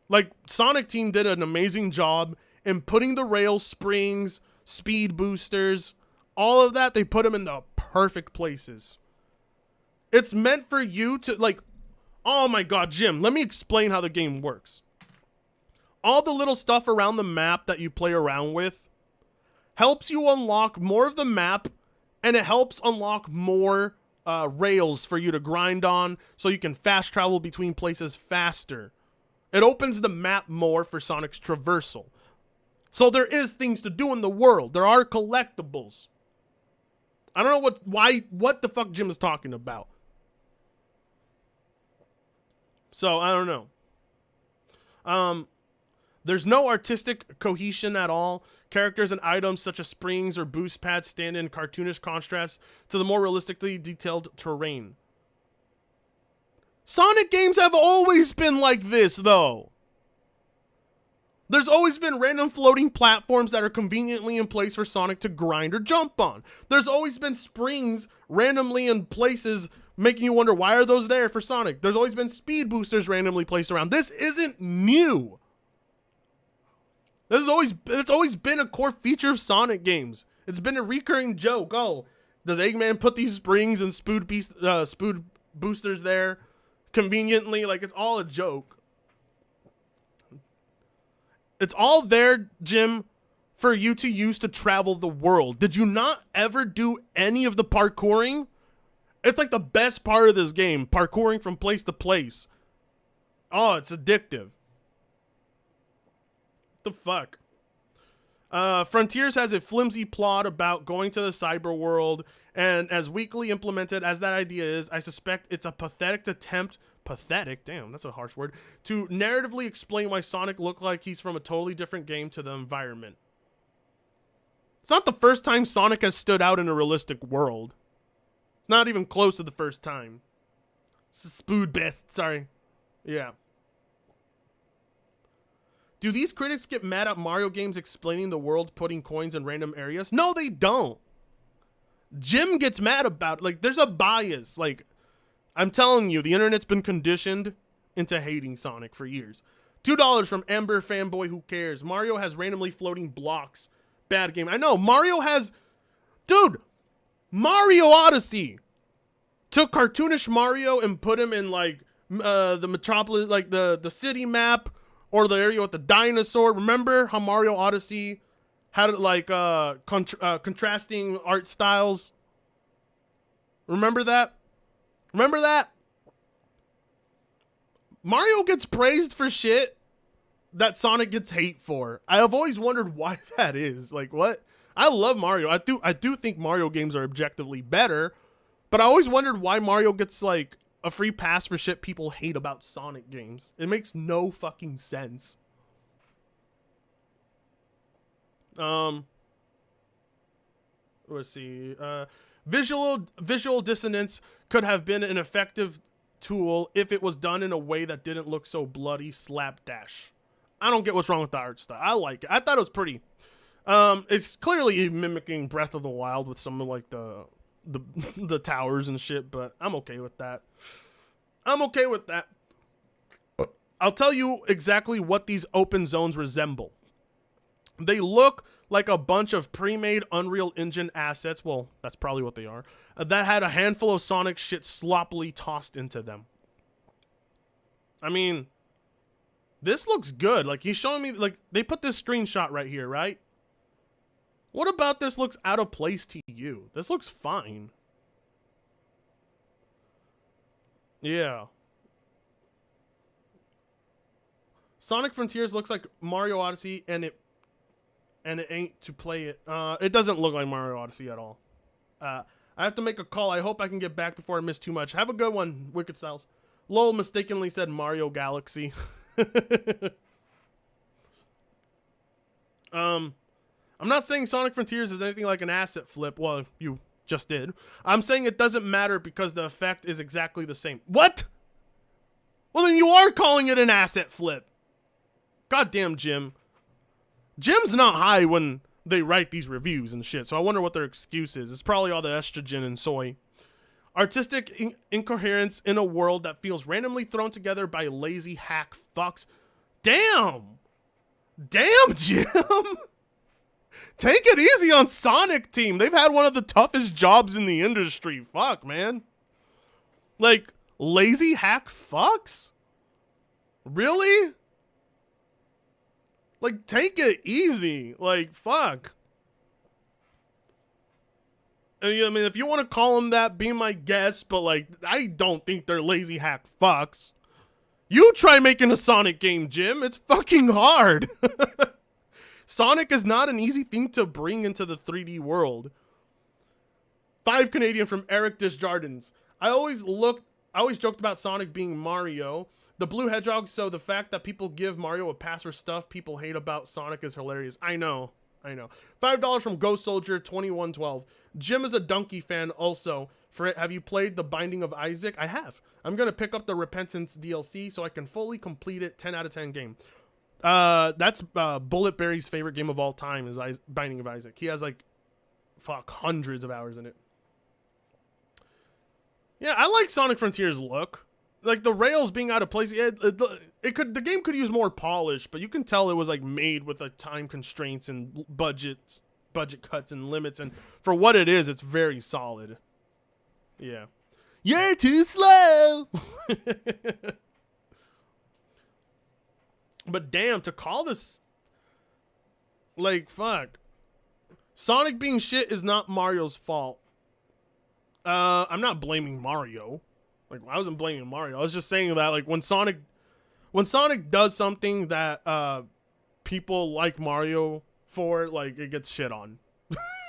Like, Sonic Team did an amazing job in putting the rail springs, speed boosters, all of that, they put them in the perfect places. It's meant for you to, like, oh my god, Jim, let me explain how the game works. All the little stuff around the map that you play around with helps you unlock more of the map, and it helps unlock more rails for you to grind on so you can fast travel between places faster. It opens the map more for Sonic's traversal. So there is things to do in the world. There are collectibles. I don't know what the fuck Jim is talking about. So I don't know. There's no artistic cohesion at all. Characters and items such as springs or boost pads stand in cartoonish contrast to the more realistically detailed terrain. Sonic games have always been like this, though. There's always been random floating platforms that are conveniently in place for Sonic to grind or jump on. There's always been springs randomly in places making you wonder, why are those there for Sonic? There's always been speed boosters randomly placed around. This isn't new. It's always been a core feature of Sonic games. It's been a recurring joke. Oh, does Eggman put these springs and spood boosters there conveniently? Like, it's all a joke. It's all there, Jim, for you to use to travel the world. Did you not ever do any of the parkouring? It's like the best part of this game, parkouring from place to place. Oh, it's addictive. The fuck? Frontiers has a flimsy plot about going to the cyber world, and as weakly implemented as that idea is, I suspect it's a pathetic attempt, damn, that's a harsh word, to narratively explain why Sonic looked like he's from a totally different game to the environment. It's not the first time Sonic has stood out in a realistic world. Not even close to the first time. Spood best, sorry. Yeah. Do these critics get mad at Mario games explaining the world putting coins in random areas? No, they don't. Jim gets mad about it. Like, there's a bias. Like, I'm telling you, the internet's been conditioned into hating Sonic for years. $2 from Ember Fanboy, who cares? Mario has randomly floating blocks. Bad game. I know, Mario has... Dude, Mario Odyssey took cartoonish Mario and put him in, like, the metropolis, like, the city map, or the area with the dinosaur. Remember how Mario Odyssey had, like, contrasting art styles? Remember that? Remember that? Mario gets praised for shit that Sonic gets hate for. I have always wondered why that is. Like, what? I love Mario. I do think Mario games are objectively better, but I always wondered why Mario gets, like, a free pass for shit people hate about Sonic games. It makes no fucking sense. Let's see. Visual dissonance could have been an effective tool if it was done in a way that didn't look so bloody slapdash. I don't get what's wrong with the art style. I like it. I thought it was pretty. It's clearly mimicking Breath of the Wild with some of, like, the towers and shit, but I'm okay with that. I'll tell you exactly what these open zones resemble. They look like a bunch of pre-made Unreal Engine assets, well, that's probably what they are, that had a handful of Sonic shit sloppily tossed into them. I mean, this looks good. Like, he's showing me, like, they put this screenshot right here, right? What about this looks out of place to you? This looks fine. Yeah. Sonic Frontiers looks like Mario Odyssey, and it ain't to play it. It doesn't look like Mario Odyssey at all. I have to make a call. I hope I can get back before I miss too much. Have a good one, Wicked Styles. Lowell mistakenly said Mario Galaxy. I'm not saying Sonic Frontiers is anything like an asset flip. Well, you just did. I'm saying it doesn't matter because the effect is exactly the same. What? Well, then you are calling it an asset flip. Goddamn, Jim. Jim's not high when they write these reviews and shit, so I wonder what their excuse is. It's probably all the estrogen and soy. Artistic incoherence in a world that feels randomly thrown together by lazy hack fucks. Damn! Damn, Jim! Take it easy on Sonic Team. They've had one of the toughest jobs in the industry. Fuck, man. Like, lazy hack fucks? Really? Like, take it easy. Like, fuck. I mean, if you want to call them that, be my guest, but, like, I don't think they're lazy hack fucks. You try making a Sonic game, Jim. It's fucking hard. Sonic is not an easy thing to bring into the 3D world. 5 Canadian from Eric Desjardins. I always joked about Sonic being Mario. The Blue Hedgehog, so the fact that people give Mario a pass for stuff people hate about Sonic is hilarious. I know. $5 from Ghost Soldier 2112. Jim is a Donkey fan also. For it, have you played The Binding of Isaac? I have. I'm going to pick up the Repentance DLC so I can fully complete it. 10 out of 10 game. That's Bullet Berry's favorite game of all time is Binding of Isaac. He has like, hundreds of hours in it. Yeah, I like Sonic Frontiers look. Like the rails being out of place. The game could use more polish, but you can tell it was like made with like time constraints and budget cuts and limits. And for what it is, it's very solid. Yeah. You're too slow. But damn, to call this, like, fuck. Sonic being shit is not Mario's fault. I'm not blaming Mario. Like, I wasn't blaming Mario. I was just saying that, like, when Sonic does something that people like Mario for, like, it gets shit on.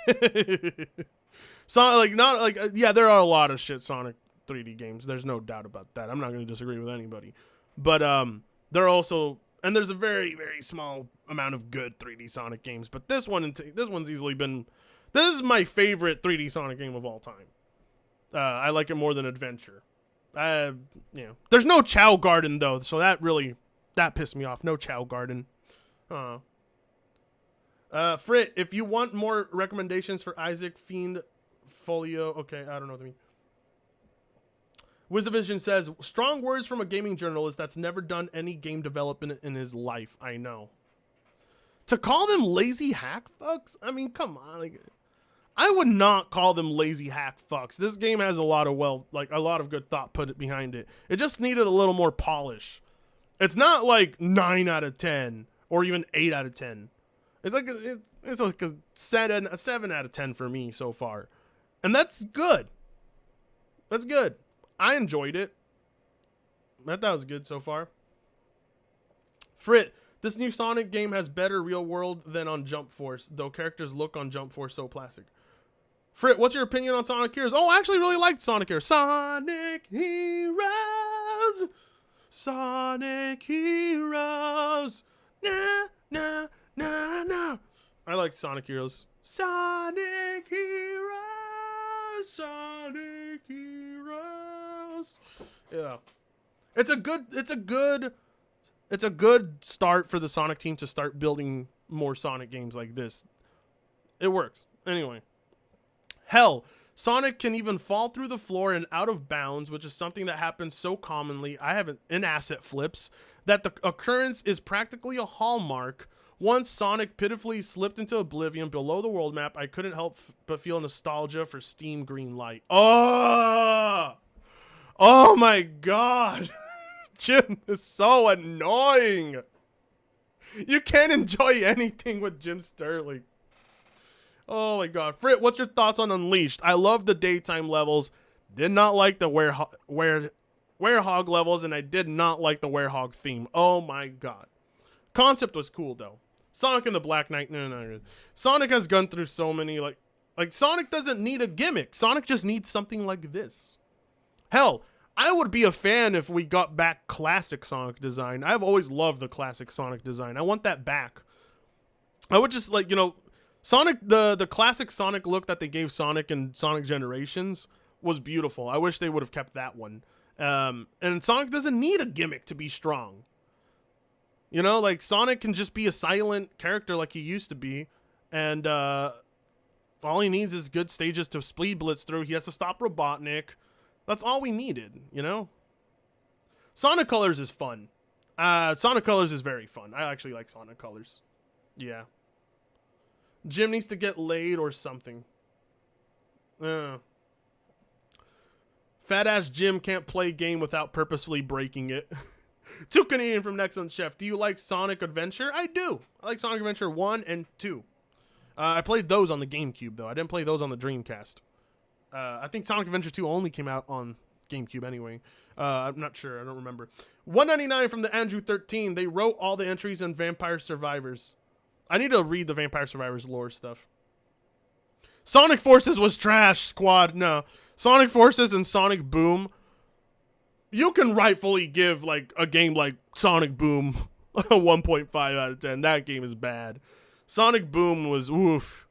Yeah, there are a lot of shit Sonic 3D games. There's no doubt about that. I'm not going to disagree with anybody. But there are also, and there's a very, very small amount of good 3D Sonic games. But this one's easily been, this is my favorite 3D Sonic game of all time. I like it more than Adventure. There's no Chow Garden though, so that pissed me off. No Chow Garden. Frit, if you want more recommendations for Isaac Fiend Folio, okay, I don't know what I mean. WizardVision says, strong words from a gaming journalist that's never done any game development in his life. I know. To call them lazy hack fucks? I mean, come on. Like, I would not call them lazy hack fucks. This game has a lot of good thought put behind it. It just needed a little more polish. It's not like 9 out of 10 or even 8 out of 10. It's like a 7 out of 10 for me so far. And that's good. That's good. I enjoyed it. I thought it was good so far. Frit, this new Sonic game has better real world than on Jump Force, though characters look on Jump Force so plastic. Frit, what's your opinion on Sonic Heroes? Oh, I actually really liked Sonic Heroes. Sonic Heroes. Sonic Heroes. Nah, nah, nah, nah. I liked Sonic Heroes. Sonic Heroes. Sonic Heroes. Yeah. It's a good start for the Sonic team to start building more Sonic games like this. It works. Anyway. Hell, Sonic can even fall through the floor and out of bounds, which is something that happens so commonly. I have in asset flips that the occurrence is practically a hallmark. Once Sonic pitifully slipped into oblivion below the world map, I couldn't help but feel nostalgia for Steam Greenlight. Oh my god. Jim is so annoying. You can't enjoy anything with Jim Sterling. Oh my god. Frit, what's your thoughts on Unleashed? I love the daytime levels. Did not like the werehog levels, and I did not like the werehog theme. Oh my god. Concept was cool though. Sonic and the Black Knight, no. Sonic has gone through so many, like Sonic doesn't need a gimmick. Sonic just needs something like this. Hell, I would be a fan if we got back classic Sonic design. I've always loved the classic Sonic design. I want that back. I would just like, Sonic, the classic Sonic look that they gave Sonic in Sonic Generations was beautiful. I wish they would have kept that one. And Sonic doesn't need a gimmick to be strong. Like Sonic can just be a silent character like he used to be. And all he needs is good stages to speed blitz through. He has to stop Robotnik. That's all we needed, Sonic Colors is fun. Sonic Colors is very fun. I actually like Sonic Colors. Yeah. Jim needs to get laid or something. Fat ass Jim can't play game without purposefully breaking it. 2 Canadian from Next on Chef. Do you like Sonic Adventure? I do. I like Sonic Adventure 1 and 2. I played those on the GameCube though. I didn't play those on the Dreamcast. I think Sonic Adventure 2 only came out on GameCube anyway. I'm not sure. I don't remember. 199 from the Andrew 13. They wrote all the entries in Vampire Survivors. I need to read the Vampire Survivors lore stuff. Sonic Forces was trash, squad. No. Sonic Forces and Sonic Boom. You can rightfully give like a game like Sonic Boom a 1.5 out of 10. That game is bad. Sonic Boom was oof.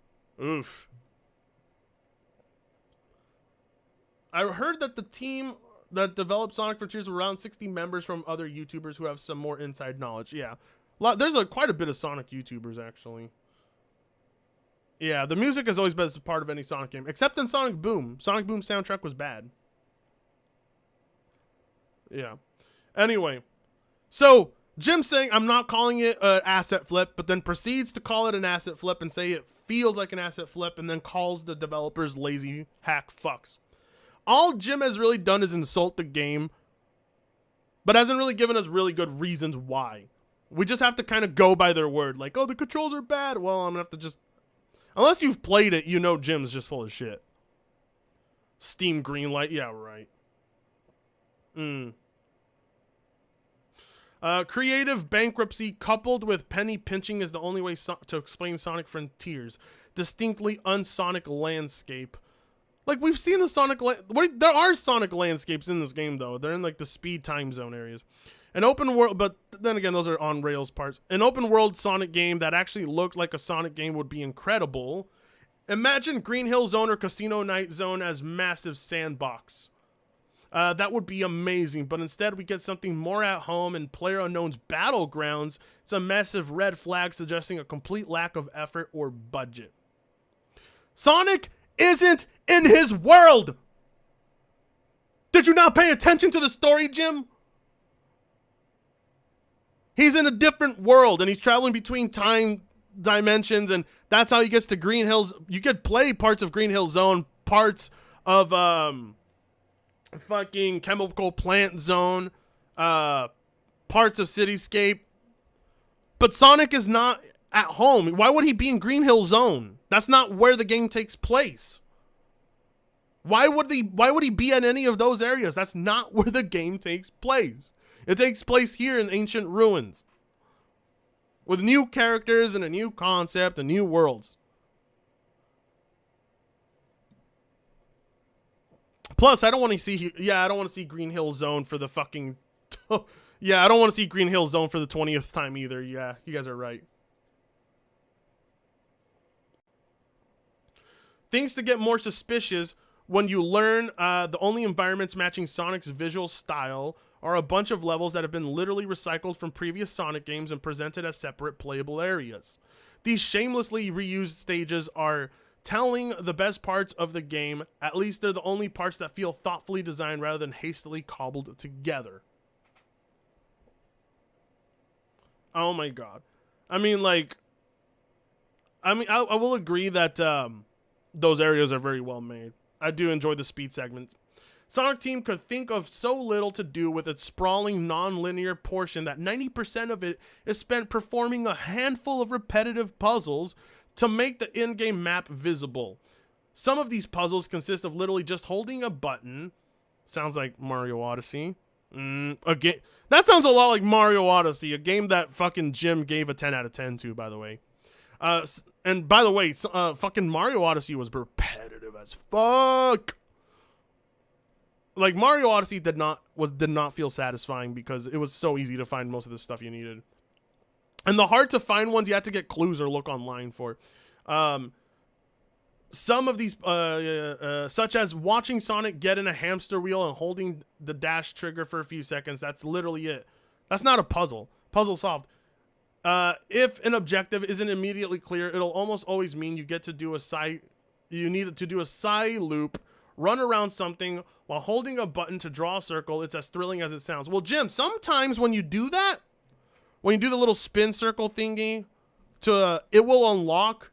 I heard that the team that developed Sonic Frontiers were around 60 members from other YouTubers who have some more inside knowledge. Yeah. There's quite a bit of Sonic YouTubers, actually. Yeah, the music has always been a part of any Sonic game, except in Sonic Boom. Sonic Boom soundtrack was bad. Yeah. Anyway, so Jim's saying I'm not calling it an asset flip, but then proceeds to call it an asset flip and say it feels like an asset flip, and then calls the developers lazy hack fucks. All Jim has really done is insult the game, but hasn't really given us really good reasons why. We just have to kind of go by their word. Like, oh, the controls are bad. Well, I'm going to have to just... Unless you've played it, Jim's just full of shit. Steam Greenlight. Yeah, right. Creative bankruptcy coupled with penny pinching is the only way to explain Sonic Frontiers. Distinctly unsonic landscape. Like, we've seen the Sonic... there are Sonic landscapes in this game, though. They're in, like, the speed time zone areas. An open world... But then again, those are on-rails parts. An open-world Sonic game that actually looked like a Sonic game would be incredible. Imagine Green Hill Zone or Casino Night Zone as massive sandbox. That would be amazing, but instead we get something more at home in PlayerUnknown's Battlegrounds. It's a massive red flag suggesting a complete lack of effort or budget. Sonic isn't in his world! Did you not pay attention to the story, Jim? He's in a different world, and he's traveling between time dimensions, and that's how he gets to Green Hills. You could play parts of Green Hill Zone, parts of fucking Chemical Plant Zone, parts of Cityscape. But Sonic is not at home. Why would he be in Green Hill Zone? That's not where the game takes place. Why would he be in any of those areas? That's not where the game takes place. It takes place here in ancient ruins. With new characters and a new concept and new worlds. Plus, I don't want to see... Yeah, I don't want to see Green Hill Zone for the fucking... Yeah, I don't want to see Green Hill Zone for the 20th time either. Yeah, you guys are right. Things to get more suspicious when you learn the only environments matching Sonic's visual style are a bunch of levels that have been literally recycled from previous Sonic games and presented as separate playable areas. These shamelessly reused stages are telling the best parts of the game. At least they're the only parts that feel thoughtfully designed rather than hastily cobbled together. Oh my god. I will agree that those areas are very well made. I do enjoy the speed segments. Sonic Team could think of so little to do with its sprawling non-linear portion that 90% of it is spent performing a handful of repetitive puzzles to make the in-game map visible. Some of these puzzles consist of literally just holding a button, sounds like Mario Odyssey, Again, that sounds a lot like Mario Odyssey, a game that fucking Jim gave a 10 out of 10 to, by the way. And by the way, fucking Mario Odyssey was repetitive as fuck. Like Mario Odyssey did not feel satisfying because it was so easy to find most of the stuff you needed. And the hard to find ones you had to get clues or look online for. Some of these, such as watching Sonic get in a hamster wheel and holding the dash trigger for a few seconds, that's literally it. That's not a puzzle. Puzzle solved. If an objective isn't immediately clear, it'll almost always mean you need to do a side loop, run around something while holding a button to draw a circle. It's as thrilling as it sounds. Well, Jim, sometimes when you do that, when you do the little spin circle thingy, it will unlock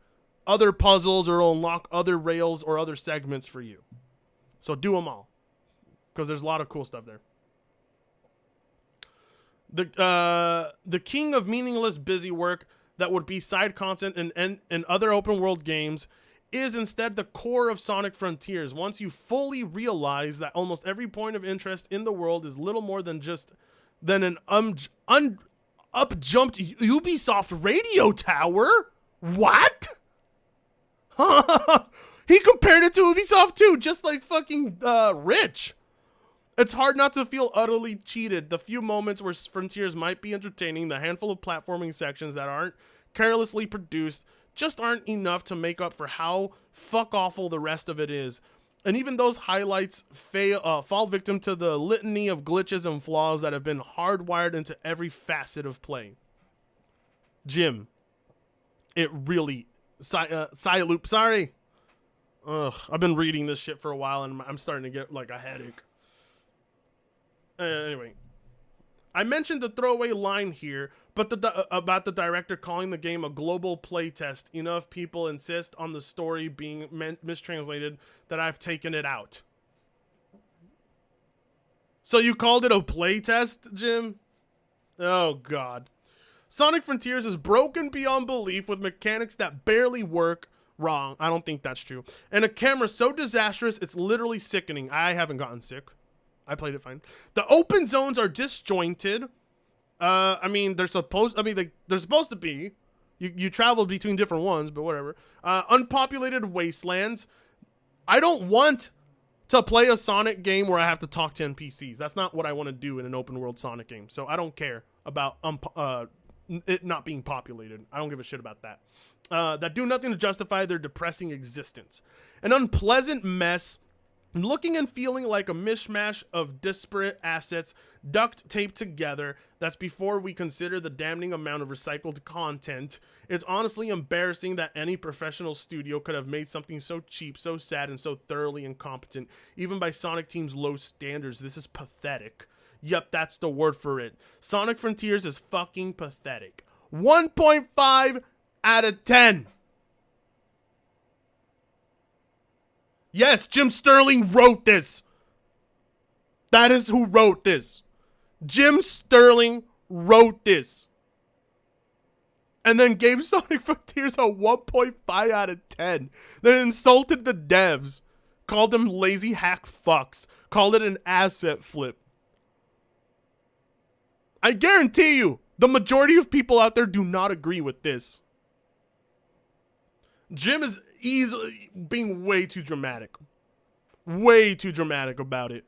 other puzzles or unlock other rails or other segments for you. So do them all, because there's a lot of cool stuff there. The king of meaningless busy work that would be side content and other open world games is instead the core of Sonic Frontiers. Once you fully realize that almost every point of interest in the world is little more than an up-jumped Ubisoft radio tower. What? He compared it to Ubisoft too, just like fucking Rich. It's hard not to feel utterly cheated. The few moments where Frontiers might be entertaining, the handful of platforming sections that aren't carelessly produced, just aren't enough to make up for how fuck awful the rest of it is. And even those highlights fall victim to the litany of glitches and flaws that have been hardwired into every facet of play. Jim, it really... Side loop, sorry. Ugh, I've been reading this shit for a while and I'm starting to get like a headache. Anyway, I mentioned the throwaway line here, but about the director calling the game a global playtest. Enough people insist on the story being mistranslated that I've taken it out. So you called it a playtest, Jim? Oh, God. Sonic Frontiers is broken beyond belief with mechanics that barely work. Wrong. I don't think that's true. And a camera so disastrous, it's literally sickening. I haven't gotten sick. I played it fine. The open zones are disjointed. They're supposed to be. You travel between different ones, but whatever. Unpopulated wastelands. I don't want to play a Sonic game where I have to talk to NPCs. That's not what I want to do in an open world Sonic game. So I don't care about it not being populated. I don't give a shit about that. That do nothing to justify their depressing existence. An unpleasant mess, looking and feeling like a mishmash of disparate assets duct taped together. That's before we consider the damning amount of recycled content. It's honestly embarrassing that any professional studio could have made something so cheap, so sad, and so thoroughly incompetent, even by Sonic Team's low standards. This is pathetic. Yep, that's the word for it. Sonic Frontiers is fucking pathetic. 1.5 out of 10. Yes, Jim Sterling wrote this. That is who wrote this. Jim Sterling wrote this. And then gave Sonic Frontiers a 1.5 out of 10. Then insulted the devs. Called them lazy hack fucks. Called it an asset flip. I guarantee you, the majority of people out there do not agree with this. Jim is easily being way too dramatic. Way too dramatic about it.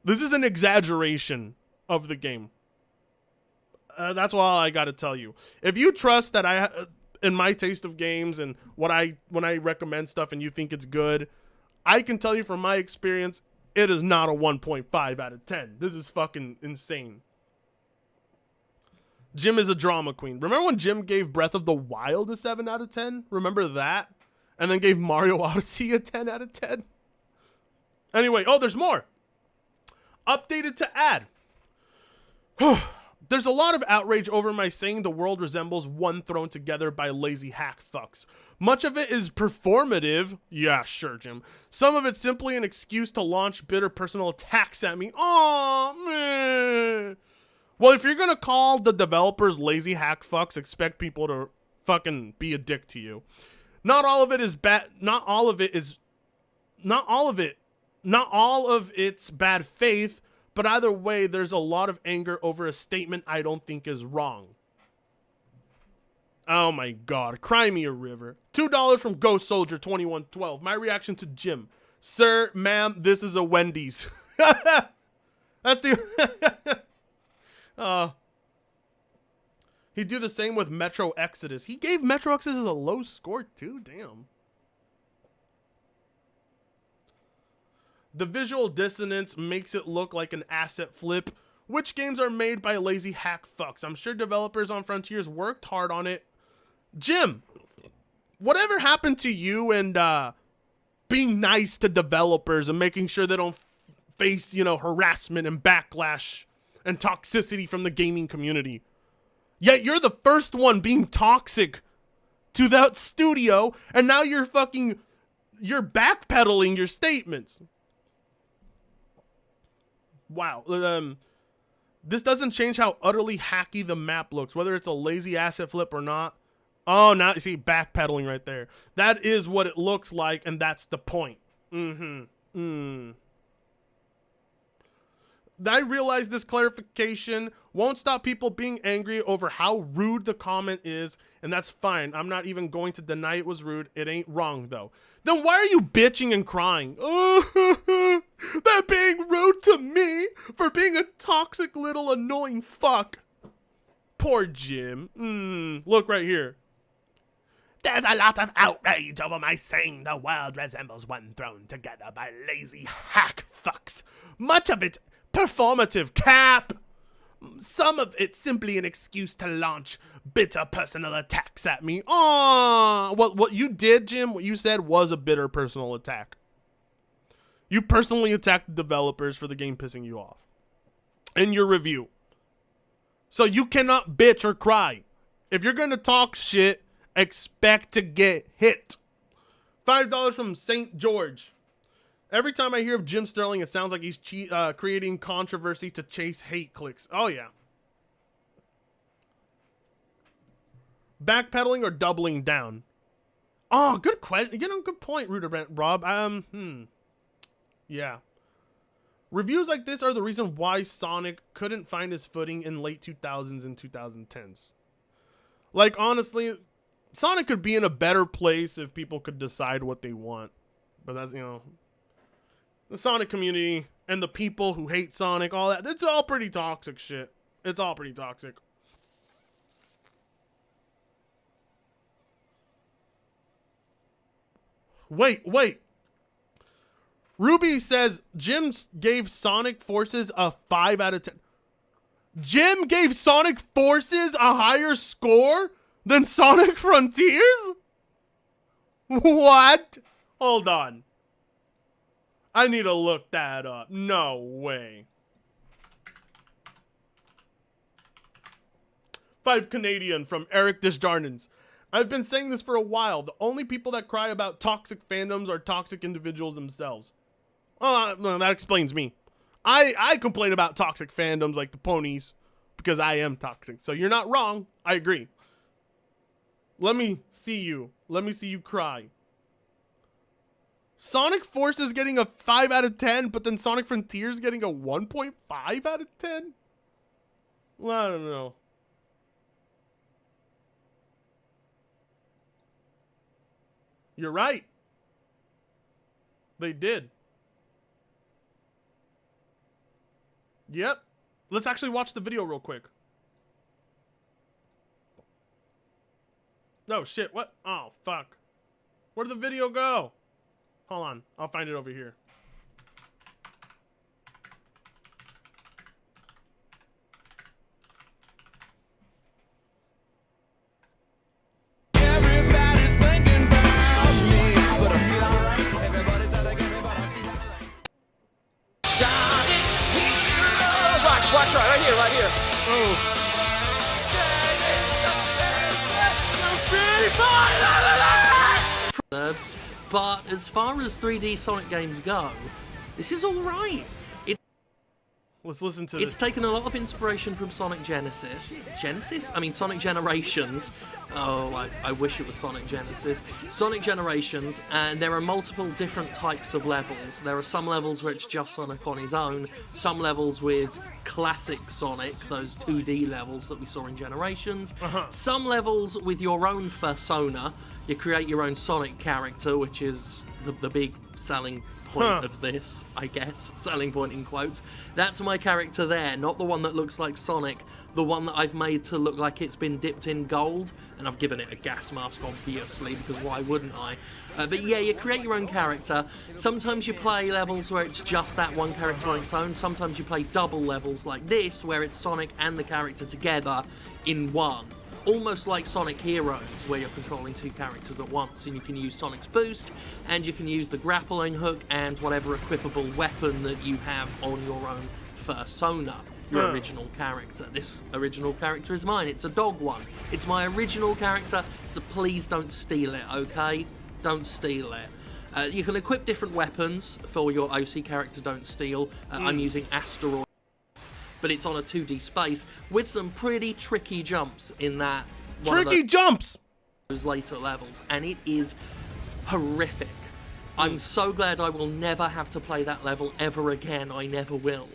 This is an exaggeration of the game. That's all I got to tell you. If you trust that in my taste of games and when I recommend stuff and you think it's good, I can tell you from my experience, it is not a 1.5 out of 10. This is fucking insane. Jim is a drama queen. Remember when Jim gave Breath of the Wild a 7 out of 10? Remember that? And then gave Mario Odyssey a 10 out of 10? Anyway, there's more. Updated to add. There's a lot of outrage over my saying the world resembles one thrown together by lazy hack fucks. Much of it is performative. Yeah, sure, Jim. Some of it's simply an excuse to launch bitter personal attacks at me. Aw, man. Well, if you're going to call the developers lazy hack fucks, expect people to fucking be a dick to you. Not all of it is bad. Not all of it's bad faith, But either way, there's a lot of anger over a statement I don't think is wrong. Oh my God. Cry me a river. $2 from Ghost Soldier 2112. My reaction to Jim. Sir, ma'am, this is a Wendy's. That's the... He'd do the same with Metro Exodus. He gave Metro Exodus a low score too? Damn. The visual dissonance makes it look like an asset flip. Which games are made by lazy hack fucks? I'm sure developers on Frontiers worked hard on it. Jim, whatever happened to you and being nice to developers and making sure they don't face, harassment and backlash and toxicity from the gaming community? Yet you're the first one being toxic to that studio, and now you're backpedaling your statements. Wow. This doesn't change how utterly hacky the map looks, whether it's a lazy asset flip or not. Oh, now you see backpedaling right there. That is what it looks like, and that's the point. I realize this clarification won't stop people being angry over how rude the comment is, and that's fine. I'm not even going to deny it was rude. It ain't wrong, though. Then why are you bitching and crying? Oh, they're being rude to me for being a toxic little annoying fuck. Poor Jim. Look right here. There's a lot of outrage over my saying the world resembles one thrown together by lazy hack fucks. Much of it performative cap. Some of it simply an excuse to launch bitter personal attacks at me. Oh, what you did, Jim, what you said was a bitter personal attack. You personally attacked the developers for the game pissing you off in your review. So you cannot bitch or cry. If you're going to talk shit, expect to get hit. $5 from St. George. Every time I hear of Jim Sterling, it sounds like he's creating controversy to chase hate clicks. Oh, yeah. Backpedaling or doubling down? Oh, good question. Good point, Ruder Rob. Yeah. Reviews like this are the reason why Sonic couldn't find his footing in late 2000s and 2010s. Like, honestly, Sonic could be in a better place if people could decide what they want. But that's, the Sonic community and the people who hate Sonic, all that, it's all pretty toxic shit. It's all pretty toxic. Wait. Ruby says Jim gave Sonic Forces a 5 out of 10. Jim gave Sonic Forces a higher score than Sonic Frontiers? What? Hold on. I need to look that up. No way. 5 Canadian from Eric Desjardins. I've been saying this for a while. The only people that cry about toxic fandoms are toxic individuals themselves. Well, that explains me. I complain about toxic fandoms like the ponies because I am toxic. So you're not wrong. I agree. Let me see you. Let me see you cry. Sonic Forces getting a 5 out of 10, but then Sonic Frontiers getting a 1.5 out of 10? Well, I don't know. You're right. They did. Yep. Let's actually watch the video real quick. No, shit. What? Oh, fuck. Where'd the video go? Hold on. I'll find it over here. Everybody's thinking about me, but I feel alright. Everybody's out to get me, but I feel alright. Sonic Hero. Watch right here, right here. Oh. But as far as 3D Sonic games go, this is all right. Let's listen to It's this. taken a lot of inspiration from Sonic Genesis. Genesis? I mean, Sonic Generations. Oh, I wish it was Sonic Genesis. Sonic Generations, and there are multiple different types of levels. There are some levels where it's just Sonic on his own, some levels with classic Sonic, those 2D levels that we saw in Generations, some levels with your own persona. You create your own Sonic character, which is the big selling point of this, I guess. Selling point in quotes. That's my character there, not the one that looks like Sonic, the one that I've made to look like it's been dipped in gold, and I've given it a gas mask, obviously, because why wouldn't I? But yeah, you create your own character. Sometimes you play levels where it's just that one character on its own. Sometimes you play double levels like this, where it's Sonic and the character together in one. Almost like Sonic Heroes, where you're controlling two characters at once, and you can use Sonic's boost, and you can use the grappling hook and whatever equipable weapon that you have on your own persona, your original character. This original character is mine. It's a dog one. It's my original character, so please don't steal it, okay? Don't steal it. You can equip different weapons for your OC character, don't steal. I'm using Asteroid, but it's on a 2D space with some pretty tricky jumps in that. Tricky jumps! Those later levels, and it is horrific. I'm so glad I will never have to play that level ever again. I never will.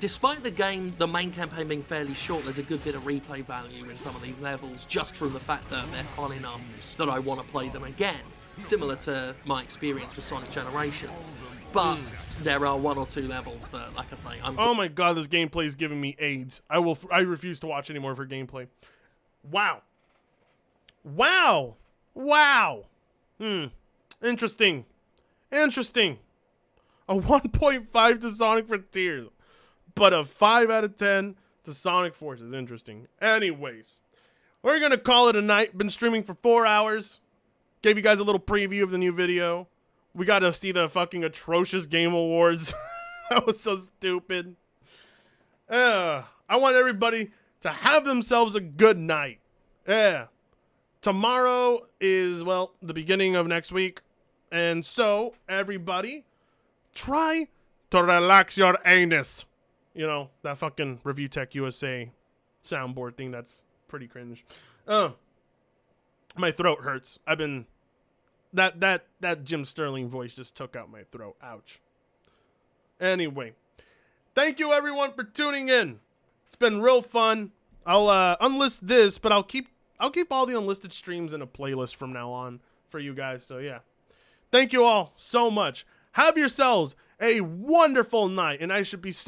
Despite the main campaign being fairly short, there's a good bit of replay value in some of these levels, just from the fact that they're fun enough that I want to play them again. Similar to my experience with Sonic Generations. But there are one or two levels that, like I say, Oh my god, this gameplay is giving me AIDS. I refuse to watch any more of her gameplay. Wow. Wow. Wow. Interesting. Interesting. A 1.5 to Sonic Frontiers, but a 5 out of 10 to Sonic Forces. Interesting. Anyways, we're going to call it a night. Been streaming for 4 hours. Gave you guys a little preview of the new video. We got to see the fucking atrocious Game Awards. That was so stupid. I want everybody to have themselves a good night. Yeah. Tomorrow is, well, the beginning of next week. And so, everybody, try to relax your anus. You know, that fucking Review Tech USA soundboard thing that's pretty cringe. My throat hurts. I've been... That Jim Sterling voice just took out my throat. Ouch. Anyway, thank you everyone for tuning in. It's been real fun. I'll unlist this, but I'll keep all the unlisted streams in a playlist from now on for you guys. So yeah, thank you all so much. Have yourselves a wonderful night, and I should be